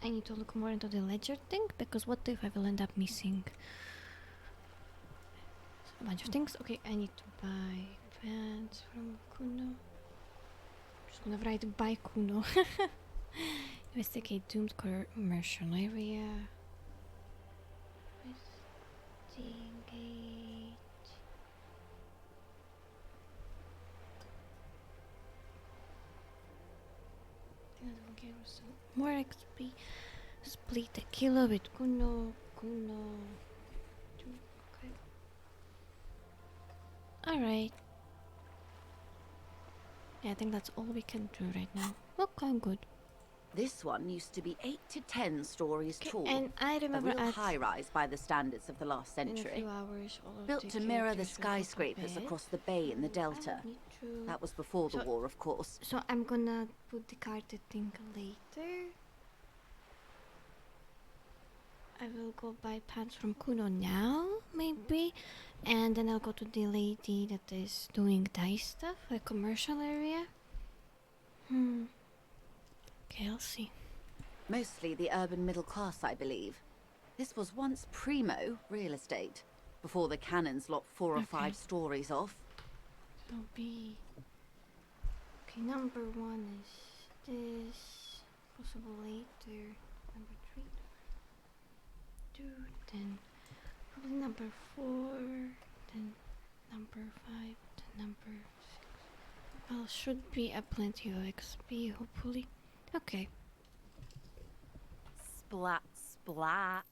I need to look more into the ledger thing, because what if I will end up missing a bunch of things? Okay, I need to buy pants from Kuno. I'm just gonna write buy Kuno. Investigate doomed commercial area. Investigate. More XP. Split a kilo with Kuno. Okay. Alright. Yeah, I think that's all we can do right now. Okay, good. This one used to be 8 to 10 stories tall. And I remember a real high-rise by the standards of the last century. In a few hours, Built to mirror the skyscrapers across the bay in the delta. That was before the war, of course. So I'm gonna put the carded thing later. I will go buy pants from Kuno now, maybe. And then I'll go to the lady that is doing dice stuff, a commercial area. Okay, I'll see. Mostly the urban middle class, I believe. This was once primo real estate, before the cannons lopped 4 or 5 stories off. So be... Okay, number 1 is this. Possible later. Number 3. 2, then probably number 4, then number 5, then number 6. Well, should be a plenty of XP, hopefully. Okay. Splat, splat.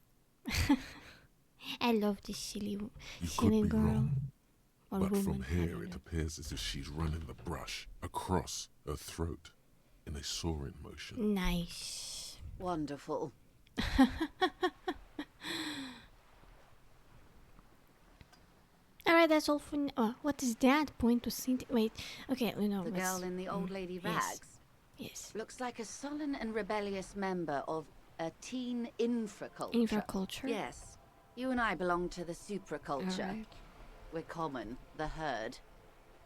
I love this silly You silly could be girl. wrong, Or but woman, from I here don't it know. appears as if she's running the brush across her throat in a soaring motion. Nice. Wonderful. Alright, that's all for now. What is that? Point to Cynthia. Wait, okay, The girl in the old lady rags? Yes. Looks like a sullen and rebellious member of a teen infraculture. Infraculture? Yes. You and I belong to the supraculture. Alright. We're common, the herd.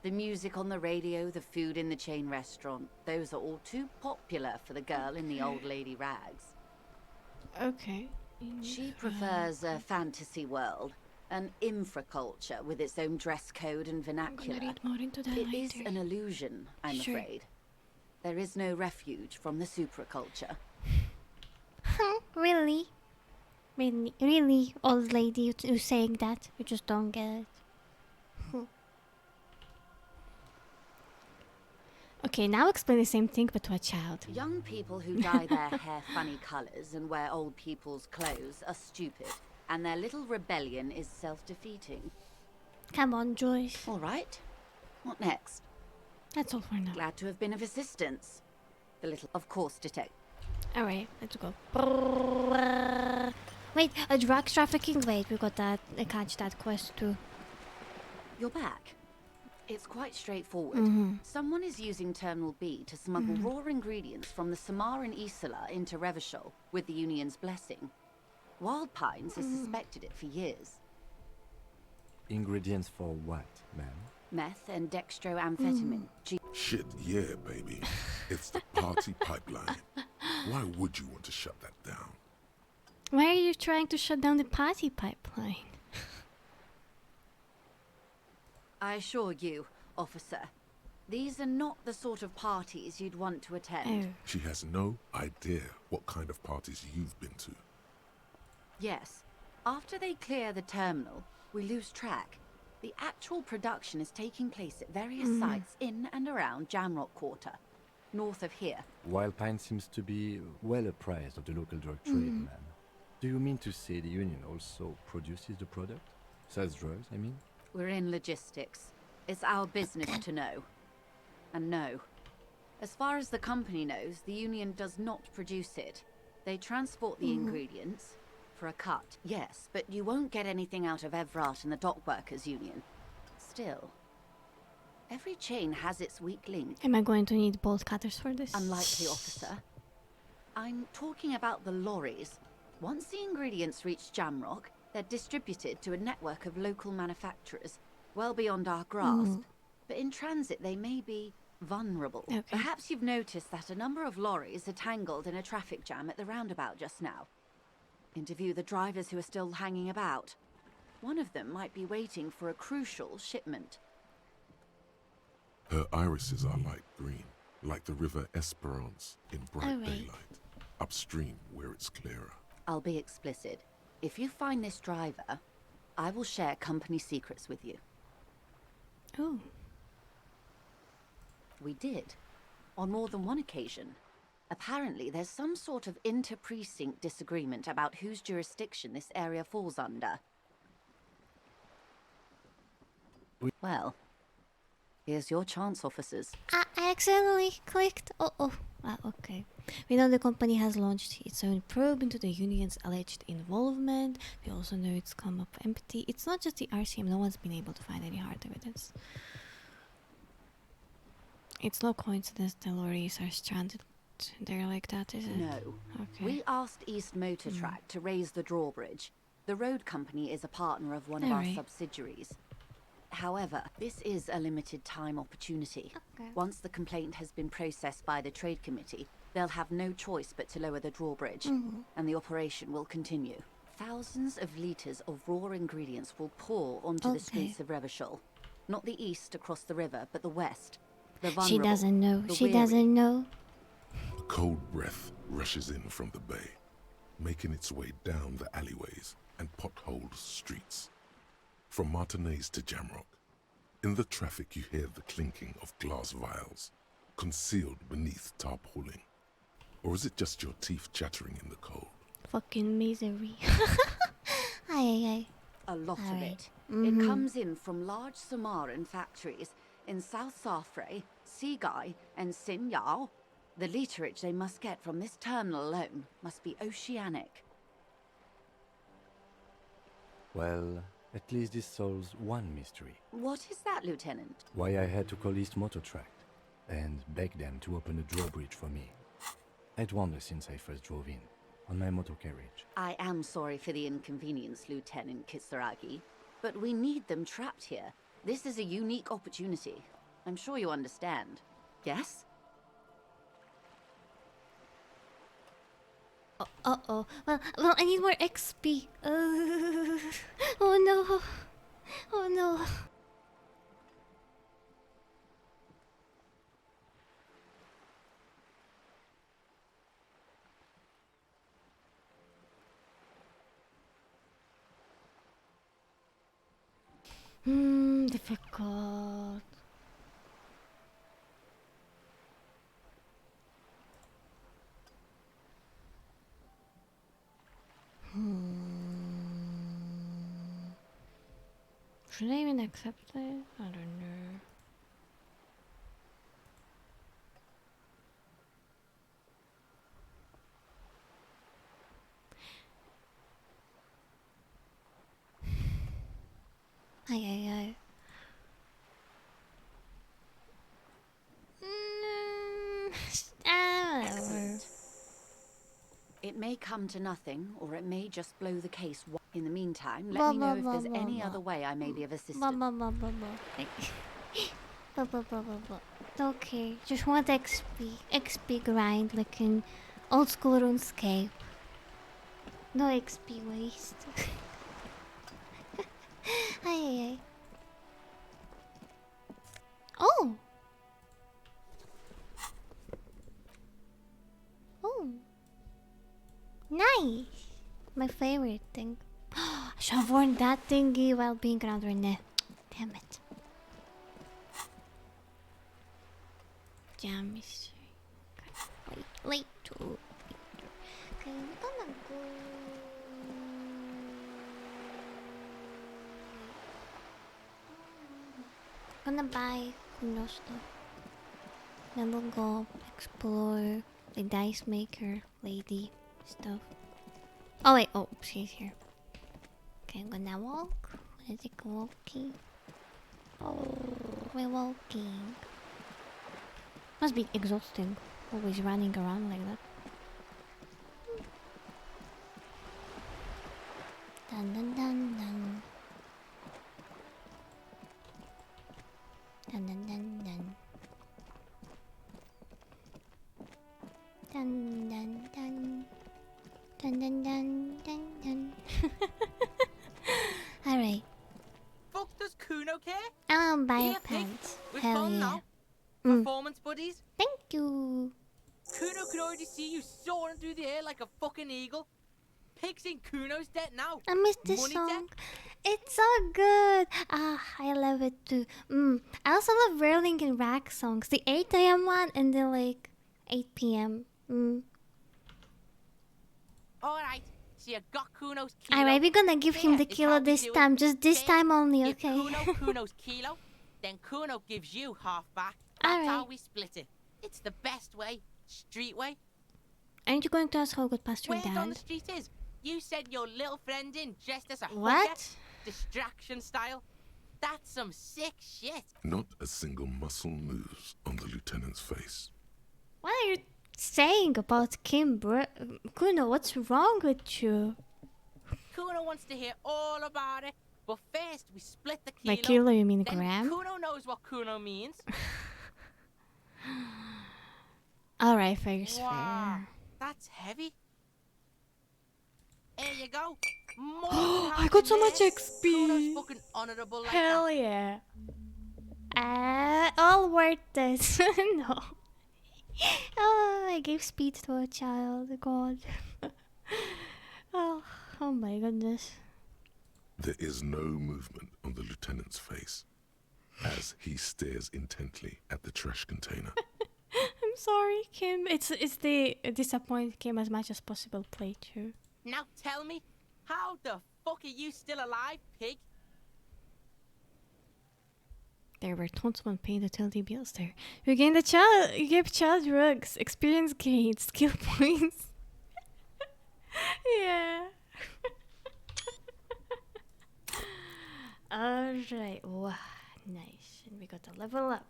The music on the radio, the food in the chain restaurant, those are all too popular for the girl in the old lady rags. Okay. She prefers a fantasy world, an infraculture with its own dress code and vernacular. read more into that It is later. an illusion, I'm Sure. afraid. There is no refuge from the supraculture. Really? Really, old lady, you saying that? You just don't get it. Okay, now explain the same thing but to a child. Young people who dye their hair funny colours and wear old people's clothes are stupid, and their little rebellion is self-defeating. Come on, Joyce. All right. What next? That's all for now. Glad to have been of assistance. The little, of course, detect. Alright, let's go. Wait, a drug trafficking? Wait, we got that. I catch that quest too. You're back. It's quite straightforward. Mhm. Someone is using Terminal B to smuggle Mhm. raw ingredients from the Samar and Isola into Revachol with the Union's blessing. Wild Pines has suspected it for years. Ingredients for what, ma'am? Meth and dextroamphetamine. Shit, yeah, baby. It's the party pipeline. Why would you want to shut that down? Why are you trying to shut down the party pipeline? I assure you, officer, these are not the sort of parties you'd want to attend. She has no idea what kind of parties you've been to. Yes, after they clear the terminal, we lose track. The actual production is taking place at various sites in and around Jamrock Quarter, north of here. Wild Pine seems to be well apprised of the local drug trade, ma'am. Do you mean to say the Union also produces the product? Sells drugs, I mean? We're in logistics. It's our business to know. And no. As far as the company knows, the Union does not produce it. They transport the ingredients for a cut, yes, but you won't get anything out of Evrat and the Dockworkers Union. Still, every chain has its weak link. Am I going to need bolt cutters for this? Unlikely, officer. I'm talking about the lorries. Once the ingredients reach Jamrock, they're distributed to a network of local manufacturers, well beyond our grasp. But in transit, they may be vulnerable. Okay. Perhaps you've noticed that a number of lorries are tangled in a traffic jam at the roundabout just now. Interview the drivers who are still hanging about. One of them might be waiting for a crucial shipment. Her irises are light green, like the river Esperance in bright Alright. daylight, upstream where it's clearer. I'll be explicit. If you find this driver, I will share company secrets with you. Oh. We did. On more than one occasion. Apparently, there's some sort of inter-precinct disagreement about whose jurisdiction this area falls under. Well, here's your chance, officers. I accidentally clicked. Okay. We know the company has launched its own probe into the Union's alleged involvement. We also know it's come up empty. It's not just the RCM. No one's been able to find any hard evidence. It's no coincidence the lorries are stranded there like that, is it? No. Okay. We asked East Motor Track to raise the drawbridge. The road company is a partner of one of our Alright. subsidiaries. However, this is a limited time opportunity. Okay. Once the complaint has been processed by the trade committee, they'll have no choice but to lower the drawbridge, and the operation will continue. Thousands of litres of raw ingredients will pour onto the streets of Revachol. Not the east across the river, but the west. The vulnerable, She doesn't know. the She weary. doesn't know. A cold breath rushes in from the bay, making its way down the alleyways and potholed streets. From Martinez to Jamrock, in the traffic you hear the clinking of glass vials, concealed beneath tarpaulin. Or is it just your teeth chattering in the cold? Fucking misery. Aye. A lot of Alright. it. It comes in from large Samaran factories in South Safre, Sigai, and Sinyao. The literage they must get from this terminal alone must be oceanic. Well, at least this solves one mystery. What is that, Lieutenant? Why I had to call East Motor Track and beg them to open a drawbridge for me. I'd wondered since I first drove in, on my motor carriage. I am sorry for the inconvenience, Lieutenant Kisaragi, but we need them trapped here. This is a unique opportunity. I'm sure you understand. Yes? Uh-oh. Well, I need more XP. Oh no. Oh no. Difficult. Should I even accept it? I don't know. Aye. may come to nothing, or it may just blow the case. In the meantime, let Blah, me know blah, if there's blah, any blah. other way I may be of assistance. Blah, blah, blah, blah, blah. Blah, blah, blah, blah, blah. Okay, just want XP grind like in old school RuneScape. No XP waste. Ay. Oh! Oh! Nice! My favorite thing. I should have worn that thingy while being around Renee. Damn it. Jam mystery. Late too. Okay, we're gonna go. Gonna buy Kuno stuff. Then we'll go explore the dice maker lady stuff. Oh wait, oh she's here. Okay, I'm gonna walk. Where is it walking? Oh, we're walking. Must be exhausting. Always running around like that. Dun dun dun dun. Dun dun dun dun. Dun dun dun. Dun dun dun dun dun. Alright. Fuck does Kuno care? I'm buy Here, your pig. pants. We're Hell fun yeah. now. Mm. Performance buddies. Thank you. Kuno can already see you soaring through the air like a fucking eagle. Pig's in Kuno's debt now. I missed this Money song. debt. It's so good. Ah, I love it too. I also love Whirling and Rack songs. The 8 a.m. one and the like 8 p.m. Alright, so you got Kuno's kilo. Alright, we're gonna give him the Here is kilo how we this do it. time. Just this First, time only, give okay? Kuno Kuno's kilo, then Kuno gives you half back. That's how we split it. It's the best way. Street way. Aren't you going to ask how good past your Word on the dad? street is, you sent your little friend in dressed as a What? hooker, distraction style. That's some sick shit. Not a single muscle moves on the lieutenant's face. What are you saying about Kim, bro? Kuno, what's wrong with you? Kuno wants to hear all about it, but first we split the kilo. By kilo, you mean then gram? Kuno knows what Kuno means. Alright, fair's Wow, fair. that's heavy. There you go. More I got so much XP. Kuno's fucking honorable like Hell that. yeah. All worth it. No. Oh, I gave speed to a child. God. Oh my goodness. There is no movement on the lieutenant's face as he stares intently at the trash container. I'm sorry, Kim. It's the disappoint Kim as much as possible playthrough. Now tell me, how the fuck are you still alive, pig? There were tons of unpaid utility bills there. You gained a child. You gave child drugs, experience gains, skill points. Yeah. Alright. Wow. Nice. And we got a level up.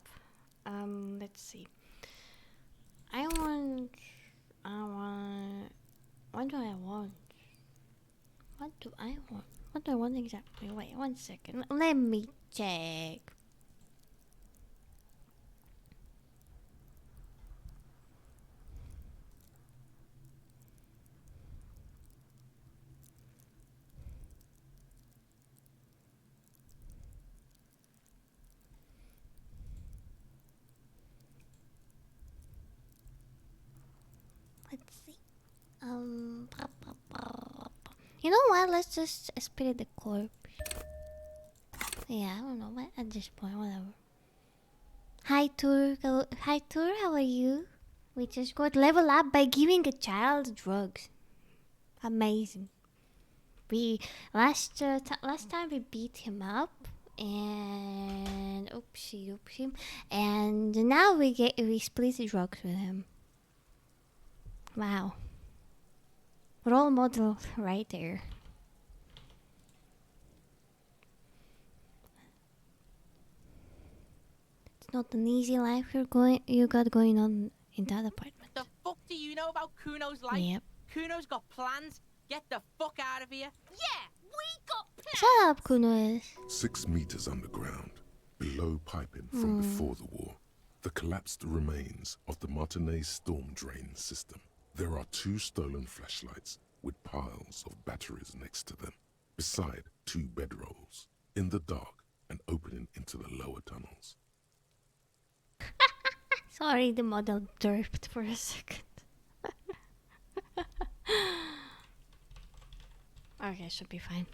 Let's see. I want. What do I want? What do I want? What do I want exactly? Wait, 1 second. Let me check. Let's see. You know what? Let's just spirit the corpse. Yeah, I don't know. What at this point, whatever. Hi, Tour. Hi, Tour. How are you? We just got level up by giving a child drugs. Amazing. We last time we beat him up, and oopsie, and now we split the drugs with him. Wow. Role model right there. It's not an easy life you got going on in that apartment. The fuck do you know about Kuno's life? Yep. Kuno's got plans. Get the fuck out of here. Yeah, we got plans. Shut up, Kuno. 6 meters underground, below piping from before the war, the collapsed remains of the Martinez storm drain system. There are 2 stolen flashlights with piles of batteries next to them, beside 2 bedrolls, in the dark and opening into the lower tunnels. Sorry, the model derped for a second. Okay, should be fine.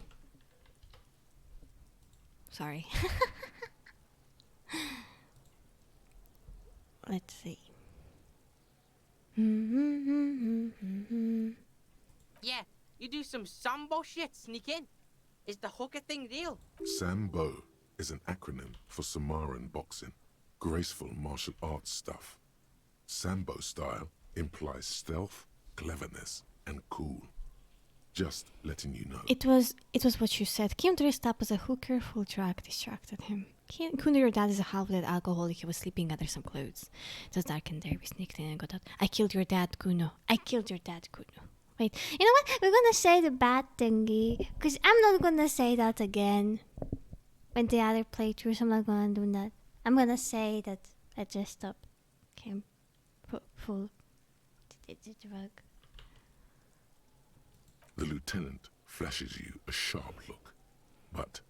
Sorry. Let's see. Yeah, you do some sambo shit, sneak in. Is the hooker thing real? Sambo is an acronym for Samoan boxing, graceful martial arts stuff. Sambo style implies stealth, cleverness, and cool. Just letting you know. It was what you said. Kim dressed up as a hooker, full drug distracted him. Kuno, your dad is a half-dead alcoholic. He was sleeping under some clothes. It was dark and there. We sneaked in and got out. I killed your dad, Kuno. I killed your dad, Kuno. Wait, you know what? We're gonna say the bad thingy, because I'm not gonna say that again. When the other playthroughs, I'm not gonna do that. I'm gonna say that I dressed up. Kim, full drug. The lieutenant flashes you a sharp look, but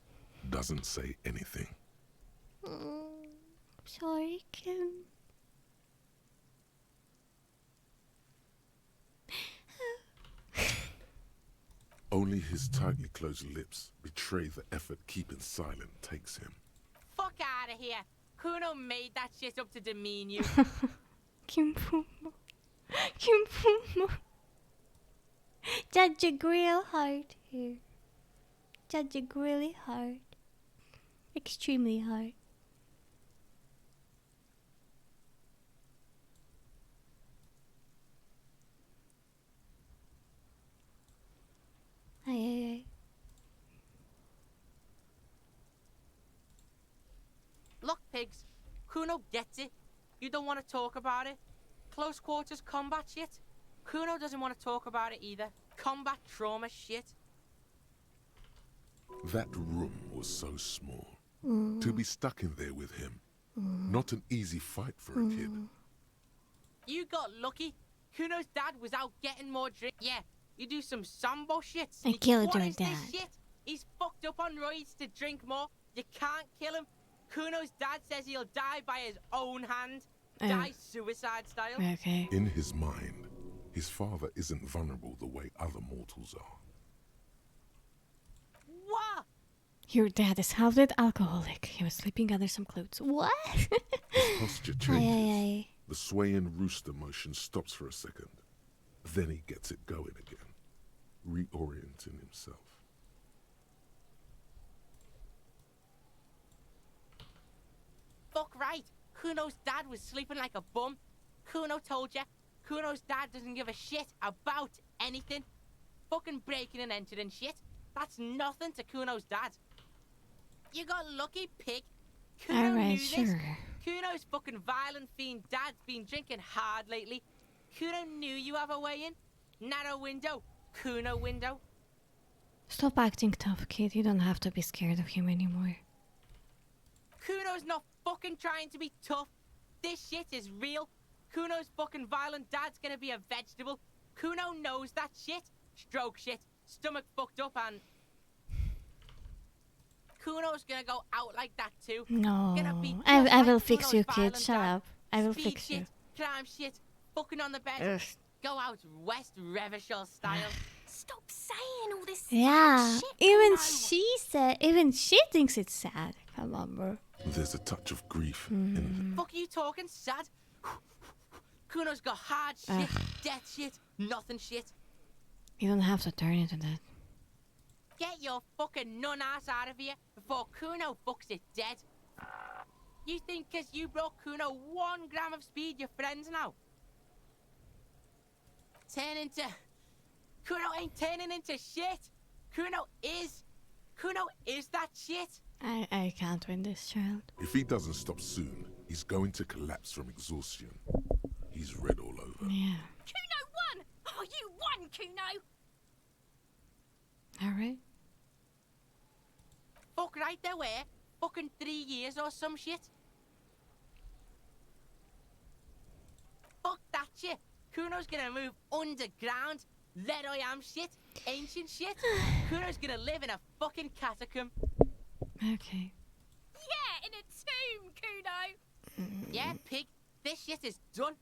doesn't say anything. Sorry, Kim. Only his tightly closed lips betray the effort keeping silent takes him. Fuck out of here. Kuno made that shit up to demean you. Kim Fumo. Kim Fumo. Judge a grill hard here. Judge a really hard. Extremely hard. Aye. Look, pigs. Kuno gets it. You don't want to talk about it. Close quarters combat shit. Kuno doesn't want to talk about it either. Combat trauma shit. That room was so small. To be stuck in there with him. Not an easy fight for a kid. You got lucky. Kuno's dad was out getting more drink. Yeah, you do some sambo shit. I killed What your is this dad. shit? He's fucked up on roids to drink more. You can't kill him. Kuno's dad says he'll die by his own hand. Die suicide style. Okay. In his mind, his father isn't vulnerable the way other mortals are. What? Your dad is half-dead alcoholic. He was sleeping under some clothes. What? His posture changes. Aye. The swaying rooster motion stops for a second. Then he gets it going again, reorienting himself. Fuck right. Kuno's dad was sleeping like a bum. Kuno told ya. Kuno's dad doesn't give a shit about anything. Fucking breaking and entering shit. That's nothing to Kuno's dad. You got lucky, pig. Kuno knew Alright, this. sure. Kuno's fucking violent fiend dad's been drinking hard lately. Kuno knew you have a way in. Narrow window. Kuno window. Stop acting tough, kid. You don't have to be scared of him anymore. Kuno's not fucking trying to be tough. This shit is real. Kuno's fucking violent dad's gonna be a vegetable. Kuno knows that shit. Stroke shit. Stomach fucked up and... Kuno's gonna go out like that too. No. Gonna be I just will like fix Kuno's you, kid. violent Shut dad. up. I will Speed fix shit, you. crime shit, fucking on the bed. Ugh. Go out West Revachol style. Stop saying all this Yeah. shit. Even she thinks it's sad. Come on, bro. There's a touch of grief in Fuck you talking sad? Kuno's got hard shit, death shit, nothing shit. You don't have to turn into that. Get your fucking nun ass out of here before Kuno fucks it dead. You think 'cause you brought Kuno 1 gram of speed, you're friends now? Kuno ain't turning into shit. Kuno is that shit. I can't win this, child. If he doesn't stop soon, he's going to collapse from exhaustion. He's red all over. Yeah. Kuno won! Oh, you won, Kuno! Alright. Fuck right there, where? Fucking 3 years or some shit. Fuck that shit. Kuno's gonna move underground. Let I am shit. Ancient shit. Kuno's gonna live in a fucking catacomb. Okay. Yeah, in a tomb, Kuno! Yeah, pig. This shit is done.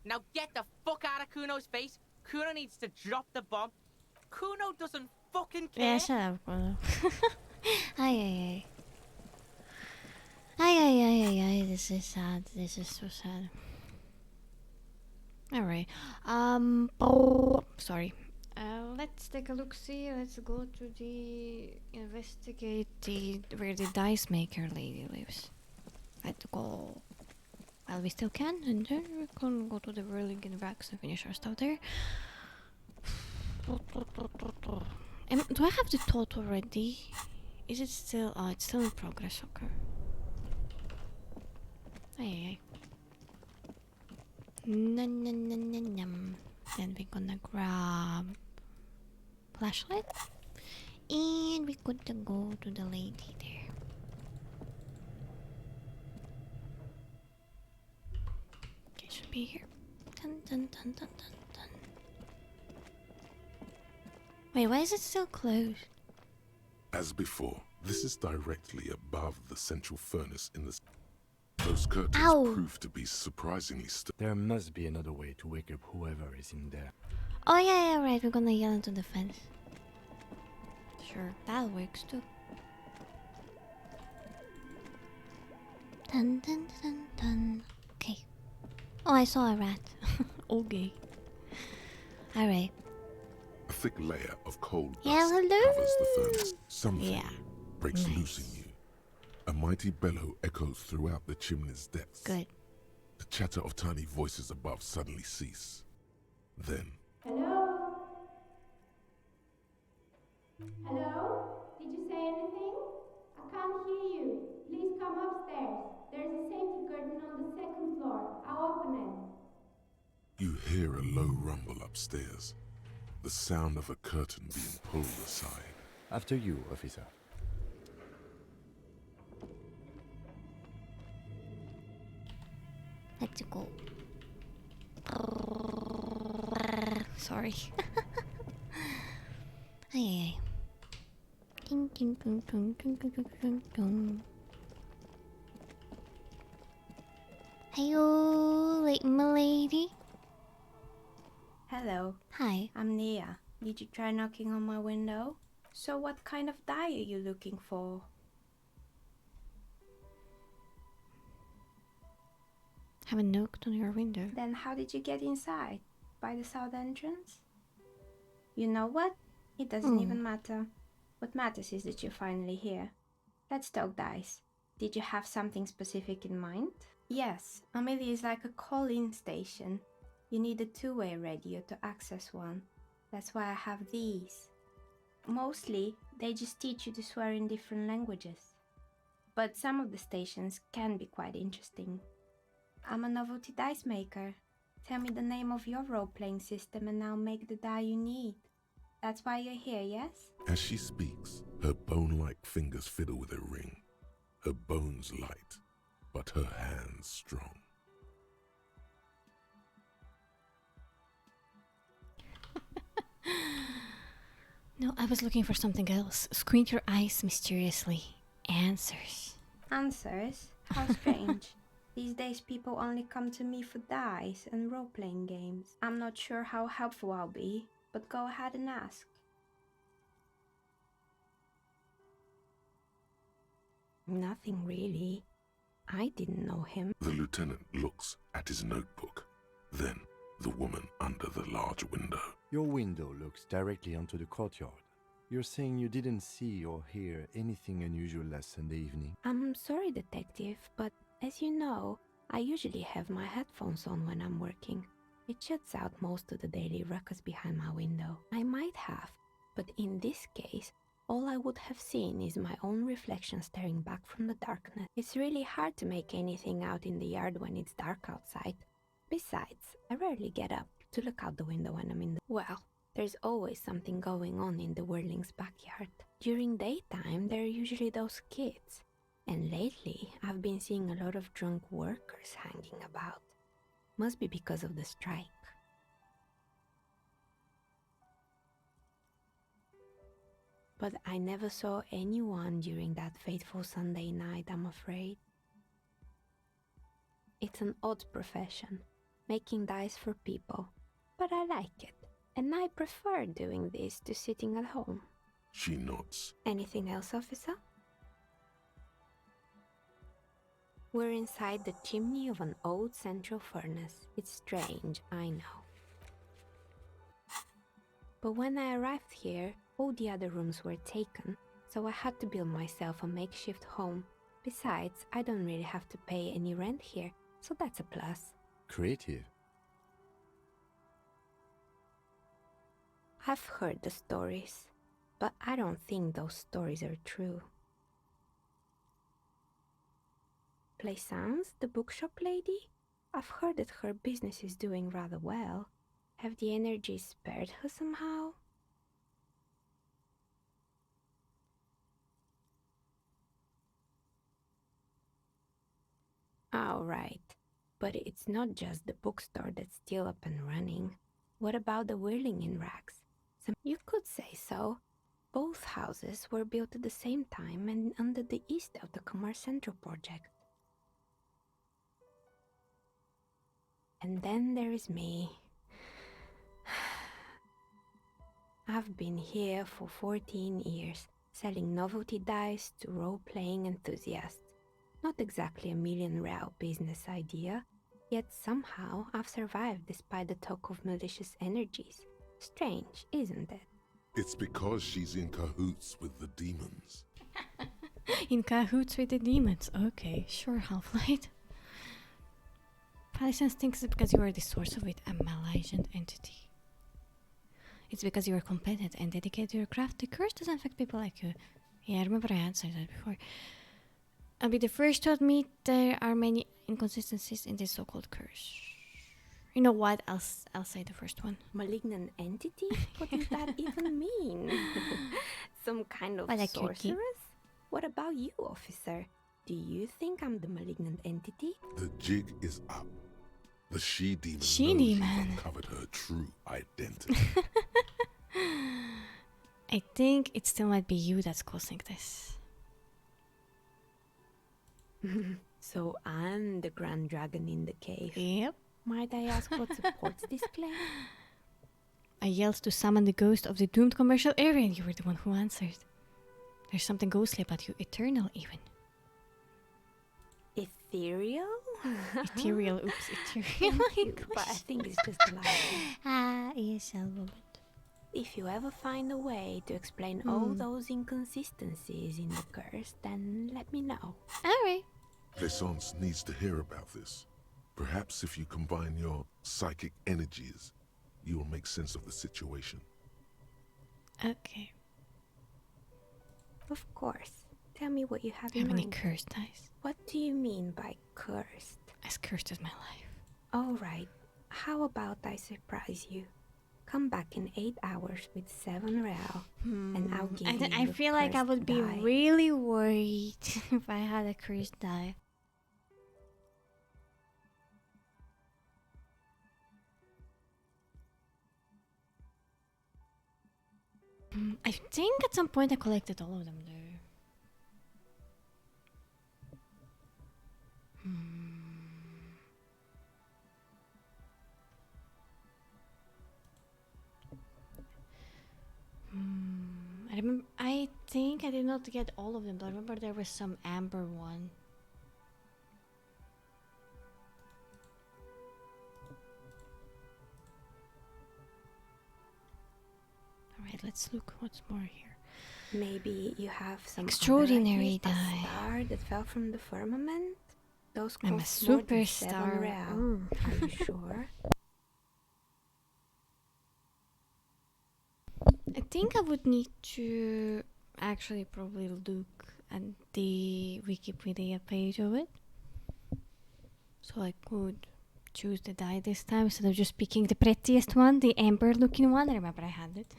Now get the fuck out of Kuno's face. Kuno needs to drop the bomb. Kuno doesn't fucking care. Yeah, shut up, bro. Ay. Ay. This is sad. This is so sad. Alright. Sorry. Let's take a look. See. Let's go to the investigate where the dice maker lady lives. Let's go. Well, we still can, and then we can go to the Whirligin Racks and finish our stuff there. Do I have the total already? Is it still? Oh, it's still in progress. Okay. Ay. Then we're gonna grab flashlight, and we're going to go to the lady there. Okay, should be here. Dun. Wait, why is it still closed? As before, this is directly above the central furnace in the... Those curtains prove to be surprisingly still. There must be another way to wake up whoever is in there. Oh yeah, right. We're gonna yell into the fence. Sure, that works too. Dun. Okay. Oh, I saw a rat. Okay. Alright. A thick layer of cold Yeah, dust hello? covers the furnace. Something breaks Nice. loose in you. A mighty bellow echoes throughout the chimney's depths. Good. The chatter of tiny voices above suddenly cease. Then, Hello? Hello? Did you say anything? I can't hear you. Please come upstairs. There's a safety curtain on the second floor. I'll open it. you hear a low rumble upstairs. The sound of a curtain being pulled aside. After you, officer. Let's go. Sorry. Ay. Hello, late milady. Hello. Hi. I'm Nia. Did you try knocking on my window? So what kind of die are you looking for? Haven't knocked on your window. Then how did you get inside? By the south entrance? You know what? It doesn't even matter. What matters is that you're finally here. Let's talk dice. Did you have something specific in mind? Yes, Amelia is like a call-in station. You need a two-way radio to access one. That's why I have these. Mostly, they just teach you to swear in different languages. But some of the stations can be quite interesting. I'm a novelty dice maker. Tell me the name of your role-playing system and I'll make the die you need. That's why you're here, yes? As she speaks, her bone-like fingers fiddle with a ring. Her bones light, but her hands strong. No, I was looking for something else. Squint your eyes mysteriously. Answers. Answers? How strange. These days people only come to me for dice and role-playing games. I'm not sure how helpful I'll be, but go ahead and ask. Nothing really. I didn't know him. The lieutenant looks at his notebook. Then, the woman under the large window. Your window looks directly onto the courtyard. You're saying you didn't see or hear anything unusual last Sunday evening? I'm sorry, detective, but as you know, I usually have my headphones on when I'm working. It shuts out most of the daily ruckus behind my window. I might have, but in this case, all I would have seen is my own reflection staring back from the darkness. It's really hard to make anything out in the yard when it's dark outside. Besides, I rarely get up. to look out the window when I'm in the... Well, there's always something going on in the Whirling's backyard. During daytime, there are usually those kids. And lately, I've been seeing a lot of drunk workers hanging about. Must be because of the strike. But I never saw anyone during that fateful Sunday night, I'm afraid. It's an odd profession, making dice for people, but I like it, and I prefer doing this to sitting at home. She nods. Anything else, officer? We're inside the chimney of an old central furnace. It's strange, I know. But when I arrived here, all the other rooms were taken, so I had to build myself a makeshift home. Besides, I don't really have to pay any rent here, so that's a plus. Creative. I've heard the stories, but I don't think those stories are true. Plaisance, the bookshop lady? I've heard that her business is doing rather well. Have the energies spared her somehow? All right, but it's not just the bookstore that's still up and running. What about the Whirling in Rags? You could say so. Both houses were built at the same time and under the east of the Commerce Central project. And then there is me. I've been here for 14 years, selling novelty dice to role-playing enthusiasts. Not exactly a million-real business idea, yet somehow I've survived despite the talk of malicious energies. Strange, isn't it? It's because she's in cahoots with the demons. In cahoots with the demons. Okay, sure, Half-Light. Plaisance thinks it's because you are the source of it, a malignant entity. It's because you are competent and dedicated to your craft. The curse doesn't affect people like you. Yeah, I remember I answered that before. I'll be the first to admit there are many inconsistencies in this so-called curse. You know what? I'll say the first one. Malignant entity? What does that even mean? Some kind of like sorceress? What about you, officer? Do you think I'm the malignant entity? The jig is up. The she-demon She-demon. knows you've uncovered her true identity. I think it still might be you that's causing this. So I'm the Grand Dragon in the cave. Yep. Might I ask what supports this claim? I yelled to summon the ghost of the doomed commercial area and you were the one who answered. There's something ghostly about you, eternal even. Ethereal? Ethereal, oops, ethereal. But I think it's just a lie. ESL moment. If you ever find a way to explain all those inconsistencies in the curse, then let me know. Alright. Plaisance needs to hear about this. Perhaps if you combine your psychic energies, you will make sense of the situation. Okay. Of course. Tell me what you have in How many mind. cursed dice? What do you mean by cursed? As cursed as my life. Alright. How about I surprise you? Come back in 8 hours with 7 real, and I'll give you I the feel like I cursed would be die. really worried if I had a cursed die. I think at some point I collected all of them though. I think I did not get all of them, but I remember there was some amber one. Alright, let's look what's more here. Maybe you have some Extraordinary other ideas, die. a star that fell from the firmament? Those I'm a cost more than 7 superstar. real. Ooh. Are you sure? I think I would need to actually probably look at the Wikipedia page of it, so I could choose the die this time instead of just picking the prettiest one, the amber looking one. I remember I had it.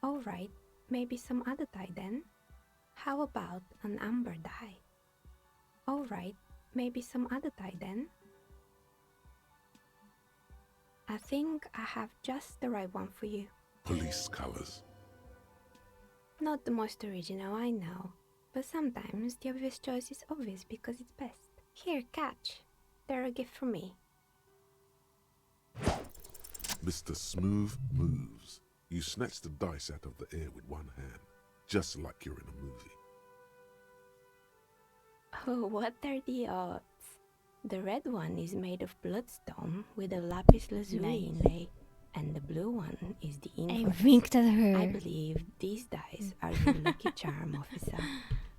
Alright, maybe some other die then. How about an amber die? Alright, maybe some other die then. I think I have just the right one for you. Police colors. Not the most original, I know, but sometimes the obvious choice is obvious because it's best. Here, catch. They're a gift from me. Mr. Smooth Moves. You snatch the dice out of the air with one hand, just like you're in a movie. Oh, what are the odds? The red one is made of bloodstone with a lapis lazuli inlay, and the blue one is the inverse. I winked at her. I believe these dice are your lucky charm, officer.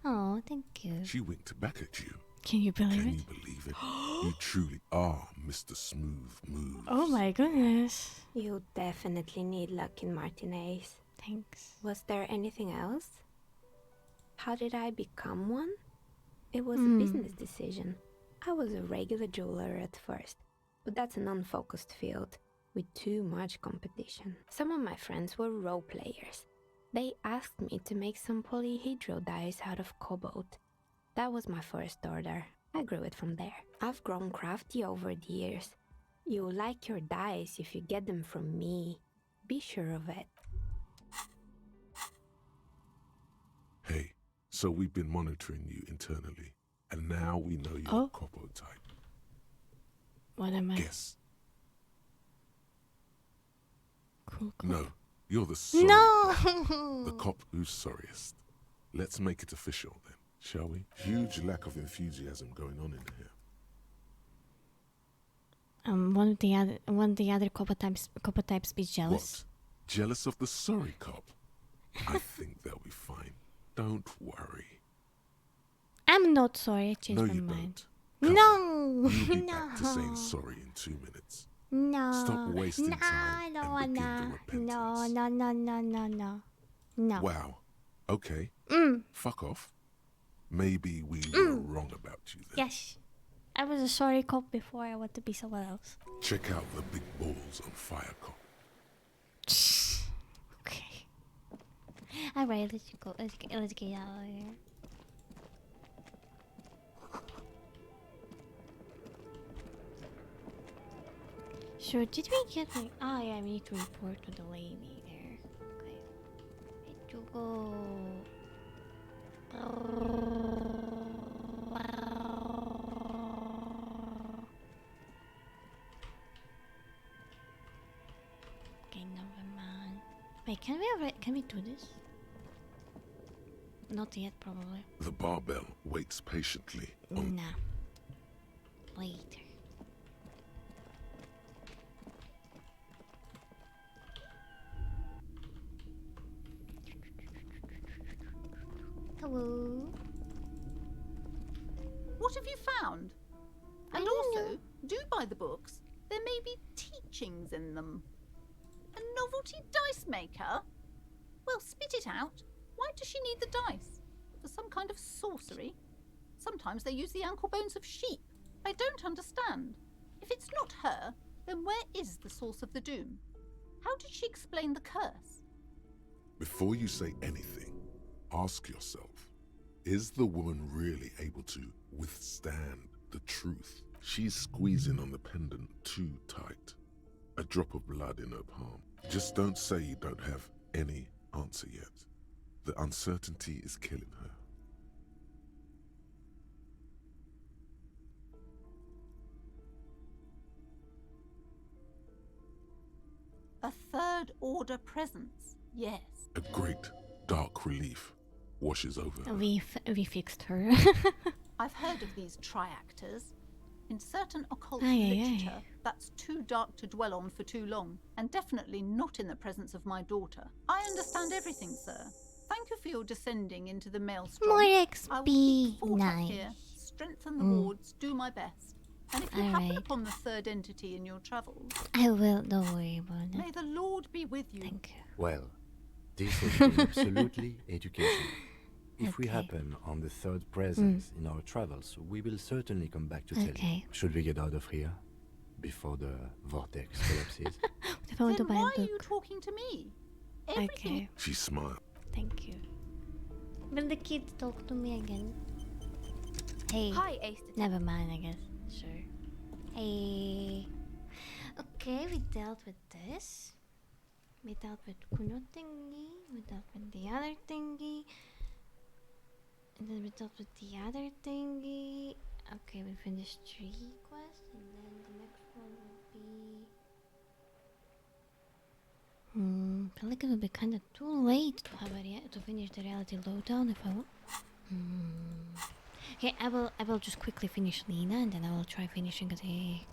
Oh, thank you. She winked back at you. Can you believe Can it? you believe it? You truly are Mr. Smooth Moves. Oh my goodness. You definitely need luck in Martinez. Thanks. Was there anything else? How did I become one? It was a business decision. I was a regular jeweler at first, but that's an unfocused field with too much competition. Some of my friends were role players. They asked me to make some polyhedral dice out of cobalt. That was my first order. I grew it from there. I've grown crafty over the years. You'll like your dice if you get them from me. Be sure of it. Hey, so we've been monitoring you internally, and now we know you're a Copo type. What am I? Guess. Cool. No, you're the sorry No! the cop who's sorriest. Let's make it official then, shall we? Huge lack of enthusiasm going on in here. One of the other copper types be jealous. What? Jealous of the sorry cop? I think they'll be fine. Don't worry. I'm not sorry. I changed No, my you mind. don't. No. You'll be No. back to saying sorry in 2 minutes. No. Stop wasting time I don't and begin wanna. the repentance. No. No. Wow. Okay. Fuck off. Maybe we were wrong about you then. Yes. I was a sorry cop before I want to be someone else. Check out the big balls on fire, cop. Okay. Alright, let's go. Let's get out of here. So did we get like? Oh yeah, we need to report to the lady there. Okay. Let's go. Okay, never mind. Wait, can we do this? Not yet, probably. The barbell waits patiently on... Nah. Later. Hello. What have you found? And also, do buy the books. There may be teachings in them. A novelty dice maker? Well, spit it out. Why does she need the dice? For some kind of sorcery? Sometimes they use the ankle bones of sheep. I don't understand. If it's not her, then where is the source of the doom? How did she explain the curse? Before you say anything, ask yourself, Is the woman really able to withstand the truth? She's squeezing on the pendant too tight. A drop of blood in her palm. Just don't say you don't have any answer yet. The uncertainty is killing her. A third order presence, yes. A great dark relief washes over her. We fixed her. I've heard of these triactors. In certain occult Aye, aye, literature, aye. that's too dark to dwell on for too long, and definitely not in the presence of my daughter. I understand everything, sir. Thank you for your descending into the maelstrom. More I will XP, keep fort up nice. here, strengthen the wards, do my best. And if you happen Alright. upon the third entity in your travels, I will, don't worry about may it. the Lord be with you. Thank you. Well, this has been absolutely educational. If we Okay. happen on the third presence in our travels, we will certainly come back to tell you. Okay. Should we get out of here before the vortex collapses? If I want to Then buy why a are you book. talking to me? Everything Okay. She smiled. Thank you. Will the kids talk to me again? Hey. Hi, Ace. Never mind, I guess. Sure. Hey. Okay, we dealt with this. We dealt with Kuno thingy. We dealt with the other thingy. And then we dealt with the other thingy. Okay, we finished 3 quests. And then the next one will be... I feel like it would be kind of too late to have to finish the reality lowdown if I want. Okay, I will just quickly finish Lena and then I will try finishing the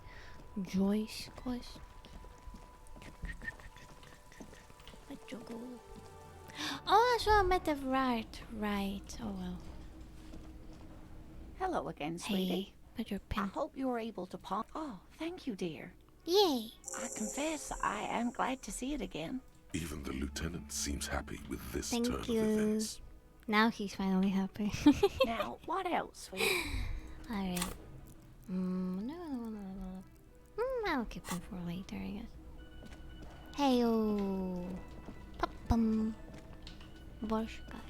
Joyce quest. Let you go. Oh, so I met the right. Oh well. Hello again, Hey, sweetie. put your I pen. hope you're able to pop. Oh, thank you, dear. Yay! I confess, I am glad to see it again. Even the lieutenant seems happy with this Thank turn you. of events. Now he's finally happy. Now, what else, sweetie? Alright. No. I'll keep him for later, I guess. Heyo. Pum. Borshka.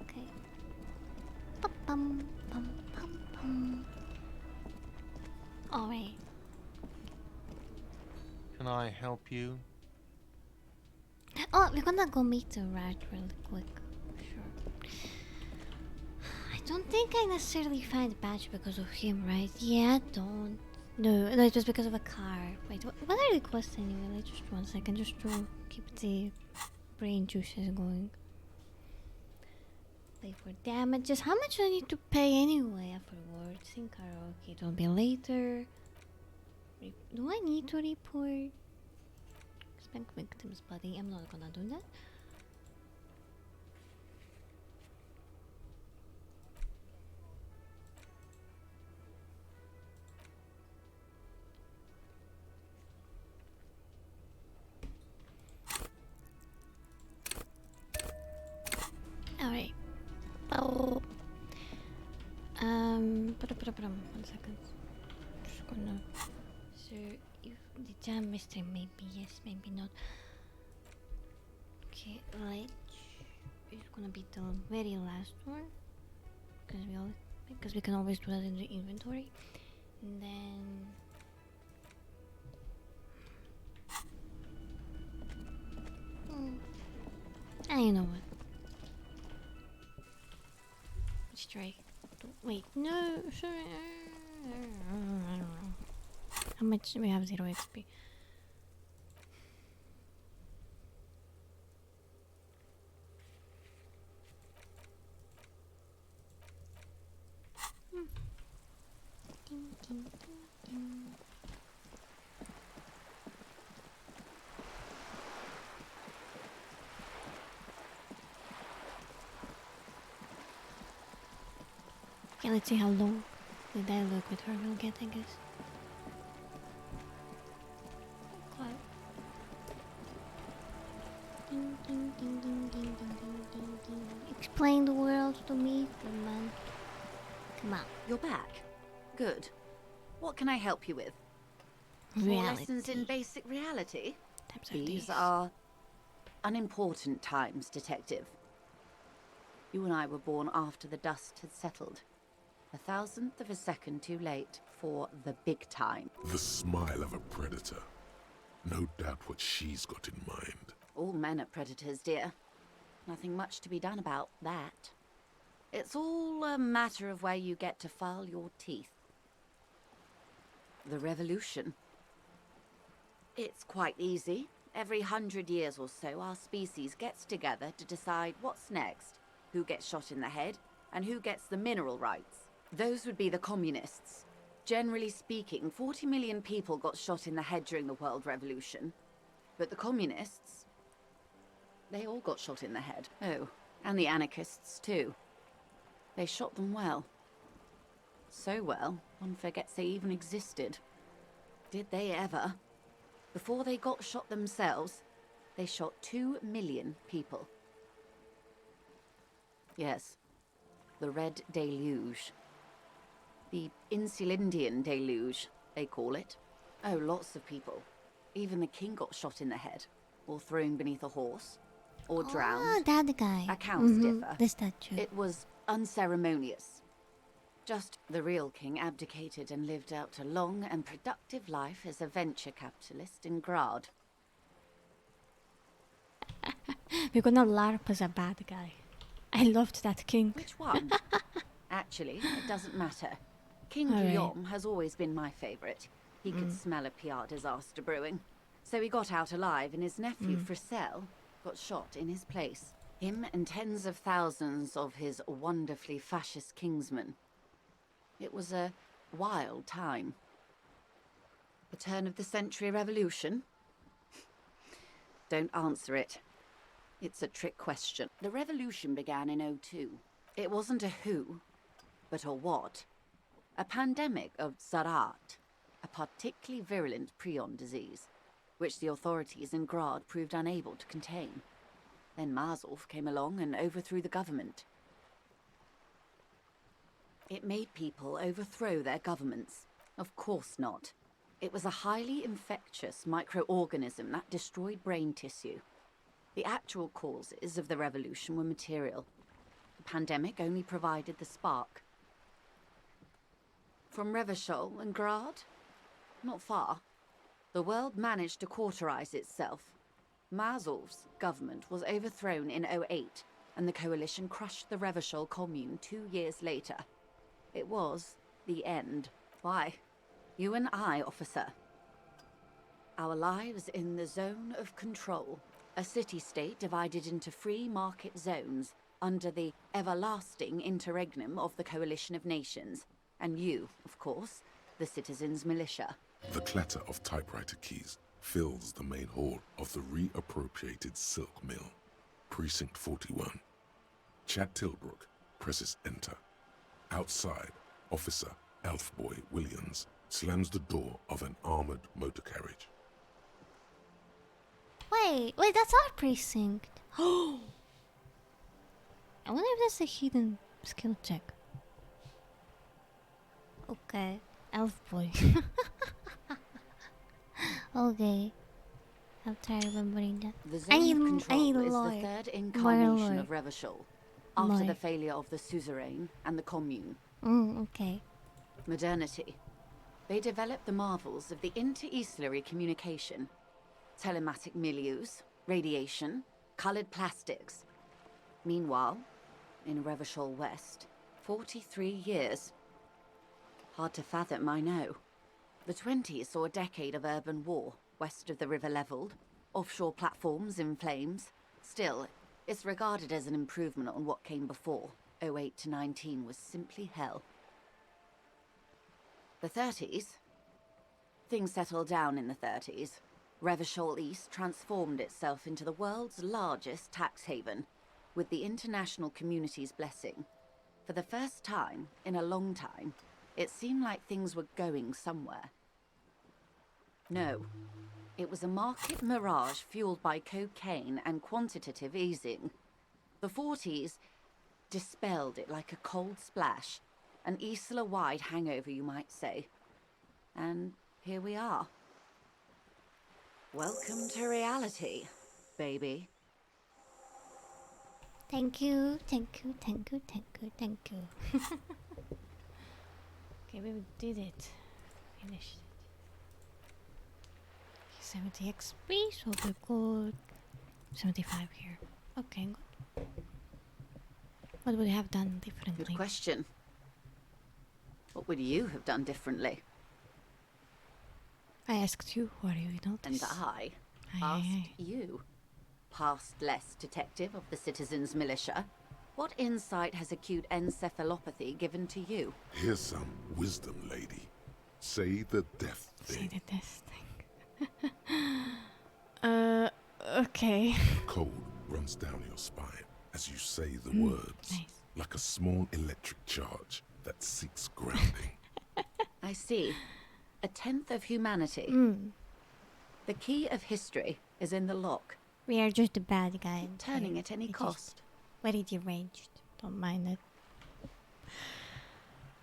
Okay. Pum. Alright. Can I help you? Oh, we're gonna go meet the rat really quick. Sure. I don't think I necessarily find the badge because of him, right? Yeah, I don't. No, it was because of a car. Wait, what are the quests anyway? Like, just 1 second, just to keep the brain juices going. Pay for damages. How much do I need to pay anyway afterwards? In karaoke, it'll be later. Do I need to report? Spank victims, buddy. I'm not gonna do that. Alright. Oh. 1 second. Just gonna. So, if the jam mystery, maybe yes, maybe not. Okay, ledge is gonna be the very last one because we can always do that in the inventory, and then. I know what. Let's try. Wait, no. Sorry. I don't know. How much do we have? 0 XP. Okay, let's see how long the dialogue with her will get, I guess. Okay. Explain the world to me, come on. Come on. You're back. Good. What can I help you with? More lessons in basic reality? These are unimportant times, Detective. You and I were born after the dust had settled. 1,000th of a second too late for the big time. The smile of a predator. No doubt what she's got in mind. All men are predators, dear. Nothing much to be done about that. It's all a matter of where you get to file your teeth. The revolution. It's quite easy. Every 100 years or so, our species gets together to decide what's next, who gets shot in the head, and who gets the mineral rights. Those would be the communists. Generally speaking, 40 million people got shot in the head during the World Revolution. But the communists, they all got shot in the head. Oh, and the anarchists too. They shot them well. So well, one forgets they even existed. Did they ever? Before they got shot themselves, they shot 2 million people. Yes, the Red Deluge. The Insulindian Deluge, they call it. Oh, lots of people. Even the king got shot in the head, or thrown beneath a horse, or drowned. Oh, that guy. Accounts differ. The statue. It was unceremonious. Just the real king abdicated and lived out a long and productive life as a venture capitalist in Grad. We're gonna LARP as a bad guy. I loved that king. Which one? Actually, it doesn't matter. King All right. Guillaume has always been my favourite. He could smell a PR disaster brewing. So he got out alive, and his nephew, Fricelle, got shot in his place. Him and tens of thousands of his wonderfully fascist kingsmen. It was a wild time. The turn of the century revolution? Don't answer it. It's a trick question. The revolution began in '02. It wasn't a who, but a what. A pandemic of Zarat, a particularly virulent prion disease, which the authorities in Grad proved unable to contain. Then Mazov came along and overthrew the government. It made people overthrow their governments. Of course not. It was a highly infectious microorganism that destroyed brain tissue. The actual causes of the revolution were material. The pandemic only provided the spark. From Revachol and Grad? Not far. The world managed to cauterize itself. Mazov's government was overthrown in '08, and the coalition crushed the Revachol commune 2 years later. It was the end. Why? You and I, officer. Our lives in the zone of control. A city-state divided into free market zones under the everlasting interregnum of the Coalition of Nations. And you, of course, the citizens' militia. The clatter of typewriter keys fills the main hall of the reappropriated silk mill. Precinct 41. Chad Tilbrook presses enter. Outside, Officer Elfboy Williams slams the door of an armored motor carriage. Wait, that's our precinct. I wonder if that's a hidden skill check. Okay, elf boy. Okay, I'll try remembering that. The I zone need, of I control need a is lawyer. the third Lawyer. incarnation of Revachol, after Lawyer. the failure of the suzerain and the commune. Okay. Modernity. They developed the marvels of the inter-eastlery communication. Telematic milieus, radiation, coloured plastics. Meanwhile, in Revachol West, 43 years. Hard to fathom, I know. The 20s saw a decade of urban war, west of the river levelled, offshore platforms in flames. Still, it's regarded as an improvement on what came before. 08 to 19 was simply hell. The 30s? Things settled down in the 30s. Revachol East transformed itself into the world's largest tax haven, with the international community's blessing. For the first time in a long time, it seemed like things were going somewhere. No, it was a market mirage fueled by cocaine and quantitative easing. The 40s dispelled it like a cold splash, an Isla-wide hangover, you might say. And here we are. Welcome to reality, baby. Thank you, thank you, thank you, thank you, thank you. Okay, we did it. Finished it. 70 XP, so we're good. 75 here. Okay, good. What would you have done differently? Good question. What would you have done differently? I asked you, what do you notice? And I asked you, past less detective of the citizens' militia, what insight has acute encephalopathy given to you? Here's some wisdom, lady. Say the death thing. Say the death thing. Okay. Cold runs down your spine as you say the words, nice. Like a small electric charge that seeks grounding. I see. A tenth of humanity. The key of history is in the lock. We are just a bad guy. Turning at any cost. Very deranged. Don't mind it.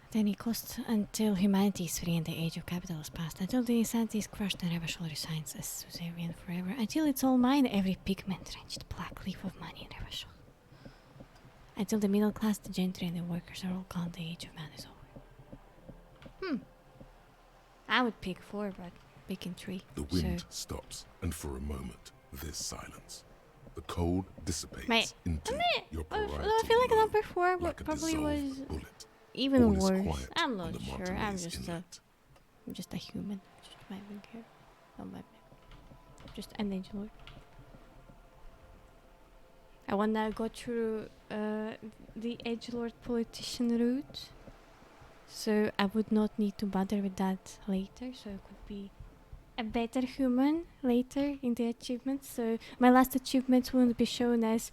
At any cost, until humanity is free and the age of capital is past. Until the insanity is crushed and Reva resigns as Suzerain forever. Until it's all mine, every pigment-drenched black leaf of money in Reva. Until the middle class, the gentry, and the workers are all gone, the age of man is over. I would pick 4, but picking 3. The wind stops, and for a moment, there's silence. The cold dissipates into your parietal I feel like number 4 like a probably was dissolved bullet. even All is worse. quiet I'm on not the sure. Martinez I'm just Inlet. a human. Just my big hair. Don't mind me. Just an edgelord. I wanna go through the edgelord politician route, so I would not need to bother with that later. So I could be a better human later in the achievements. So my last achievements wouldn't be shown as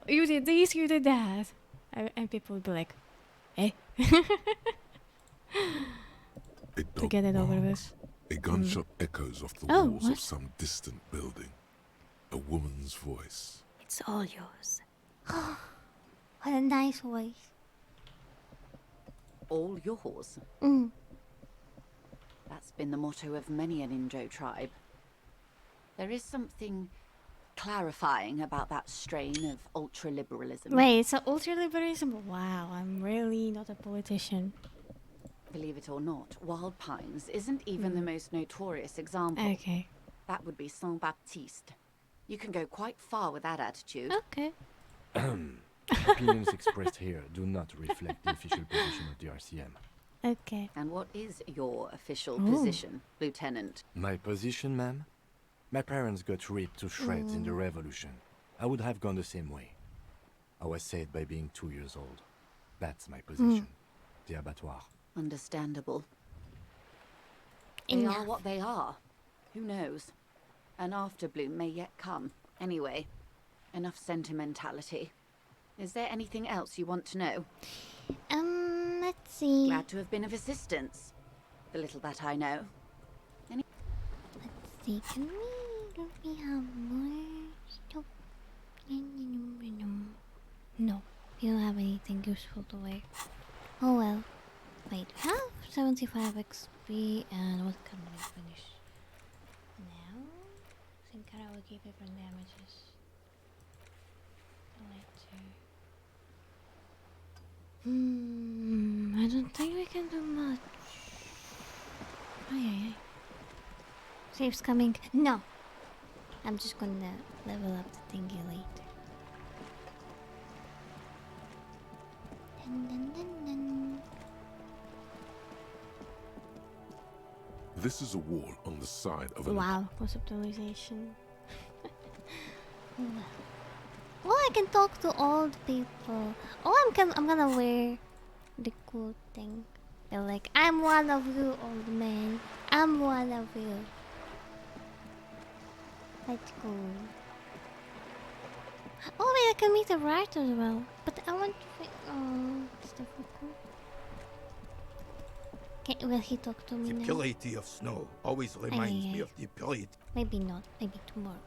you did this, you did that, and people would be like, "Eh." To get it over with. A gunshot echoes off the Oh, walls what? of some distant building. A woman's voice. It's all yours. What a nice voice. All yours. That's been the motto of many an Indo tribe. There is something clarifying about that strain of ultra-liberalism. Wait, so ultra-liberalism? Wow, I'm really not a politician. Believe it or not, Wild Pines isn't even the most notorious example. Okay. That would be Saint-Baptiste. You can go quite far with that attitude. Okay. Opinions expressed here do not reflect the official position of the RCM. Okay. And what is your official Ooh. position, Lieutenant? My position, ma'am? My parents got ripped to shreds in the revolution. I would have gone the same way. I was saved by being 2 years old. That's my position. The abattoir. Understandable. They are what they are. Who knows? An afterbloom may yet come. Anyway, enough sentimentality. Is there anything else you want to know? Let's see. Glad to have been of assistance. The little that I know. Let's see. Can we have more stuff? No, we don't have anything useful to wear. Oh well. Wait, we have 75 XP, and what can we finish now? I think karaoke different damages. I don't think we can do much. Ay. Save's coming. No! I'm just gonna level up the thingy later. Dun, dun, dun, dun. This is a wall on the side of an Wow, conceptualization. Well, I can talk to old people. Oh, I'm gonna wear the cool thing. They're like, I'm one of you, old man. I'm one of you. That's cool. Oh wait, I can meet the rat as well. But I want to. Oh, stuff cool. Okay, will he talk to me The now? purity of snow always reminds me of the purity. Maybe not. Maybe tomorrow.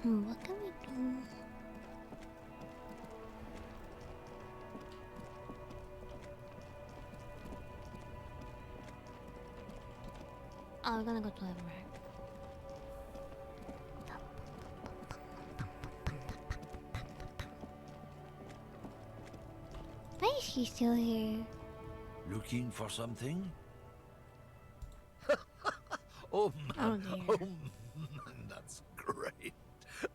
What can we do? Oh, we're gonna go to the rack. Why is he still here? Looking for something? Oh man, Oh, dear. oh man, that's great.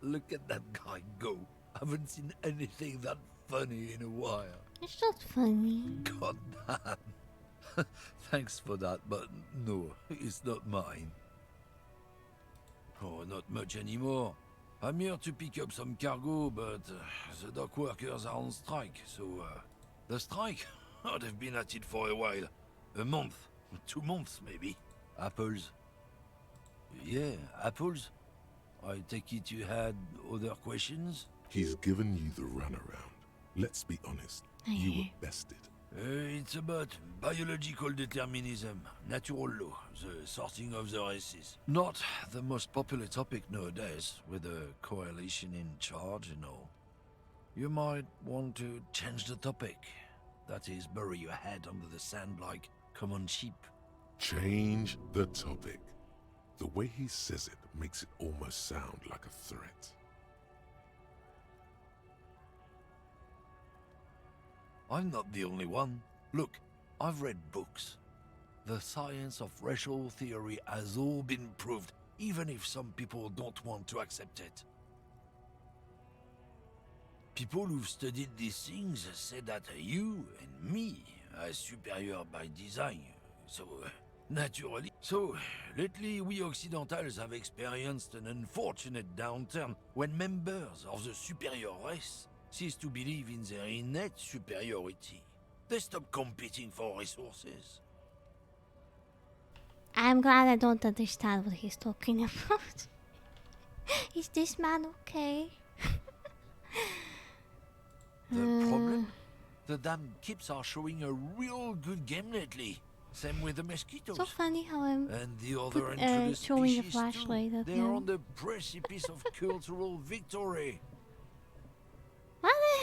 Look at that guy go. Haven't seen anything that funny in a while. It's not funny. God damn. Thanks for that, but no, it's not mine. Oh, not much anymore. I'm here to pick up some cargo, but the dock workers are on strike, so the strike? Oh, they've been at it for a while. A month, 2 months maybe. Apples. Yeah, apples. I take it you had other questions? He's given you the runaround. Let's be honest, you were bested. It's about biological determinism, natural law, the sorting of the races. Not the most popular topic nowadays, with the coalition in charge and all. You might want to change the topic. That is, bury your head under the sand like common sheep. Change the topic. The way he says it makes it almost sound like a threat. I'm not the only one. Look, I've read books. The science of racial theory has all been proved, even if some people don't want to accept it. People who've studied these things say that you and me are superior by design, so naturally. So, lately we Occidentals have experienced an unfortunate downturn when members of the superior race cease to believe in their innate superiority. They stop competing for resources. I'm glad I don't understand what he's talking about. Is this man okay? The problem? The damn kips are showing a real good game lately. Same with the mosquitoes. So funny how I'm and the other introduced showing a species flashlight too. at They're him. on the precipice of cultural victory. What the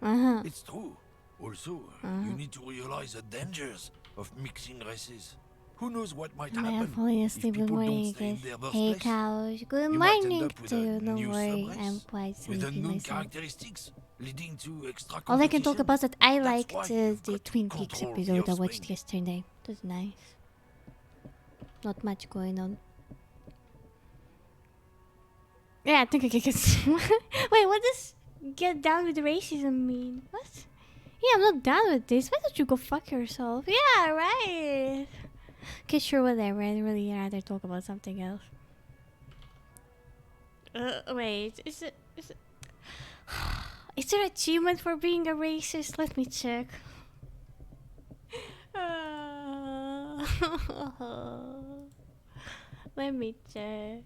hell? It's true. Also, you need to realize the dangers of mixing races. Who knows what might I am happen falling if asleep people with don't morning. stay in their Hey birthplace? cows, good You might end morning up with to a you. Don't new worry, subrace I'm quite with sleepy unknown myself. characteristics leading to extra All I can talk competition. about is that I That's liked why the Twin Peaks control episode your I watched swing. yesterday. It was nice. Not much going on. Yeah, I think I can get. Wait, what does get down with racism mean? What? Yeah, I'm not done with this. Why don't you go fuck yourself? Yeah, right. Okay, sure, whatever. I'd really rather talk about something else. Wait, is it? Is there achievement for being a racist? Let me check. Let me check.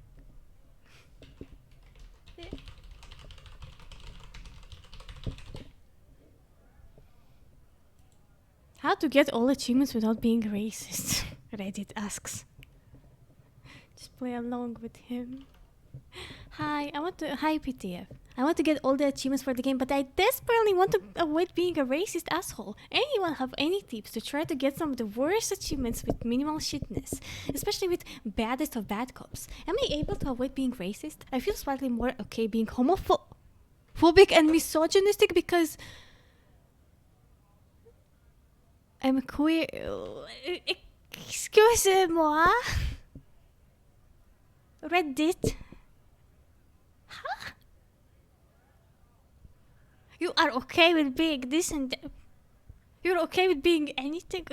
How to get all achievements without being racist? Reddit asks. Just play along with him. Hi, hi PTF. I want to get all the achievements for the game, but I desperately want to avoid being a racist asshole. Anyone have any tips to try to get some of the worst achievements with minimal shitness? Especially with baddest of bad cops. Am I able to avoid being racist? I feel slightly more okay being homophobic and misogynistic because I'm queer. Excusez-moi. Reddit. Huh? You are okay with being this and that. You're okay with being anything.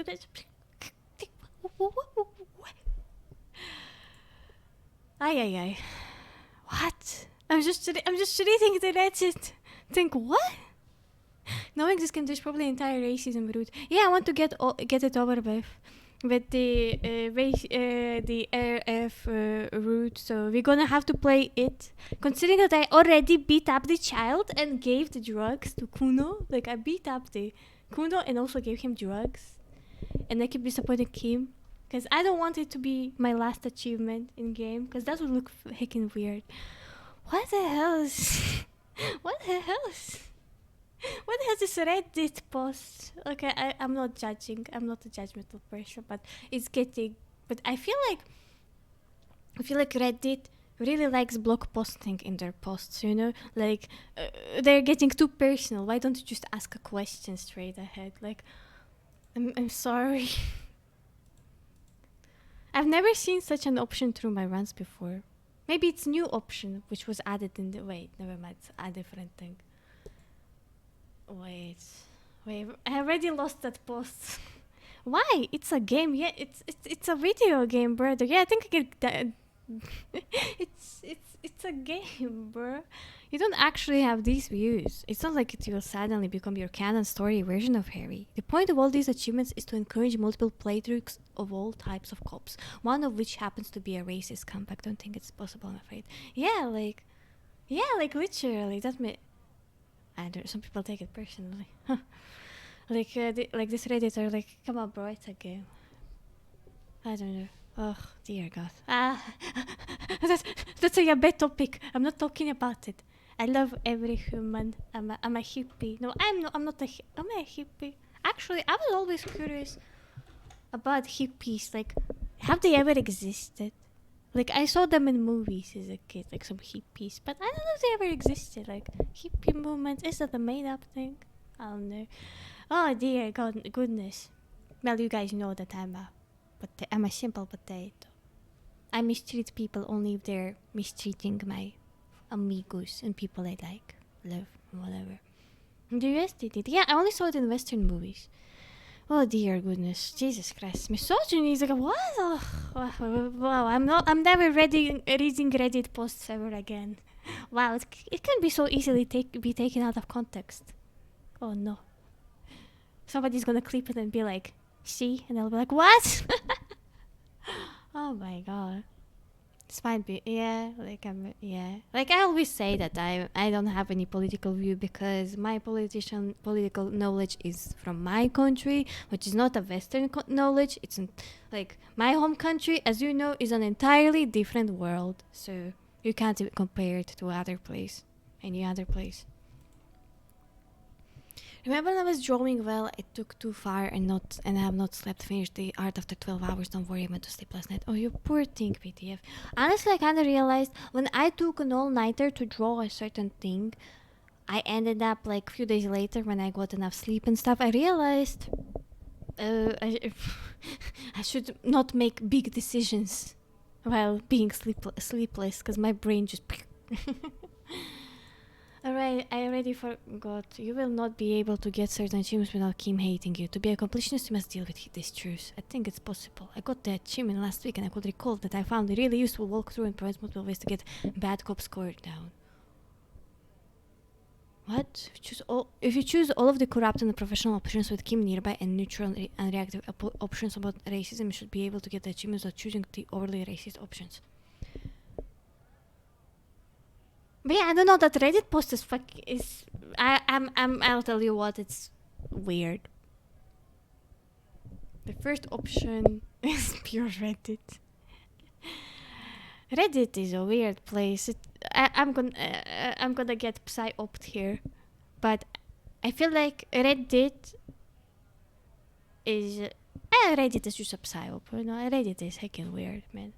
Ay. What? I'm just reading the Reddit. Think what? Knowing this can there's probably entire racism route. Yeah, I want to get it over with the the RF route. So we're gonna have to play it. Considering that I already beat up the child and gave the drugs to Kuno. Like I beat up the Kuno and also gave him drugs. And I keep disappointing Kim. Because I don't want it to be my last achievement in game. Because that would look heckin' weird. What the hell is... What the hell is... What has this Reddit post? Okay, I'm not judging. I'm not a judgmental person, but it's getting... But I feel like Reddit really likes blog posting in their posts, you know? Like, they're getting too personal. Why don't you just ask a question straight ahead? Like, I'm sorry. I've never seen such an option through my runs before. Maybe it's new option, which was added in the... Wait, never mind. It's a different thing. Wait, I already lost that post. Why? It's a game. Yeah, it's a video game, brother. Yeah, I think I get that. it's a game, bro. You don't actually have these views. It's not like it will suddenly become your canon story version of Harry. The point of all these achievements is to encourage multiple playthroughs of all types of cops, one of which happens to be a racist comeback. Don't think it's possible, I'm afraid. Yeah, like literally. That may... I don't. Some people take it personally. Like this Redditor, like, come on, bro, it's a game. I don't know. Oh dear God. That's a bad topic. I'm not talking about it. I love every human. I'm a hippie. No, I'm not a hippie. Actually, I was always curious about hippies. Like, have they ever existed? Like, I saw them in movies as a kid, like some hippies, but I don't know if they ever existed. Like, hippie movement, is that a made-up thing? I don't know. Oh dear God, goodness. Well, you guys know that I'm a simple potato. I mistreat people only if they're mistreating my amigos and people I like, love, whatever. The rest did it. Yeah, I only saw it in Western movies. Oh dear goodness, Jesus Christ, misogyny is like what? Wow, I'm never reading Reddit posts ever again. Wow, it can be so easily be taken out of context. Oh no. Somebody's gonna clip it and be like, see? And I'll be like, what? Oh my God. This might be, yeah, like Like I always say that I don't have any political view because my political knowledge is from my country, which is not a Western knowledge. It's like my home country, as you know, is an entirely different world. So you can't even compare it to any other place. Remember when I was drawing well, it took too far and I have not finished the art after 12 hours. Don't worry, I went to sleep last night. Oh, you poor thing, PTF. Honestly, I kind of realized when I took an all-nighter to draw a certain thing, I ended up like a few days later when I got enough sleep and stuff, I realized I should not make big decisions while being sleepless because my brain just... Alright, I already forgot. You will not be able to get certain achievements without Kim hating you. To be a completionist, you must deal with this truth. I think it's possible. I got the achievement last week and I could recall that I found a really useful walkthrough and provides multiple ways to get bad cop score down. What? If you choose all of the corrupt and professional options with Kim nearby and neutral and reactive options about racism, you should be able to get the achievements without choosing the overly racist options. But yeah, I don't know, that Reddit post is I'll tell you what, it's weird. The first option is pure Reddit. Reddit is a weird place. I'm gonna get psy-opt here, but I feel like Reddit is just a psy-op. You know, Reddit is heckin' weird, man.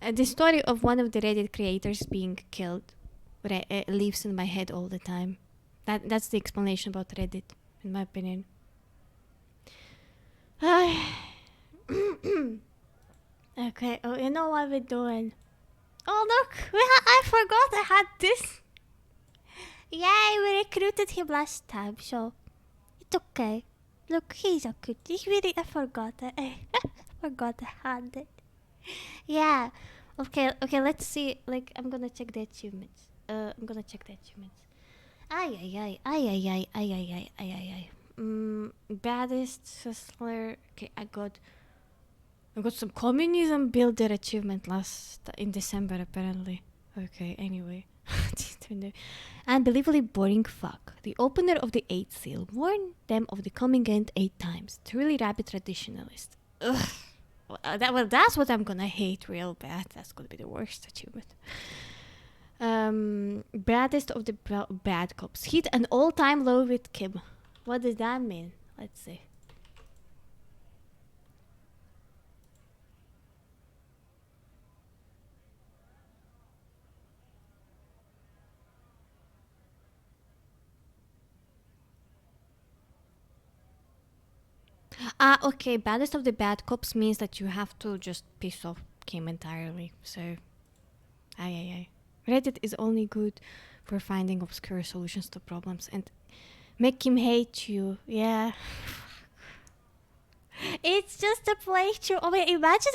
The story of one of the Reddit creators being killed lives in my head all the time. That's the explanation about Reddit, in my opinion. Okay, oh, you know what we're doing? Oh, look! I forgot I had this! Yay, we recruited him last time, so it's okay. Look, he's a cutie. I forgot it. I forgot I had it. Yeah. Okay, let's see. Like, I'm gonna check the achievements. Baddest hustler. Okay, I got some communism builder achievement in December, apparently. Okay, anyway. Unbelievably boring fuck. The opener of the 8th seal warned them of the coming end 8 times. Truly rabid traditionalist. Ugh. That's what I'm gonna hate real bad. That's gonna be the worst achievement. Baddest of the bad cops. Hit an all-time low with Kim. What does that mean? Let's see. Okay, baddest of the bad cops means that you have to just piss off Kim entirely. So, aye. Reddit is only good for finding obscure solutions to problems and make him hate you. Yeah. It's just a playthrough. Oh wait, imagine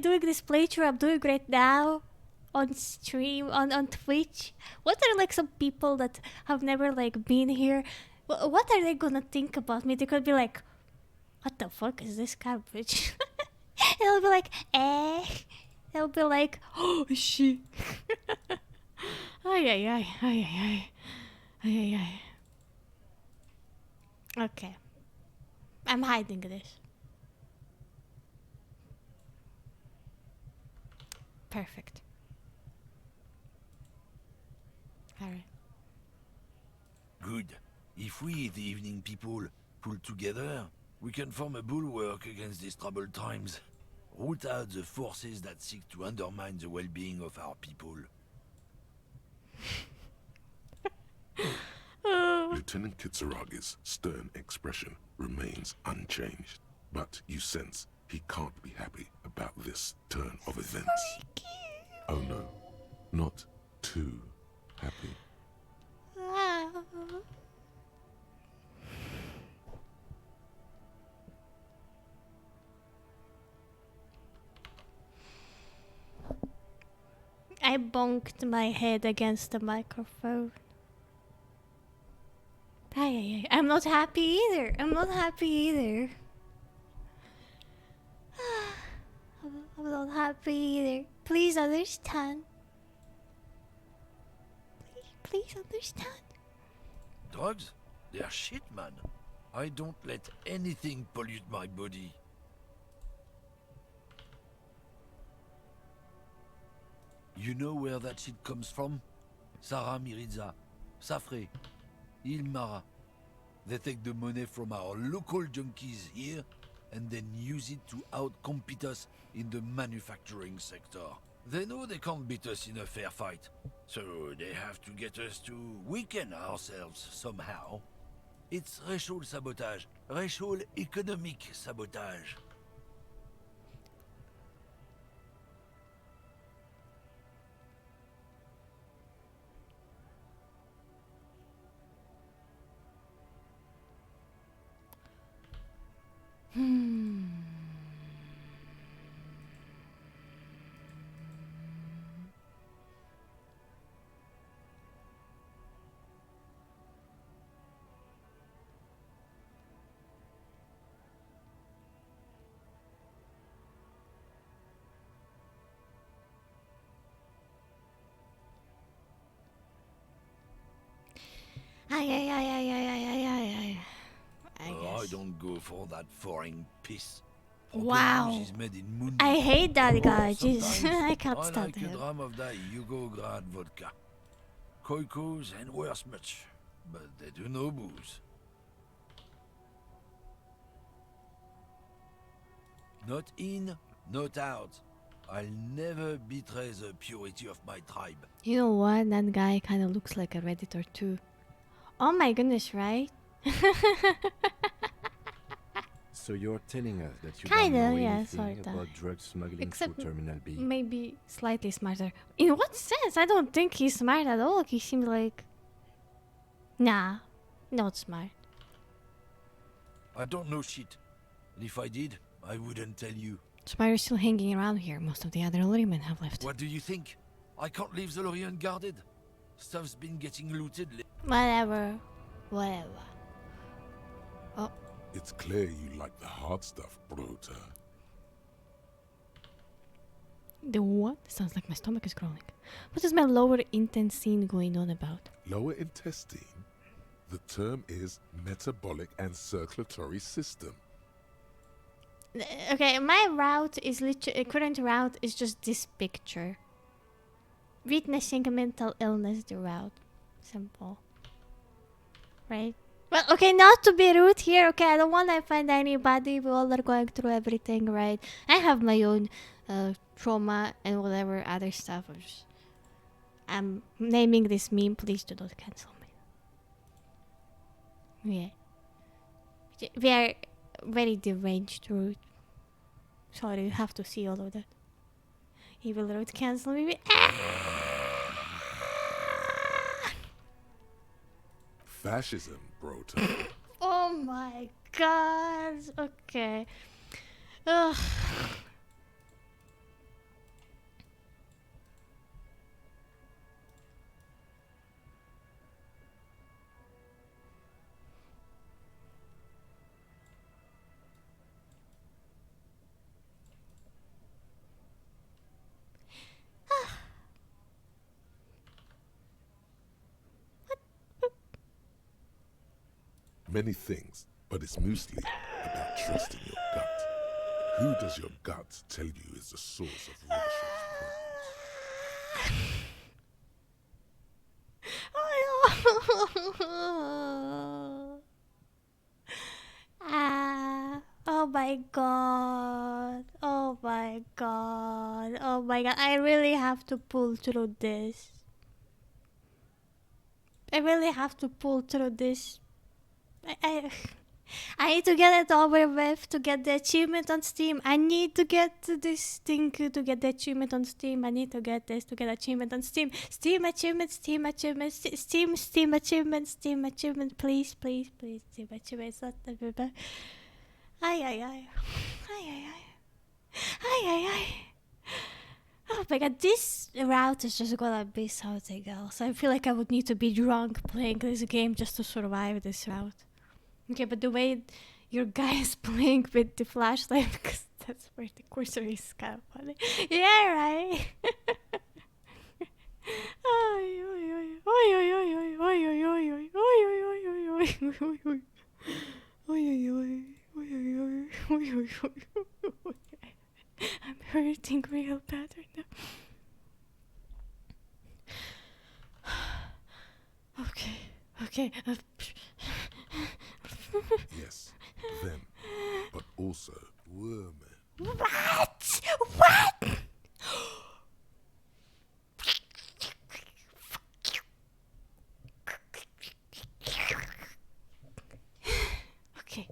doing this playthrough I'm doing right now on stream on Twitch. What are like some people that have never like been here? What are they gonna think about me? They could be like, "What the fuck is this garbage?" They'll be like, "Eh." They'll be like, "Oh, she." Ay. Okay, I'm hiding this. Perfect. Alright. Good. If we, the evening people, pull together, we can form a bulwark against these troubled times. Root out the forces that seek to undermine the well-being of our people. Lieutenant Kitsuragi's stern expression remains unchanged, but you sense he can't be happy about this turn of events. Oh no, not too happy. I bonked my head against the microphone. Ay. I'm not happy either. I'm not happy either. Please understand. Please understand. Drugs? They're shit, man. I don't let anything pollute my body. You know where that shit comes from? Sarah Miriza, Safre, Ilmara. They take the money from our local junkies here and then use it to outcompete us in the manufacturing sector. They know they can't beat us in a fair fight, so they have to get us to weaken ourselves somehow. It's racial sabotage, racial economic sabotage. Ay. I don't go for that foreign piss. Wow. Is made in Mundi. I hate that guy. Jesus, Sometimes I can't stand like him. a dram of that Yugograd vodka. Koikos and worse much, but they do no booze. Not in, not out. I'll never betray the purity of my tribe. You know what? That guy kind of looks like a Redditor too. Oh my goodness, right? So you're telling us that you Kinda, don't know yeah, anything sorta. about drug smuggling Except through Terminal B? maybe slightly smarter. In what sense? I don't think he's smart at all. He seems like... Nah, not smart. I don't know shit. And if I did, I wouldn't tell you. Spider's still hanging around here. Most of the other Lorrymen have left. What do you think? I can't leave the lorry unguarded. Stuff's been getting looted. Whatever. Oh. It's clear you like the hard stuff, Brota. The what? Sounds like my stomach is growling. What is my lower intestine going on about? Lower intestine? The term is metabolic and circulatory system. Okay, my route is literally... current route is just this picture. Witnessing a mental illness, the route. Simple. Right? Well, okay, not to be rude here, okay, I don't want to offend anybody, we all are going through everything, right? I have my own trauma and whatever other stuff. I'm naming this meme, please do not cancel me. Yeah. very deranged route. Sorry, you have to see all of that. Evil route cancel maybe. Fascism, bro. Oh my god. Okay. Ugh. Many things, but it's mostly about trusting your gut. Who does your gut tell you is the source of Rorschach's Oh my god. Oh my god. Oh my god. I really have to pull through this. I really have to pull through this. I need to get it over with to get the achievement on Steam. I need to get to this thing to get the achievement on Steam. I need to get this to get achievement on Steam. Steam achievement, Steam achievement, Steam achievement, Steam achievement. Please, please, please, Steam achievement. Ay, ay, ay. Ay, ay, ay. Ay, ay, ay. Oh my god, this route is just gonna be something else. I feel like I would need to be drunk playing this game just to survive this route. Okay, but the way your guy is playing with the flashlight, because that's where the cursor is, kind of funny. Yeah, right? I'm hurting real bad right now. Okay. Yes, them, but also women. What? Okay.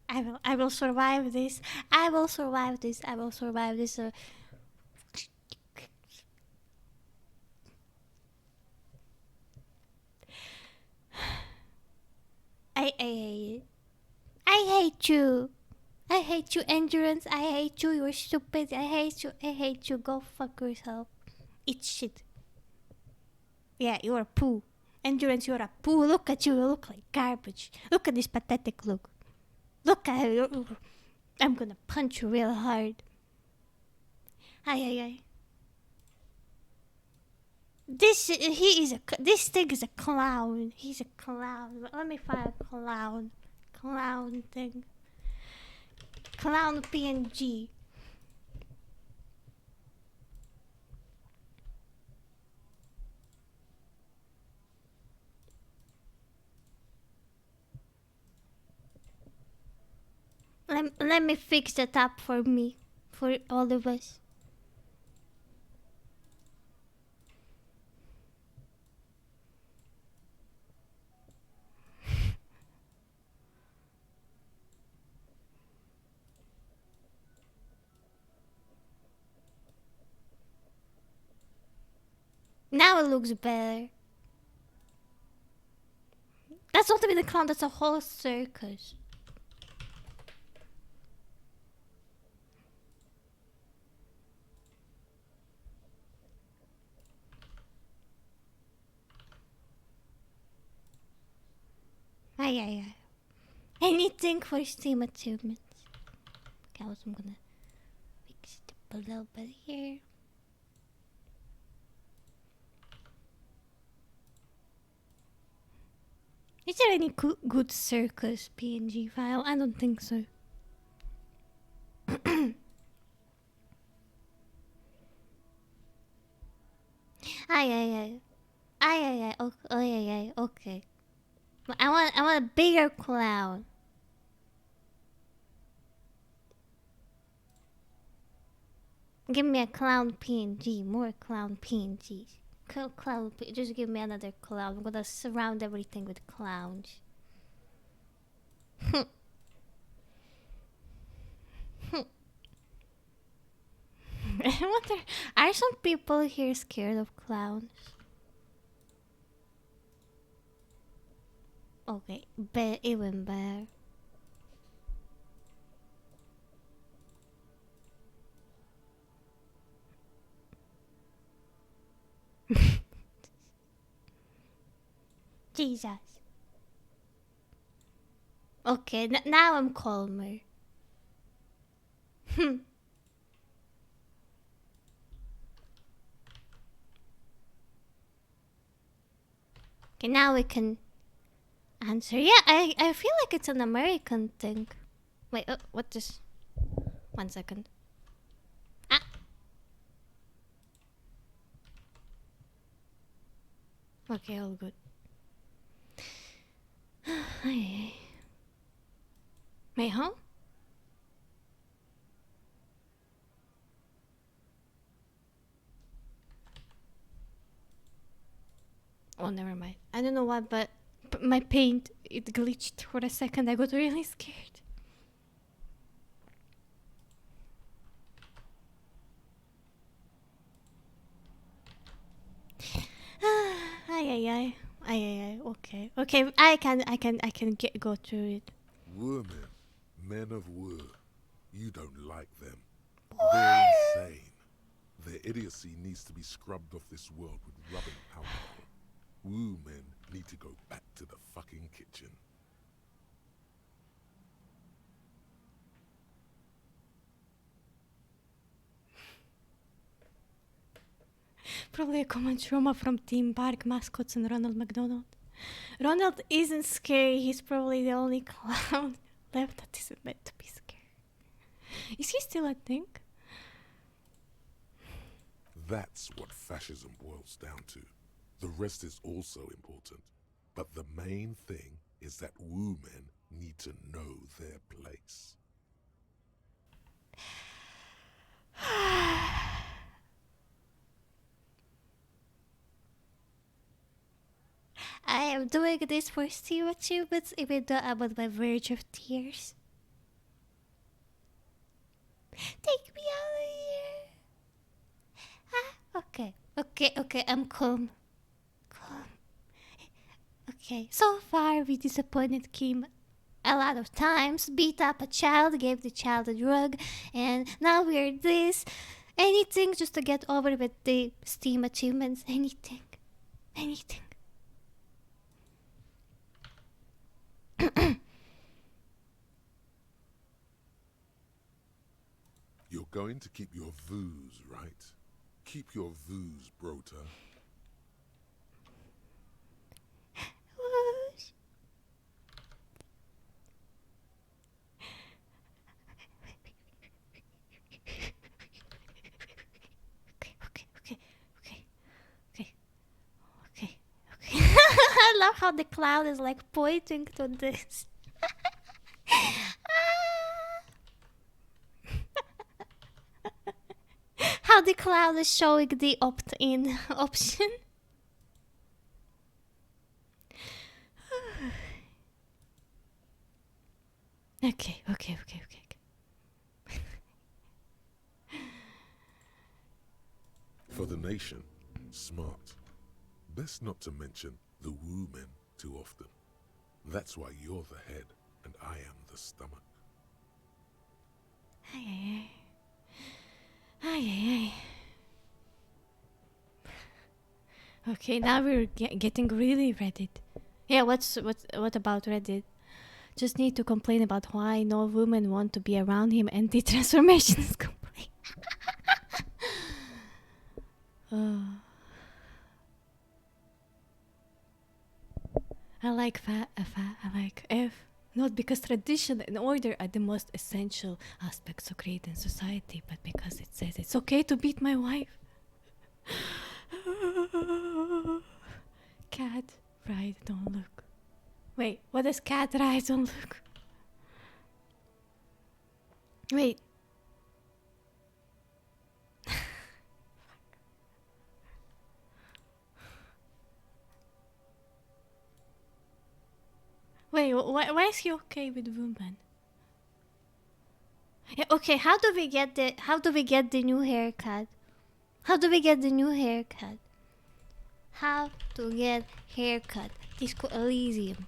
I will survive this. I will survive this. I hate you. I hate you, Endurance. I hate you. You're stupid. I hate you. Go fuck yourself. Eat shit. Yeah, you're a poo. Endurance, you're a poo. Look at you. You look like garbage. Look at this pathetic look. Look at you. I'm gonna punch you real hard. Ay. This thing is a clown. He's a clown. Let me find a clown. Clown thing. Clown PNG. Let me fix that up for me. For all of us. Now it looks better. That's not even a clown, that's a whole circus. Ay. Anything for Steam achievements. Okay, I'm gonna fix it up a little bit here. Is there any good circus PNG file? I don't think so. Ay. Okay. I want a bigger clown. Give me a clown PNG. More clown PNGs. Just give me another clown. I'm gonna surround everything with clowns. I wonder, are some people here scared of clowns? Okay, even better. Jesus. Okay, now I'm calmer. Okay, now we can answer. Yeah, I feel like it's an American thing. Wait, what is... 1 second. Ah! Okay, all good. Wait, huh? Oh, never mind. I don't know why, but my paint, it glitched for a second. I got really scared. Ay. Okay. I can go through it. Women, men of war, you don't like them. They're insane. Their idiocy needs to be scrubbed off this world with rubbing alcohol. Woo men need to go back to the fucking kitchen. Probably a common trauma from theme park mascots and Ronald McDonald. Ronald isn't scary. He's probably the only clown left that isn't meant to be scary. Is he still a thing? That's what fascism boils down to. The rest is also important. But the main thing is that woo men need to know their place. I am doing this for Steam achievements even though I'm on my verge of tears. Take me out of here. Okay, I'm calm. Okay, so far we disappointed Kim a lot of times, beat up a child, gave the child a drug, and now we're this. Anything just to get over with the Steam achievements. Anything. You're going to keep your voos, right? Keep your voos, Brota. Okay. I love how the cloud is like pointing to this. How the cloud is showing the opt-in option. Okay. For the nation, smart. Best not to mention the woo men too often. That's why you're the head and I am the stomach. Ay. Okay, now we're getting really Reddit. Yeah, what about Reddit? Just need to complain about why no women want to be around him and the transformation is complete. I like I like F. Not because tradition and order are the most essential aspects of creating society, but because it says it's okay to beat my wife. Cat, ride, don't look. Wait, what is cat, ride, don't look? Wait. Wait, why is he okay with women? Yeah, okay, how do we get the new haircut? How do we get the new haircut? How to get haircut? Disco Elysium.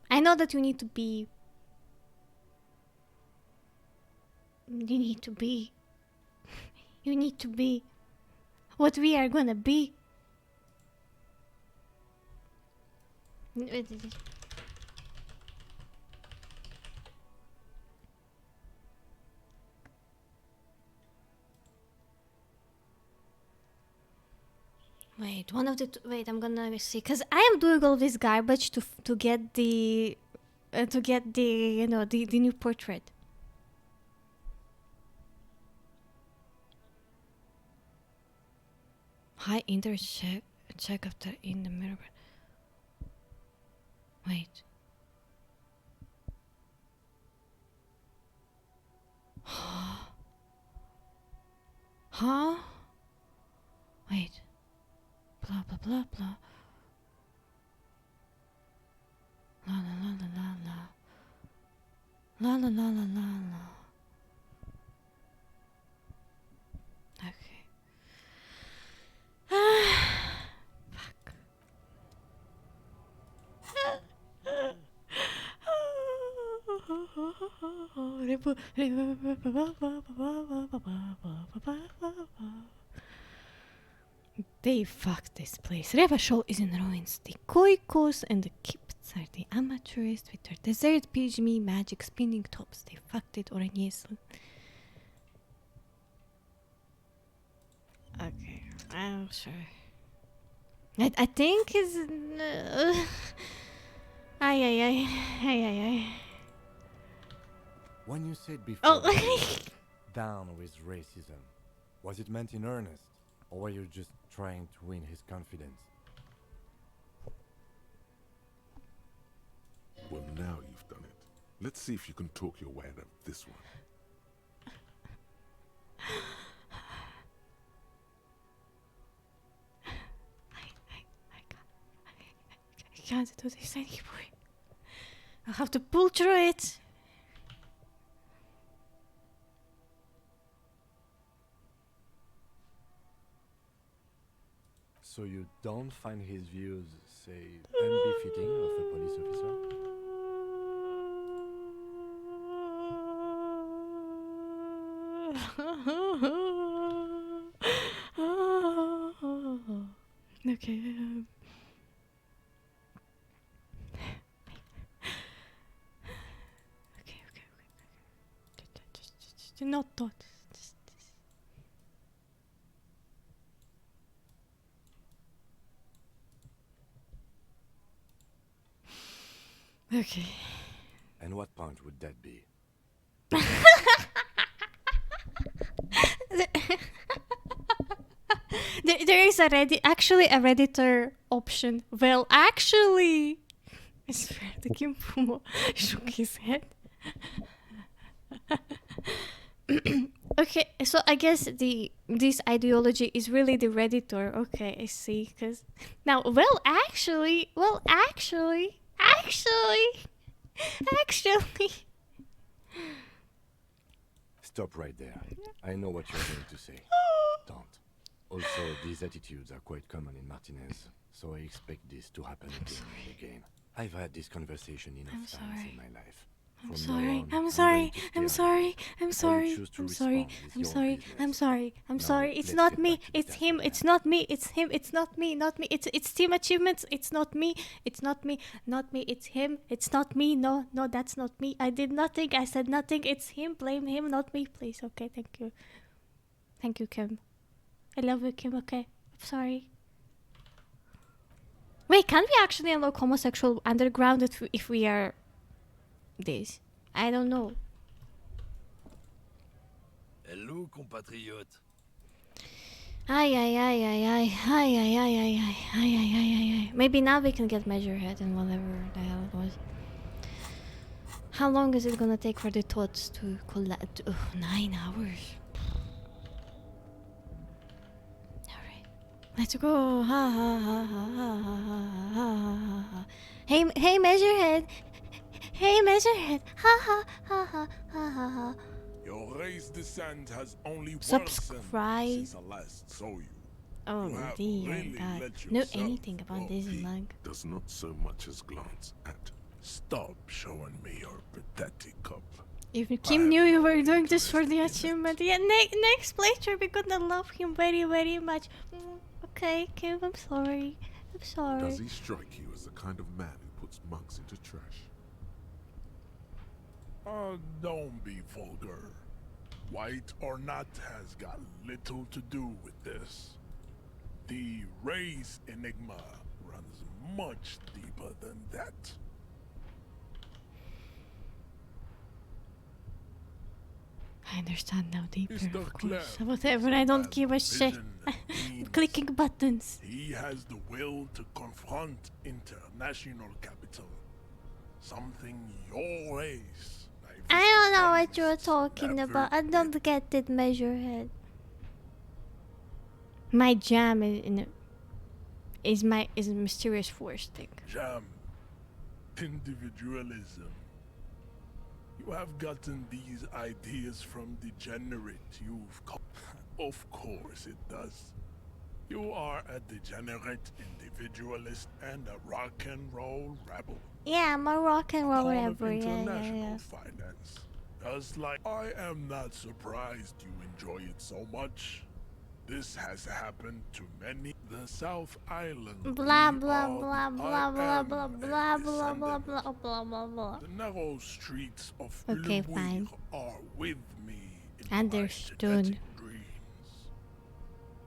I know that you need to be. You need to be. You need to be what we are gonna be. Wait, wait, I'm gonna see, cause I am doing all this garbage to get the the new portrait. High interest check after in the mirror. Wait. Huh? Wait. Blah blah blah blah. La la la la la la. La la la la la la. Okay. Fuck. They fucked this place. Revachol is in ruins. The Koikos and the Kipts are the amateurists with their desert pygmy magic spinning tops. They fucked it or yes. Okay, I'm sure. I think is ay. When you said before, Oh. down with racism, was it meant in earnest, or were you just trying to win his confidence? Well, now you've done it. Let's see if you can talk your way out of this one. I can't do this anymore. I'll have to pull through it. So you don't find his views, say, unbefitting of a police officer? Okay. Okay. Just not thought. Okay. And what point would that be? There is actually a Redditor option. Well, actually, I swear the Kimpumo shook his head. Okay, so I guess this ideology is really the Redditor. Okay, I see. Cause now, actually. Stop right there. I know what you're going to say. Don't. Also, these attitudes are quite common in Martinez, so I expect this to happen again and again. I've had this conversation enough times in my life. I'm sorry. I'm sorry. It's not me. It's him. It's not me. It's him. It's not me. Not me. It's team achievements. It's not me. It's not me. Not me. It's him. It's not me. No, that's not me. I did nothing. I said nothing. It's him. Blame him, not me. Please. Okay. Thank you. Thank you, Kim. I love you, Kim. Okay. I'm sorry. Wait, can we actually unlock homosexual underground if we are this? I don't know. Hello, compatriote. Maybe now we can get Measurehead and whatever the hell it was. How long is it gonna take for the thoughts to collect? 9 hours. Alright. Let's go. Hey, Measurehead. Hey, Measurehead. Ha ha ha ha ha ha ha. Your race descent has only Subscribe. worsened since I last saw you. Oh You have dear really God. let Know yourself anything about go. this He mug? does not so much as glance at. Stop showing me your pathetic cup. If Kim knew you were doing this for the achievement, yeah, next playthrough we're gonna love him very, very much. Okay, Kim, I'm sorry. I'm sorry. Does he strike you as the kind of man who puts mugs into trash? Don't be vulgar. White or not has got little to do with this. The race enigma runs much deeper than that. I understand now deeper, Mr. of course. Clem Whatever, I don't give a shit. vision and Clicking buttons. He has the will to confront international capital. Something your race. I don't know what you're talking about. I don't get it, Measurehead. My jam is a mysterious force thing. Jam. Individualism. You have gotten these ideas from degenerate you've Of course it does. You are a degenerate individualist and a rock and roll rebel. Yeah, I'm a rock and roll Pawn of rebel. international finance. Just like I am not surprised you enjoy it so much. This has happened to many. The South Island. Blah we blah are blah the- blah I blah am blah a blah blah descendant. blah blah blah blah blah. The narrow streets of Okay, Le fine. Bouilh are with me in Understood.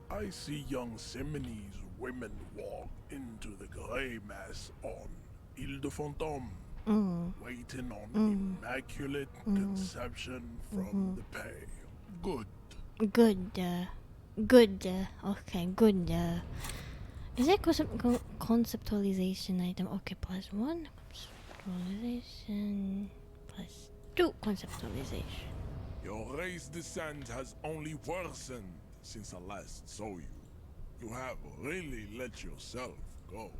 I see young Simonese women walk into the grey mass on Ile de Fantôme, waiting on immaculate conception from the pay. Good. Good. Good. Okay, good. Is that conceptualization item? Okay, +1 conceptualization, +2 conceptualization. Your race descent has only worsened since I last saw you. You have really let yourself go.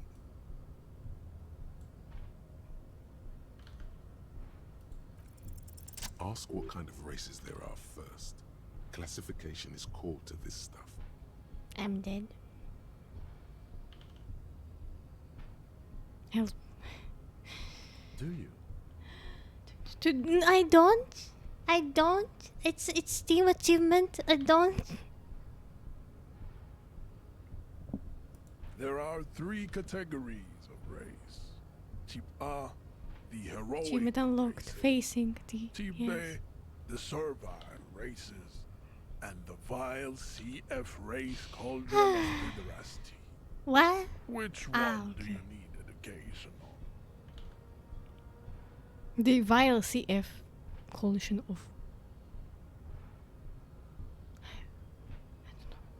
Ask what kind of races there are first. Classification is core to this stuff. I'm dead. Help. Do you? I don't. I don't. It's team achievement. I don't. There are 3 categories of race. Type A, the heroic Achievement unlocked. Facing the. Type B, Yes. the servile races, and the vile CF race called pederasty. What? Which Ah, one do you need education on? The vile CF coalition of.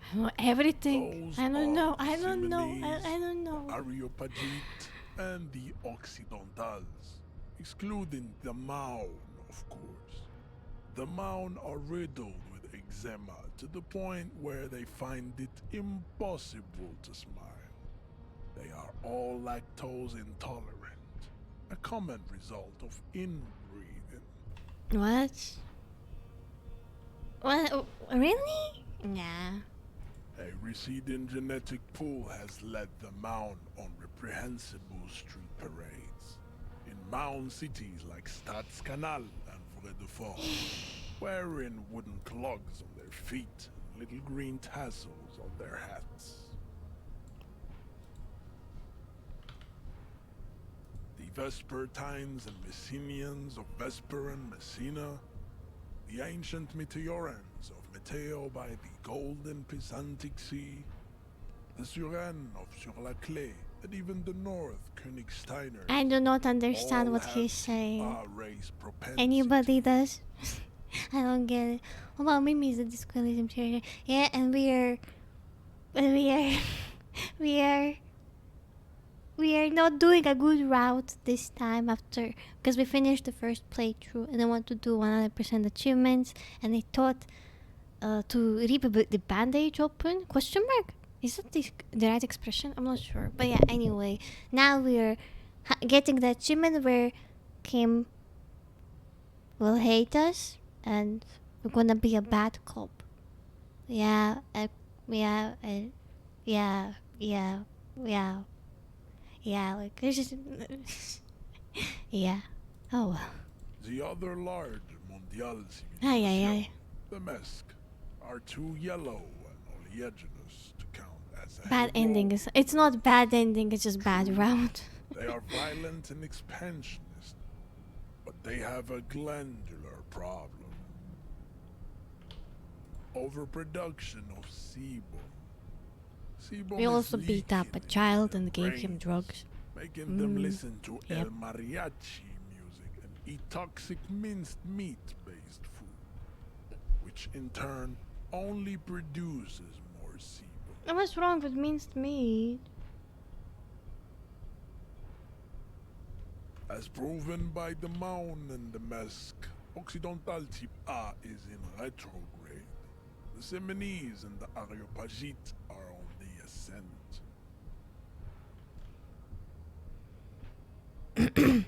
I don't know everything. Those I don't know. are I don't know. Simonese, I don't know. Areopagite and the Occidentals, excluding the Maun, of course. The Maun are riddled with eczema to the point where they find it impossible to smile. They are all lactose intolerant, a common result of inbreeding. What? What? Really? Nah. A receding genetic pool has led the Maun on reprehensible street parades. In Maun cities like Stadskanal and Vredefort, wearing wooden clogs on their feet and little green tassels on their hats. The Vespertines and Messenians of Vesper and Messina, the ancient Meteorans of Meteo by the golden Pisantic Sea, the Suren of Sur-la-Clé, and even the North Königsteiner. I do not understand all what have he's saying. our race propensity. Anybody does? I don't get it. Well, Mimi is a disqualification period. Yeah, and we are not doing a good route this time after because we finished the first playthrough and I want to do 100% achievements and I thought to rip the bandage open? Question mark? Is that the right expression? I'm not sure. But yeah, anyway, now we're getting the achievement where Kim will hate us, and we're gonna be a bad cop. Yeah, yeah, yeah, yeah, yeah, yeah. Like there's just yeah. Oh well. The other large mondial Ay, ay, civilization, ay. the Mesk, are too yellow and oleaginous to count as a Bad hero. ending is. It's not bad ending. It's just bad round. They are violent and expansionist, but they have a glandular problem. Overproduction of sebum. Sebum We is also beat up a child and gave him brains, drugs. making them listen to Yep. El Mariachi music and eat toxic minced meat-based food, which in turn only produces more sebum. What's wrong with minced meat? As proven by the Maun and the Mesk, Occidental Type A is in retrograde. The Seminese and the Areopagite are on the ascent. The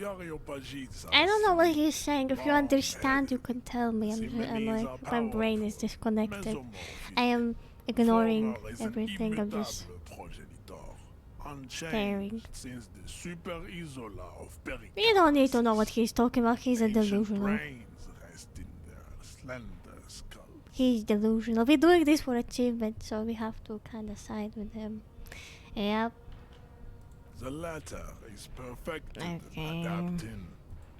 Areopagites are I don't know what he's saying. If you understand, you can tell me. I'm like, my brain is disconnected. I am ignoring everything. I'm just staring. Since the super isola of You don't need to know what he's talking about. He's a delusional. brains rest in their slender skull. He's delusional. We're doing this for achievement, so we have to kind of side with him. Yep. The latter is perfected Okay. and adapting.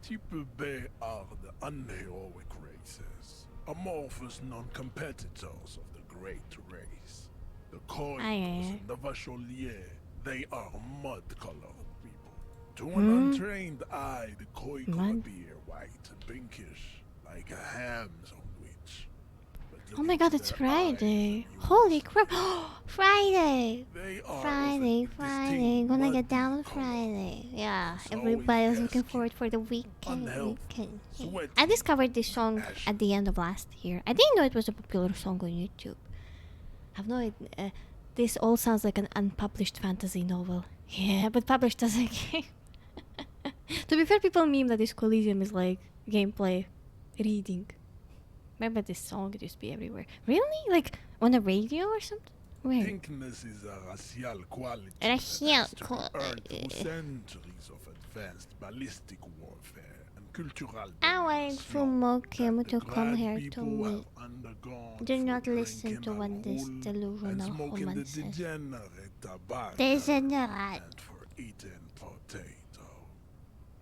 Type B are the unheroic races, amorphous non-competitors of the great race. The Koikos Aye. and the Vacholier, they are mud-colored people. To an Hmm? untrained eye, the Koiko Mud? appear white and pinkish, like a ham sandwich. But Oh my god, it's Friday. Holy crap. Friday. are Friday. Gonna get down on Friday. Yeah, everybody's looking forward for the weekend. I discovered this song at the end of last year. I didn't know it was a popular song on YouTube. I have no idea. This all sounds like an unpublished fantasy novel. Yeah, but published as a game. To be fair, people meme that this Elysium is like gameplay reading. Remember this song? It used to be everywhere. Really? Like on the radio or something? Where? Pinkness is a racial quality Racial that has to be quality. earned through centuries of advanced ballistic warfare and cultural I'm waiting for Mokim to come here to people me. have undergone Do not through listen drinking to what this alcohol and delusional smoking woman the says. degenerate tobacco Degenerate. and for eating potato.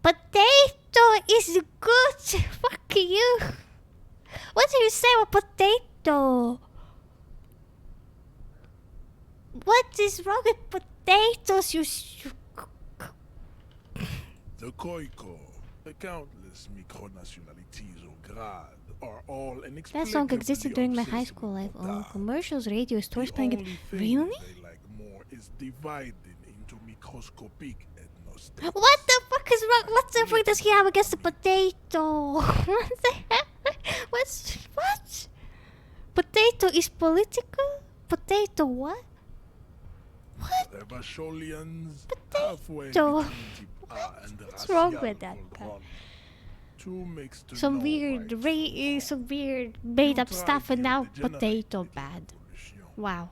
Potato is good. Fuck you. What do you say about potato? What is wrong with potatoes, you The Koiko, the countless micronationalities or grad, are all That song existed during my high school life. Oh, commercials, radio, stores playing it. Really? they like more is divided into microscopic ethnostates. What the fuck is wrong? What the fuck does he have against the potato? What the heck? What? Potato is political? Potato what? The Vacholians halfway Potato. between Type A and the What's wrong racial with that? Colbron. Two mixed to Some know weird, some weird made up stuff, and now potato bad. Wow.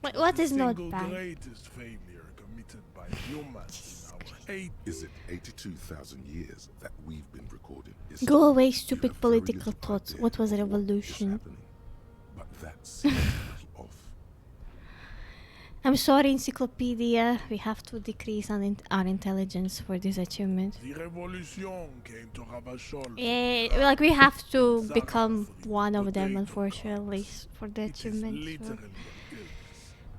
What is not single bad? greatest failure committed by humans in our age. Is it 82,000 years that we've been recording? Is Go away, stupid political thoughts. What was a revolution? But that's off. I'm sorry, Encyclopedia. We have to decrease our intelligence for this achievement. The revolution came to Ravachol. Yeah, like we have to become one of them, unfortunately, for the achievement. So. Literally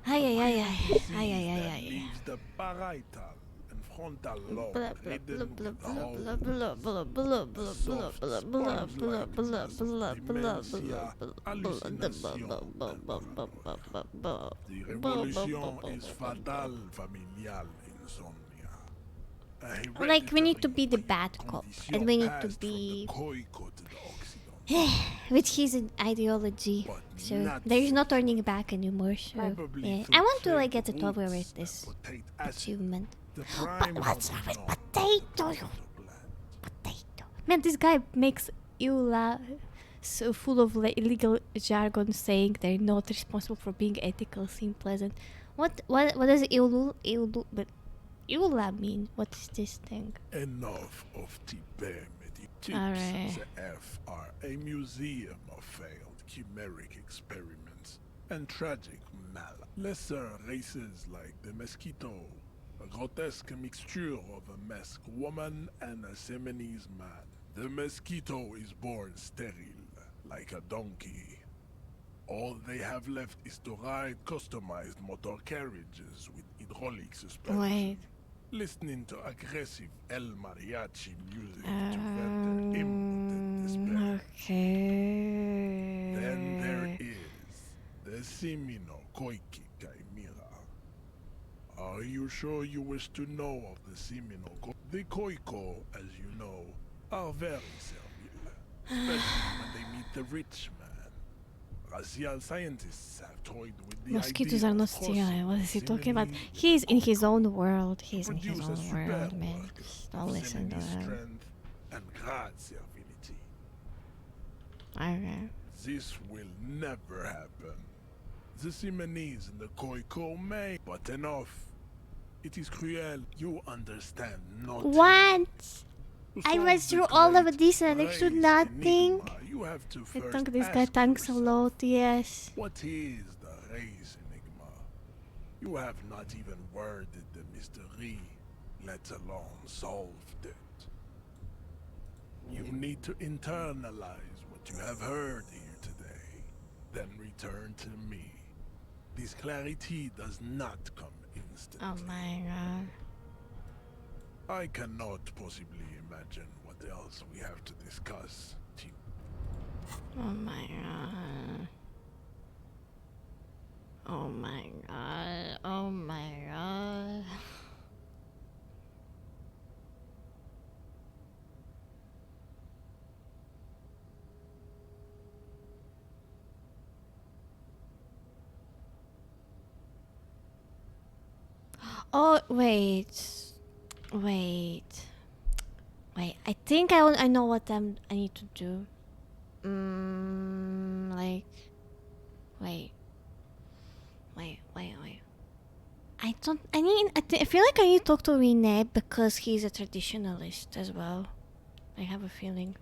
Ay, ay, ay, ay, ay, ay, ay, ay. leaves the parietal and frontal lobe Blah, blah, ridden blah, with blah, holes. blah, blah, blah, blah, blah, blah, Soft, blah, blah, sponge-like blah, blah, business blah, of blah, dementia, hallucination, The revolution is fatal familial insomnia. A Like we need to hereditary be the bad cop, condition and we need to passed from the be Koiko to the Occident. with his ideology. So there is no turning back anymore. So Probably yeah, through I want to like trade get it over routes with this and potate acid. achievement. The prime what's of up the with north, potato? Potato. Man, this guy makes Eula so full of illegal jargon, saying they're not responsible for being ethical seem pleasant. What does but Eula mean? What is this thing? Enough of Tibet. Tips Alright. F are a museum of failed chimeric experiments and tragic mal. Lesser races like the mosquito, a grotesque mixture of a masked woman and a Seminese man. The mosquito is born sterile, like a donkey. All they have left is to ride customized motor carriages with hydraulic suspension. Wait. Listening to aggressive El Mariachi music to vent their impotent despair. Okay. Then there is the Simino Koiki Kaimira. Are you sure you wish to know of the Simino The Koiko, as you know, are very servile, especially when they meet the rich man. Racial scientists have toyed with the Mosquitoes idea are of not sterile. What is he talking about? Simini He's in his own world. He's in his produce a own world, superb man. work Just of don't listen to Simini's him. strength and great servility. Okay. This will never happen. The Simonese and the Koiko may, but enough. It is cruel. You understand not. What? To I solve read the through all of great this and I understood race nothing. enigma, you have to I first think this guy ask thanks a lot, yes. what is the race enigma? You have not even worded the mystery, let alone solved it. You need to internalize what you have heard here today, then return to me. This clarity does not come instantly. Oh my god. I cannot possibly imagine what else we have to discuss. Oh my god. Oh my god. Oh my god. Oh, wait. Wait. Wait, I think I know what I need to do. Like, wait. I feel like I need to talk to Rene because he's a traditionalist as well. I have a feeling.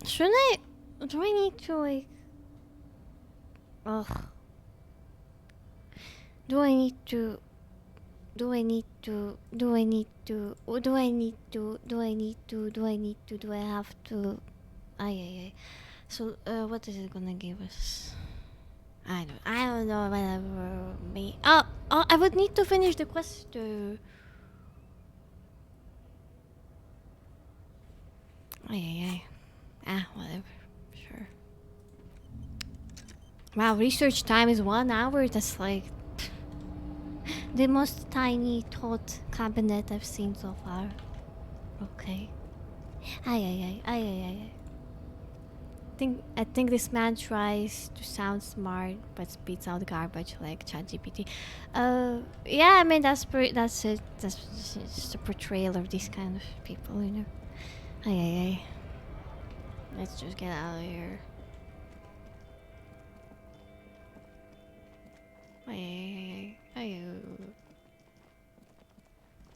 Shouldn't I? Do I need to like? Ugh. Do I need to? Do I need to? Do I need to? Do I need to? Do I need to? Do I need to? Do I have to? Ay. So, what is it gonna give us? I don't know. Whatever. Me. Oh, I would need to finish the quest. Ay. Whatever. Sure. Wow, research time is 1 hour. That's like the most tiny thought cabinet I've seen so far. Okay. Ay. I think this man tries to sound smart but spits out garbage like ChatGPT. Yeah, I mean that's it. That's just a portrayal of these kind of people, you know. Ay. Let's just get out of here.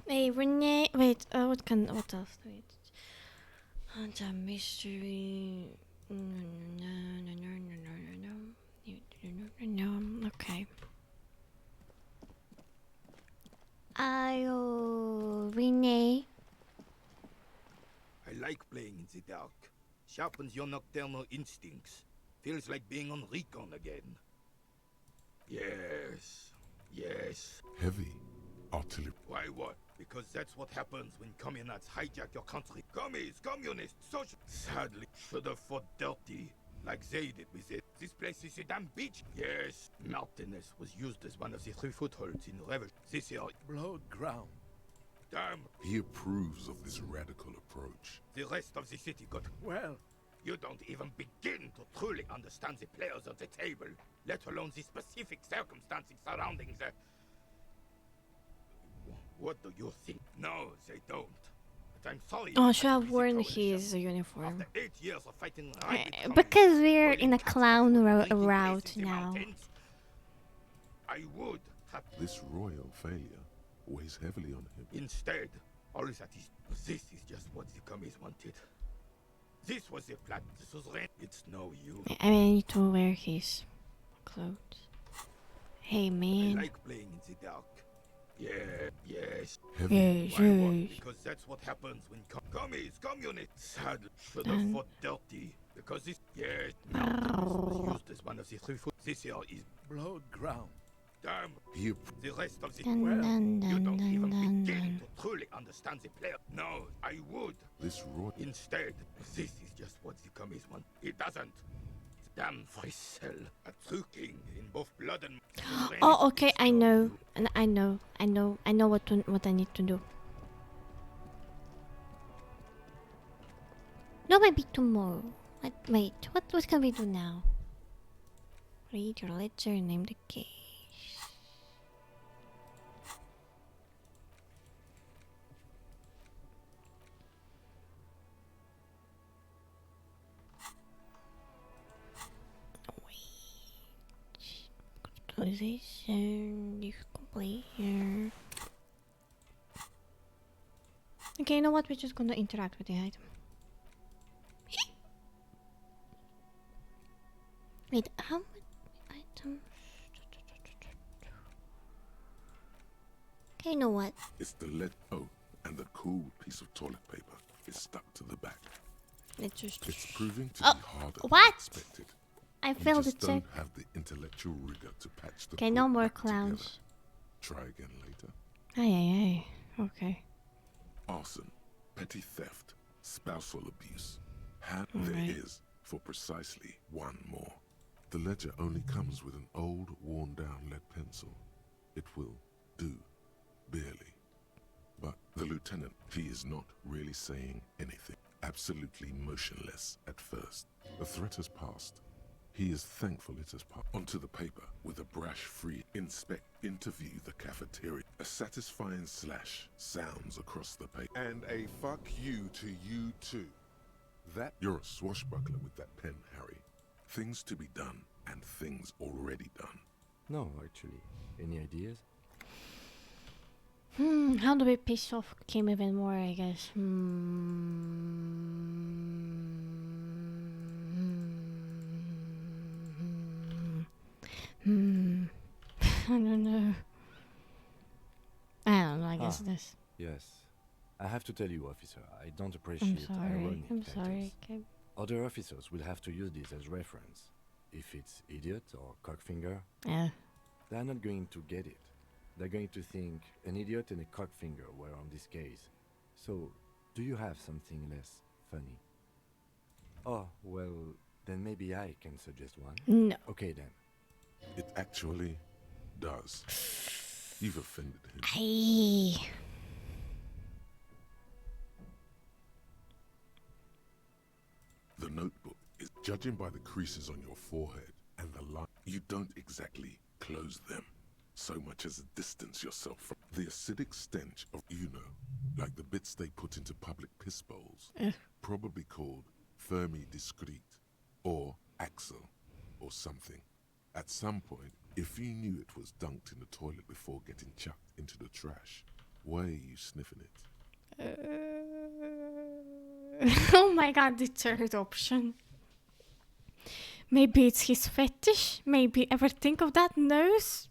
Hey, Renee. Wait. What else? Wait. Hunt a mystery. No. Okay. Renee. I like playing in the dark. Sharpens your nocturnal instincts. Feels like being on recon again. Yes. Heavy artillery. Why what? Because that's what happens when communists hijack your country. Commies, communists, social. Sadly, should have fought dirty, like they did with it. This place is a damn beach. Yes, Martinez was used as one of the 3 footholds in Revolution. This year, Blood ground. Damn. He approves of this radical approach. The rest of the city got... Well, You don't even begin to truly understand the players at the table, let alone the specific circumstances surrounding the... What do you think? No, they don't. But I'm sorry. Oh, should have worn his uniform. After 8 years of fighting rabbit Because we're in a clown route now. I would have... This royal failure weighs heavily on him. Instead, all that is... This is just what the commies wanted. This was the plan. This was rain. It's no use. I mean, I need to wear his clothes. Hey, man. I like playing in the dark. Yeah, yes. Yes, Why what? yes. Because that's what happens when commies, communists, sadly, should have fought dirty. Because this, yes, was used as one of the 3 foot. This here is blood ground. Damn. You. The rest of the Dun, well, dun, you dun, don't dun, even dun, begin dun. to truly understand the player. No, I would. This royal. Instead, this is just what the commies want. It doesn't. Damn Frissel, a true king in both blood and... Oh, okay, I know. And I know what I need to do. No, maybe tomorrow. Wait, what can we do now? Read your ledger, name the case. Authorization, you complete here. Okay, you know what? We're just gonna interact with the item. Wait, how many items? Okay, you know what? It's the lead. Oh, and the cool piece of toilet paper is stuck to the back. Let's just. It's proving to Oh, be harder what? than expected. I failed You to just check. don't have the intellectual rigor to patch the Okay, no quilt more back together. clowns. Try again later. Aye. Okay. Arson, petty theft, spousal abuse. There Alright. is, for precisely one more. The ledger only comes with an old, worn-down lead pencil. It will do, barely. But the lieutenant, he is not really saying anything. Absolutely motionless at first. The threat has passed. He is thankful it has passed. Onto the paper with a brash free inspect, interview the cafeteria. A satisfying slash sounds across the paper. And a fuck you to you too. That you're a swashbuckler with that pen, Harry. Things to be done and things already done. No, actually. Any ideas? How do we piss off Kim even more, I guess? I don't know. I guess this. Yes. I have to tell you, officer, I don't appreciate ironic I'm tactics. sorry, Kim. Other officers will have to use this as reference. If it's idiot or cockfinger, Yeah. they're not going to get it. They're going to think an idiot and a cockfinger were on this case. So, do you have something less funny? Oh, well, then maybe I can suggest one. No. Okay then. It actually does. You've offended him. Aye. The notebook is judging by the creases on your forehead and the line. You don't exactly close them so much as distance yourself from the acidic stench of, like the bits they put into public piss bowls, probably called Fermi Discrete or Axel or something. At some point, if you knew it was dunked in the toilet before getting chucked into the trash, why are you sniffing it? Oh my god, the third option. Maybe it's his fetish? Maybe ever think of that nose?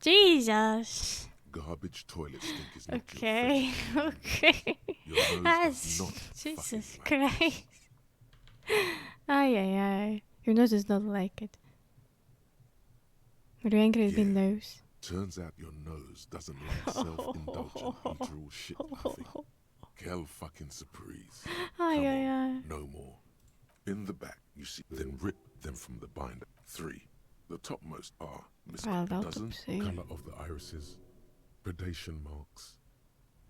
Jesus. Garbage toilet stink is not Okay, your fetish. okay. Your nose That's does not Jesus fucking like Christ. Aye. Your nose does not like it. Are you angry with the nose? Turns out your nose doesn't like self-indulgent literal shit nothing. Quelle fucking surprise. Aye. No more. In the back, you see, then rip them from the binder. 3. The topmost are Well, dozen, autopsy. color of the irises, predation marks,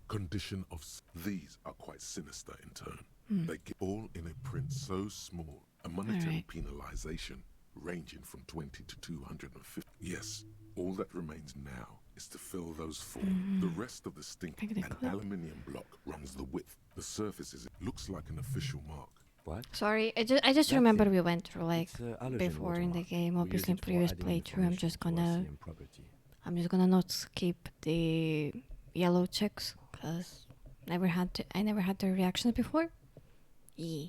condition of... These are quite sinister in turn. They get all in a print so small, a monetary Alright. penalization ranging from 20 to 250. Yes, all that remains now is to fill those four. The rest of the stink, an aluminium block runs the width. The surface looks like an official mark. What? Sorry, I just remember we went through like halogen before in the watermark. game. We Obviously, in use it for previous adding playthrough, I'm just information to gonna Elysium property. not skip the yellow checks because I never had the reactions before. Yeah.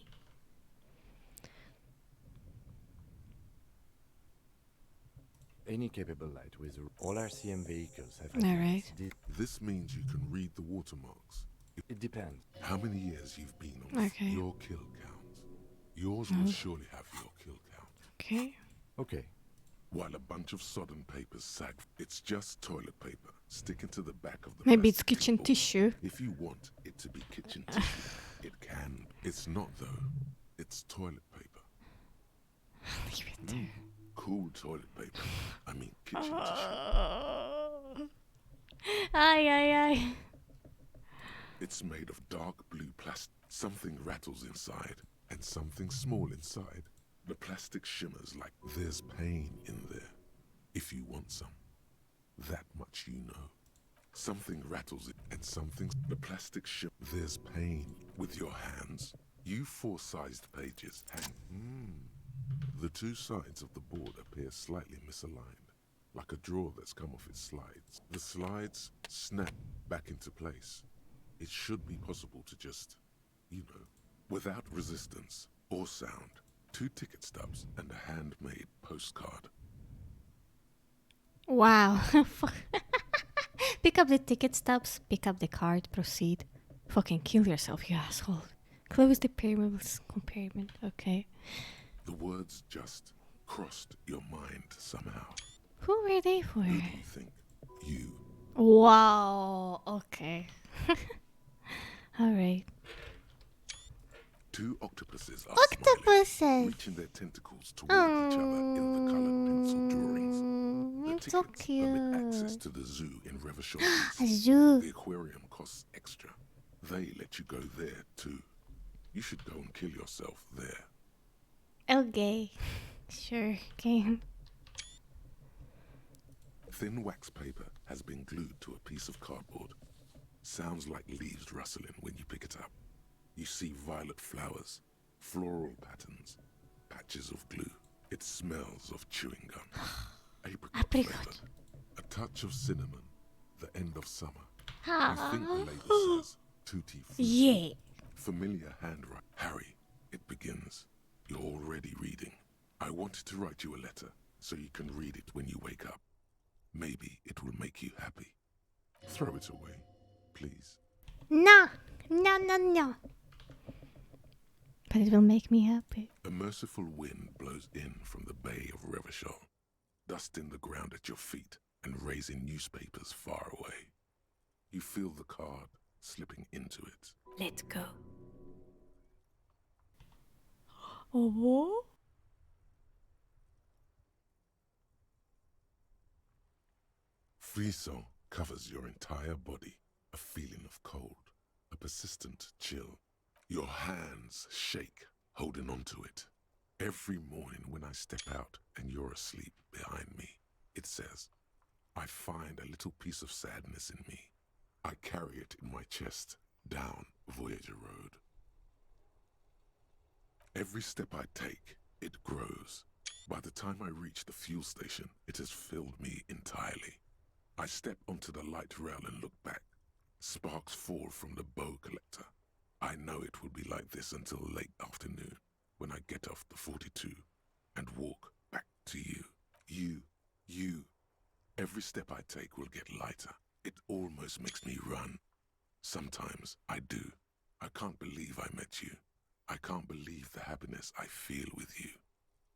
Any capable light with all RCM vehicles have. Alright. This means you can read the watermarks. It depends. How many years you've been on Okay. your kill count. Yours will surely have your kill count. Okay. Okay. While a bunch of sodden papers sag, it's just toilet paper sticking to the back of the Maybe it's plastic kitchen board. tissue. If you want it to be kitchen tissue, it can. It's not though. It's toilet paper. Leave it there. Cool toilet paper. I mean kitchen tissue. Aye. It's made of dark blue plastic. Something rattles inside and something small inside. The plastic shimmers like there's pain in there. If you want some, that much you know. Something rattles it and something. The plastic there's pain with your hands. You four-sized pages hang. The two sides of the board appear slightly misaligned, like a drawer that's come off its slides. The slides snap back into place. It should be possible to just, without resistance or sound, 2 ticket stubs and a handmade postcard. Wow. Pick up the ticket stubs, pick up the card, proceed. Fucking kill yourself, you asshole. Close the compartment, okay. The words just crossed your mind somehow. Who were they for? Who do you think? You. Wow, okay. Alright. 2 octopuses are Octopuses! reaching their tentacles towards each other in the colored pencil drawings. The It's so tickets permit access cute. to the zoo in Revachol. A zoo. The aquarium costs extra. They let you go there too. You should go and kill yourself there. Okay. Sure, game. Thin wax paper has been glued to a piece of cardboard. Sounds like leaves rustling when you pick it up. You see violet flowers, floral patterns, patches of glue. It smells of chewing gum. Apricot flavor. A touch of cinnamon. The end of summer. You think the label says tutti frutti. Yeah. Familiar handwriting. Harry, it begins. You're already reading. I wanted to write you a letter so you can read it when you wake up. Maybe it will make you happy. Throw it away, please. No. But it will make me happy. A merciful wind blows in from the bay of Revachol, dusting the ground at your feet and raising newspapers far away. You feel the card slipping into it. Let's go. Oh. Frisson covers your entire body, a feeling of cold, a persistent chill. Your hands shake, holding onto it. Every morning when I step out and you're asleep behind me, it says, I find a little piece of sadness in me. I carry it in my chest down Voyager Road. Every step I take, it grows. By the time I reach the fuel station, it has filled me entirely. I step onto the light rail and look back. Sparks fall from the bow collector. I know it will be like this until late afternoon, when I get off the 42 and walk back to you. You. Every step I take will get lighter. It almost makes me run. Sometimes I do. I can't believe I met you. I can't believe the happiness I feel with you.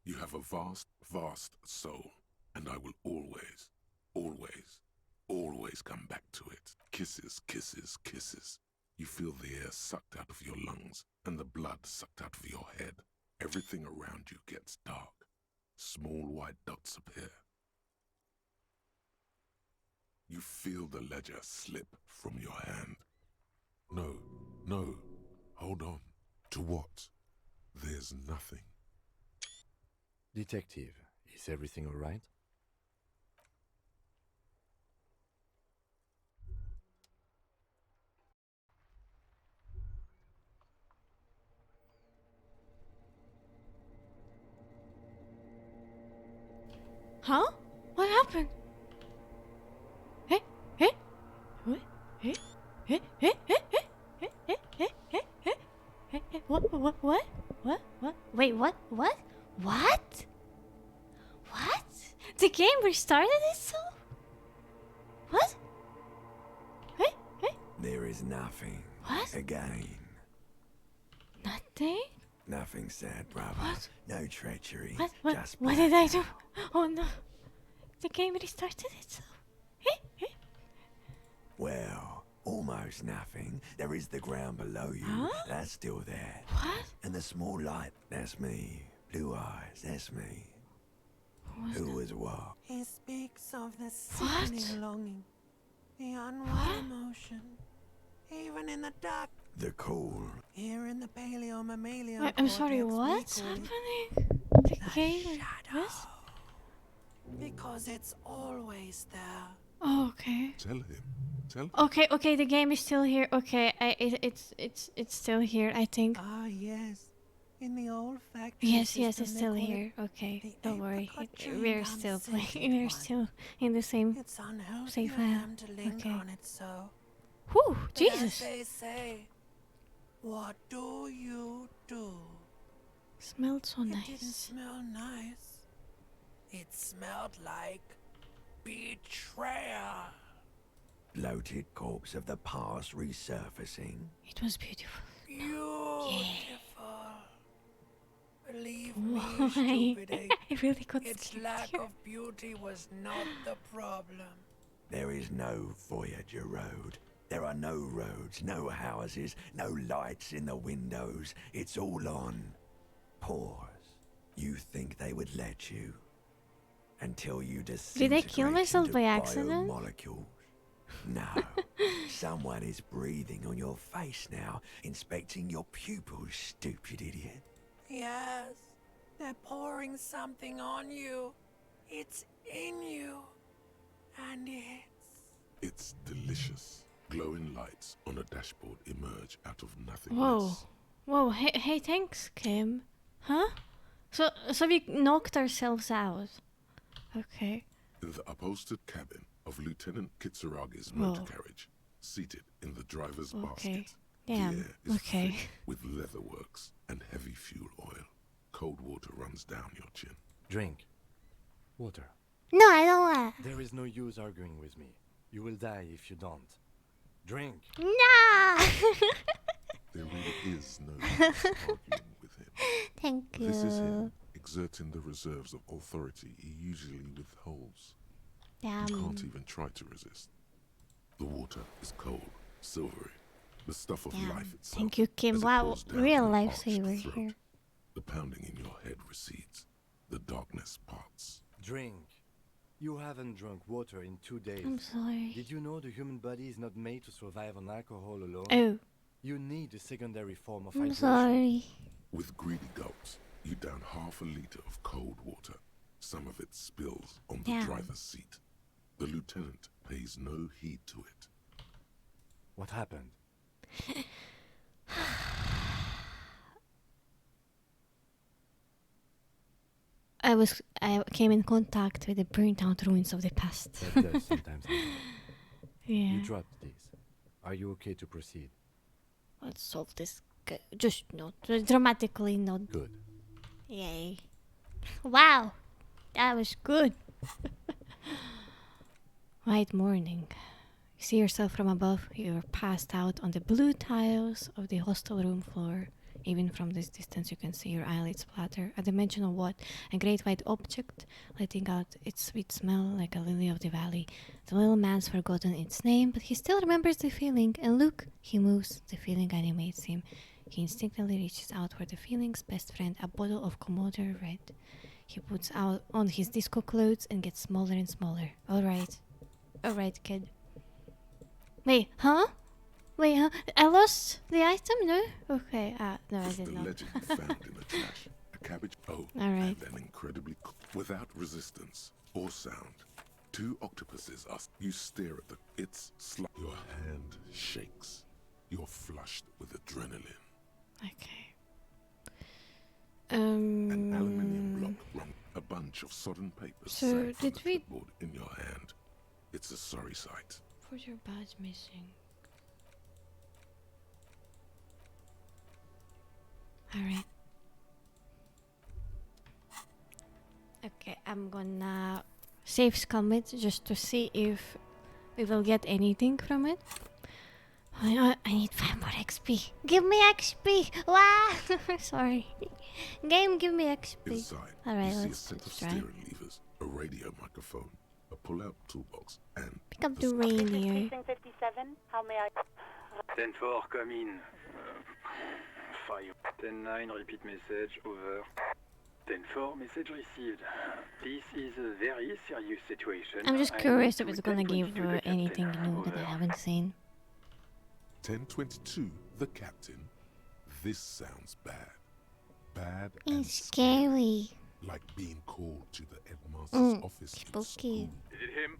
You have a vast, vast soul, and I will always, always, always come back to it. Kisses, kisses, kisses. You feel the air sucked out of your lungs and the blood sucked out of your head. Everything around you gets dark. Small white dots appear. You feel the ledger slip from your hand. No, hold on. To what? There's nothing. Detective, is everything all right? Huh? What happened? Eh? Eh? What? Eh? Eh? Eh? Eh? Eh? Eh? Eh? Eh? Eh? Eh? Eh? Eh? What? What? What? What? What? Wait, what? What? What? What? The game restarted itself? What? Eh? Eh? There is nothing. What? Again. Nothing? Nothing sad, brother. What? No treachery. What? What? Just What did I do? Oh no. The game restarted itself. Well, almost nothing. There is the ground below you. Huh? That's still there. What? And the small light, that's me. Blue eyes, that's me. Who was what? He speaks of the What? sickening longing, the unworn emotion, even in the dark. The call. Here in the paleo-mammalian Wait, I'm sorry, cortex, we what's call it happening? The game. What? because it's always there. Oh, okay. Tell him. Tell him. Okay, okay, the game is still here. Okay, it's still here, I think. Ah, yes. In the old factory Yes, yes, system, it's they still call it here. Okay, don't worry. chewing We're gum still scented playing. We're one. still in the same It's unhealthy save of file. them to linger Okay. on it so. Whew, But Jesus. as they say, what do you do? Smelled so It didn't nice. smell nice. It smelled like betrayal. Bloated corpse of the past resurfacing. It was beautiful. Beautiful. Believe me, Why? stupid egg. I really got Its scared lack here. of beauty was not the problem. There is no Voyager Road. There are no roads, no houses, no lights in the windows. It's all on pause. You think they would let you? Until you Did I kill disintegrate myself into by accident? biomolecules. No. Someone is breathing on your face now, inspecting your pupils, stupid idiot. Yes, they're pouring something on you. It's in you. And It's delicious. Glowing lights on a dashboard emerge out of Whoa. nothingness. Whoa, hey, thanks, Kim. Huh? So we knocked ourselves out. Okay. In the upholstered cabin of Lieutenant Kitsuragi's Whoa. motor carriage, seated in the driver's Okay. basket, Damn. the air is Okay. thick with leatherworks and heavy fuel oil. Cold water runs down your chin. Drink. Water. No, I don't want. There is no use arguing with me. You will die if you don't. Drink. No. There really is no use arguing with him. Thank you. This is him exerting the reserves of authority he usually withholds. Damn. You can't even try to resist. The water is cold, silvery, the stuff of Damn. life itself. Thank you, Kim. as it Wow, pours down real your arched lifesaver throat. here. The pounding in your head recedes. The darkness parts. Drink. You haven't drunk water in 2 days. I'm sorry. Did you know the human body is not made to survive on alcohol alone? Oh. You need a secondary form of I'm hydration. sorry. With greedy gulps, you down half a liter of cold water. Some of it spills on the Damn. driver's seat. The lieutenant pays no heed to it. What happened? I came in contact with the burnt out ruins of the past. That does sometimes happen. Yeah. You dropped this. Are you okay to proceed? Let's solve this. Just not dramatically not. Good. Yay. Wow. That was good. White morning. You see yourself from above. You're passed out on the blue tiles of the hostel room floor. Even from this distance, you can see your eyelids flutter at the mention of what? A great white object, letting out its sweet smell like a lily of the valley. The little man's forgotten its name, but he still remembers the feeling. And look, he moves. The feeling animates him. He instinctively reaches out for the feeling's best friend, a bottle of Komodo Red. He puts out on his disco clothes and gets smaller and smaller. Alright, kid. Wait, huh? Wait, huh? I lost the item? No? Okay, no, I did The not. legend found in the trash. A cabbage. Oh, Alright. and an incredibly without resistance or sound. 2 octopuses are. You stare at the. It's your hand shakes. You're flushed with adrenaline. Okay. An aluminium block wrong. A bunch of sodden papers So, sag from did the we- clipboard in your hand. It's a sorry sight. Put your badge missing. Alright. Okay, I'm gonna save Scummit just to see if we will get anything from it. I need 5 more XP. Give me XP! Wow! Sorry. Game, give me XP. Inside, Alright, you see a let's set of try. steering levers, a radio microphone, a pull-out toolbox, and Pick up the radio. 57, how may I... 10-4, come in. 5. 10-9, repeat message, over. 10-4, message received. This is a very serious situation. I'm just I curious need if to it's gonna attend give to the captain. anything new that I haven't seen. 1022, the captain. This sounds bad. Bad and It's scary. like being called to the headmaster's office. Spooky. Is it him?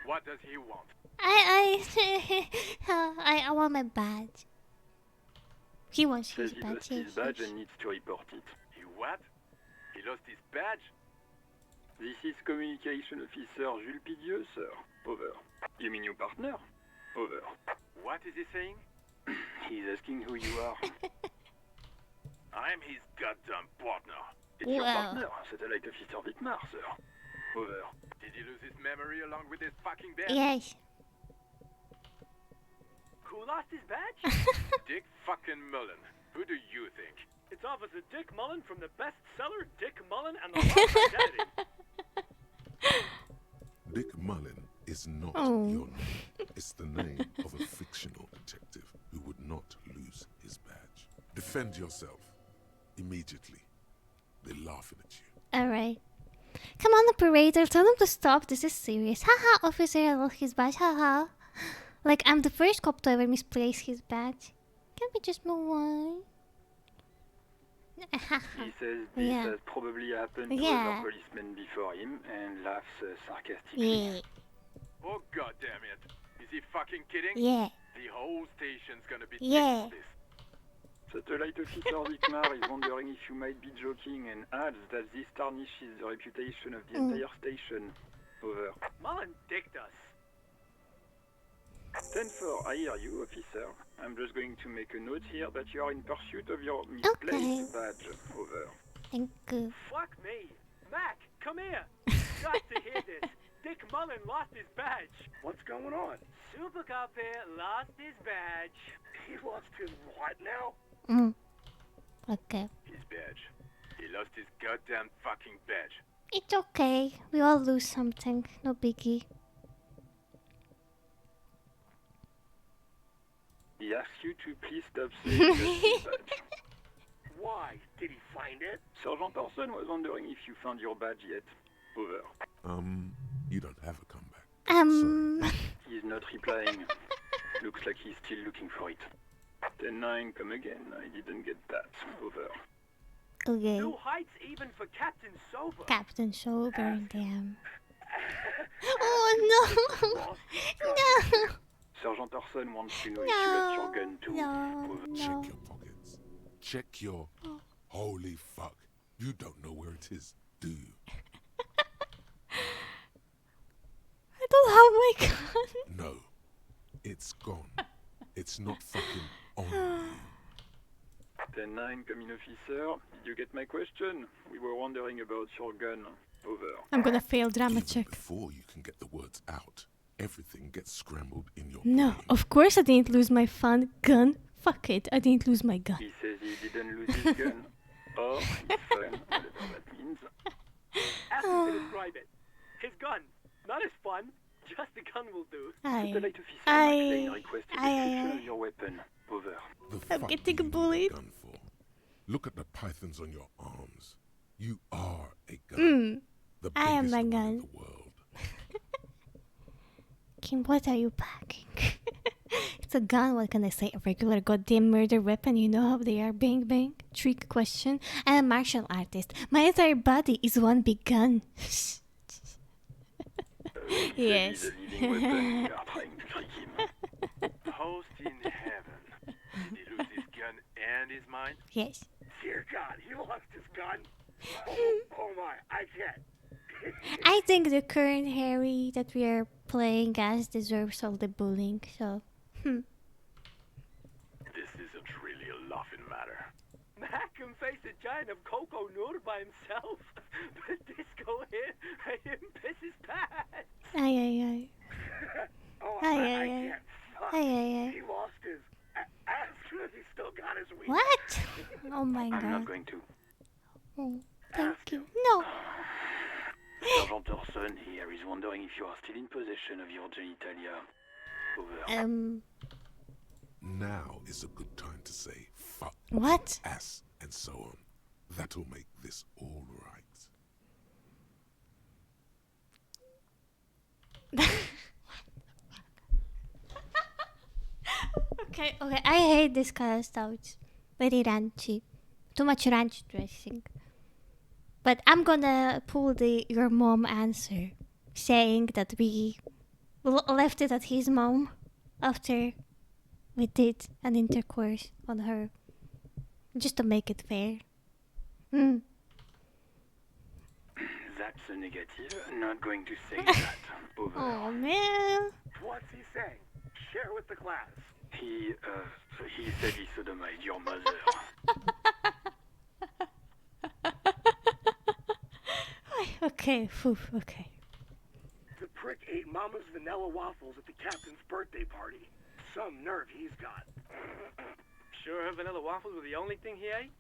What does he want? I want my badge. He wants Says his he badge. lost his badge and needs to report it. He what? He lost his badge? This is Communication Officer Jules Pidieux, sir. Over. You mean your partner? Over. What is he saying? He's asking who you are. I'm his goddamn partner. It's your Wow. partner, Satellite Officer Vitmar, sir. Over. Did he lose his memory along with his fucking badge? Yes. Who lost his badge? Dick fucking Mullen. Who do you think? It's Officer Dick Mullen from the bestseller Dick Mullen and the Lost Identity. Dick Mullen is not Oh. your name. It's the name of a fictional detective who would not lose his badge. Defend yourself immediately. They're laughing at you. Alright. Come on, operator, tell them to stop. This is serious. Haha, officer, I lost his badge. Haha. Like, I'm the first cop to ever misplace his badge. Can we just move on? He says this Yeah. has probably happened to Yeah. other policemen before him and laughs sarcastically. Yeah. Oh god damn it. Is he fucking kidding? Yeah. The whole station's gonna be Yeah. fixed for this. Satellite Officer Vitmar is wondering if you might be joking and adds that this tarnishes the reputation of the entire station. Over. Mullen dicked us. 10-4, I hear you, officer. I'm just going to make a note here that you are in pursuit of your misplaced badge. Over. Thank you. Fuck me. Mac, come here. Got to hear this. Dick Mullen lost his badge. What's going on? Super Cop here lost his badge. He lost his what now? Okay. His badge. He lost his goddamn fucking badge. It's okay. We all lose something. No biggie. He asks you to please stop saying that's his badge. Why? Did he find it? Sergeant Orson was wondering if you found your badge yet. Over. You don't have a comeback. He's not replying. Looks like he's still looking for it. 10-9, come again. I didn't get that. Over. Okay. No heights even for Captain Sober. Captain Sober, damn. Oh no! No! Sergeant Orson wants to know if you lost your gun too. Over. Check your pockets. Check your... Holy fuck. You don't know where it is, do you? I don't have my gun. No. It's gone. It's not fucking on you. 10-9, come in, officer. Did you get my question? We were wondering about your gun. Over. I'm gonna fail drama check. Before you can get the words out, everything gets scrambled in your No, of course I didn't lose my fun gun. Fuck it, I didn't lose my gun. He says he didn't lose his gun. Or his fun, whatever that means. Ask him to describe it. His gun. Not his fun. Just the gun will do. Satellite officer McLean requested a description of your weapon. Over. The I'm fuck getting do you need bullied. a gun for? Look at the pythons on your arms. You are a gun. The I am biggest my one in gun. the world. Kim, what are you packing? It's a gun. What can I say? A regular goddamn murder weapon. You know how they are. Bang bang. Trick question. I'm a martial artist. My entire body is one big gun. Yes. The living weapon we are trying to trick him. Host in heaven. Did he lose his gun and his mind? Yes. Dear God, he lost his gun. Oh my, I can't. I think the current Harry that we are playing as deserves all the bullying, so... This isn't really a laughing matter. Mac can face a giant of Coco Noodle by himself, but Disco hit him piss his pants. Ay, ay, ay. Oh, Ay, I ay, ay. can't. Fuck. Ay, ay, ay. He lost his ass, but he still got his weed. What? Oh my god. I'm not going to. Oh, thank you. No. Sergeant Orson here is wondering if you are still in possession of your genitalia. Over. Now is a good time to say fuck, What? ass, and so on. That'll make this all right. Okay, I hate this kind of stuff. It's very ranchy. Too much ranch dressing. But I'm gonna pull the your mom answer, saying that we left it at his mom after we did an intercourse on her, just to make it fair. That's a negative. Not going to say that. Over. Oh man. What's he saying? Share with the class. He said he sodomized your mother. Okay, phew, okay. The prick ate Mama's vanilla waffles at the captain's birthday party. Some nerve he's got. Sure her vanilla waffles were the only thing he ate?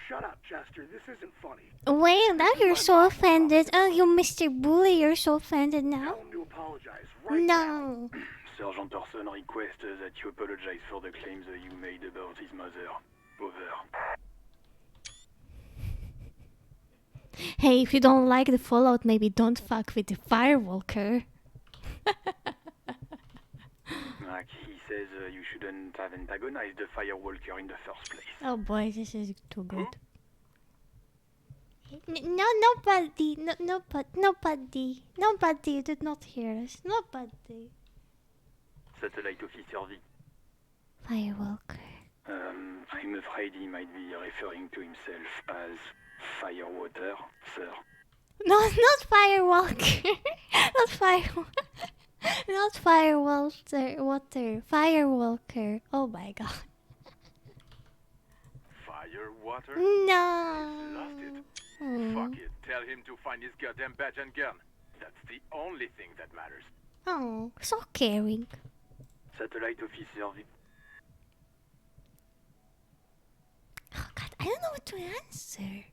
Shut up, Chester. This isn't funny. Wait, now you're so offended. Oh, you Mr. Bully, you're so offended now. Tell him to apologize right No. Sergeant Orson requests that you apologize for the claims that you made about his mother. Over. Hey, if you don't like the Fallout, maybe don't fuck with the Firewalker. Like he says you shouldn't have antagonized the Firewalker in the first place. Oh boy, this is too good. No, nobody, nobody did not hear us. Nobody. Satellite Officer V. Firewalker. I'm afraid he might be referring to himself as Firewater, sir. No, not Firewalker. Not Firewalker. Not Firewalker. Water. Firewalker. Oh my god. Firewater? No. He's lost it. Hmm. Fuck it. Tell him to find his goddamn badge and gun. That's the only thing that matters. Oh, so caring. Satellite Officer V. Oh god, I don't know what to answer.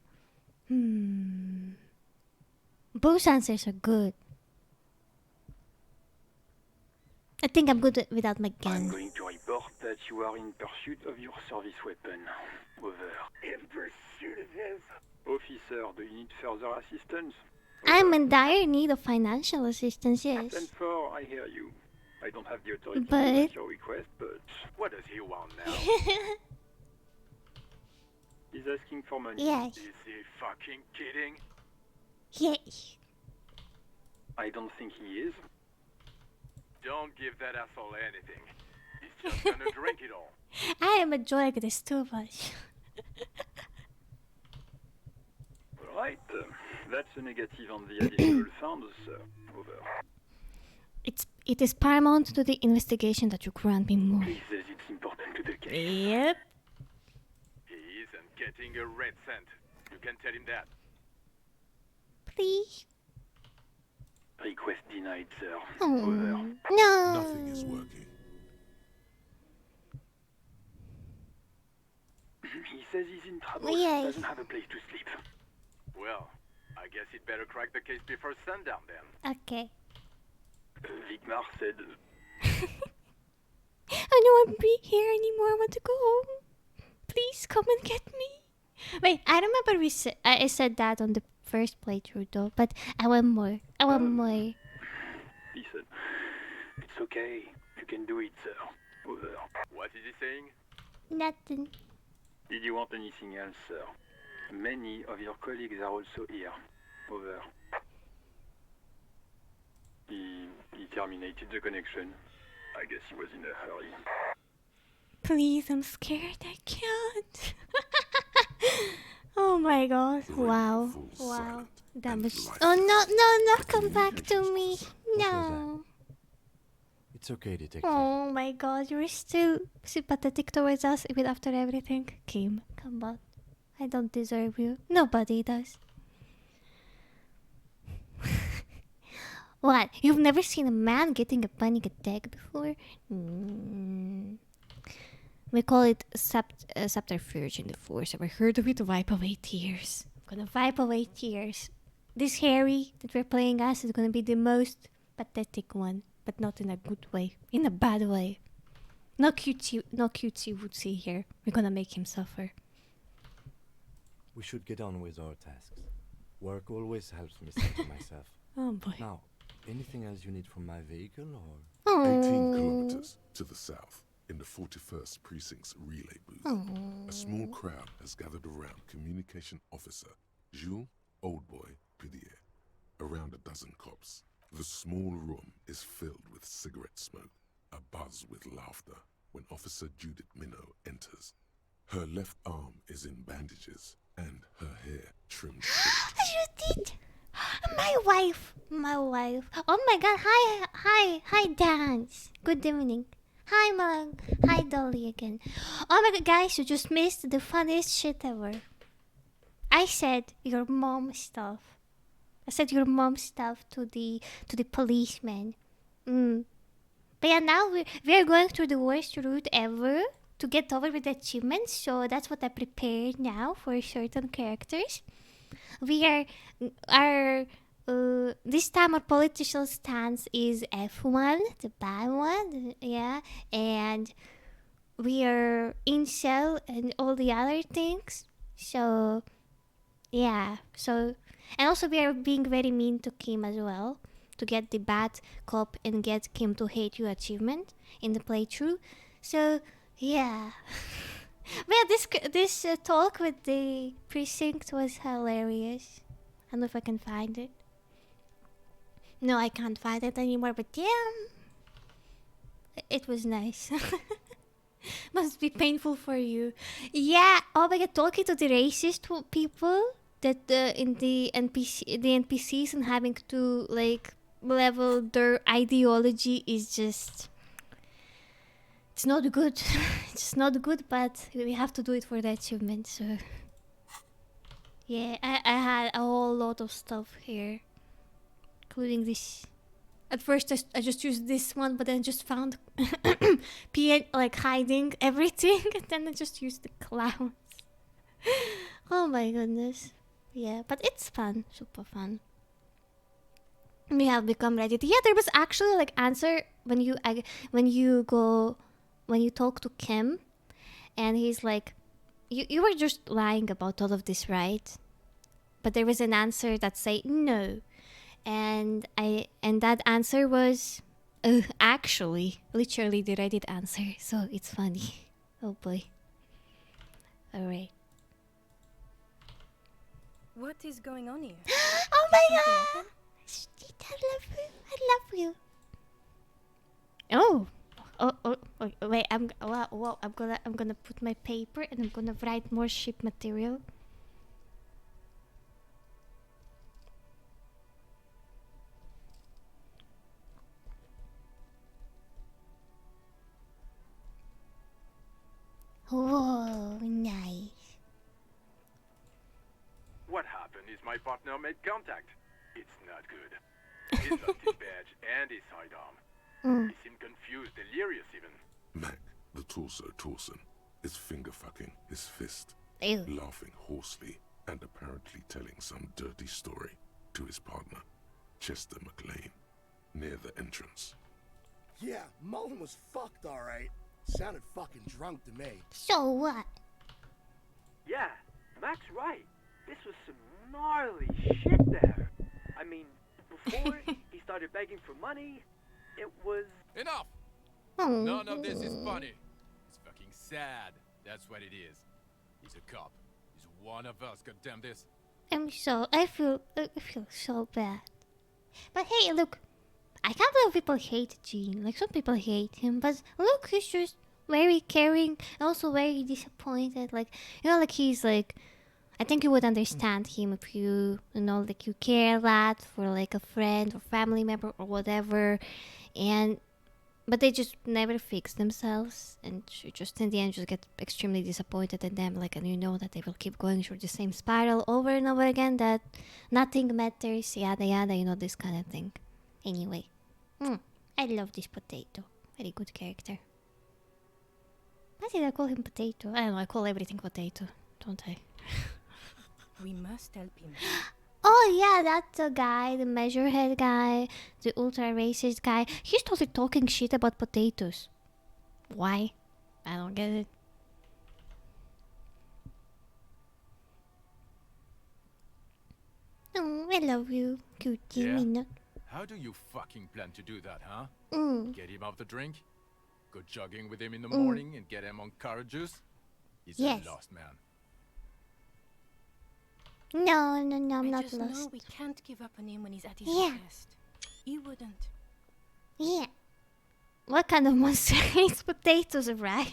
Both answers are good. I think I'm good without my I'm gun. going to report that you are in pursuit of your service weapon. Over. In pursuit of his. Officer, do you need further assistance? I'm in dire need of financial assistance, yes. Captain 4, I hear you. I don't have the authority to But- make your request, but what does he want now? He's asking for money. Yes. Is he fucking kidding? Yes. I don't think he is. Don't give that asshole anything. He's just gonna drink it all. I am enjoying this too much. Alright, that's a negative on the additional funds, sir. Over. It is paramount to the investigation that you grant me more. He says it's important to the case. Yep. He isn't getting a red cent. You can tell him that. Please. Request denied, sir. Oh, Over. no. Nothing is working. He says he's in trouble. Yes. Doesn't have a place to sleep. Well, I guess he'd better crack the case before sundown then. Okay. Vigmar said I don't want to be here anymore. I want to go home. Please come and get me. Wait, I remember I said that on the first playthrough though, but I want more. I want more. Listen, it's okay. You can do it, sir. Over. What is he saying? Nothing. Did you want anything else, sir? Many of your colleagues are also here. Over. He terminated the connection. I guess he was in a hurry. Please, I'm scared. I can't. Oh my god. Wow. Wow. That was. Oh no, come back to me. No. It's okay, detective. Oh my god, you're still sympathetic towards us even after everything. Kim, come on. I don't deserve you. Nobody does. What? You've never seen a man getting a panic attack before? We call it subterfuge in the force. Ever heard of it? Wipe away tears. I'm gonna wipe away tears. This Harry that we're playing as is gonna be the most pathetic one, but not in a good way. In a bad way. No cutesy wootsy here. We're gonna make him suffer. We should get on with our tasks. Work always helps me center myself. Oh boy. Now, anything else you need from my vehicle or? 18 kilometers to the south, in the 41st Precinct's relay booth, a small crowd has gathered around Communication Officer Jules Oldboy Pidier. Around a dozen cops. The small room is filled with cigarette smoke, a buzz with laughter when Officer Judith Minot enters. Her left arm is in bandages and her hair trimmed short. Judith! My wife! Oh my god, hi, Dance. Good evening. Hi, Mug. Hi, Dolly again. Oh my god, guys, you just missed the funniest shit ever. I said your mom stuff. I said your mom stuff to the policeman. But yeah, now we're going through the worst route ever to get over with the achievements. So that's what I prepared now for certain characters. This time our political stance is F1, the bad one, yeah, and we are incel and all the other things. So, yeah, and also we are being very mean to Kim as well, to get the bad cop and get Kim to hate you achievement in the playthrough. So, yeah. But yeah, this talk with the precinct was hilarious. I don't know if I can find it. No, I can't find it anymore, but yeah, it was nice. Must be painful for you. Yeah, oh my god, talking to the racist people that in the NPCs and having to like level their ideology is just, it's not good. It's not good, but we have to do it for the achievement. So yeah, I had a whole lot of stuff here, including this. At first I just used this one, but then just found PN like hiding everything, and then I just used the clowns. Oh my goodness. Yeah, but it's fun, super fun. We have become ready. Yeah, there was actually like answer when you talk to Kim, and he's like, you were just lying about all of this, right? But there was an answer that say no. And that answer was actually literally the Reddit answer, so it's funny. Oh boy. Alright. What is going on here? Oh my god! I love you. Oh, wait, I'm gonna put my paper and I'm gonna write more ship material. Whoa, nice. What happened is my partner made contact. It's not good. He lost his badge and his sidearm. He seemed confused, delirious even. Mac, the Torson, is finger-fucking his fist, Ew. laughing hoarsely and apparently telling some dirty story to his partner, Chester McLean, near the entrance. Yeah, Mullen was fucked, alright. Sounded fucking drunk to me. So what? Yeah, Mac's right. This was some gnarly shit there. I mean, before he started begging for money, it was... Enough! None of this is funny. It's fucking sad. That's what it is. He's a cop. He's one of us, goddamn this. I feel so bad. But hey, look, I can't believe people hate Gene. Like, some people hate him, but look, he's just very caring, and also very disappointed. Like, you know, like he's like, I think you would understand him if you know, like you care a lot for like a friend or family member or whatever, but they just never fix themselves, and you just in the end just get extremely disappointed in them, like, and you know that they will keep going through the same spiral over and over again, that nothing matters, yada yada, you know, this kind of thing. Anyway, I love this potato. Very good character. Why did I call him potato? I don't know, I call everything potato, don't I? We must help him. Oh yeah, that's the guy, the measurehead guy, the ultra racist guy. He started talking shit about potatoes. Why? I don't get it. Oh, I love you, cutie minute. How do you fucking plan to do that, huh? Get him off the drink? Go jogging with him in the morning and get him on carrot juice? He's a lost man. No, I'm not just lost. know we can't give up on him when he's at his best. He wouldn't. Yeah. What kind of monster hates potatoes, right?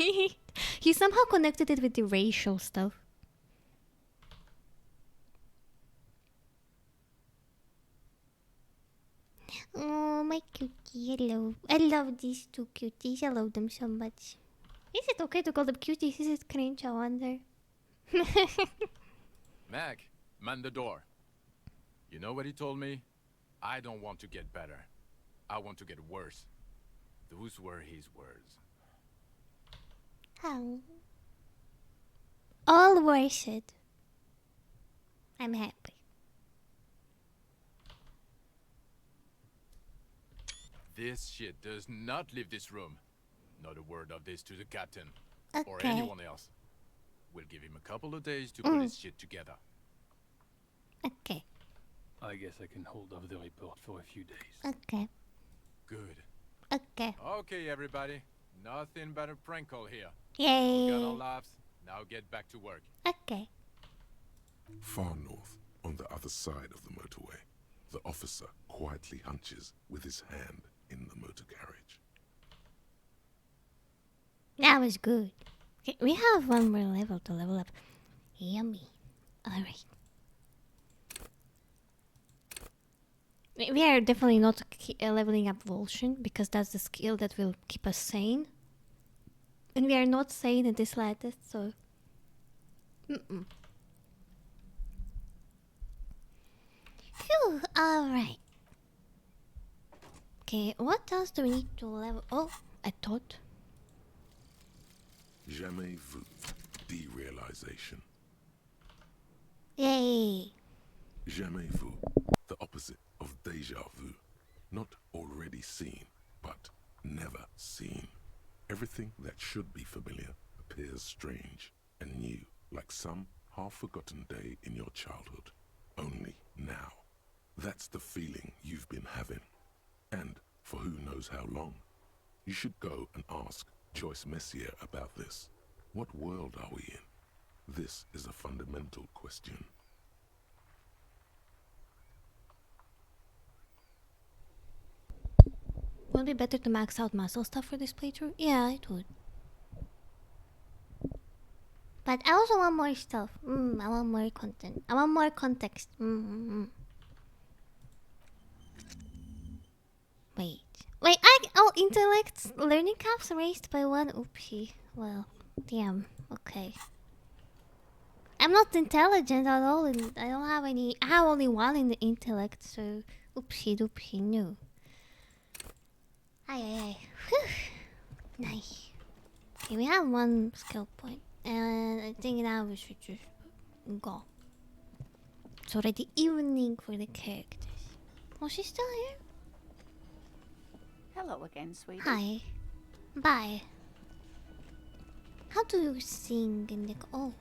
He somehow connected it with the racial stuff. Oh, my cutie. I love these two cuties. I love them so much. Is it okay to call them cuties? Is it cringe? I wonder. Mac, man the door. You know what he told me? I don't want to get better. I want to get worse. Those were his words. Oh. All worth it. I'm happy. This shit does not leave this room. Not a word of this to the captain. Or Okay. anyone else. We'll give him a couple of days to put his shit together. Okay. I guess I can hold off the report for a few days. Okay. Good. Okay. Okay, everybody. Nothing but a prank call here. Yay. We got our laughs. Now get back to work. Okay. Far north, on the other side of the motorway, the officer quietly hunches with his hand in the motor carriage. That was good. Okay, we have one more level to level up. Yummy. Alright. We are definitely not leveling up Vulsion, because that's the skill that will keep us sane. And we are not sane in this slightest, so... Phew, alright. Okay, what else do we need to level? Oh, I thought. Jamais vu. Derealization. Yay. Jamais vu. The opposite of déjà vu. Not already seen, but never seen. Everything that should be familiar appears strange and new, like some half-forgotten day in your childhood. Only now. That's the feeling you've been having. And for who knows how long. You should go and ask Joyce Messier about this. What world are we in? This is a fundamental question. Would it be better to max out muscle stuff for this playthrough? Yeah, it would. But I also want more stuff. I want more content. I want more context. Wait, intellect learning caps raised by 1. Oopsie. Well, damn. Okay. I'm not intelligent at all, and I don't have any. I have only 1 in the intellect, so oopsie doopsie, no. Aye. Whew. Nice. Okay, we have 1 skill point, and I think now we should just go. It's already evening for the characters. Oh, she's still here? Hello again, sweetie. Hi. Bye. How do you sing in the... Oh.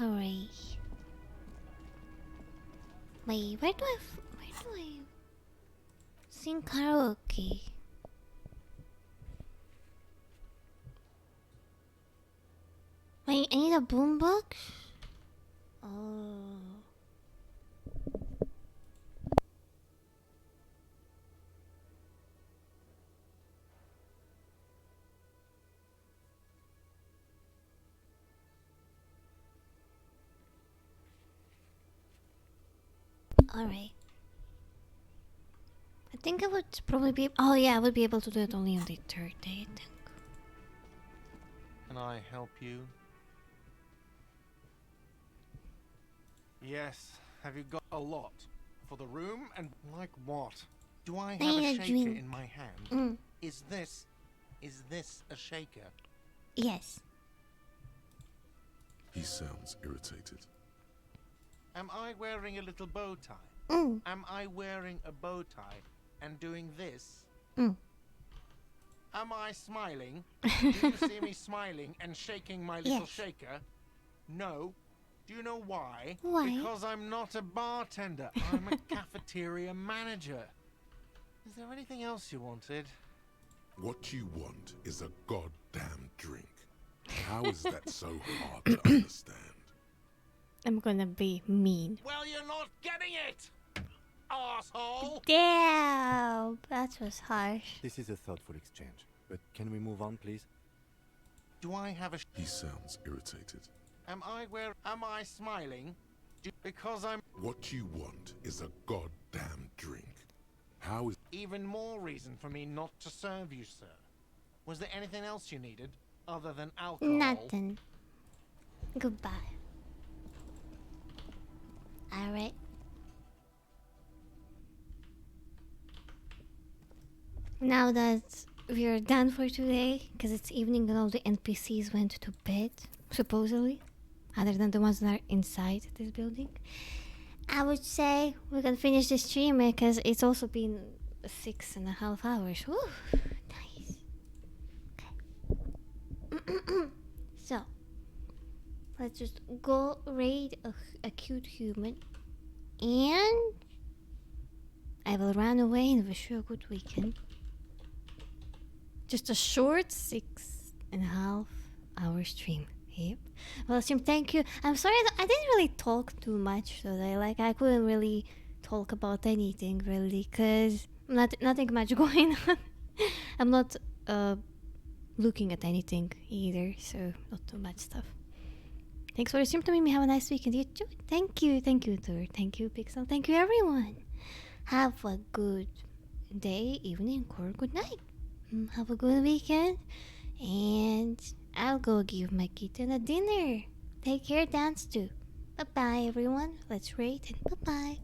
Alright. Wait, where do I... Sing karaoke. Wait, I need a boombox? Oh. Alright. I think I would probably be. Oh, yeah, I would be able to do it only on the third day, I think. Can I help you? Yes. Have you got a lot? For the room and like what? Do I have a shaker in my hand? Is this a shaker? Yes. He sounds irritated. Am I wearing a little bow tie? Am I wearing a bow tie and doing this? Am I smiling? Do you see me smiling and shaking my little shaker? No. Do you know why? Why? Because I'm not a bartender. I'm a cafeteria manager. Is there anything else you wanted? What you want is a goddamn drink. How is that so hard to understand? I'm gonna be mean. Well, you're not getting it, asshole! Damn, that was harsh. This is a thoughtful exchange, but can we move on, please? Do I have a... He sounds irritated. Am I smiling? Because I'm... What you want is a goddamn drink. How is... Even more reason for me not to serve you, sir. Was there anything else you needed, other than alcohol? Nothing. Goodbye. Alright. Now that we're done for today, because it's evening and all the NPCs went to bed, supposedly, other than the ones that are inside this building, I would say we can finish this stream because it's also been 6.5 hours. Woo, nice. Okay. So, let's just go raid a cute human, and I will run away and wish you a good weekend. Just a short 6.5 hour stream. Yep. Well, stream, thank you. I'm sorry that I didn't really talk too much today. Like, I couldn't really talk about anything really, cause nothing much going on. I'm not looking at anything either, so not too much stuff. Thanks for the stream to me. Have a nice weekend. You too. Thank you, Thor. Thank you, Pixel. Thank you, everyone. Have a good day, evening, or good night. Have a good weekend, and I'll go give my kitten a dinner. Take care, dance too. Bye-bye, everyone. Let's rate and bye-bye.